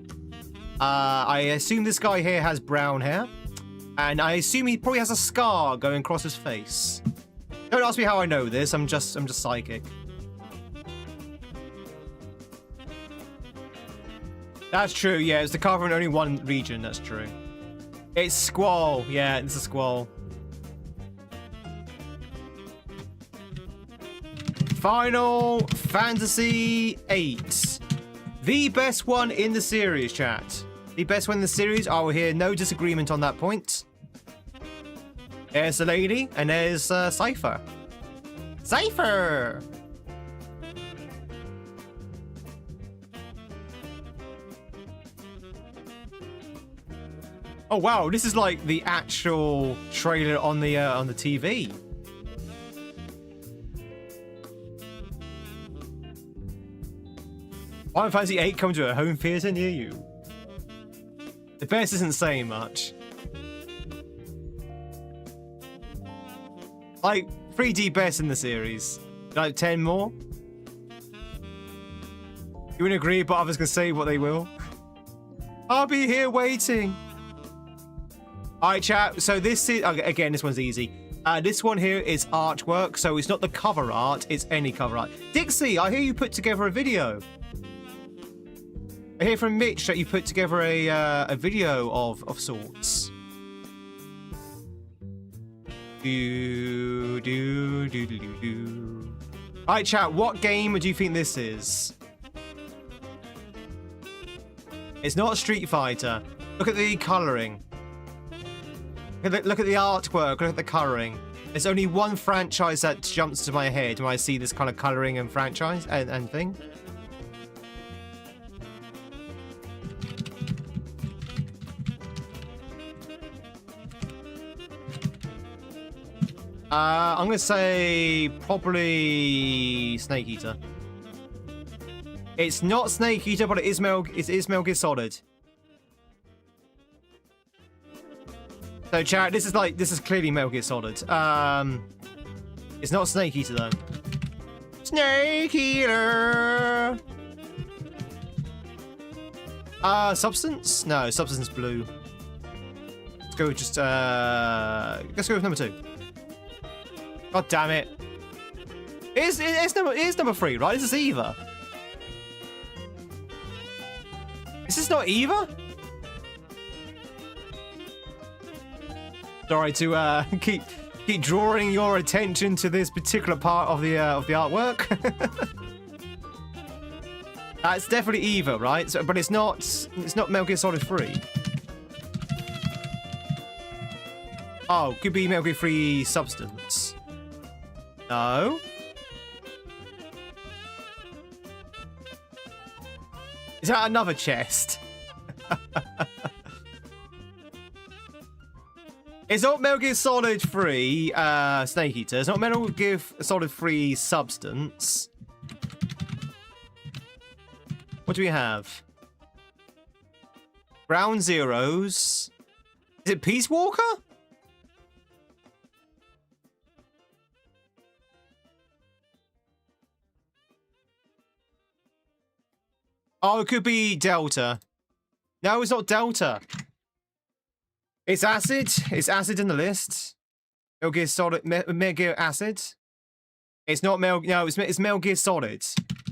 I assume this guy here has brown hair. And I assume he probably has a scar going across his face. Don't ask me how I know this. I'm just psychic. That's true. Yeah, it's the cover in only one region. That's true. It's Squall. Yeah, it's a Squall. Final Fantasy VIII. The best one in the series, chat. The best one in the series. I will hear no disagreement on that point. There's the lady, and there's Cypher. Cypher! Oh wow, this is like the actual trailer on the TV. Final Fantasy VIII coming to a home theater near you. The best isn't saying much. Like 3D best in the series. Like 10 more. You wouldn't agree, but others can say what they will. I'll be here waiting. All right, chat. So this is, again, this one's easy. This one here is artwork, so it's not the cover art, it's any cover art. Dixie, I hear you put together a video. I hear from Mitch that you put together a video of sorts. Alright, chat, what game do you think this is? It's not Street Fighter. Look at the colouring. Look at the artwork, look at the colouring. There's only one franchise that jumps to my head when I see this kind of colouring and franchise and thing. I'm going to say probably Snake Eater. It's not Snake Eater, but it is Metal Gear Solid. So, chat, this is clearly Metal Gear Solid. It's not Snake Eater though. Snake Eater. Substance? No, Substance Blue. Let's go with just let's go with number 2. God damn it! It's number 3, right? This is Eva. Is this not Eva? Sorry to keep drawing your attention to this particular part of the artwork. It's definitely Eva, right? So, but it's not Metal Gear Solid 3. Oh, could be Metal Gear 3 Substance. No. Is that another chest? It's not Metal Gear Solid 3 Snake Eater. It's not Metal Gear Solid 3 Substance. What do we have? Ground Zeroes. Is it Peace Walker? Oh, it could be Delta. No, it's not Delta. It's Acid. It's Acid in the list. Metal Gear Solid. Metal Gear Acid. It's not Metal. No, it's Metal Gear Solid.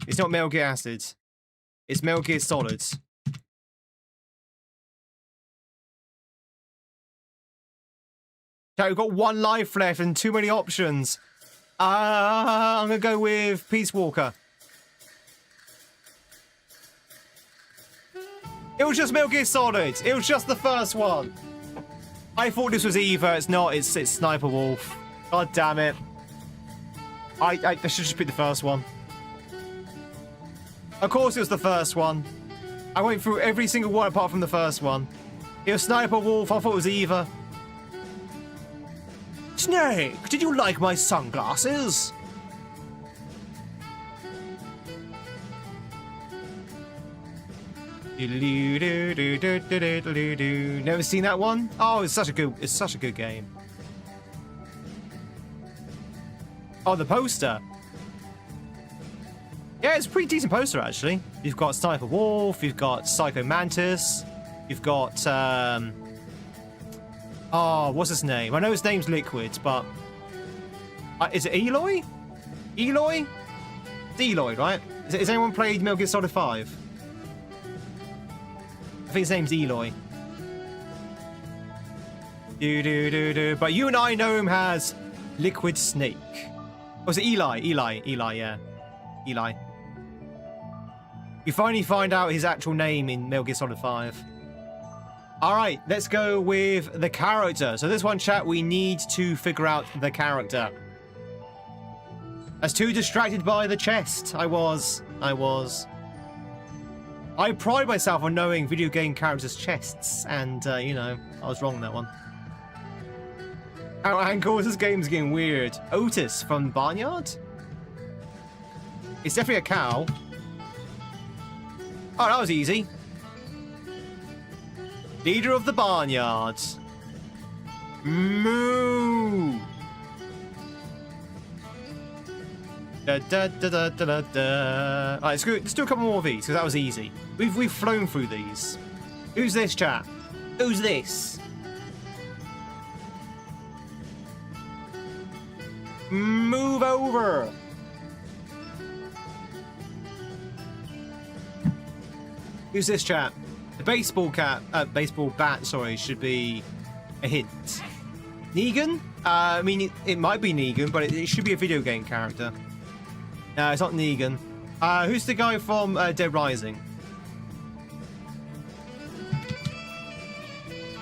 It's not Metal Gear Acid. It's Metal Gear Solid. Okay, we've got 1 life left and too many options. I'm gonna go with Peace Walker. It was just Metal Gear Solid. It was just the first one. I thought this was Eva. It's not. It's Sniper Wolf. God damn it. I should just pick the first one. Of course it was the first one. I went through every single one apart from the first one. It was Sniper Wolf. I thought it was Eva. Snake, did you like my sunglasses? Never seen that one? Oh, it's such a good game. Oh, the poster. Yeah, it's a pretty decent poster actually. You've got Sniper Wolf, you've got Psycho Mantis, you've got oh, what's his name? I know his name's Liquid, but is it Eloy? Eloy? It's Eloy, right? Has anyone played Metal Gear Solid 5? I think his name's Eloy. But you and I know him as Liquid Snake. Or was it Eli? Eli, yeah. Eli. You finally find out his actual name in Metal Gear Solid 5. Alright, let's go with the character. So this one, chat, we need to figure out the character. I was too distracted by the chest. I was. I pride myself on knowing video game characters' chests, and, you know, I was wrong on that one. How ankles, this game's getting weird. Otis from Barnyard? It's definitely a cow. Oh, that was easy. Leader of the Barnyard. Moo! Alright, let's do a couple more of these, because that was easy. We've flown through these. Who's this, chat? Who's this? Move over. Who's this, chat? The baseball bat, sorry, should be a hint. Negan? I mean, it might be Negan, but it should be a video game character. No, it's not Negan. Who's the guy from Dead Rising?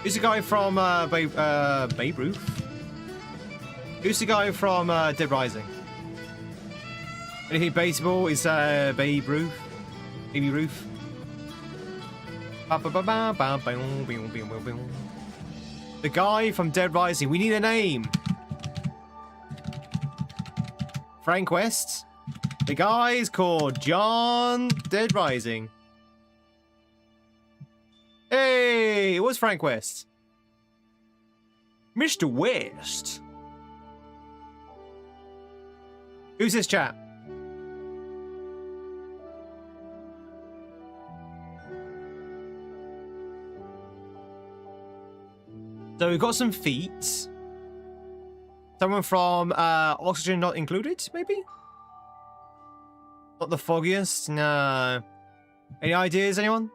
Who's the guy from Babe Ruth? Who's the guy from Dead Rising? Anything baseball is Babe Ruth. Baby Ruth. The guy from Dead Rising. We need a name. Frank West. The guy is called John Dead Rising. Hey, it was Frank West. Mr. West. Who's this chap? So we've got some feet. Someone from Oxygen Not Included, maybe? Not the foggiest? No. Any ideas, anyone?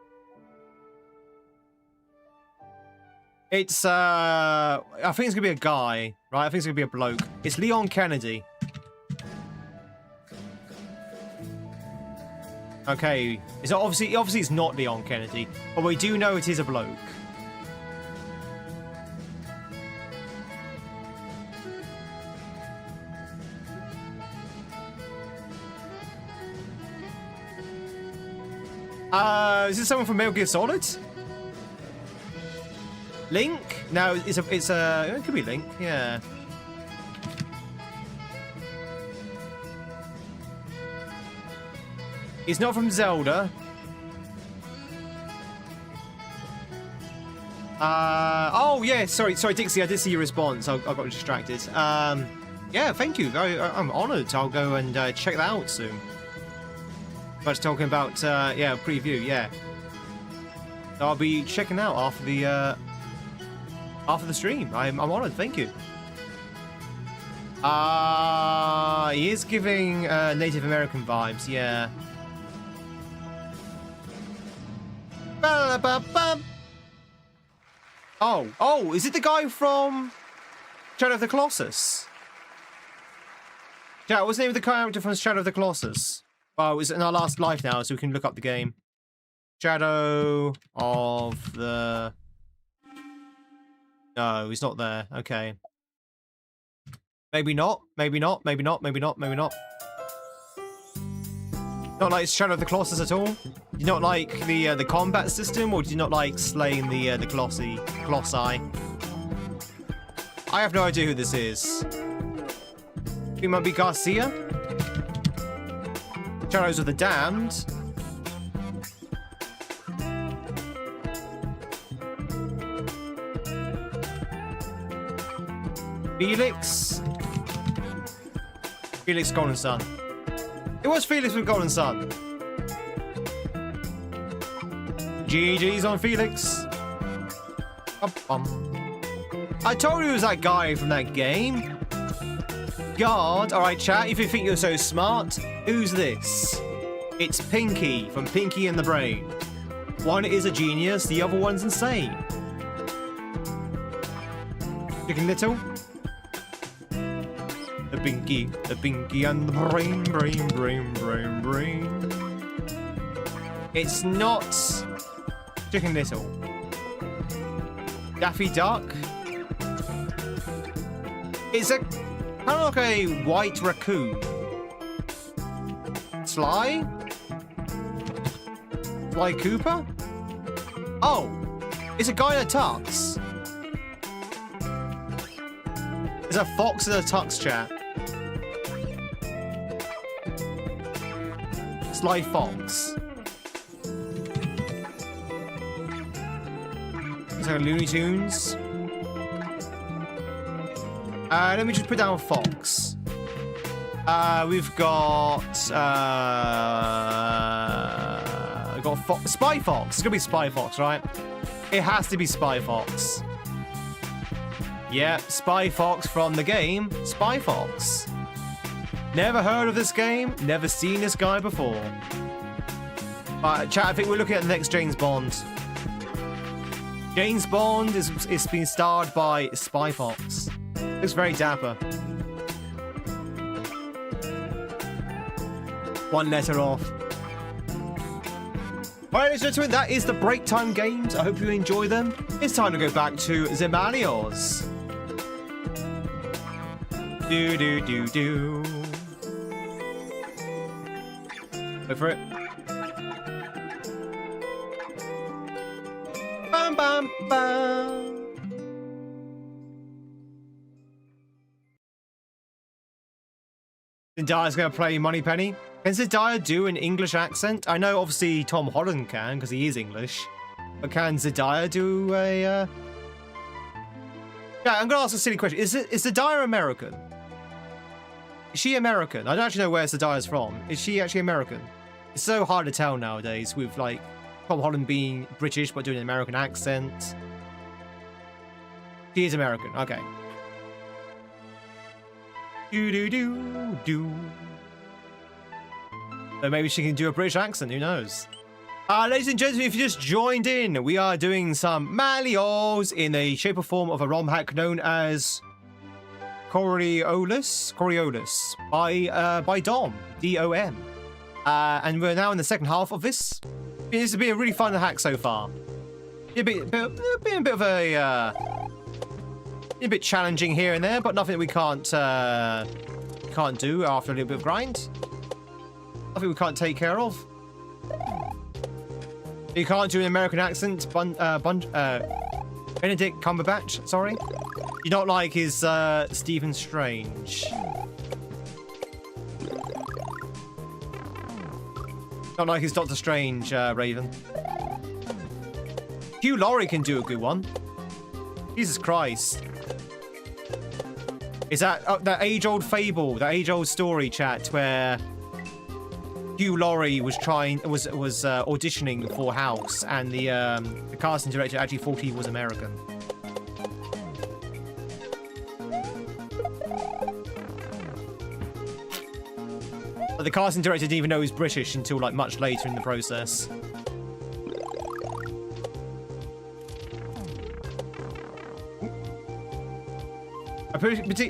It's, I think it's gonna be a guy, right? I think it's gonna be a bloke. It's Leon Kennedy. Okay, it's obviously it's not Leon Kennedy, but we do know it is a bloke. Is this someone from Metal Gear Solid? Link? No, it could be Link, yeah. He's not from Zelda. Oh yeah, sorry, Dixie, I did see your response. I got distracted. Yeah, thank you. I'm honoured. I'll go and check that out soon. I was talking about yeah, preview, yeah. So I'll be checking out after the stream. I'm honoured, thank you. He is giving Native American vibes, yeah. Oh, is it the guy from Shadow of the Colossus? Yeah, what's the name of the character from Shadow of the Colossus? Oh, it's in our last life now, so we can look up the game. Shadow of the... No, he's not there. Okay. Maybe not. Maybe not. Maybe not. Maybe not. Maybe not. Not like Shadow of the Colossus at all? Do you not like the combat system, or do you not like slaying the Colossi? I have no idea who this is. It might be Garcia? Shadows of the Damned. Felix? Felix Golden Sun. It was Felix with Golden Sun. GG's on Felix. I told you it was that guy from that game. God. Alright, chat, if you think you're so smart, who's this? It's Pinky from Pinky and the Brain. One is a genius, the other one's insane. Chicken Little? The Pinky and the brain. It's not Chicken Little. Daffy Duck? It's a kind of like a white raccoon. Sly? Sly Cooper? Oh, it's a guy in a tux. It's a fox in a tux, chat. Sly Fox. It's like Looney Tunes. Let me just put down Fox. We've got got Spy Fox. It's gonna be Spy Fox, right? It has to be Spy Fox. Yeah, Spy Fox from the game Spy Fox. Never heard of this game, never seen this guy before. Chat, I think we're looking at the next James Bond. James Bond is being starred by Spy Fox. Looks very dapper. One letter off. Alright, ladies and gentlemen, that is the break time games. I hope you enjoy them. It's time to go back to Zemalios. Do do do do. Go for it. Bam bam bam. Zendaya's gonna play Moneypenny. Can Zendaya do an English accent? I know obviously Tom Holland can, because he is English. But can Zendaya do a... Yeah, I'm going to ask a silly question. Is Zendaya American? Is she American? I don't actually know where Zendaya's from. Is she actually American? It's so hard to tell nowadays with, like, Tom Holland being British but doing an American accent. She is American. Okay. Do-do-do-do. So maybe she can do a British accent, who knows? Ladies and gentlemen, if you just joined in, we are doing some Malios in the shape or form of a ROM hack known as Coriolis by Dom, D-O-M. And we're now in the second half of this. This has been a really fun hack so far. A bit of a bit challenging here and there, but nothing that we can't do after a little bit of grind. Nothing we can't take care of. You can't do an American accent, Benedict Cumberbatch, sorry. You don't like his Stephen Strange. Don't like his Doctor Strange, Raven. Hugh Laurie can do a good one. Jesus Christ. Is that that age-old fable, that age-old story, chat, where Hugh Laurie was auditioning for House, and the casting director actually thought he was American. But the casting director didn't even know he was British until like much later in the process. I'm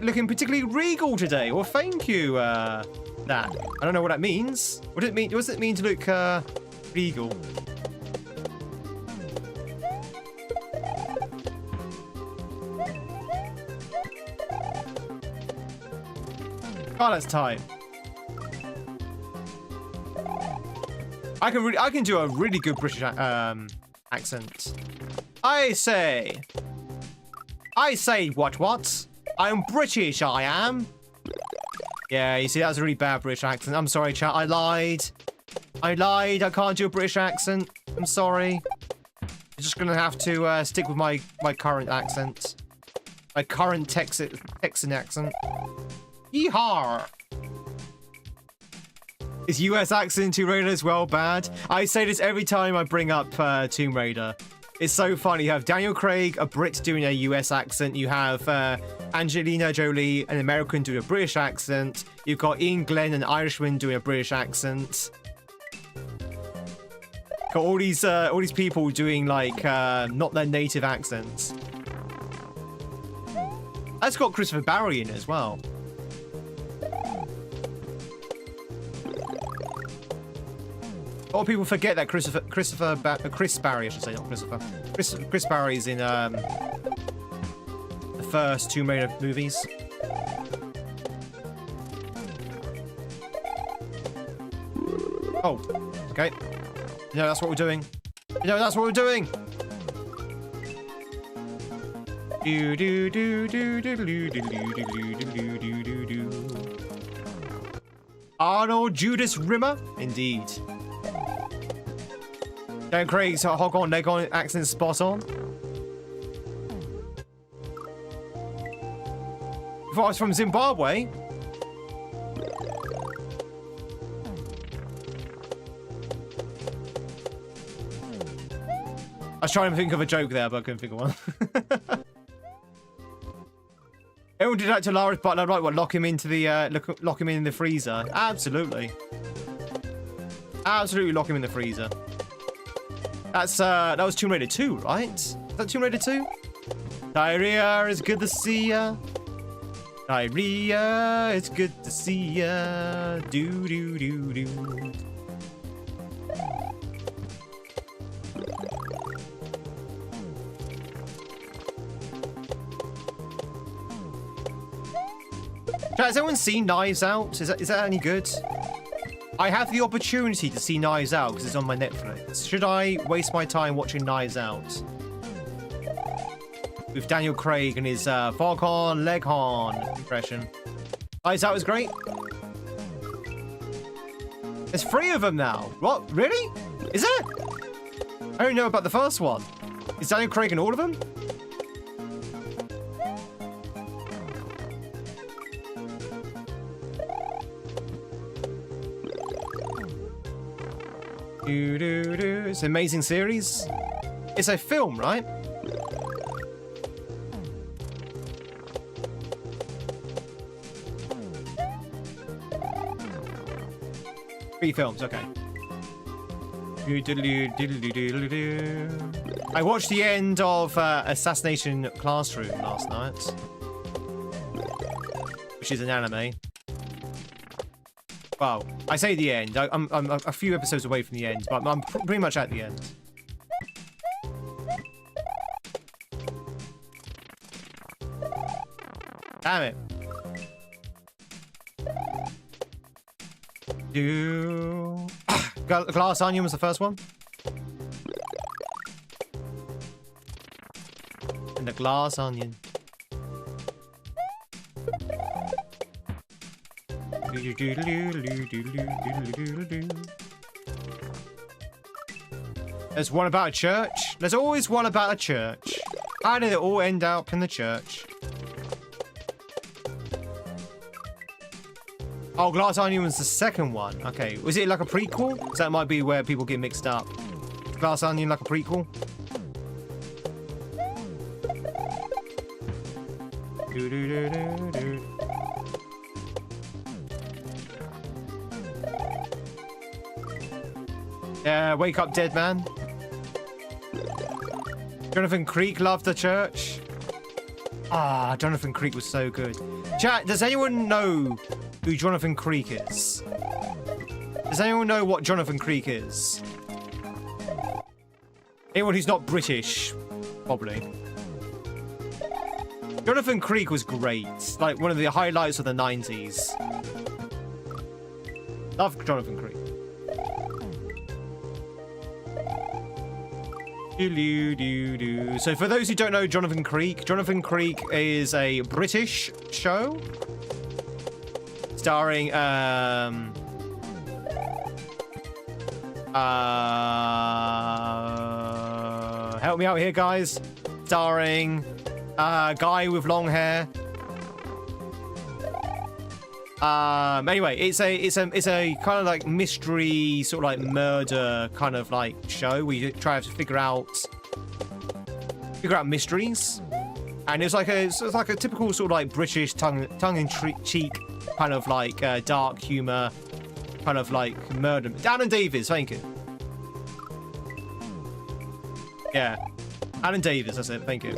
looking particularly regal today. Well, thank you. That. I don't know what that means. What does it mean? What does it mean to look regal? Oh, that's tight. I can do a really good British accent. I say what? I'm British, I am. Yeah, you see, that was a really bad British accent. I'm sorry, chat. I lied. I can't do a British accent. I'm sorry. I'm just gonna have to stick with my current accent. My current Texan accent. Yeehaw! Is US accent in Tomb Raider as well bad? I say this every time I bring up Tomb Raider. It's so funny. You have Daniel Craig, a Brit, doing a US accent. You have Angelina Jolie, an American, doing a British accent. You've got Ian Glenn, an Irishman, doing a British accent. Got all these people doing like not their native accents. That's got Christopher Barry in it as well. A lot of people forget that Chris Barry, I should say, not Christopher. Chris Barry's in the first Tomb Raider movies. Oh, okay. You know, that's what we're doing. You know, that's what we're doing. Do do do do do do do do do do do do do. Arnold Judas Rimmer, indeed. Dan Craig's hog on, leg on accent spot on. If I was from Zimbabwe. I was trying to think of a joke there, but I couldn't think of one. Everyone did that to Lara's butler, right? What, lock him into the lock him in the freezer? Absolutely. Absolutely lock him in the freezer. That's that was Tomb Raider 2, right? Is that Tomb Raider 2? Diarrhea, it's good to see ya. Diarrhea, it's good to see ya. Do do do do. Has anyone seen Knives Out? Is that any good? I have the opportunity to see Knives Out because it's on my Netflix. Should I waste my time watching Knives Out? With Daniel Craig and his Falcon Leghorn impression. Knives Out is great. There's 3 of them now. What? Really? Is it? I don't know about the first one. Is Daniel Craig in all of them? It's an amazing series. It's a film, right? Three films, okay. I watched the end of Assassination Classroom last night, which is an anime. Well, I say the end. I'm a few episodes away from the end, but I'm pretty much at the end. Damn it. Glass Onion was the first one. And the Glass Onion. There's one about a church. There's always one about a church. How did it all end up in the church? Oh, Glass Onion was the second one. Okay, was it like a prequel? So that might be where people get mixed up. Glass Onion like a prequel? Yeah, wake up, dead man. Jonathan Creek loved the church. Ah, Jonathan Creek was so good. Chat, does anyone know who Jonathan Creek is? Does anyone know what Jonathan Creek is? Anyone who's not British, probably. Jonathan Creek was great. Like, one of the highlights of the 90s. Love Jonathan Creek. So for those who don't know Jonathan Creek is a British show starring help me out here, guys. Starring a guy with long hair. Anyway, it's a kind of like mystery, sort of like murder kind of like show where you try to figure out mysteries, and it's like a typical sort of like British tongue-in-cheek kind of like dark humor, kind of like murder. Alan Davies, thank you. Yeah, Alan Davies, that's it. Thank you.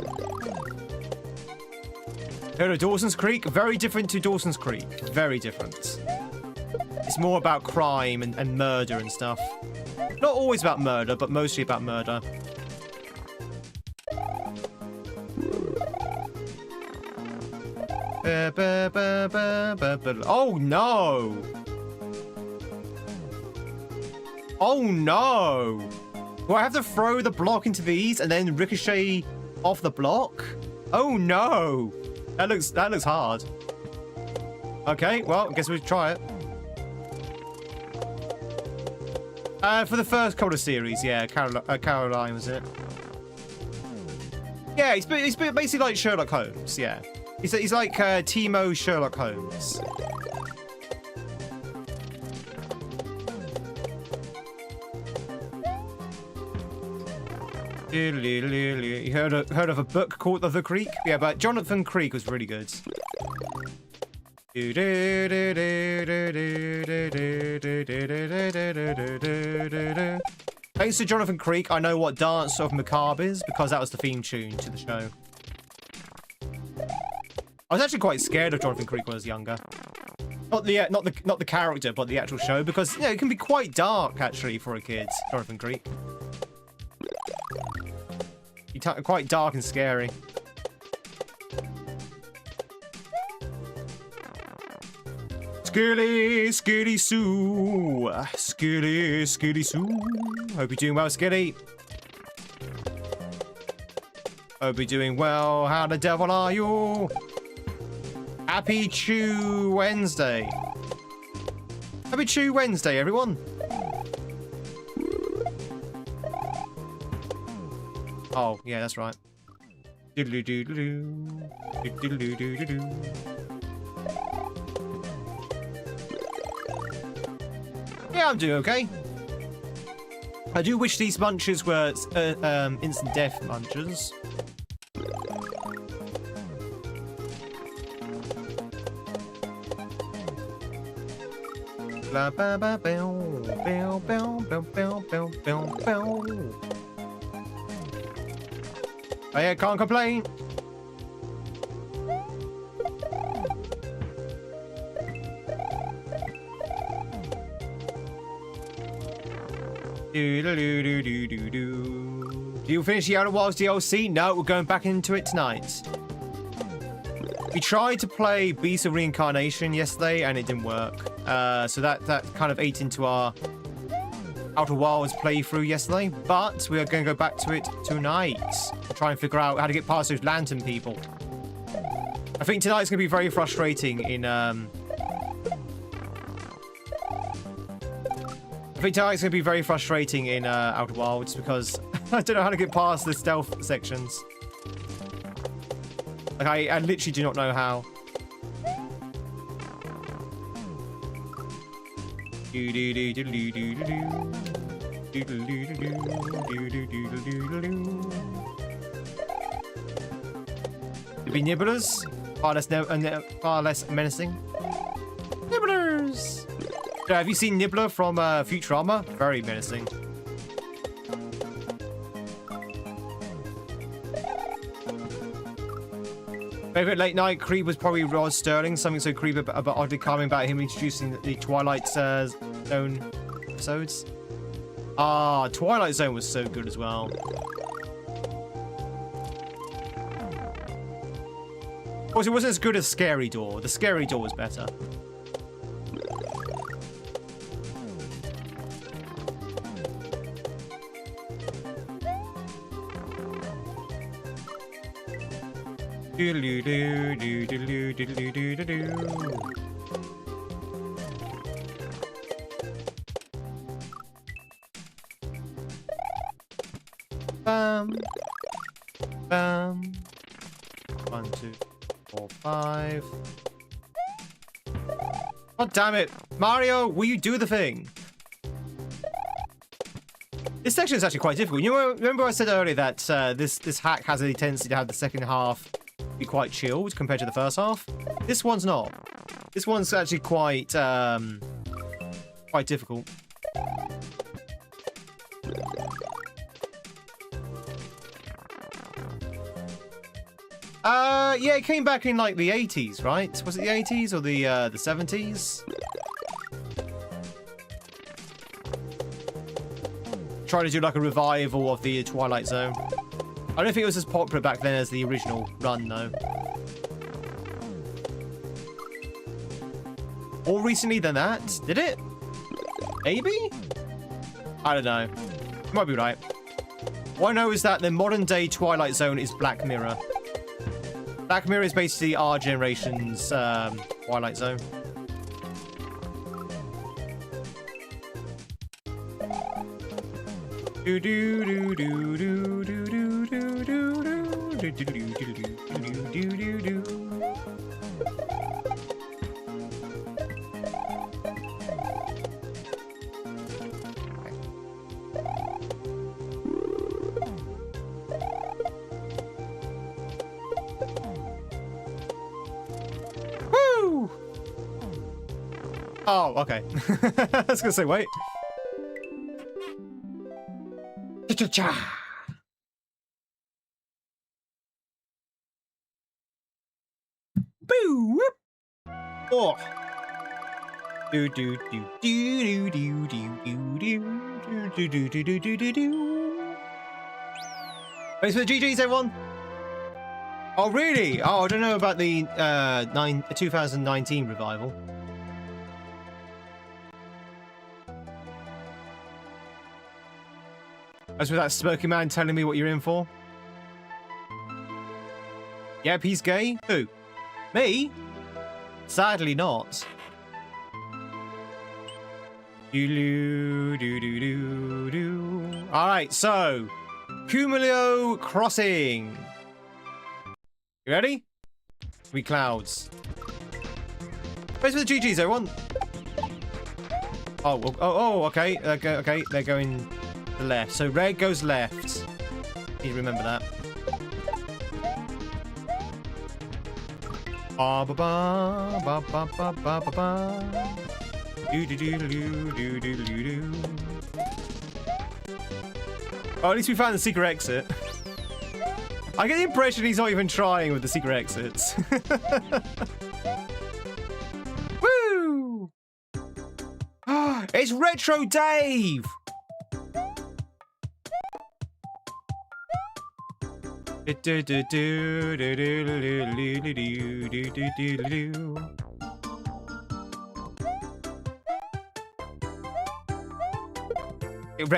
Heard of Dawson's Creek? Very different to Dawson's Creek. Very different. It's more about crime and murder and stuff. Not always about murder, but mostly about murder. Oh no! Oh no! Do I have to throw the block into these and then ricochet off the block? Oh no! That looks hard. Okay, well, I guess we'll try it. For the first couple of series, yeah, Caroline was it? Yeah, he's basically like Sherlock Holmes. Yeah, he's like Timo Sherlock Holmes. You heard of a book called The Creek? Yeah, but Jonathan Creek was really good. Thanks to Jonathan Creek, I know what Dance of Macabre is because that was the theme tune to the show. I was actually quite scared of Jonathan Creek when I was younger. Not the character, but the actual show, because it can be quite dark actually for a kid. Jonathan Creek. Quite dark and scary. Skilly, Skilly Sue. Skilly, Skilly Sue. Hope you're doing well, Skilly. Hope you're doing well. How the devil are you? Happy Chew Wednesday. Happy Chew Wednesday, everyone. Oh, yeah, that's right. Doodle-doo-doodle-doo. Doodle-doo-doo-doo-doo. Yeah, I'm doing okay. I do wish these munchers were instant death munchers. La ba ba bow, bow bow bow bow bow bow bow. Oh yeah, can't complain. Do you finish the Outer Wilds DLC? No, we're going back into it tonight. We tried to play Beast of Reincarnation yesterday and it didn't work. So that kind of ate into our Outer Wilds playthrough yesterday. But we are going to go back to it tonight to try and figure out how to get past those lantern people. I think tonight's going to be very frustrating in Outer Wilds because I don't know how to get past the stealth sections. Like, I literally do not know how. It'd be nibblers, far less menacing. Nibblers! Have you seen Nibbler from Futurama? Very menacing. Favorite late night creep was probably Rod Sterling. Something so creepy but oddly calming about him introducing the Twilight Zone episodes. Ah, Twilight Zone was so good as well. Of course, it wasn't as good as Scary Door. The Scary Door was better. Bam. Bam. 1, 2, 4, 5. God damn it. Mario, will you do the thing? This section is actually quite difficult. You know, remember I said earlier that this hack has a tendency to have the second half be quite chilled compared to the first half? This one's not. This one's actually quite difficult. Yeah, it came back in like the 80s, right? Was it the 80s or the 70s? Trying to do like a revival of the Twilight Zone. I don't think it was as popular back then as the original run, though. More recently than that, did it? Maybe? I don't know. You might be right. What I know is that the modern day Twilight Zone is Black Mirror. Black Mirror is basically our generation's Twilight Zone. Do do do do do do do do do do do do do do. Oh, okay. I was gonna say, wait. Cha-cha-cha. Boo! Whoop. Oh. Do do do do do do do do do do do do do do. Thanks for the GGs, everyone. Oh, really? Oh, I don't know about the 2019 revival. As with that smoky man telling me what you're in for. Yep, he's gay. Who? Me? Sadly not. Alright, so Cumulio Crossing. You ready? We clouds. Where's the GGs, everyone? Oh, okay. Okay, they're going the left. So red goes left. Need to remember that. Ba ba ba ba ba ba ba ba ba. Do do do do do do do do. Oh, at least we found the secret exit. I get the impression he's not even trying with the secret exits. Woo! It's Retro Dave!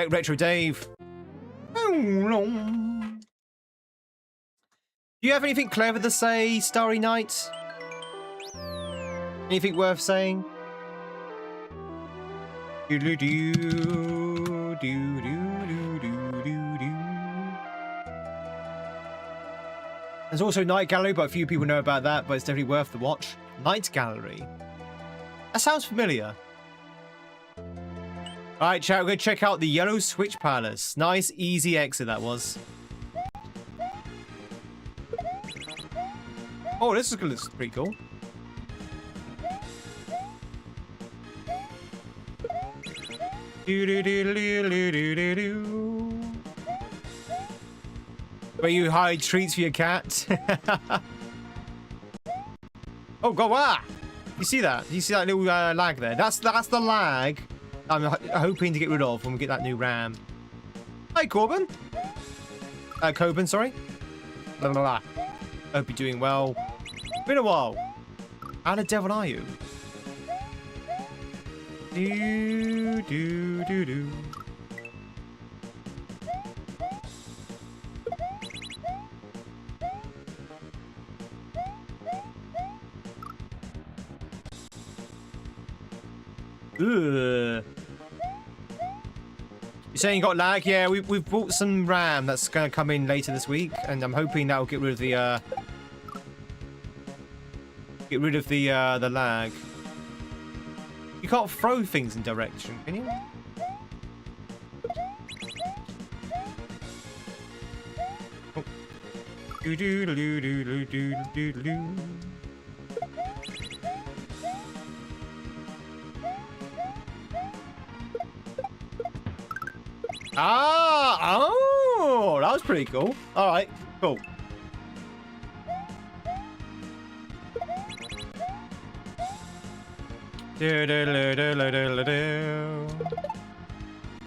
Retro Dave. Do you have anything clever to say, Starry Night? Anything worth saying? There's also Night Gallery, but a few people know about that, but it's definitely worth the watch. Night Gallery. That sounds familiar. Alright, chat, we're going to check out the Yellow Switch Palace. Nice, easy exit that was. Oh, this is pretty cool. Where you hide treats for your cat. Oh god, wow! You see that? You see that little lag there? That's the lag I'm hoping to get rid of when we get that new RAM. Hi, Corbin. Coben, sorry. Blah, blah, blah. Hope you're doing well. Been a while. How the devil are you? Do do do do. Ugh. You're saying you got lag? Yeah, we've bought some RAM that's gonna come in later this week, and I'm hoping that'll get rid of the lag. You can't throw things in direction, can you? Oh. Do do do do do do do do. Ah! Oh! That was pretty cool. Alright, cool.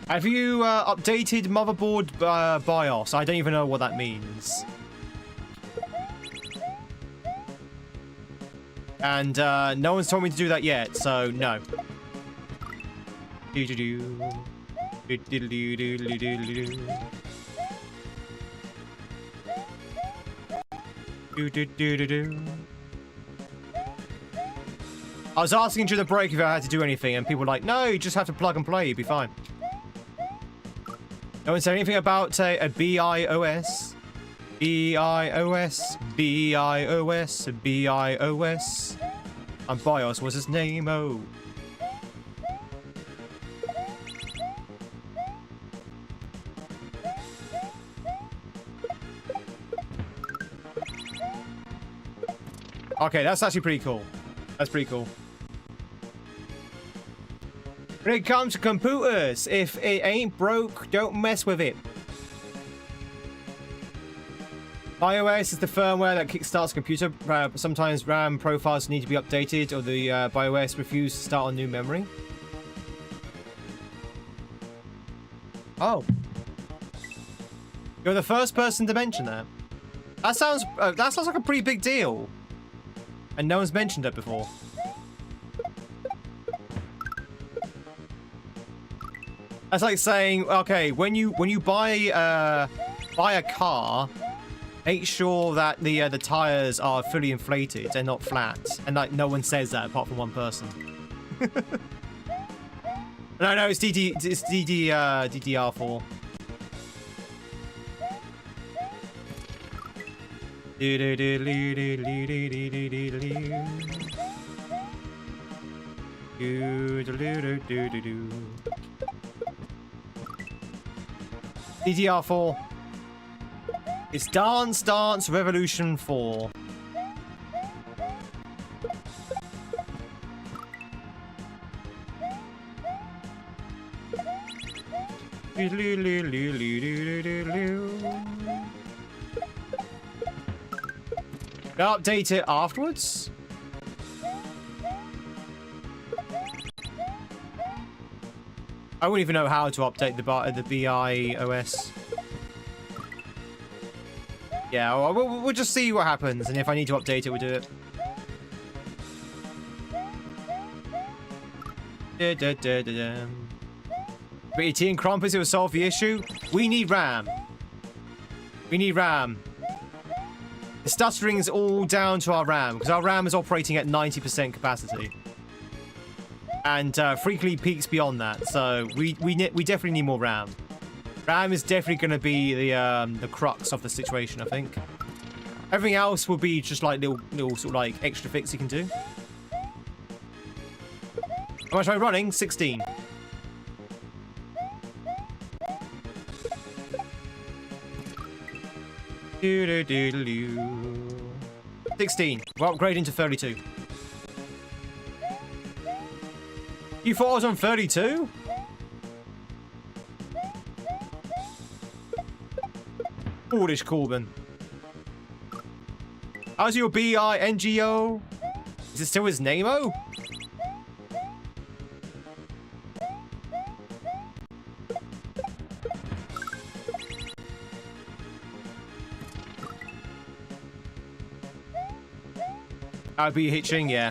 Have you updated motherboard BIOS? I don't even know what that means. And no one's told me to do that yet, so no. I was asking during the break if I had to do anything, and people were like, no, you just have to plug and play, you'll be fine. No one said anything about a BIOS. BIOS, BIOS, BIOS. And BIOS was his name, oh. Okay, that's actually pretty cool. That's pretty cool. When it comes to computers, if it ain't broke, don't mess with it. BIOS is the firmware that kickstarts a computer. Sometimes RAM profiles need to be updated or the BIOS refuses to start on new memory. Oh. You're the first person to mention that. That sounds like a pretty big deal. And no one's mentioned it before. That's like saying, okay, when you buy a car, make sure that the tires are fully inflated and not flat. And like no one says that apart from one person. No, it's DDR4. DDR4. It's Dance Dance Revolution 4. Update it afterwards? I wouldn't even know how to update the BIOS. Yeah, we'll just see what happens, and if I need to update it, we'll do it. BT and Crumpets will solve the issue. We need RAM. We need RAM. The stuttering is all down to our RAM, because our RAM is operating at 90% capacity. And frequently peaks beyond that, so we definitely need more RAM. RAM is definitely going to be the crux of the situation, I think. Everything else will be just like little sort of like extra fix you can do. How much am I running? 16. Do 16. We're upgrading to 32. You thought I was on 32? Foolish Corbin. How's your BINGO? Is it still his name-o? I'd be hitching, yeah.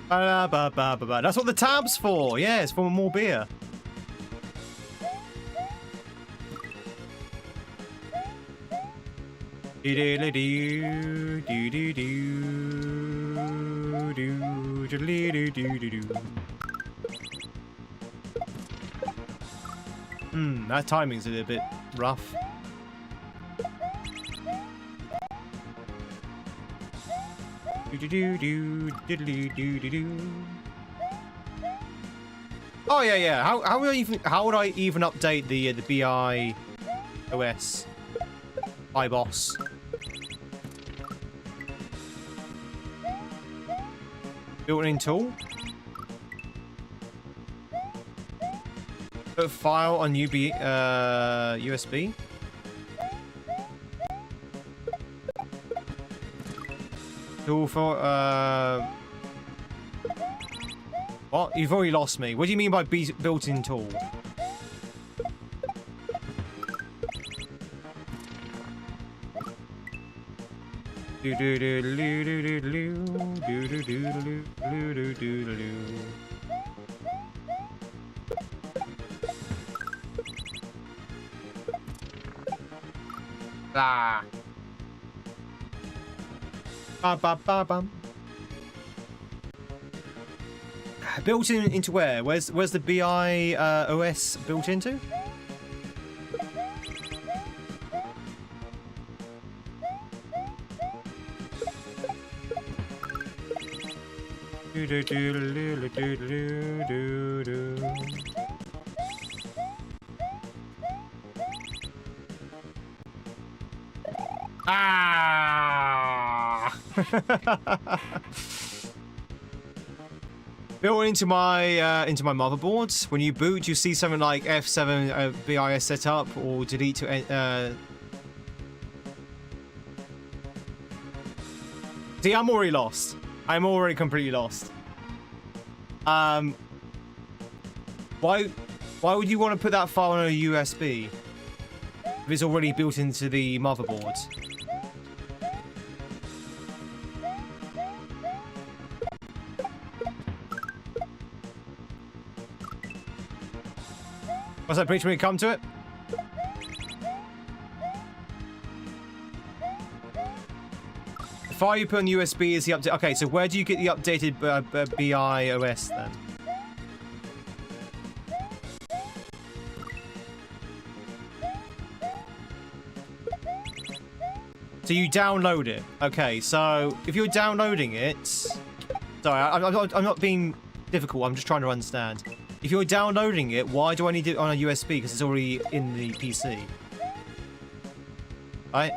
That's what the tab's for. Yeah, it's for more beer. That timing's a little bit rough. Oh yeah. How would I even update the BIOS? iBoss. Built-in tool. Put a file on USB. Tool for what? You've already lost me. What do you mean by built-in tool? Ah. Built into where? Where's the BIOS built into? Ah! Built into my motherboard. When you boot, you see something like F7 BIS setup or delete to. See, I'm already lost. I'm already completely lost. Why would you want to put that file on a USB if it's already built into the motherboard? What's that, Breach, when we come to it? The file you put on USB is the update. Okay, so where do you get the updated BIOS then? So you download it. Okay, so if you're downloading it... Sorry, I'm not being difficult. I'm just trying to understand. If you're downloading it, why do I need it on a USB? Because it's already in the PC. Right?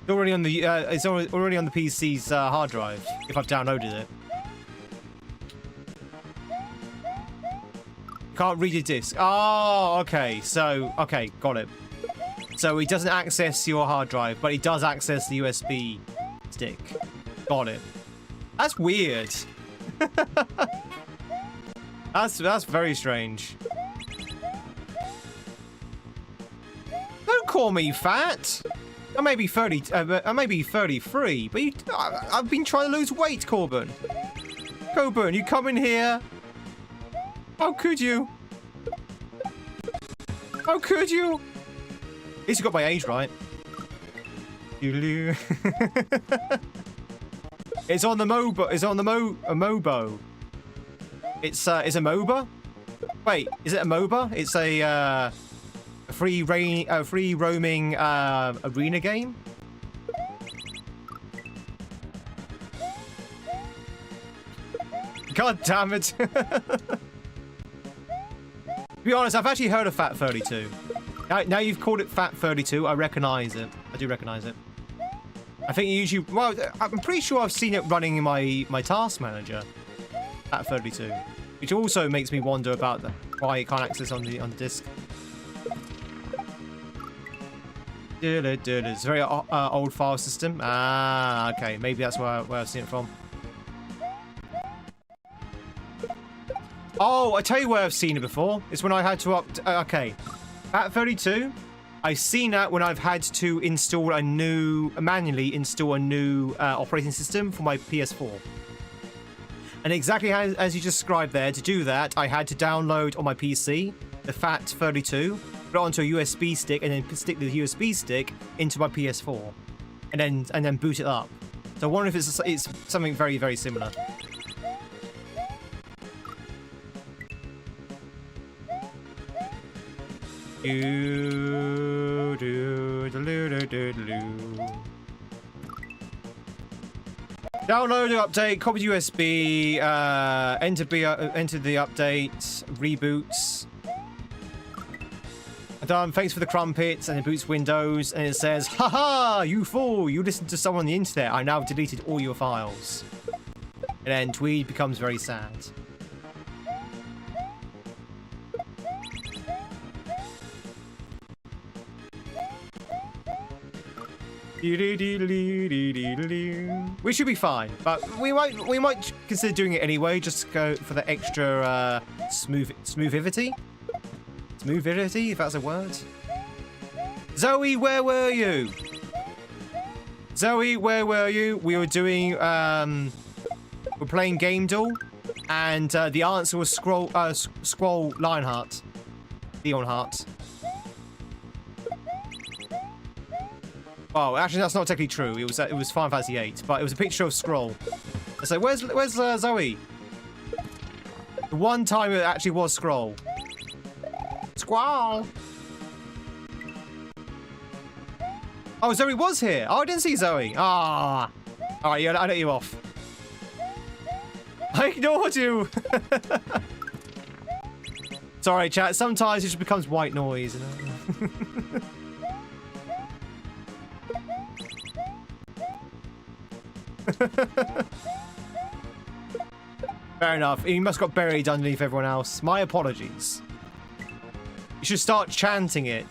It's already on the already on the PC's hard drive. If I've downloaded it. Can't read your disk. Oh, okay. So, okay, got it. So he doesn't access your hard drive, but he does access the USB stick. Got it. That's weird. That's very strange. Don't call me fat. I may be 30. I may be 33, but I've been trying to lose weight, Corbin. Coburn, you come in here. How could you? How could you? At least you got my age right. It's on the MOBA. It's on the MOBO. It's a MOBA. Wait, is it a MOBA? It's a free roaming arena game. God damn it. To be honest, I've actually heard of Fat 32. Now you've called it Fat 32, I recognise it. I do recognise it. I think you usually... Well, I'm pretty sure I've seen it running in my task manager. Fat 32. Which also makes me wonder about why it can't access on the disk. It's a very old file system. Ah, okay. Maybe that's where I've seen it from. Oh, I tell you where I've seen it before. It's when I had to okay. At 32, I've seen that when I've had to install manually install a new operating system for my PS4. And exactly as you described there, to do that, I had to download on my PC the Fat 32, put it onto a USB stick, and then stick the USB stick into my PS4, and then boot it up. So I wonder if it's something very, very similar. Download the update, copy USB, enter the update, reboots. Done. Thanks for the crumpets, and it boots Windows, and it says, "Haha, you fool! You listened to someone on the internet. I now deleted all your files." And then Tweed becomes very sad. We should be fine, but we might consider doing it anyway. Just go for the extra smoothivity, if that's a word. Zoe, where were you? Zoe, where were you? We were doing we're playing Game Duel, and the answer was Scroll Lionheart, Leonheart. Oh, actually, that's not technically true. It was Final Fantasy VIII, but it was a picture of Scroll. So where's Zoe? The one time it actually was Scroll. Squall. Oh, Zoe was here. Oh, I didn't see Zoe. Ah. All right, yeah, I let you off. I ignored you. Sorry, chat. Sometimes it just becomes white noise. You know? Fair enough. He must got buried underneath everyone else. My apologies. You should start chanting it.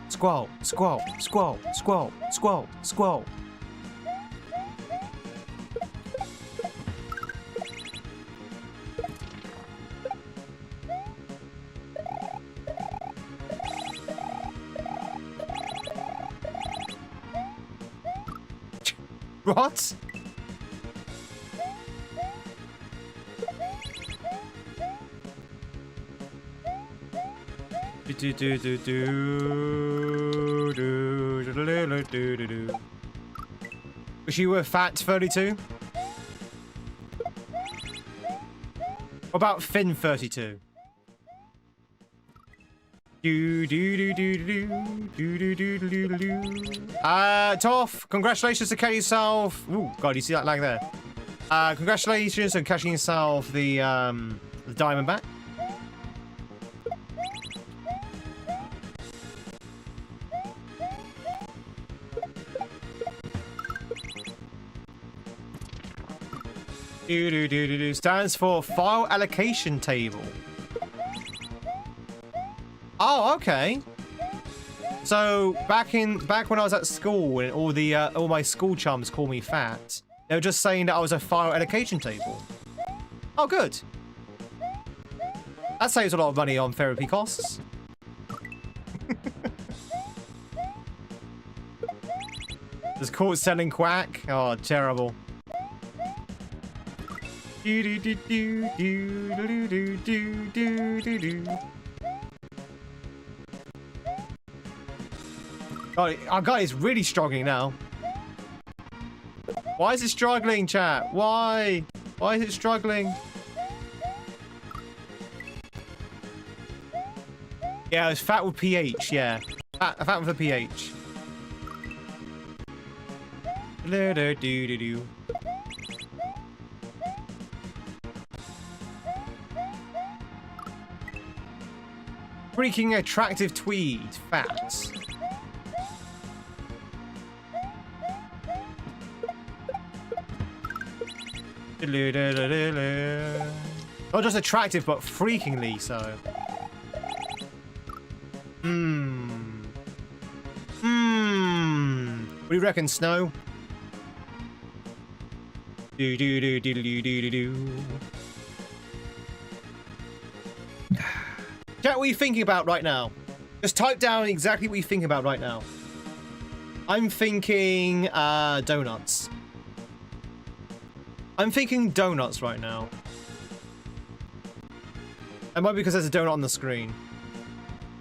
Squall, squall, squall, squall, squall, squall. What? Wish you were fat 32? What about Finn 32? Toff, congratulations to catching yourself. Ooh, God, you see that lag there? Congratulations on catching yourself the diamond back. Stands for file allocation table. Oh, okay. So back when I was at school and all my school chums called me fat, they were just saying that I was a file allocation table. Oh, good. That saves a lot of money on therapy costs. There's caught selling quack. Oh, terrible. God, our guy is really struggling now. Why is it struggling, chat? Why? Why is it struggling? Yeah, it's fat with PH, yeah. Fat with a PH. Freaking attractive tweed, fat. Not just attractive, but freakingly so. What do you reckon, Snow? Chat, what are you thinking about right now? Just type down exactly what you're thinking about right now. I'm thinking donuts. I'm thinking donuts right now. It might be because there's a donut on the screen.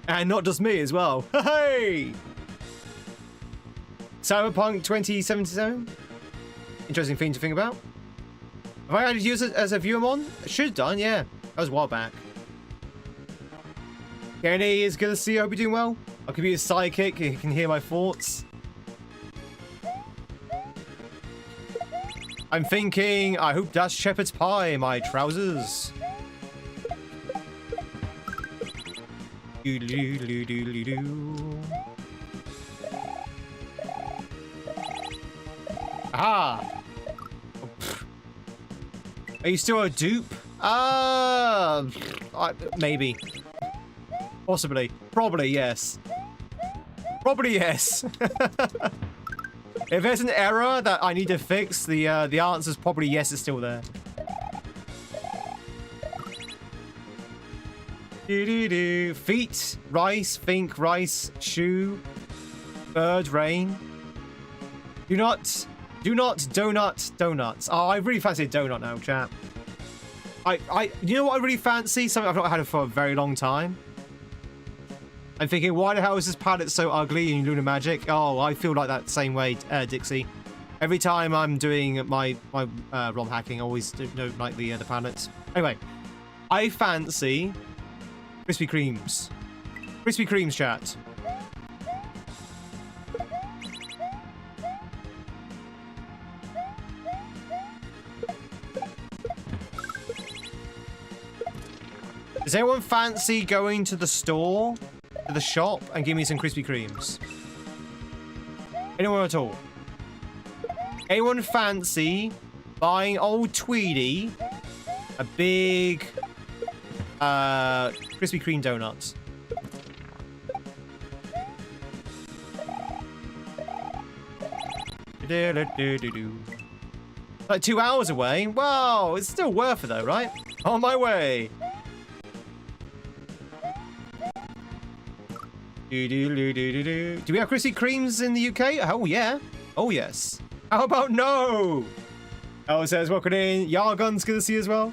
And not just me as well. Hey! Cyberpunk 2077? Interesting thing to think about. Have I added you as a viewer mon? I should have done, yeah. That was a while back. Kenny, it's good to see you. I hope you're doing well. I could be a sidekick. You can hear my thoughts. I'm thinking, I hope that's shepherd's pie in my trousers. Ah! Are you still a dupe? Maybe. Possibly. Probably, yes. Probably, yes. If there's an error that I need to fix, the answer's probably yes, it's still there. Feet, rice, think, rice, shoe, bird, rain. Do not, donut, donuts. Oh, I really fancy a donut now, chat. You know what I really fancy? Something I've not had for a very long time. I'm thinking, why the hell is this palette so ugly in Lunar Magic? Oh, I feel like that same way, Dixie. Every time I'm doing my ROM hacking, I always don't like the palettes. Anyway, I fancy Krispy Kremes. Krispy Kremes, chat. Does anyone fancy going to the store? To the shop and give me some Krispy Kremes? Anyone at all? Anyone fancy buying old Tweedy a big Krispy Kreme donut? Like 2 hours away? Wow, it's still worth it though, right? On my way. Do we have Krispy Kremes in the UK? Oh yeah. Oh yes. How about no? Oh, says welcome in. Yargun's good to see you as well.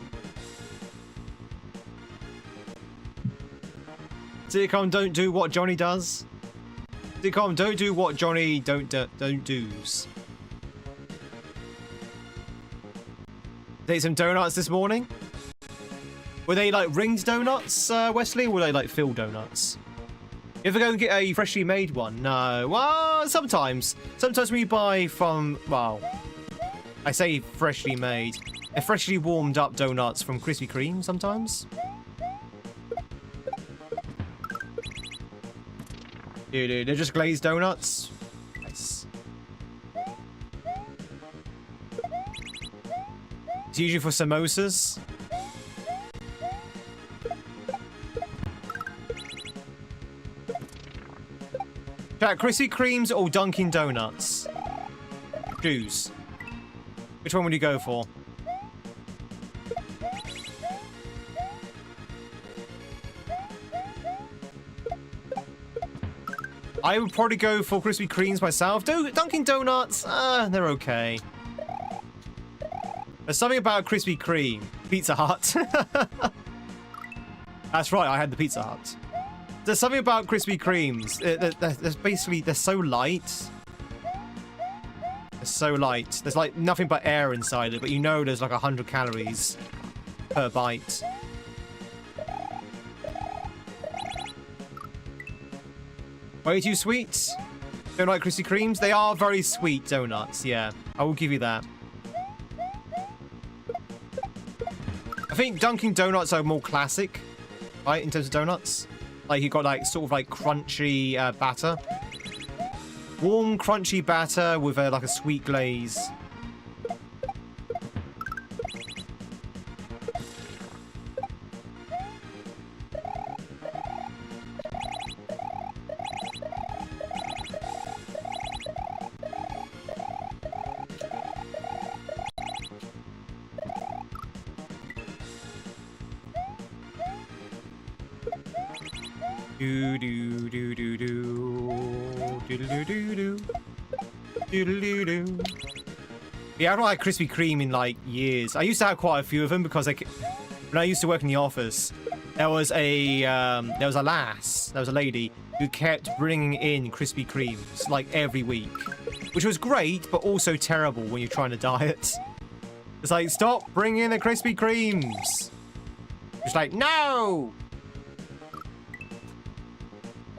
Sitcom don't do what Johnny does. Sitcom don't do what Johnny don't do's. Ate some donuts this morning. Were they like ringed donuts, Wesley, or were they like filled donuts? You ever go and get a freshly made one? No. Well, sometimes. Sometimes when you buy from, well, I say freshly made. They're freshly warmed up donuts from Krispy Kreme sometimes. Dude, they're just glazed donuts. Nice. It's usually for samosas. Chat, Krispy Kremes or Dunkin' Donuts? Choose. Which one would you go for? I would probably go for Krispy Kremes myself. Dunkin' Donuts, they're okay. There's something about Krispy Kreme. Pizza Hut. That's right, I had the Pizza Hut. There's something about Krispy Kremes. They're so light. They're so light. There's like nothing but air inside it, but you know there's like 100 calories per bite. Way too sweet. Don't like Krispy Kremes? They are very sweet donuts, yeah. I will give you that. I think Dunkin' Donuts are more classic, right, in terms of donuts. Like, you've got, like, sort of, like, crunchy batter. Warm, crunchy batter with, like, a sweet glaze. Yeah, I don't like Krispy Kreme in like years. I used to have quite a few of them because when I used to work in the office, there was a lady who kept bringing in Krispy Kremes like every week, which was great, but also terrible when you're trying to diet. It's like, stop bringing in the Krispy Kremes. It's like, no.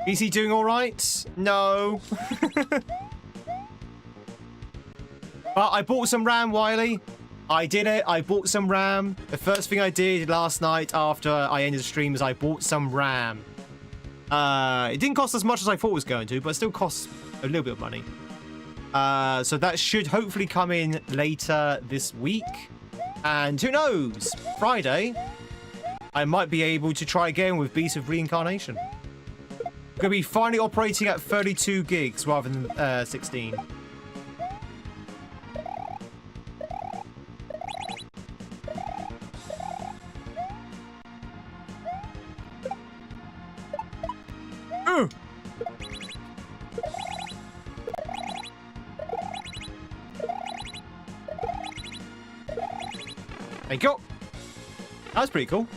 Is he doing all right? No. I bought some RAM, Wiley. I did it. I bought some RAM. The first thing I did last night after I ended the stream is I bought some RAM. It didn't cost as much as I thought it was going to, but it still costs a little bit of money. So that should hopefully come in later this week. And who knows? Friday, I might be able to try again with Beast of Reincarnation. We're going to be finally operating at 32 gigs rather than 16. There you go. That was pretty cool.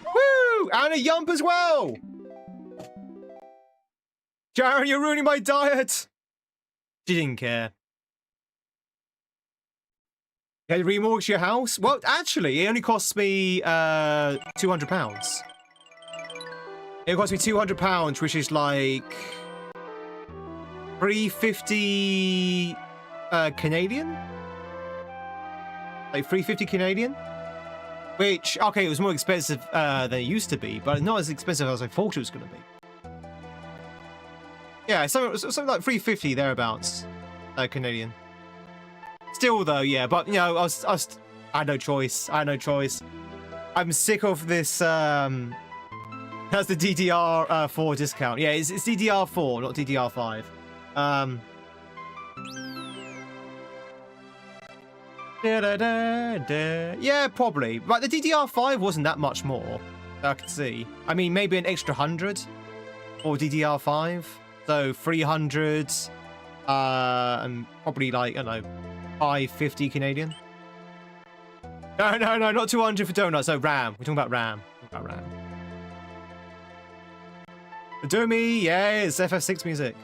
Woo! And a yump as well! Sharon, you're ruining my diet! She didn't care. You had to remortgage your house? Well, actually, it only costs me £200. It cost me £200, which is like $350 Canadian? Like $350 Canadian? Which, okay, it was more expensive than it used to be, but not as expensive as I thought it was going to be. Yeah, something like $350 thereabouts Canadian. Still though, yeah, but you know, I had no choice. I had no choice. I'm sick of this. That's the DDR4 discount. Yeah, it's DDR4, not DDR5. Yeah, probably. But the DDR5 wasn't that much more. I could see. I mean, maybe an extra 100 for DDR5. So 300, and probably like, I don't know, 550 Canadian. No, not 200 for donuts. No, RAM. We're talking about RAM. Do me, yes, FF6 music.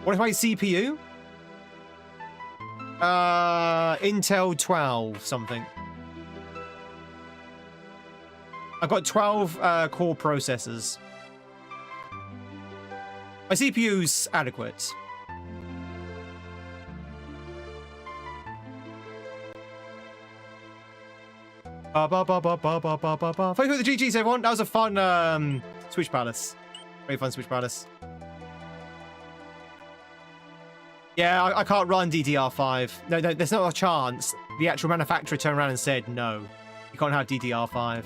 What if my CPU? Intel 12 something. I've got 12 core processors. My CPU's adequate. Thank you for the GGs, everyone. That was a fun Switch Palace. Very fun Switch Palace. Yeah, I can't run DDR5. No, there's not a chance. The actual manufacturer turned around and said, no, you can't have DDR5.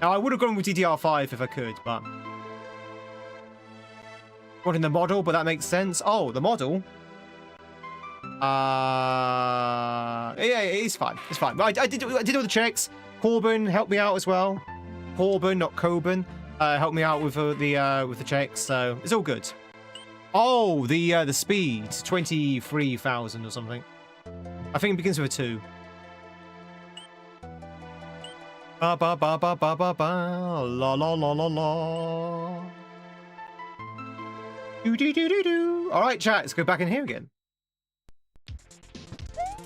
Now, I would have gone with DDR5 if I could, but... wanting the model, but that makes sense. Oh, the model? Yeah, it's fine. It's fine. I did all the checks. Corbin helped me out as well. Corbin, not Coben, helped me out with the checks, so it's all good. Oh, the speed, 23,000 or something. I think it begins with a 2. Ba ba ba ba ba ba ba la la la la la. Do do do do do. All right, chat. Let's go back in here again.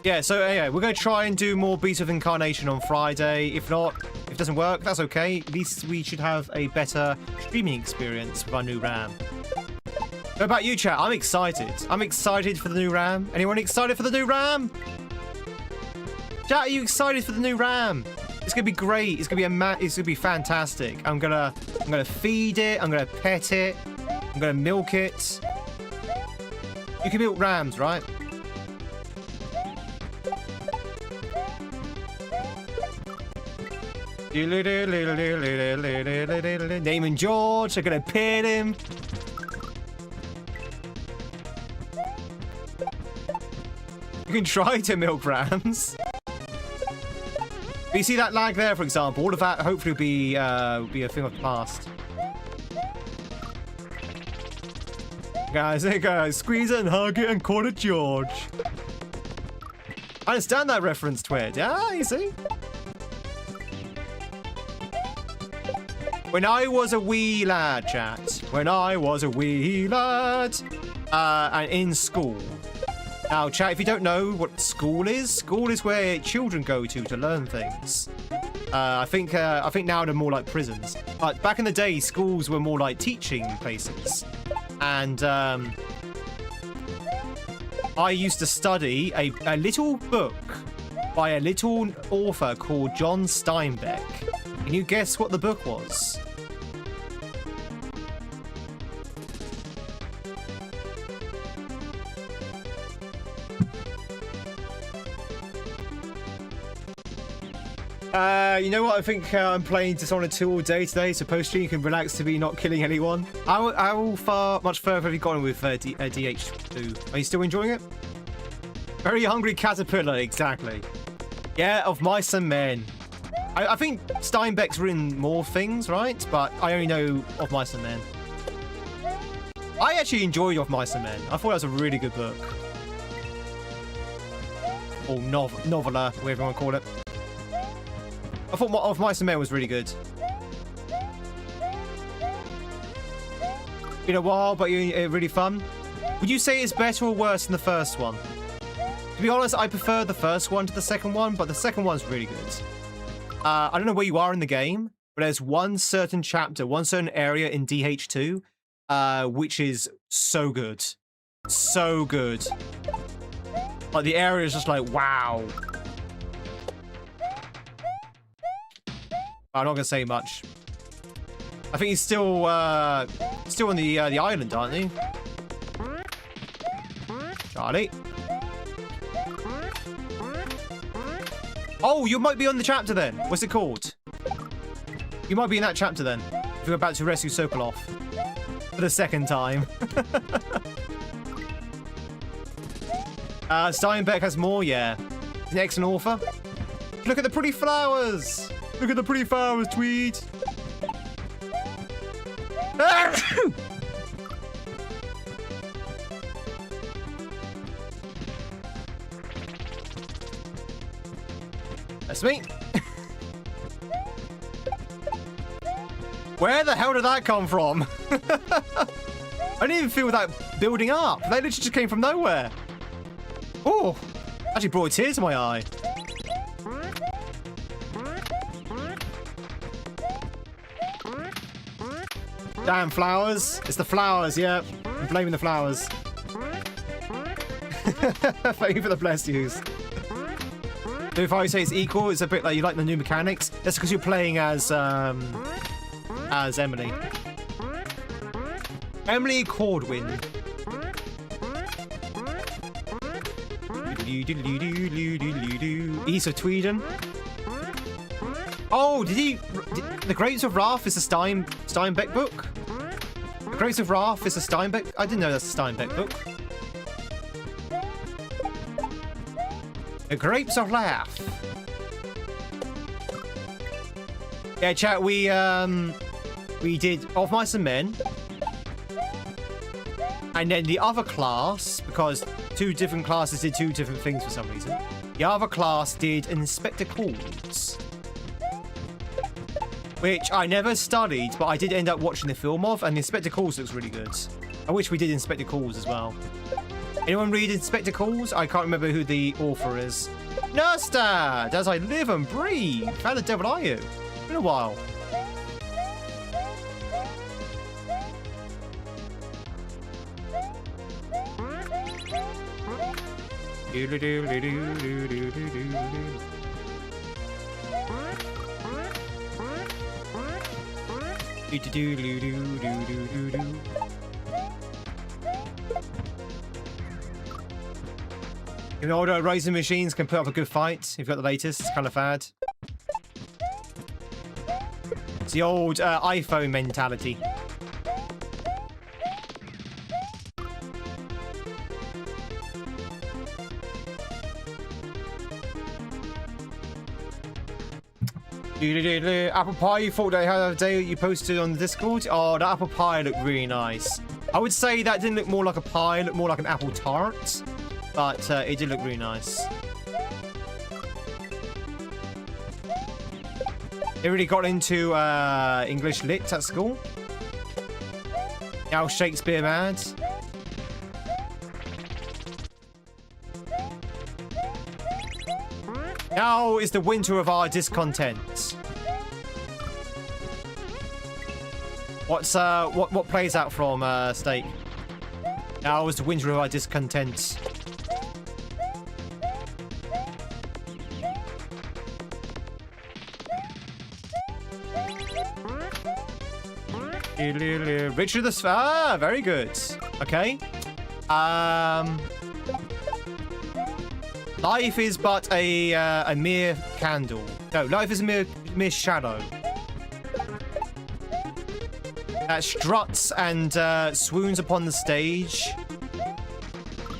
Yeah, so yeah, we're going to try and do more Beats of Incarnation on Friday. If not, if it doesn't work, that's okay. At least we should have a better streaming experience with our new RAM. What about you, chat? I'm excited. I'm excited for the new RAM. Anyone excited for the new RAM? Chat, are you excited for the new RAM? It's gonna be great. It's gonna be fantastic. I'm gonna feed it. I'm gonna pet it. I'm gonna milk it. You can milk rams, right? Name George. I'm gonna pet him. You can try to milk rams. But you see that lag there, for example? All of that hopefully will be a thing of the past. Guys, there you go. Squeeze it and hug it and call it George. I understand that reference, Tweed. Yeah, you see? When I was a wee lad, chat. When I was a wee lad. And in school. Now, chat, if you don't know what school is where children go to learn things. I think now they're more like prisons. But back in the day, schools were more like teaching places. And I used to study a little book by a little author called John Steinbeck. Can you guess what the book was? You know what? I think I'm playing Dishonored 2 all day today, so post-stream you can relax to be not killing anyone. How much further have you gone with DH2? Are you still enjoying it? Very hungry caterpillar, exactly. Yeah, of mice and men. I think Steinbeck's written more things, right? But I only know Of Mice and Men. I actually enjoyed Of Mice and Men. I thought that was a really good book. Or novella, whatever you want to call it. I thought Of Mice and Men was really good. Been a while, but really fun. Would you say it's better or worse than the first one? To be honest, I prefer the first one to the second one, but the second one's really good. I don't know where you are in the game, but there's one certain chapter, one certain area in DH2, which is so good. So good. Like, the area is just like, wow. I'm not going to say much. I think he's still on the island, aren't they? Charlie. Oh, you might be on the chapter then. What's it called? You might be in that chapter then. If you're about to rescue Sokolov. For the second time. Steinbeck has more, yeah. He's an excellent author. Look at the pretty flowers. Look at the pretty flowers, Tweed. That's me. Where the hell did that come from? I didn't even feel that building up. They literally just came from nowhere. Oh, actually brought a tear to my eye. Damn flowers. It's the flowers, yeah. I'm blaming the flowers. Thank you for the bless yous. So if I say it's equal, it's a bit like you like the new mechanics. That's because you're playing as Emily. Emily Cordwin. East of Tweeden. Oh, the Grapes of Wrath is a Steinbeck book? The Grapes of Wrath is a Steinbeck? I didn't know that's a Steinbeck book. The Grapes of Wrath. Yeah, chat, we did Of Mice and Men. And then the other class, because two different classes did two different things for some reason. The other class did Inspector Calls. Which I never studied, but I did end up watching the film of, and the Inspector Calls looks really good. I wish we did Inspector Calls as well. Anyone read Inspector Calls? I can't remember who the author is. Nurse Dad, as I live and breathe. How the devil are you? It's been a while. You know, older racing machines can put up a good fight. You've got the latest. It's kind of fad. It's the old iPhone mentality. Apple pie, you thought they had a day you posted on the Discord? Oh, the apple pie looked really nice. I would say that didn't look more like a pie, it looked more like an apple tart. But it did look really nice. They really got into English lit at school. Now Shakespeare mad. Now is the winter of our discontent. What plays out from Steak? Now is the winter of our discontent. Richard the very good. Okay. Life is but a mere candle. No, life is a mere shadow that struts and swoons upon the stage.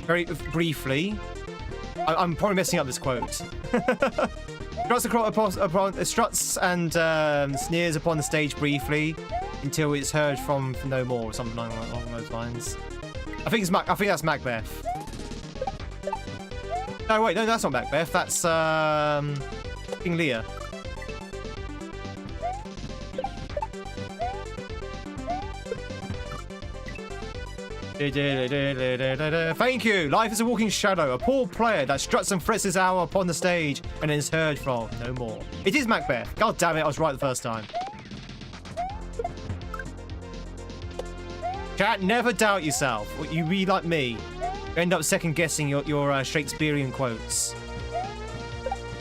Very briefly. I'm probably messing up this quote. Struts and sneers upon the stage briefly until it's heard from no more, or something along those lines. I think that's Macbeth. No, wait, no, that's not Macbeth. That's King Lear. Thank you. Life is a walking shadow, a poor player that struts and frets his hour upon the stage and is heard from no more. It is Macbeth. God damn it, I was right the first time. Chat, never doubt yourself. You read like me. You end up second guessing your Shakespearean quotes.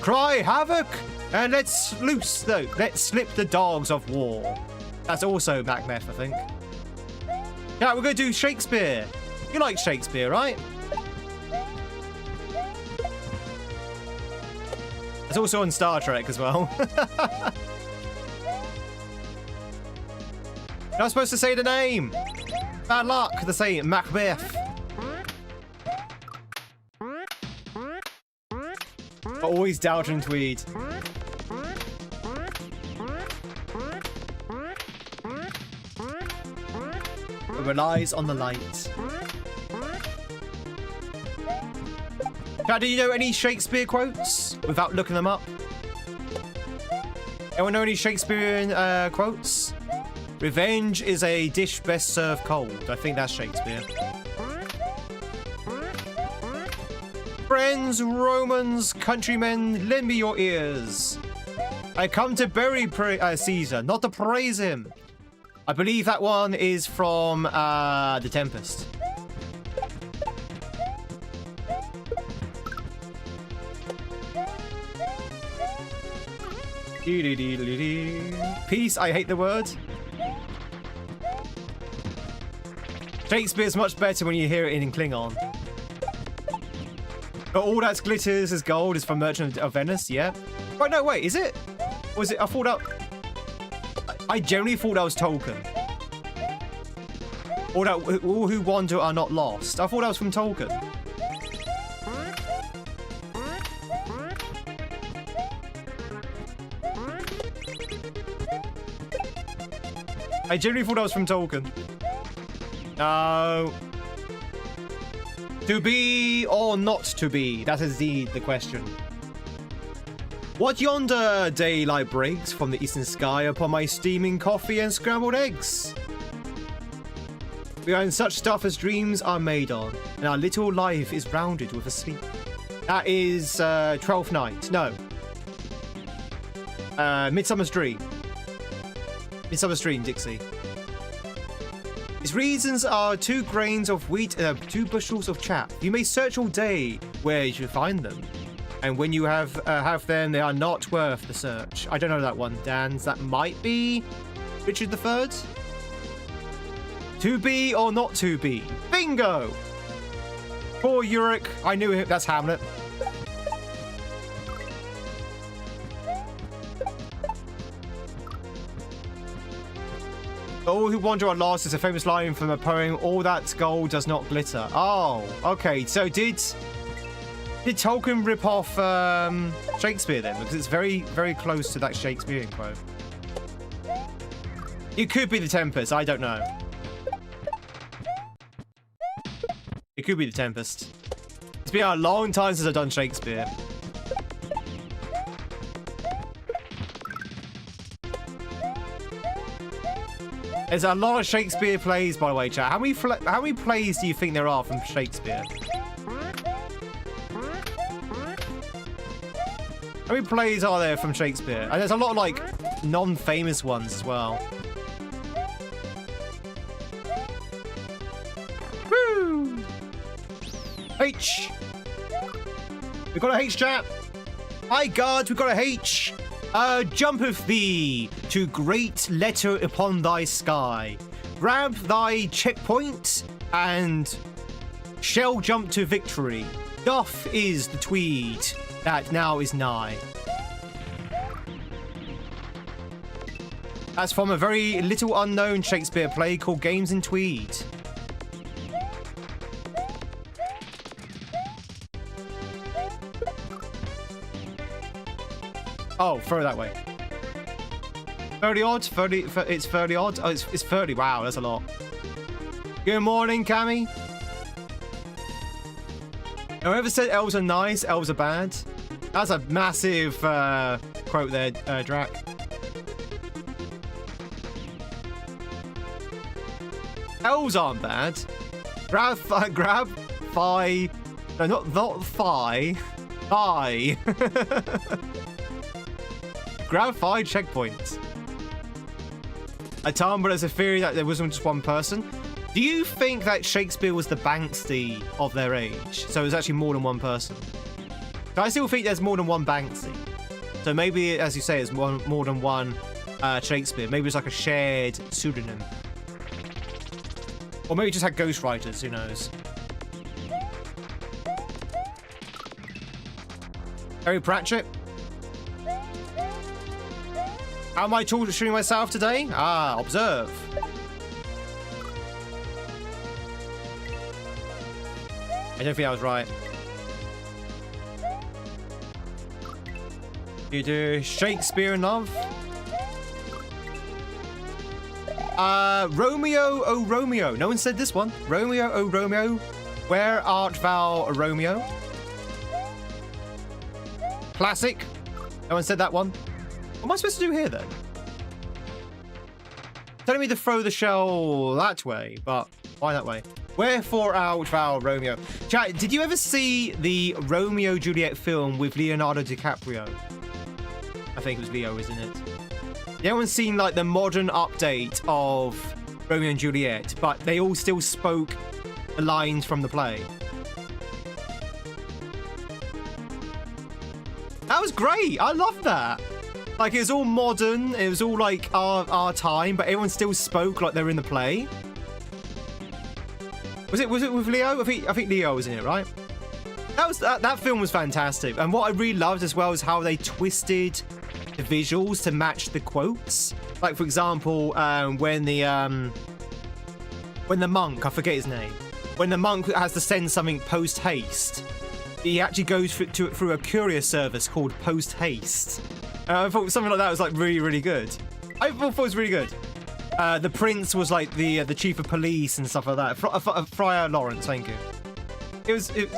Cry havoc and let's slip the dogs of war. That's also Macbeth, I think. Yeah, we're going to do Shakespeare. You like Shakespeare, right? It's also on Star Trek as well. You're not supposed to say the name. Bad luck to say Macbeth. But always doubting Tweed. It relies on the light. Now, do you know any Shakespeare quotes without looking them up? Anyone know any Shakespearean quotes? Revenge is a dish best served cold. I think that's Shakespeare. Friends, Romans, countrymen, lend me your ears. I come to bury Caesar, not to praise him. I believe that one is from The Tempest. Peace, I hate the word. Shakespeare's much better when you hear it in Klingon. But all that glitters as gold is from Merchant of Venice, yeah? Wait, no, wait, is it? Was it? I thought that... I generally thought that was Tolkien. All who wander are not lost. I thought that was from Tolkien. I generally thought that was from Tolkien. No. To be or not to be? That is the question. What yonder daylight breaks from the eastern sky upon my steaming coffee and scrambled eggs? We are in such stuff as dreams are made on, and our little life is rounded with a sleep. That is Twelfth Night. No. Midsummer's Dream. Midsummer's Dream, Dixie. His reasons are 2 grains of wheat and 2 bushels of chaff. You may search all day where you should find them. And when you have them, they are not worth the search. I don't know that one, Dan. That might be Richard III? To be or not to be? Bingo! Poor Uric. I knew him. That's Hamlet. All who wander are lost is a famous line from a poem, all that gold does not glitter. Oh, okay. So did Tolkien rip off Shakespeare then? Because it's very, very close to that Shakespearean quote. It could be The Tempest. I don't know. It could be The Tempest. It's been a long time since I've done Shakespeare. There's a lot of Shakespeare plays, by the way, chat. How many plays do you think there are from Shakespeare? How many plays are there from Shakespeare? And there's a lot of, like, non-famous ones as well. Woo! H! We've got a H, chat. Hi, guards, we've got a H. Jumpeth thee to great letter upon thy sky. Grab thy checkpoint and shall jump to victory. Doff is the Tweed that now is nigh. That's from a very little unknown Shakespeare play called GamesInTweed. Oh, throw that way. 30 odd? 30, it's 30 odd? Oh, it's 30. Wow, that's a lot. Good morning, Cammy. Whoever said elves are nice, elves are bad. That's a massive quote there, Drac. Elves aren't bad. Grab fi. No, not fi. Fi. Grab 5 checkpoints. A time, but there's a theory that there wasn't just one person. Do you think that Shakespeare was the Banksy of their age? So it was actually more than one person. I still think there's more than one Banksy. So maybe, as you say, it's more than one Shakespeare. Maybe it's like a shared pseudonym. Or maybe just had ghostwriters, who knows? Harry Pratchett? How am I torturing myself today? Ah, observe. I don't think I was right. You do Shakespeare in Love. Romeo, oh Romeo. No one said this one. Romeo, oh Romeo. Where art thou, Romeo? Classic. No one said that one. What am I supposed to do here then? Telling me to throw the shell that way, but why that way? Wherefore art thou, Romeo? Chat, did you ever see the Romeo Juliet film with Leonardo DiCaprio? I think it was Leo, isn't it? Everyone's seen like the modern update of Romeo and Juliet, but they all still spoke the lines from the play. That was great. I loved that. Like, it was all modern. It was all like our time, but everyone still spoke like they were in the play. Was it with Leo? I think Leo was in it, right? That film was fantastic. And what I really loved as well is how they twisted the visuals to match the quotes. Like, for example, when the monk, I forget his name, when the monk has to send something post haste, he actually goes through a courier service called post haste. I thought something like that was like really, really good. I thought it was really good. The prince was like the chief of police and stuff like that. Friar Lawrence, thank you. You think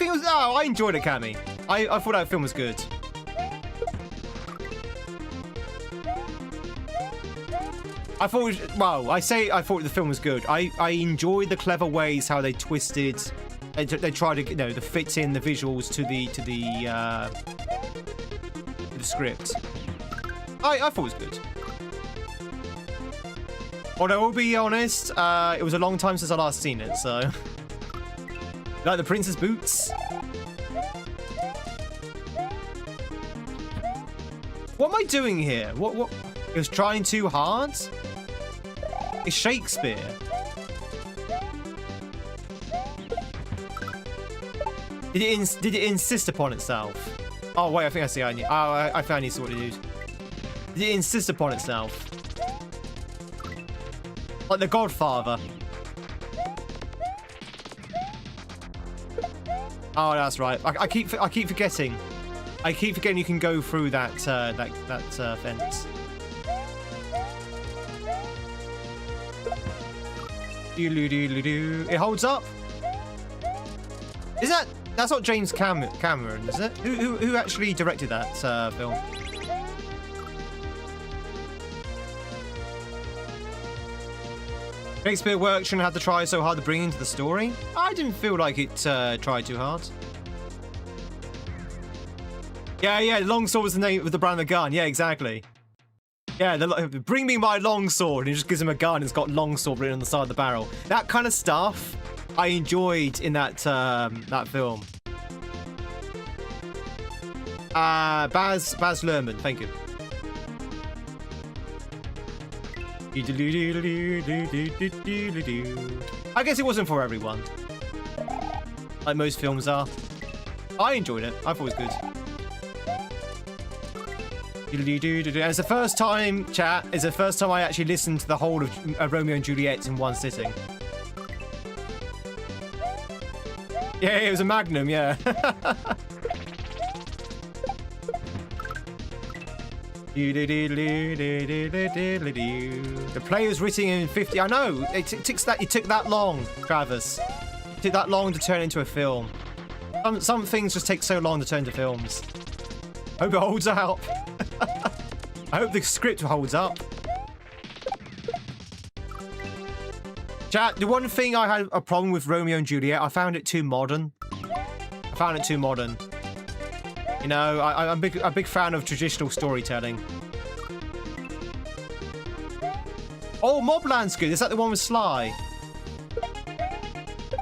it was? Oh, I enjoyed it, Cammy. I thought that film was good. I thought, I thought the film was good. I enjoyed the clever ways how they twisted. They tried to, to fit in the visuals to the script. I thought it was good. Although, I'll be honest, it was a long time since I last seen it, so. Like the prince's boots. What am I doing here? What? It was trying too hard? It's Shakespeare. Did it insist upon itself? Oh wait, I think I see. I think I need to what it is. Did it insist upon itself? Like The Godfather. Oh, that's right. I keep forgetting. I keep forgetting you can go through that fence. It holds up. Is that's not James Cameron, is it? Who actually directed that film? Shakespeare work shouldn't have to try so hard to bring into the story. I didn't feel like it tried too hard. Yeah, longsword was the name of the brand of the gun. Yeah, exactly. Yeah, bring me my longsword. And he just gives him a gun. It's got longsword written on the side of the barrel. That kind of stuff I enjoyed in that film. Baz Luhrmann, thank you. I guess it wasn't for everyone. Like most films are. I enjoyed it. I thought it was good. It's the first time, chat, it's the first time I actually listened to the whole of Romeo and Juliet in one sitting. Yeah, it was a Magnum, yeah. The play was written in 50. I know it took that long, Travis. It took that long to turn into a film. Some things just take so long to turn into films. Hope it holds up. I hope the script holds up. Chat, the one thing I had a problem with Romeo and Juliet, I found it too modern. You know, I'm a big fan of traditional storytelling. Oh, Mobland's good. Is that the one with Sly?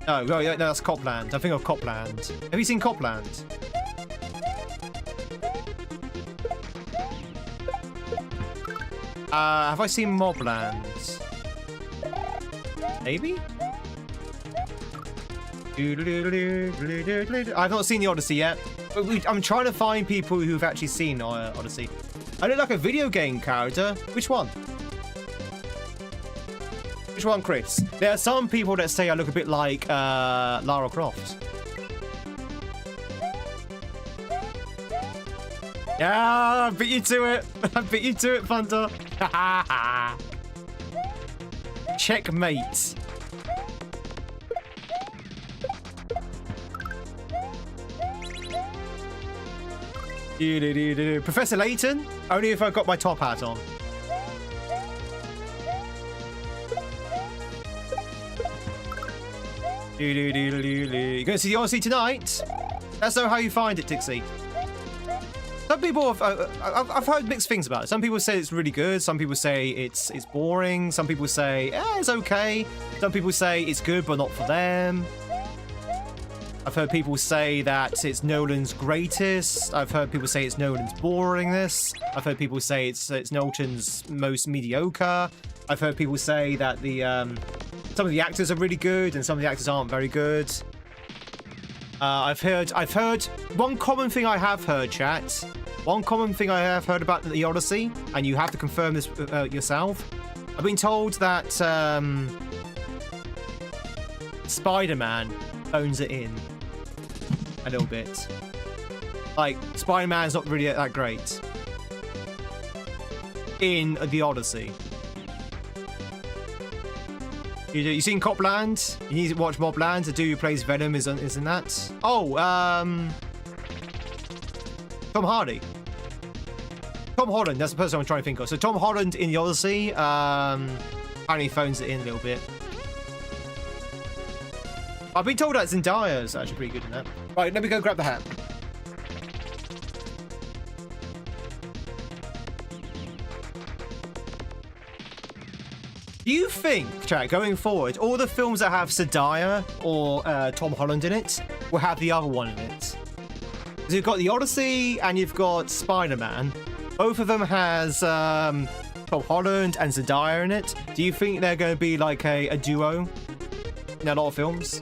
No, that's Copland. I think of Copland. Have you seen Copland? Have I seen Mobland? Maybe? I've not seen the Odyssey yet. I'm trying to find people who've actually seen Odyssey. I look like a video game character. Which one? Which one, Chris? There are some people that say I look a bit like Lara Croft. Yeah, I beat you to it. I beat you to it, Fanta. Checkmate. Professor Layton? Only if I've got my top hat on. You gonna see the Odyssey tonight? That's not how you find it, Dixie. Some people I've heard mixed things about it. Some people say it's really good. Some people say it's boring. Some people say it's okay. Some people say it's good but not for them. I've heard people say that it's Nolan's greatest. I've heard people say it's Nolan's boringness. I've heard people say it's Nolan's most mediocre. I've heard people say that the some of the actors are really good and some of the actors aren't very good. I've heard one common thing I have heard, chat. One common thing I have heard about the Odyssey, and you have to confirm this yourself. I've been told that Spider-Man owns it in a little bit. Like, Spider-Man's not really that great in the Odyssey. You seen Copland? You need to watch Mobland. The dude who plays Venom is in that. Oh, Tom Hardy. Tom Holland, that's the person I'm trying to think of. So Tom Holland in the Odyssey, apparently phones it in a little bit. I've been told that Zendaya is actually pretty good in that. Right, let me go grab the hat. Do you think, chat, going forward, all the films that have Zendaya or Tom Holland in it will have the other one in it? Because you've got the Odyssey and you've got Spider-Man. Both of them has Tom Holland and Zendaya in it. Do you think they're going to be like a duo in a lot of films?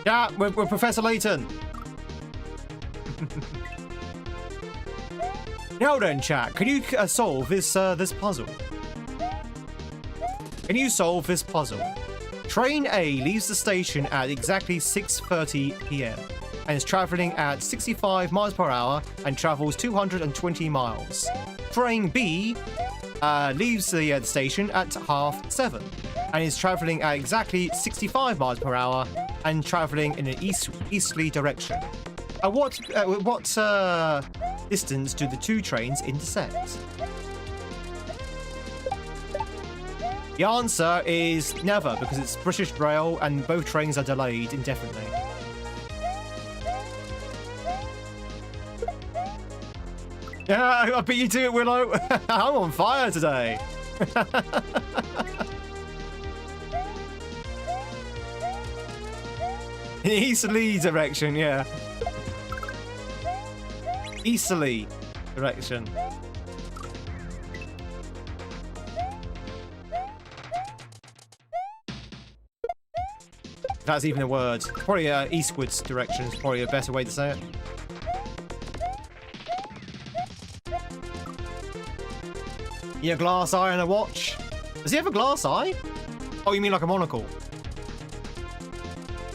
Yeah, we're Professor Layton. Now then, chat, can you solve this this puzzle? Can you solve this puzzle? Train A leaves the station at exactly 6:30 p.m. and is traveling at 65 miles per hour and travels 220 miles. Train B leaves the station at 7:30 and is traveling at exactly 65 miles per hour and traveling in an easterly direction. At what distance do the two trains intersect? The answer is never, because it's British Rail and both trains are delayed indefinitely. Yeah, I beat you to it, Willow. I'm on fire today. Easterly direction, yeah. Easterly direction. That's even a word. Probably eastwards direction is probably a better way to say it. Yeah, glass eye and a watch. Does he have a glass eye? Oh, you mean like a monocle?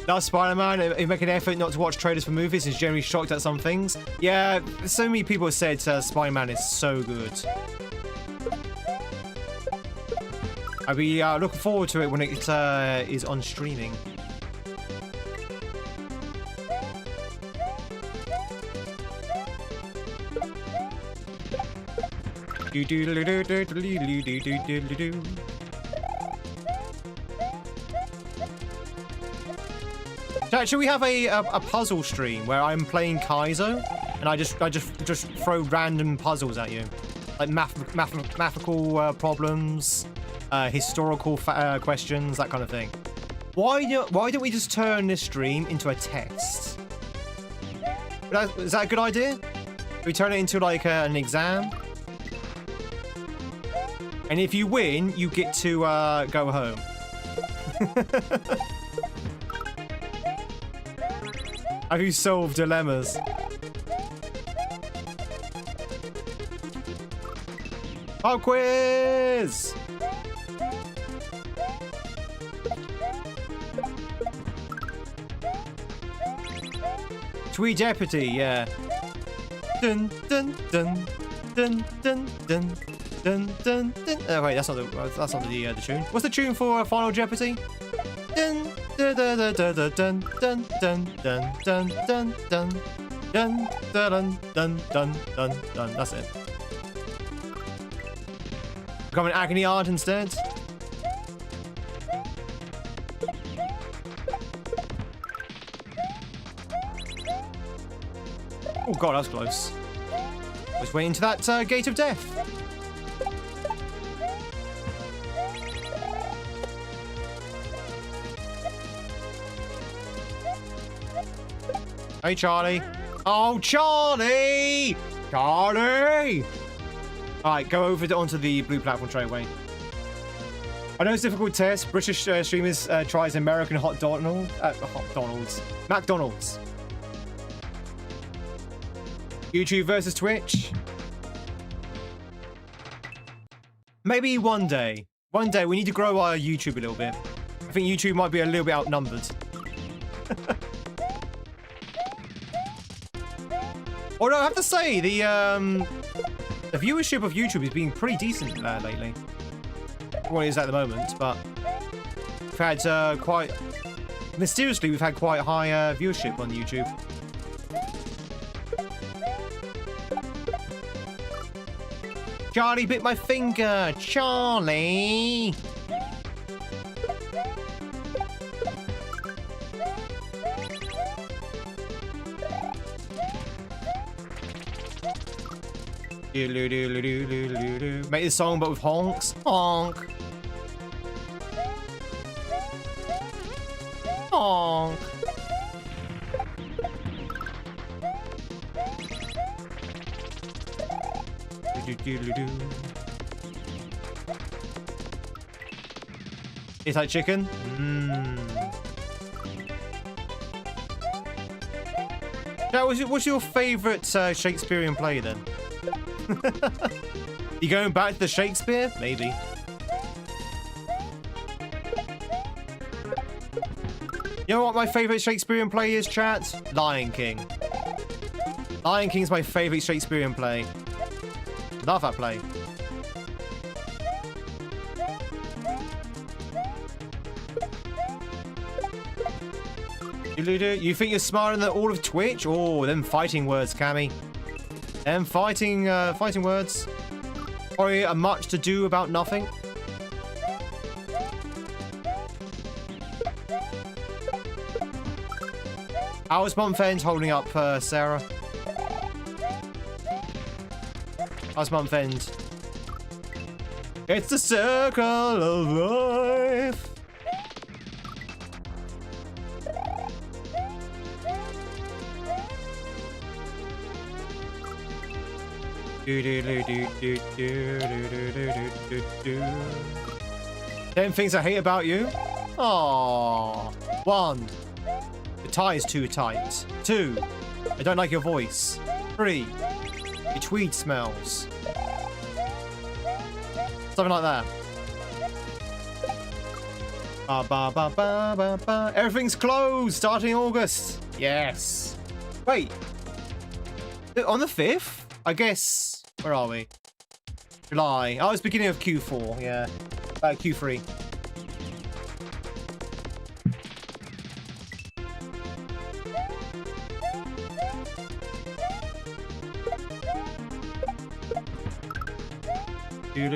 Does Spider-Man make an effort not to watch trailers for movies? Is generally shocked at some things. Yeah, so many people have said Spider-Man is so good. I'll be looking forward to it when it is on streaming. Should we have a puzzle stream where I'm playing Kaizo and I just throw random puzzles at you, like mathematical problems, historical questions, that kind of thing? Why don't we just turn this stream into a test? Is that a good idea? We turn it into like an exam, and if you win, you get to go home. Have you solved dilemmas? Pop quiz! Tweed Deputy, yeah. Dun dun dun dun dun dun dun dun dun. Oh wait, that's not the tune. What's the tune for Final Jeopardy? Dun dun dun dun dun dun dun dun dun dun dun dun dun dun dun dun dun. That's it. Become an agony art instead. Oh god, that was close. I was waiting to that gate of death. Hey, Charlie. Oh, Charlie! Charlie! Alright, go over onto the blue platform straight away. I know it's a difficult test. British streamers tries American McDonald's. YouTube versus Twitch. Maybe one day. One day we need to grow our YouTube a little bit. I think YouTube might be a little bit outnumbered. Although I have to say, the viewership of YouTube has been pretty decent lately. Well, it is at the moment, but we've had quite mysteriously we've had quite high viewership on YouTube. Charlie bit my finger, Charlie. Make this song but with honks. Honk. Honk. Is that chicken? Now, what's your favourite Shakespearean play then? You going back to the Shakespeare? Maybe. You know what my favourite Shakespearean play is, chat? Lion King. Lion King's my favourite Shakespearean play. Love that play. You think you're smarter than all of Twitch? Oh, them fighting words, Cammy. Them fighting words. Probably a much to do about nothing. How's month end holding up, Sarah? How's month end? It's the circle of life. Ten things I hate about you. Aww. 1. The tie is too tight. 2. I don't like your voice. 3. Your tweed smells. Something like that. Ba ba ba ba ba ba. Everything's closed starting August. Yes. Wait. On the 5th? I guess. Where are we? July. Oh, it's beginning of Q4. Yeah. Q3. You're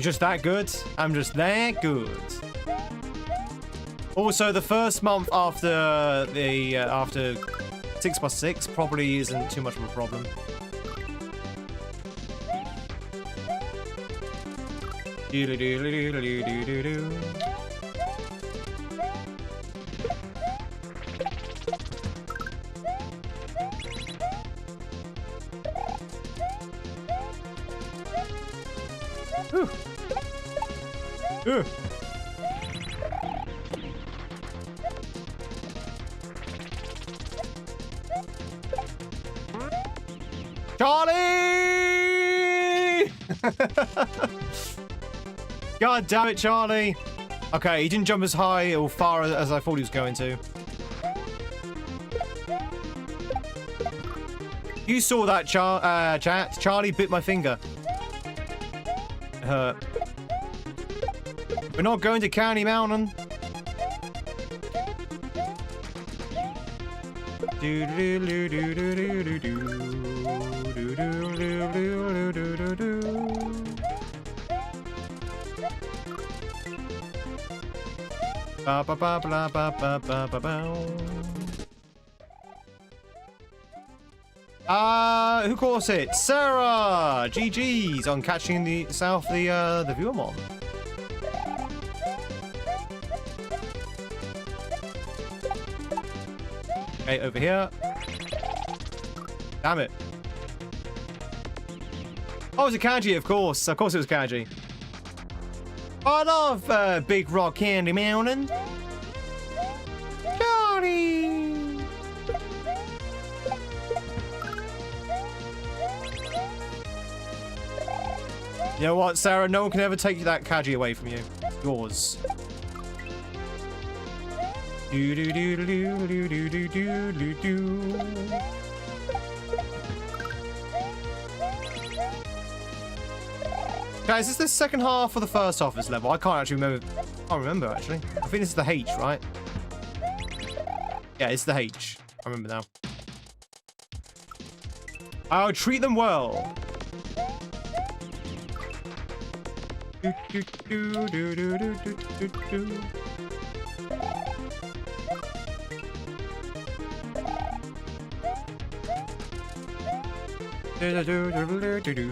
just that good? I'm just that good. Also, the first month after the after 6+6 probably isn't too much of a problem. Charlie! God damn it, Charlie. Okay, he didn't jump as high or far as I thought he was going to. You saw that, chat. Charlie bit my finger. It hurt. We're not going to County Mountain. Ba ba ba ba ba ba ba ba ba. Who calls it? Sarah! GG's on catching the viewermon. Okay, over here. Damn it. Oh, it was a Kaji, of course. Of course it was Kaji. I love Big Rock Candy Mountain. Charlie! You know what, Sarah? No one can ever take that Kaji away from you. It's yours. Do do do do do do do do do do. Guys, is this the second half or the first half of this level? I can't actually remember. I can't remember actually. I think this is the H, right? Yeah, it's the H. I remember now. I'll treat them well. Do, do, do, do, do, do, do, do. Do, do, do, do, do, do.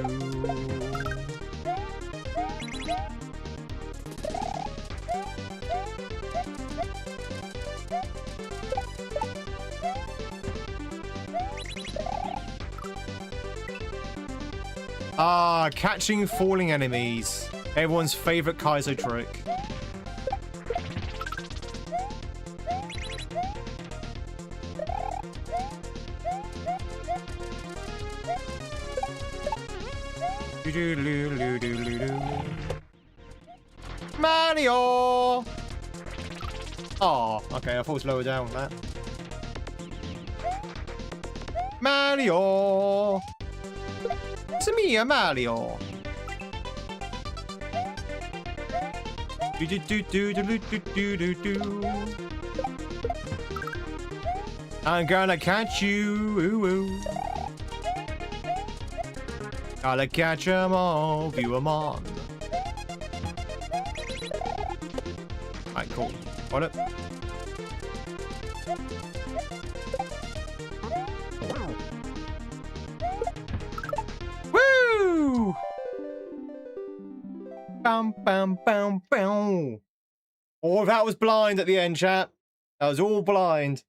Catching falling enemies. Everyone's favorite kaizo trick. Mario! Oh, okay, I thought it was lower down than that. Mario! It's me, Mario. Do do do do do do do do do. I'm gonna catch you. Ooh, ooh. Gotta catch 'em all, view 'em on. Alright, cool. Got it. Woo! Bam, bam, bam, bam. Oh, that was blind at the end, chat. That was all blind.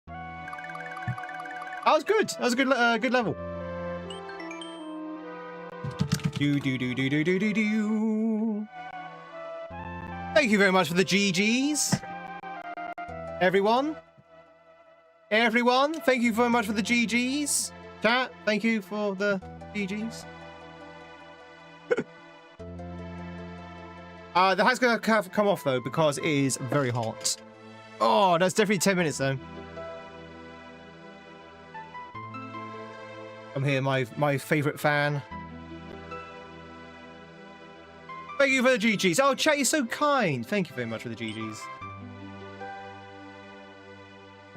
That was good. That was a good level. Do do do do do do do do. Thank you very much for the GGs, everyone. Everyone, thank you very much for the GGs. Chat, thank you for the GGs. The hat's gonna come off though because it is very hot. Oh, that's definitely 10 minutes though. I'm here, my favorite fan. Thank you for the GGs. Oh, chat, you're so kind. Thank you very much for the GGs.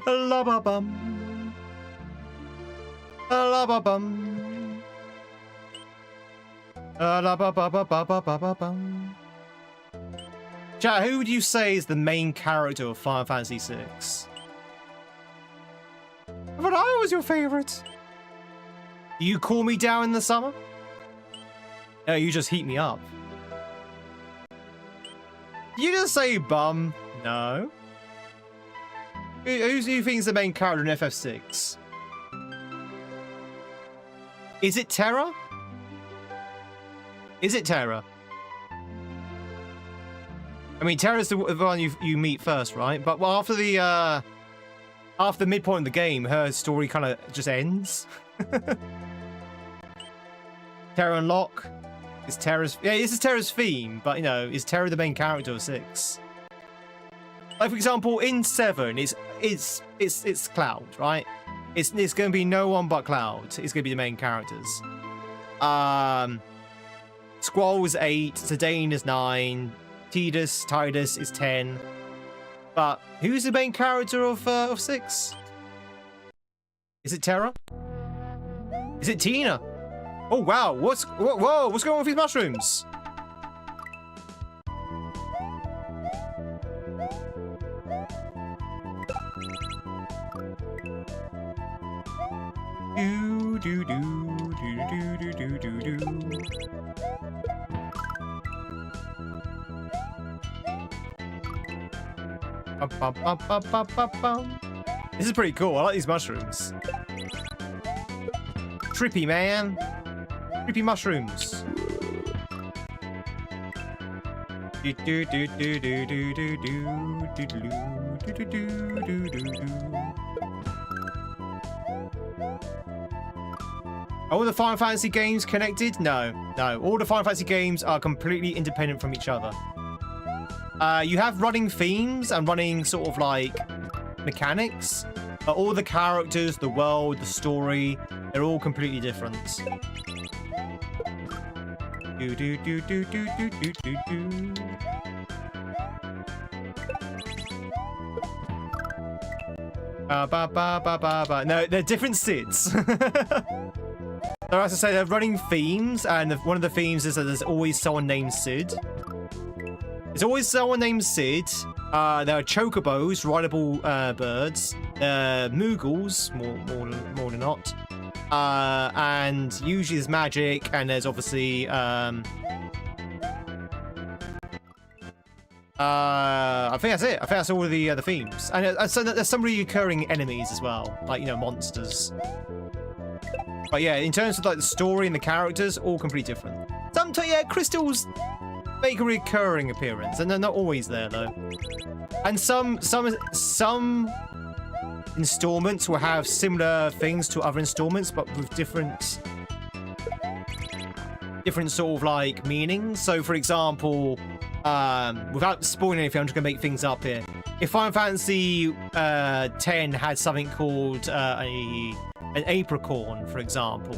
La-ba-bum. La-ba-bum. La-ba-ba-ba-ba-ba-ba-bum. Chat, who would you say is the main character of Final Fantasy VI? But I was your favorite. Do you cool me down in the summer? No, you just heat me up. You just say bum. No. Who do you think is the main character in FF6? Is it Terra? Is it Terra? I mean, Terra's the one you meet first, right? But well, after the after the midpoint of the game, her story kind of just ends. Terra Unlock is Terra's. Yeah, this is Terra's theme, but you know, is Terra the main character of 6? Like for example, in 7, it's Cloud, right? It's going to be no one but Cloud. It's going to be the main characters. Squall is 8, Zidane is 9, Tidus is 10. But who's the main character of 6? Is it Terra? Is it Tina? Oh wow! Whoa! What's going on with these mushrooms? Do do do do do do do do. This is pretty cool. I like these mushrooms. Trippy, man. Trippy mushrooms. Do do do do do do do do do do do do do. Are all the Final Fantasy games connected? No. All the Final Fantasy games are completely independent from each other. You have running themes and running sort of like mechanics, but all the characters, the world, the story, they're all completely different. Do do do do do do do do do. No, they're different SIDs. So as I say, they're running themes, and one of the themes is that there's always someone named Sid. There's always someone named Sid. There are chocobos, rideable birds. Moogles, more than not. And usually there's magic, and there's obviously I think that's it. I think that's all of the themes, and so there's some recurring enemies as well, like you know, monsters. But yeah, in terms of like the story and the characters, all completely different. Sometimes, yeah, crystals make a recurring appearance, and they're not always there though. And some installments will have similar things to other installments, but with different sort of like meanings. So, for example, without spoiling anything, I'm just gonna make things up here. If Final Fantasy 10 had something called an apricorn, for example,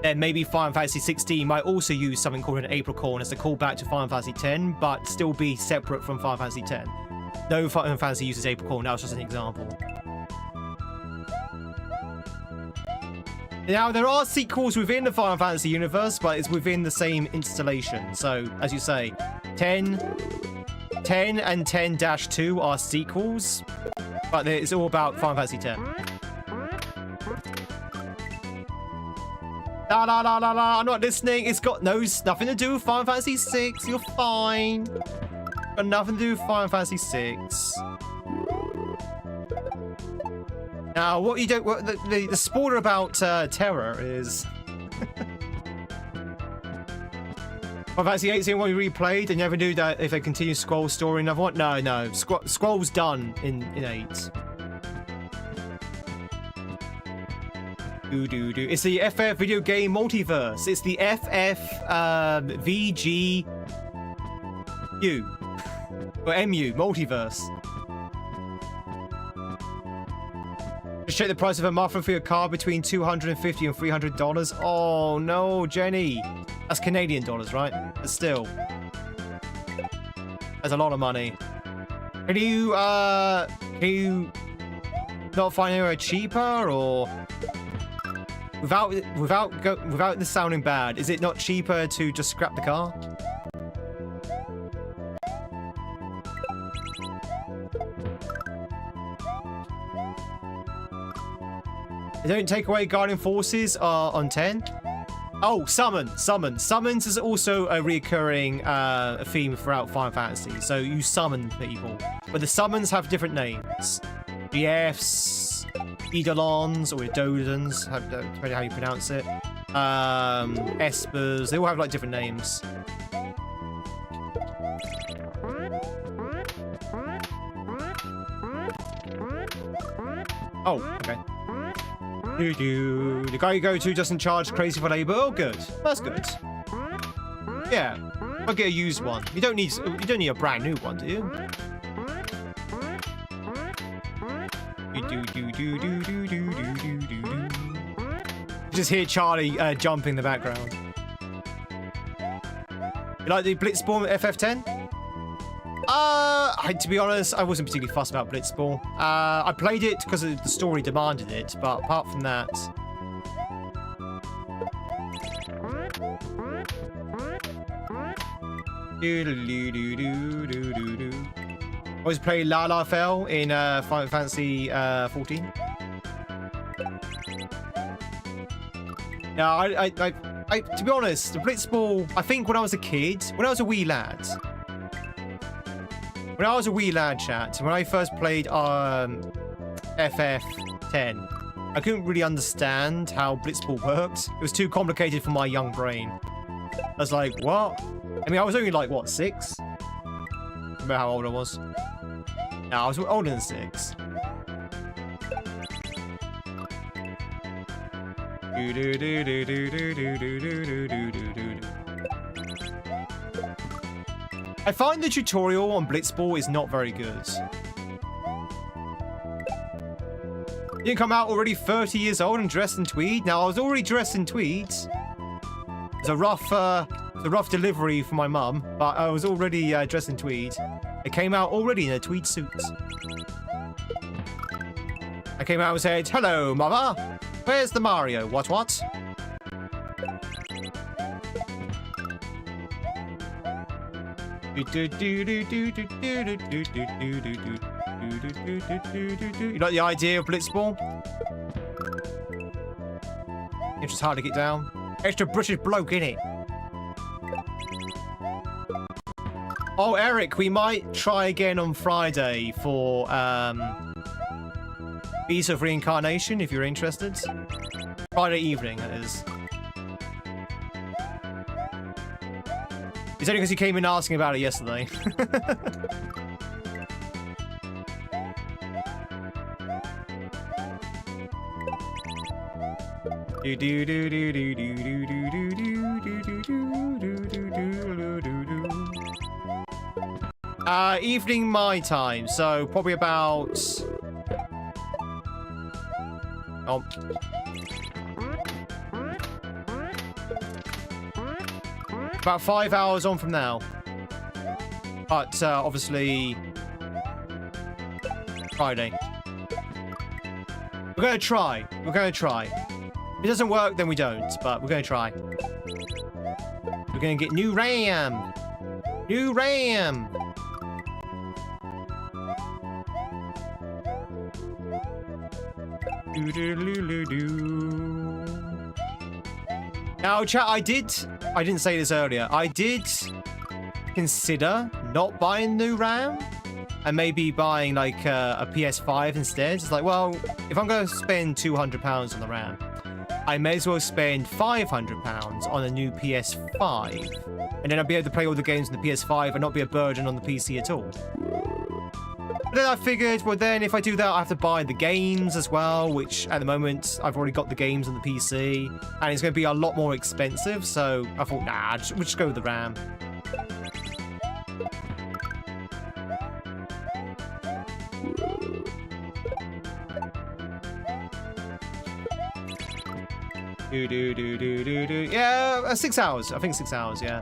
then maybe Final Fantasy 16 might also use something called an apricorn as a callback to Final Fantasy 10, but still be separate from Final Fantasy 10. No Final Fantasy uses apricorn, that was just an example. Now, there are sequels within the Final Fantasy universe, but it's within the same installation. So, as you say, 10 and 10-2 are sequels, but it's all about Final Fantasy 10. La, I'm not listening. It's got nothing to do with Final Fantasy 6. You're fine. Got nothing to do with Final Fantasy 6. Now, what you don't... the spoiler about Terra is... Final Fantasy 8 is the one we replayed, and you never knew that if they continue Squall's story and another one. No. Squall's done in 8. It's the FF video game multiverse. It's the FF VG U or MU multiverse. Just check the price of a muffin for your car between $250 and $300. Oh no, Jenny. That's Canadian dollars, right? But still, that's a lot of money. Can you not find anywhere cheaper, or without this sounding bad, is it not cheaper to just scrap the car? They don't take away guardian forces on 10. Oh, summons is also a recurring theme throughout Final Fantasy. So you summon people, but the summons have different names. GFs, Eidolons, or Dodons, depending how you pronounce it. Espers, they all have like different names. Oh, okay. The guy you go to doesn't charge crazy for labor. Oh, good. That's good. Yeah, I'll get a used one. You don't need a brand new one, do you? Just hear Charlie jumping in the background. You like the Blitzball FF10? To be honest, I wasn't particularly fussed about Blitzball. I played it because the story demanded it, but apart from that... Always play Lalafell in Final Fantasy 14. Yeah, I to be honest, the Blitzball, I think when I was a kid, when I was a wee lad, chat, when I first played FF10, I couldn't really understand how Blitzball worked. It was too complicated for my young brain. I was like, what? I mean, I was only like, what, 6? Remember how old I was? No, I was older than 6. I find the tutorial on Blitzball is not very good. You didn't come out already 30 years old and dressed in tweed? Now, I was already dressed in tweeds. It's a rough delivery for my mum, but I was already dressed in tweed. I came out already in a tweed suit. I came out and said, "Hello, mother. Where's the Mario? What? You like the idea of Blitzball? It's just hard to get down. Extra British bloke, innit? Oh, Eric, we might try again on Friday for Beast of Reincarnation, if you're interested. Friday evening, that is. It's only because you came in asking about it yesterday. Evening my time, so probably about... Oh. About 5 hours on from now. But, obviously... Friday. We're gonna try. We're gonna try. If it doesn't work, then we don't, but we're gonna try. We're gonna get new RAM! New RAM! Now, chat, I didn't say this earlier. I did consider not buying new RAM and maybe buying like a PS5 instead. It's like, well, if I'm going to spend £200 on the RAM, I may as well spend £500 on a new PS5. And then I'll be able to play all the games on the PS5 and not be a burden on the PC at all. But then I figured, well then, if I do that, I have to buy the games as well, which at the moment, I've already got the games on the PC, and it's going to be a lot more expensive, so I thought, nah, we'll just go with the RAM. Yeah, 6 hours. I think 6 hours, yeah.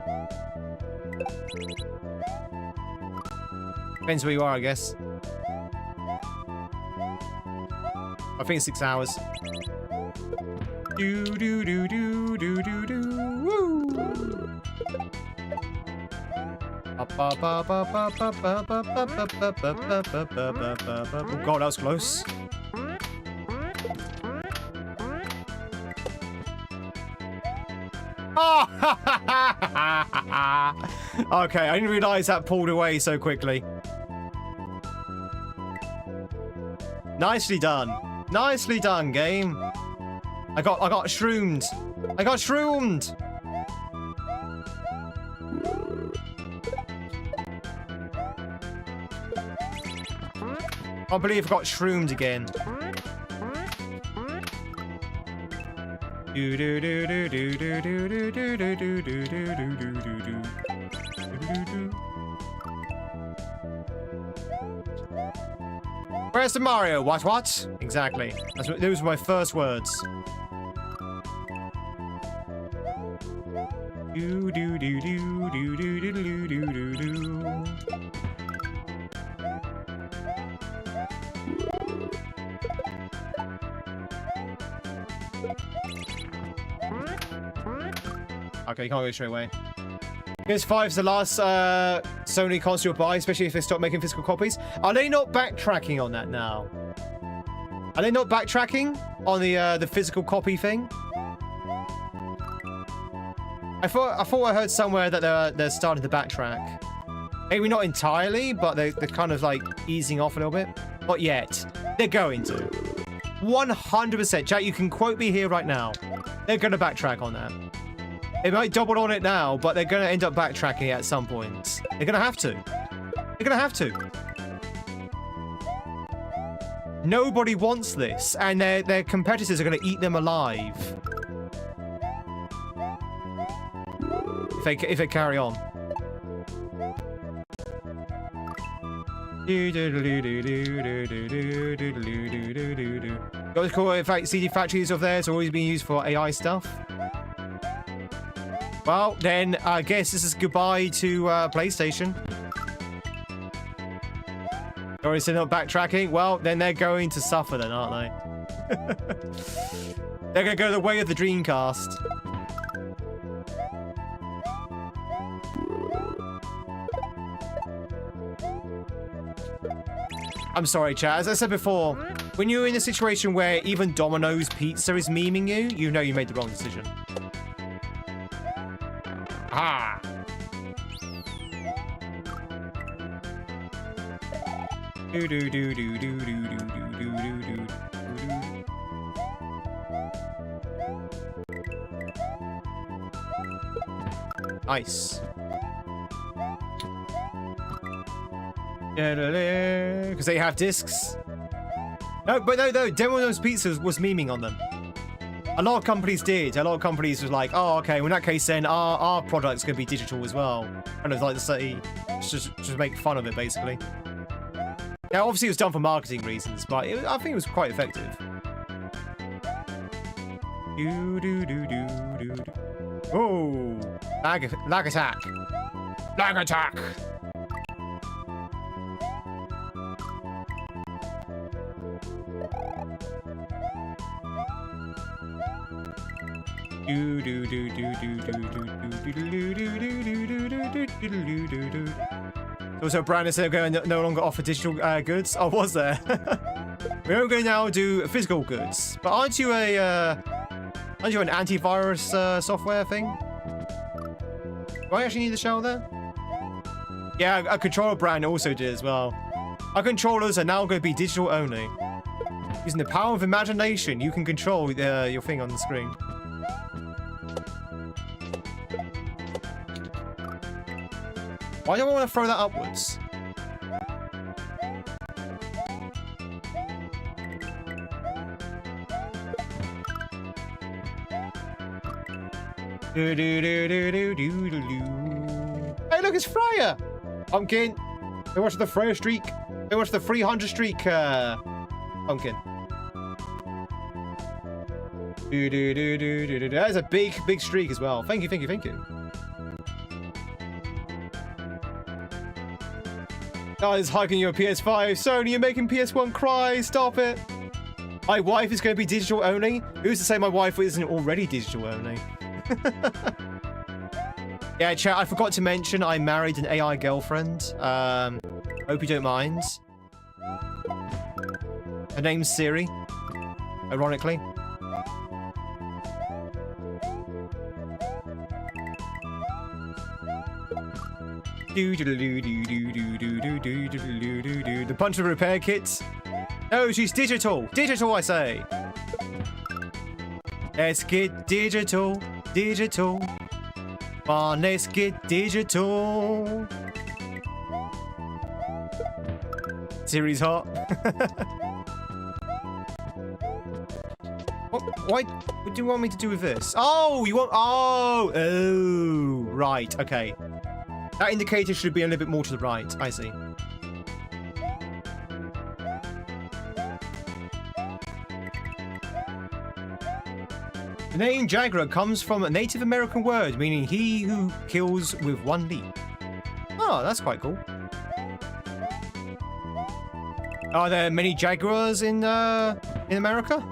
Depends where you are, I guess. I think 6 hours. Woo! Oh god, that was close. Okay, I didn't realise that pulled away so quickly. Nicely done. Nicely done, game. I got shroomed. I got shroomed. I can't believe I got shroomed again. Where's the Mario? What? Exactly. Those were my first words. Okay, you can't go straight away. PS5 is the last Sony console you'll buy, especially if they stop making physical copies. Are they not backtracking on that now? Are they not backtracking on the physical copy thing? I thought I heard somewhere that they're starting to backtrack. Maybe not entirely, but they're kind of like easing off a little bit. Not yet. They're going to. 100%. Chat, you can quote me here right now. They're going to backtrack on that. They might double on it now, but they're going to end up backtracking at some point. They're going to have to. They're going to have to. Nobody wants this, and their competitors are going to eat them alive. If they carry on. What's cool, in fact, CD factories of theirs are always being used for AI stuff. Well, then I guess this is goodbye to PlayStation. Or is it not backtracking? Well, then they're going to suffer then, aren't they? They're going to go the way of the Dreamcast. I'm sorry, chat. As I said before, when you're in a situation where even Domino's Pizza is memeing you, you know you made the wrong decision. Ah. Nice. Because they have discs. No, Domino's Pizza was memeing on them. A lot of companies did. A lot of companies was like, oh, okay, well, in that case, then our product's going to be digital as well. Kind of like to say, just make fun of it, basically. Yeah, obviously it was done for marketing reasons, but I think it was quite effective. Oh, lag attack. Lag attack. Also, Brandon said they're going to no longer offer digital goods. Oh, was there? We're going to now do physical goods. But aren't you an antivirus software thing? Do I actually need the shell there? Yeah, a controller brand also did as well. Our controllers are now going to be digital only. Using the power of imagination, you can control your thing on the screen. Why do I want to throw that upwards? Hey, look, it's Freya! Pumpkin! They watched the Freya streak. They watched the 300 streak, Pumpkin. That is a big streak as well. Thank you. Guys, hiking your PS5. Sony, you're making PS1 cry. Stop it. My wife is going to be digital only. Who's to say my wife isn't already digital only? Yeah, chat, I forgot to mention I married an AI girlfriend. Hope you don't mind. Her name's Siri. Ironically. The punch of repair kit. No, she's digital. Digital, I say. Let's get digital. Digital. Come on, let's get digital. Siri's hot. Oh. What do you want me to do with this? Oh, you want... Oh, right. Okay. That indicator should be a little bit more to the right. I see. The name Jaguar comes from a Native American word meaning he who kills with one leap. Oh, that's quite cool. Are there many jaguars in America?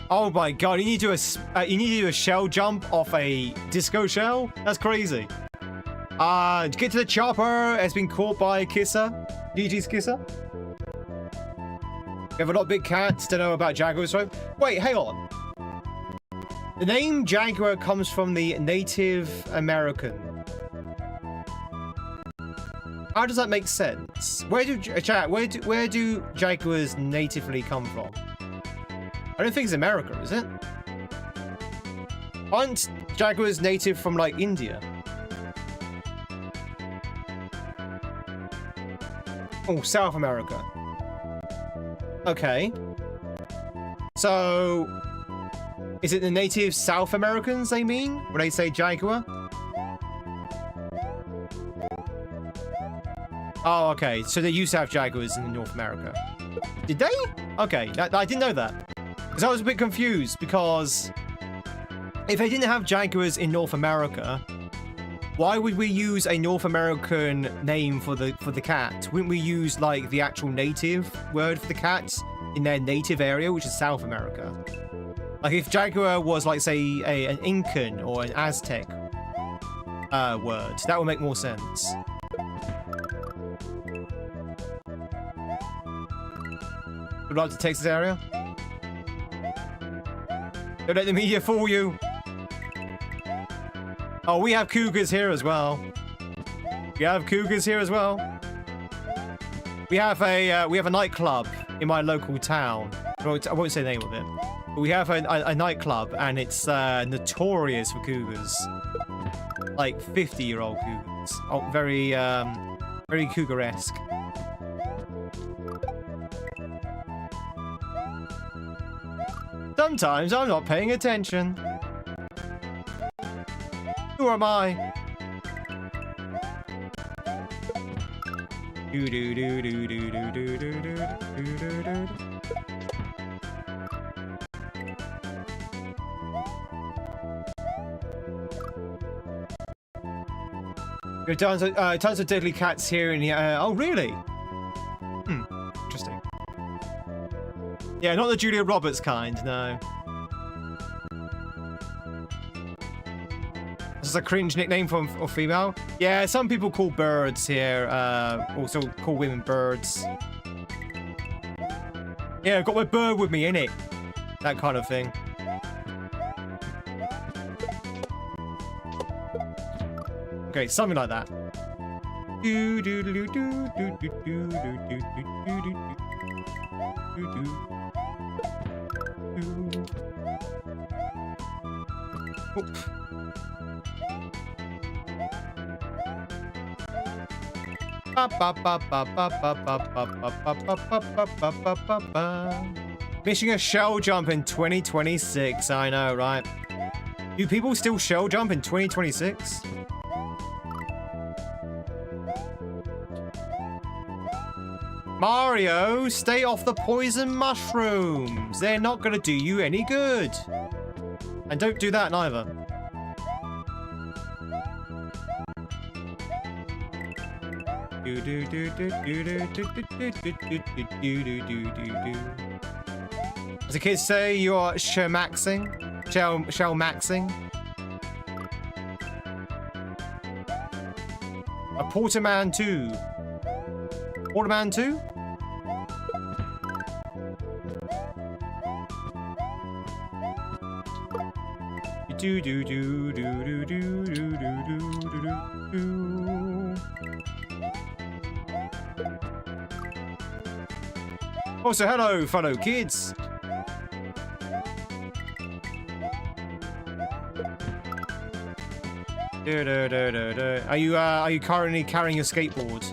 Oh my god! You need to do a shell jump off a disco shell. That's crazy. Get to the chopper. It's been caught by Kisser. GG's Kisser. We have a lot of big cats. Don't know about jaguars, right? Wait, hang on. The name Jaguar comes from the Native American. How does that make sense? Where do jaguars natively come from? I don't think it's America, is it? Aren't jaguars native from like India? Oh, South America. Okay. So, is it the native South Americans they mean when they say jaguar? Oh, okay. So they used to have jaguars in North America. Did they? Okay, I didn't know that. Because I was a bit confused, because if they didn't have jaguars in North America, why would we use a North American name for the cat? Wouldn't we use like the actual native word for the cat in their native area, which is South America? Like if jaguar was like say an Incan or an Aztec word, that would make more sense. Would like to Texas area? Don't let the media fool you. Oh, we have cougars here as well. We have cougars here as well. We have a nightclub in my local town. I won't say the name of it. But we have a nightclub, and it's notorious for cougars. Like 50-year-old cougars. Oh, very cougar-esque. Sometimes I'm not paying attention. Who am I? There are tons of deadly cats here in the oh really? Interesting. Yeah, not the Julia Roberts kind, no. This is a cringe nickname for a female. Yeah, some people call birds here, also call women birds. Yeah, I've got my bird with me, innit? That kind of thing. Okay, something like that. Missing a shell jump in 2026. I know, right? Do people still shell jump in 2026? Mario, stay off the poison mushrooms. They're not going to do you any good. And don't do that neither. As the kids say, you're shell-maxing. Shell-maxing. A Porterman 2. Porterman 2? Do do do do do do do do do do. Also, hello, fellow kids. Are you currently carrying your skateboard?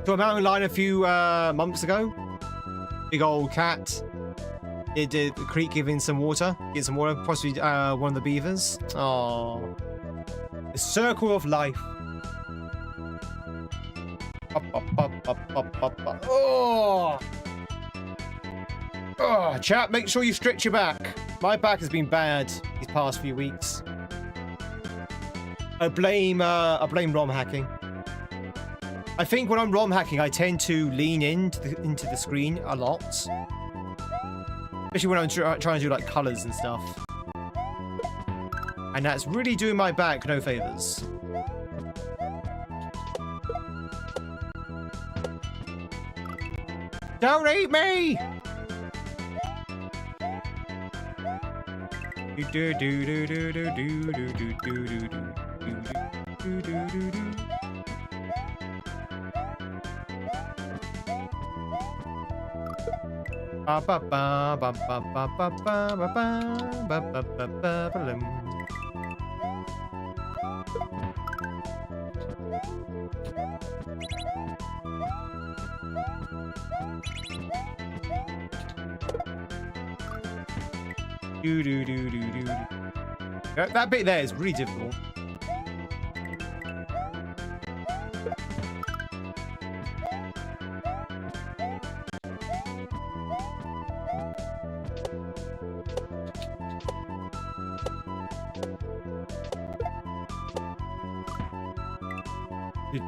To a mountain lion a few months ago. Big old cat. It did the creek giving some water. Get some water. Possibly one of the beavers. Oh, the circle of life. Oh, oh, chat. Make sure you stretch your back. My back has been bad these past few weeks. I blame ROM hacking. I think when I'm ROM hacking, I tend to lean into the screen a lot, especially when I'm trying to do like colors and stuff, and that's really doing my back no favors. Don't eat me! Do do do do do do do do do do do do. Ba ba ba ba ba ba ba ba ba ba ba ba ba. Do do do do do. That bit there is really difficult.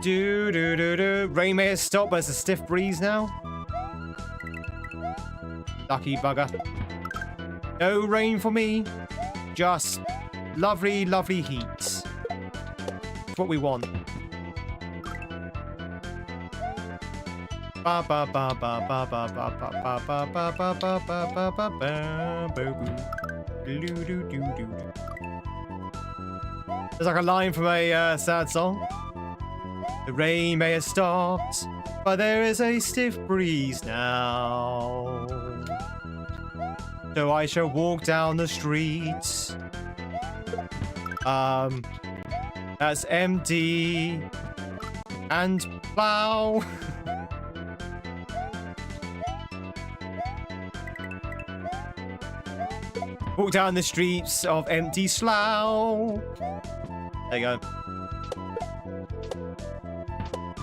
Do do do do. Rain may have stopped, but it's a stiff breeze now. Lucky bugger. No rain for me. Just lovely, lovely heat. That's what we want. Ba ba ba ba ba ba ba ba ba ba ba ba ba ba ba ba boo. Do do do do. It's like a line from a sad song. The rain may have stopped, but there is a stiff breeze now. So I shall walk down the street. That's empty and plow. Walk down the streets of empty Slough. There you go.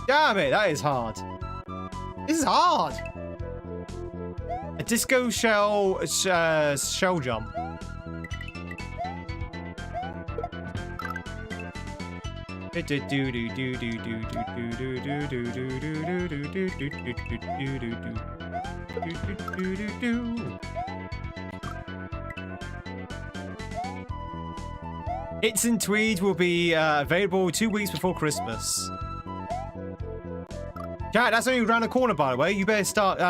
Damn it, that is hard. This is hard. A disco shell jump. GamesInTweed will be available 2 weeks before Christmas. Chat, that's only around the corner, by the way. You better start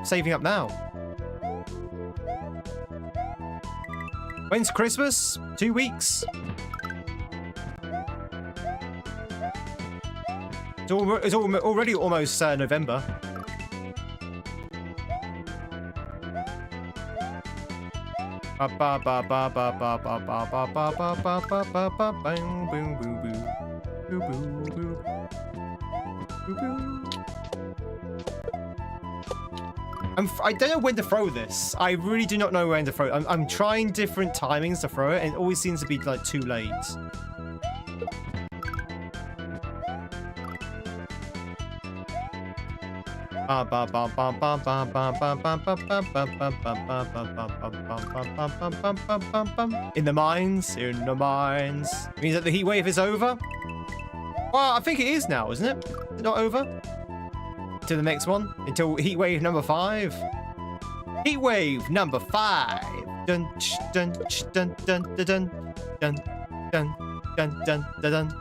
saving up now. When's Christmas? 2 weeks. It's already almost November. I don't know when to throw this. I really do not know when to throw it. I'm trying different timings to throw it, and it always seems to be like too late. In the mines. Means that the heat wave is over? Well, I think it is now, isn't it? Is it not over? To the next one until heat wave number 5. Heat wave number 5. Dun dun dun dun dun dun dun dun dun dun dun.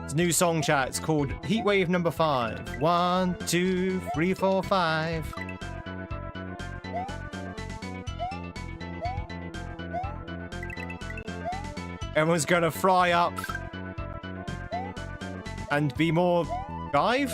It's a new song, chat. It's called Heat Wave number 5. 1, 2, 3, 4, 5. Everyone's gonna fry up and be more live.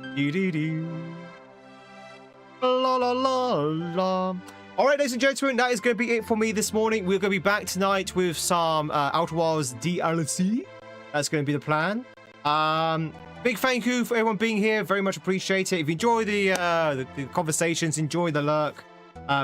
Do-do-do. La la la la. All right, ladies and gentlemen, that is going to be it for me this morning. We're going to be back tonight with some Outer Wilds DLC. That's going to be the plan. Big thank you for everyone being here. Very much appreciate it. If you enjoy the conversations, enjoy the lurk,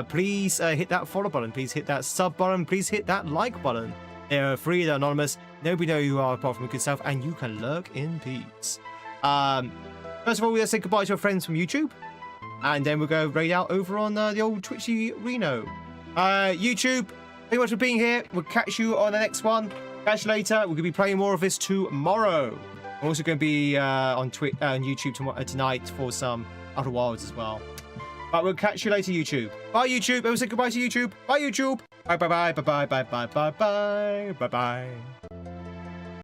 please hit that follow button. Please hit that sub button. Please hit that like button. They're free. They're anonymous. Nobody knows who you are apart from your good self, and you can lurk in peace. First of all, we're going to say goodbye to our friends from YouTube. And then we'll go raid out over on the old Twitchy Reno. YouTube, thank you much for being here. We'll catch you on the next one. Catch you later. We're going to be playing more of this tomorrow. We're also going to be on YouTube tonight for some Outer Wilds as well. But we'll catch you later, YouTube. Bye, YouTube. Everyone say goodbye to YouTube. Bye, YouTube. Bye, bye, bye, bye, bye, bye, bye, bye, bye, bye, bye.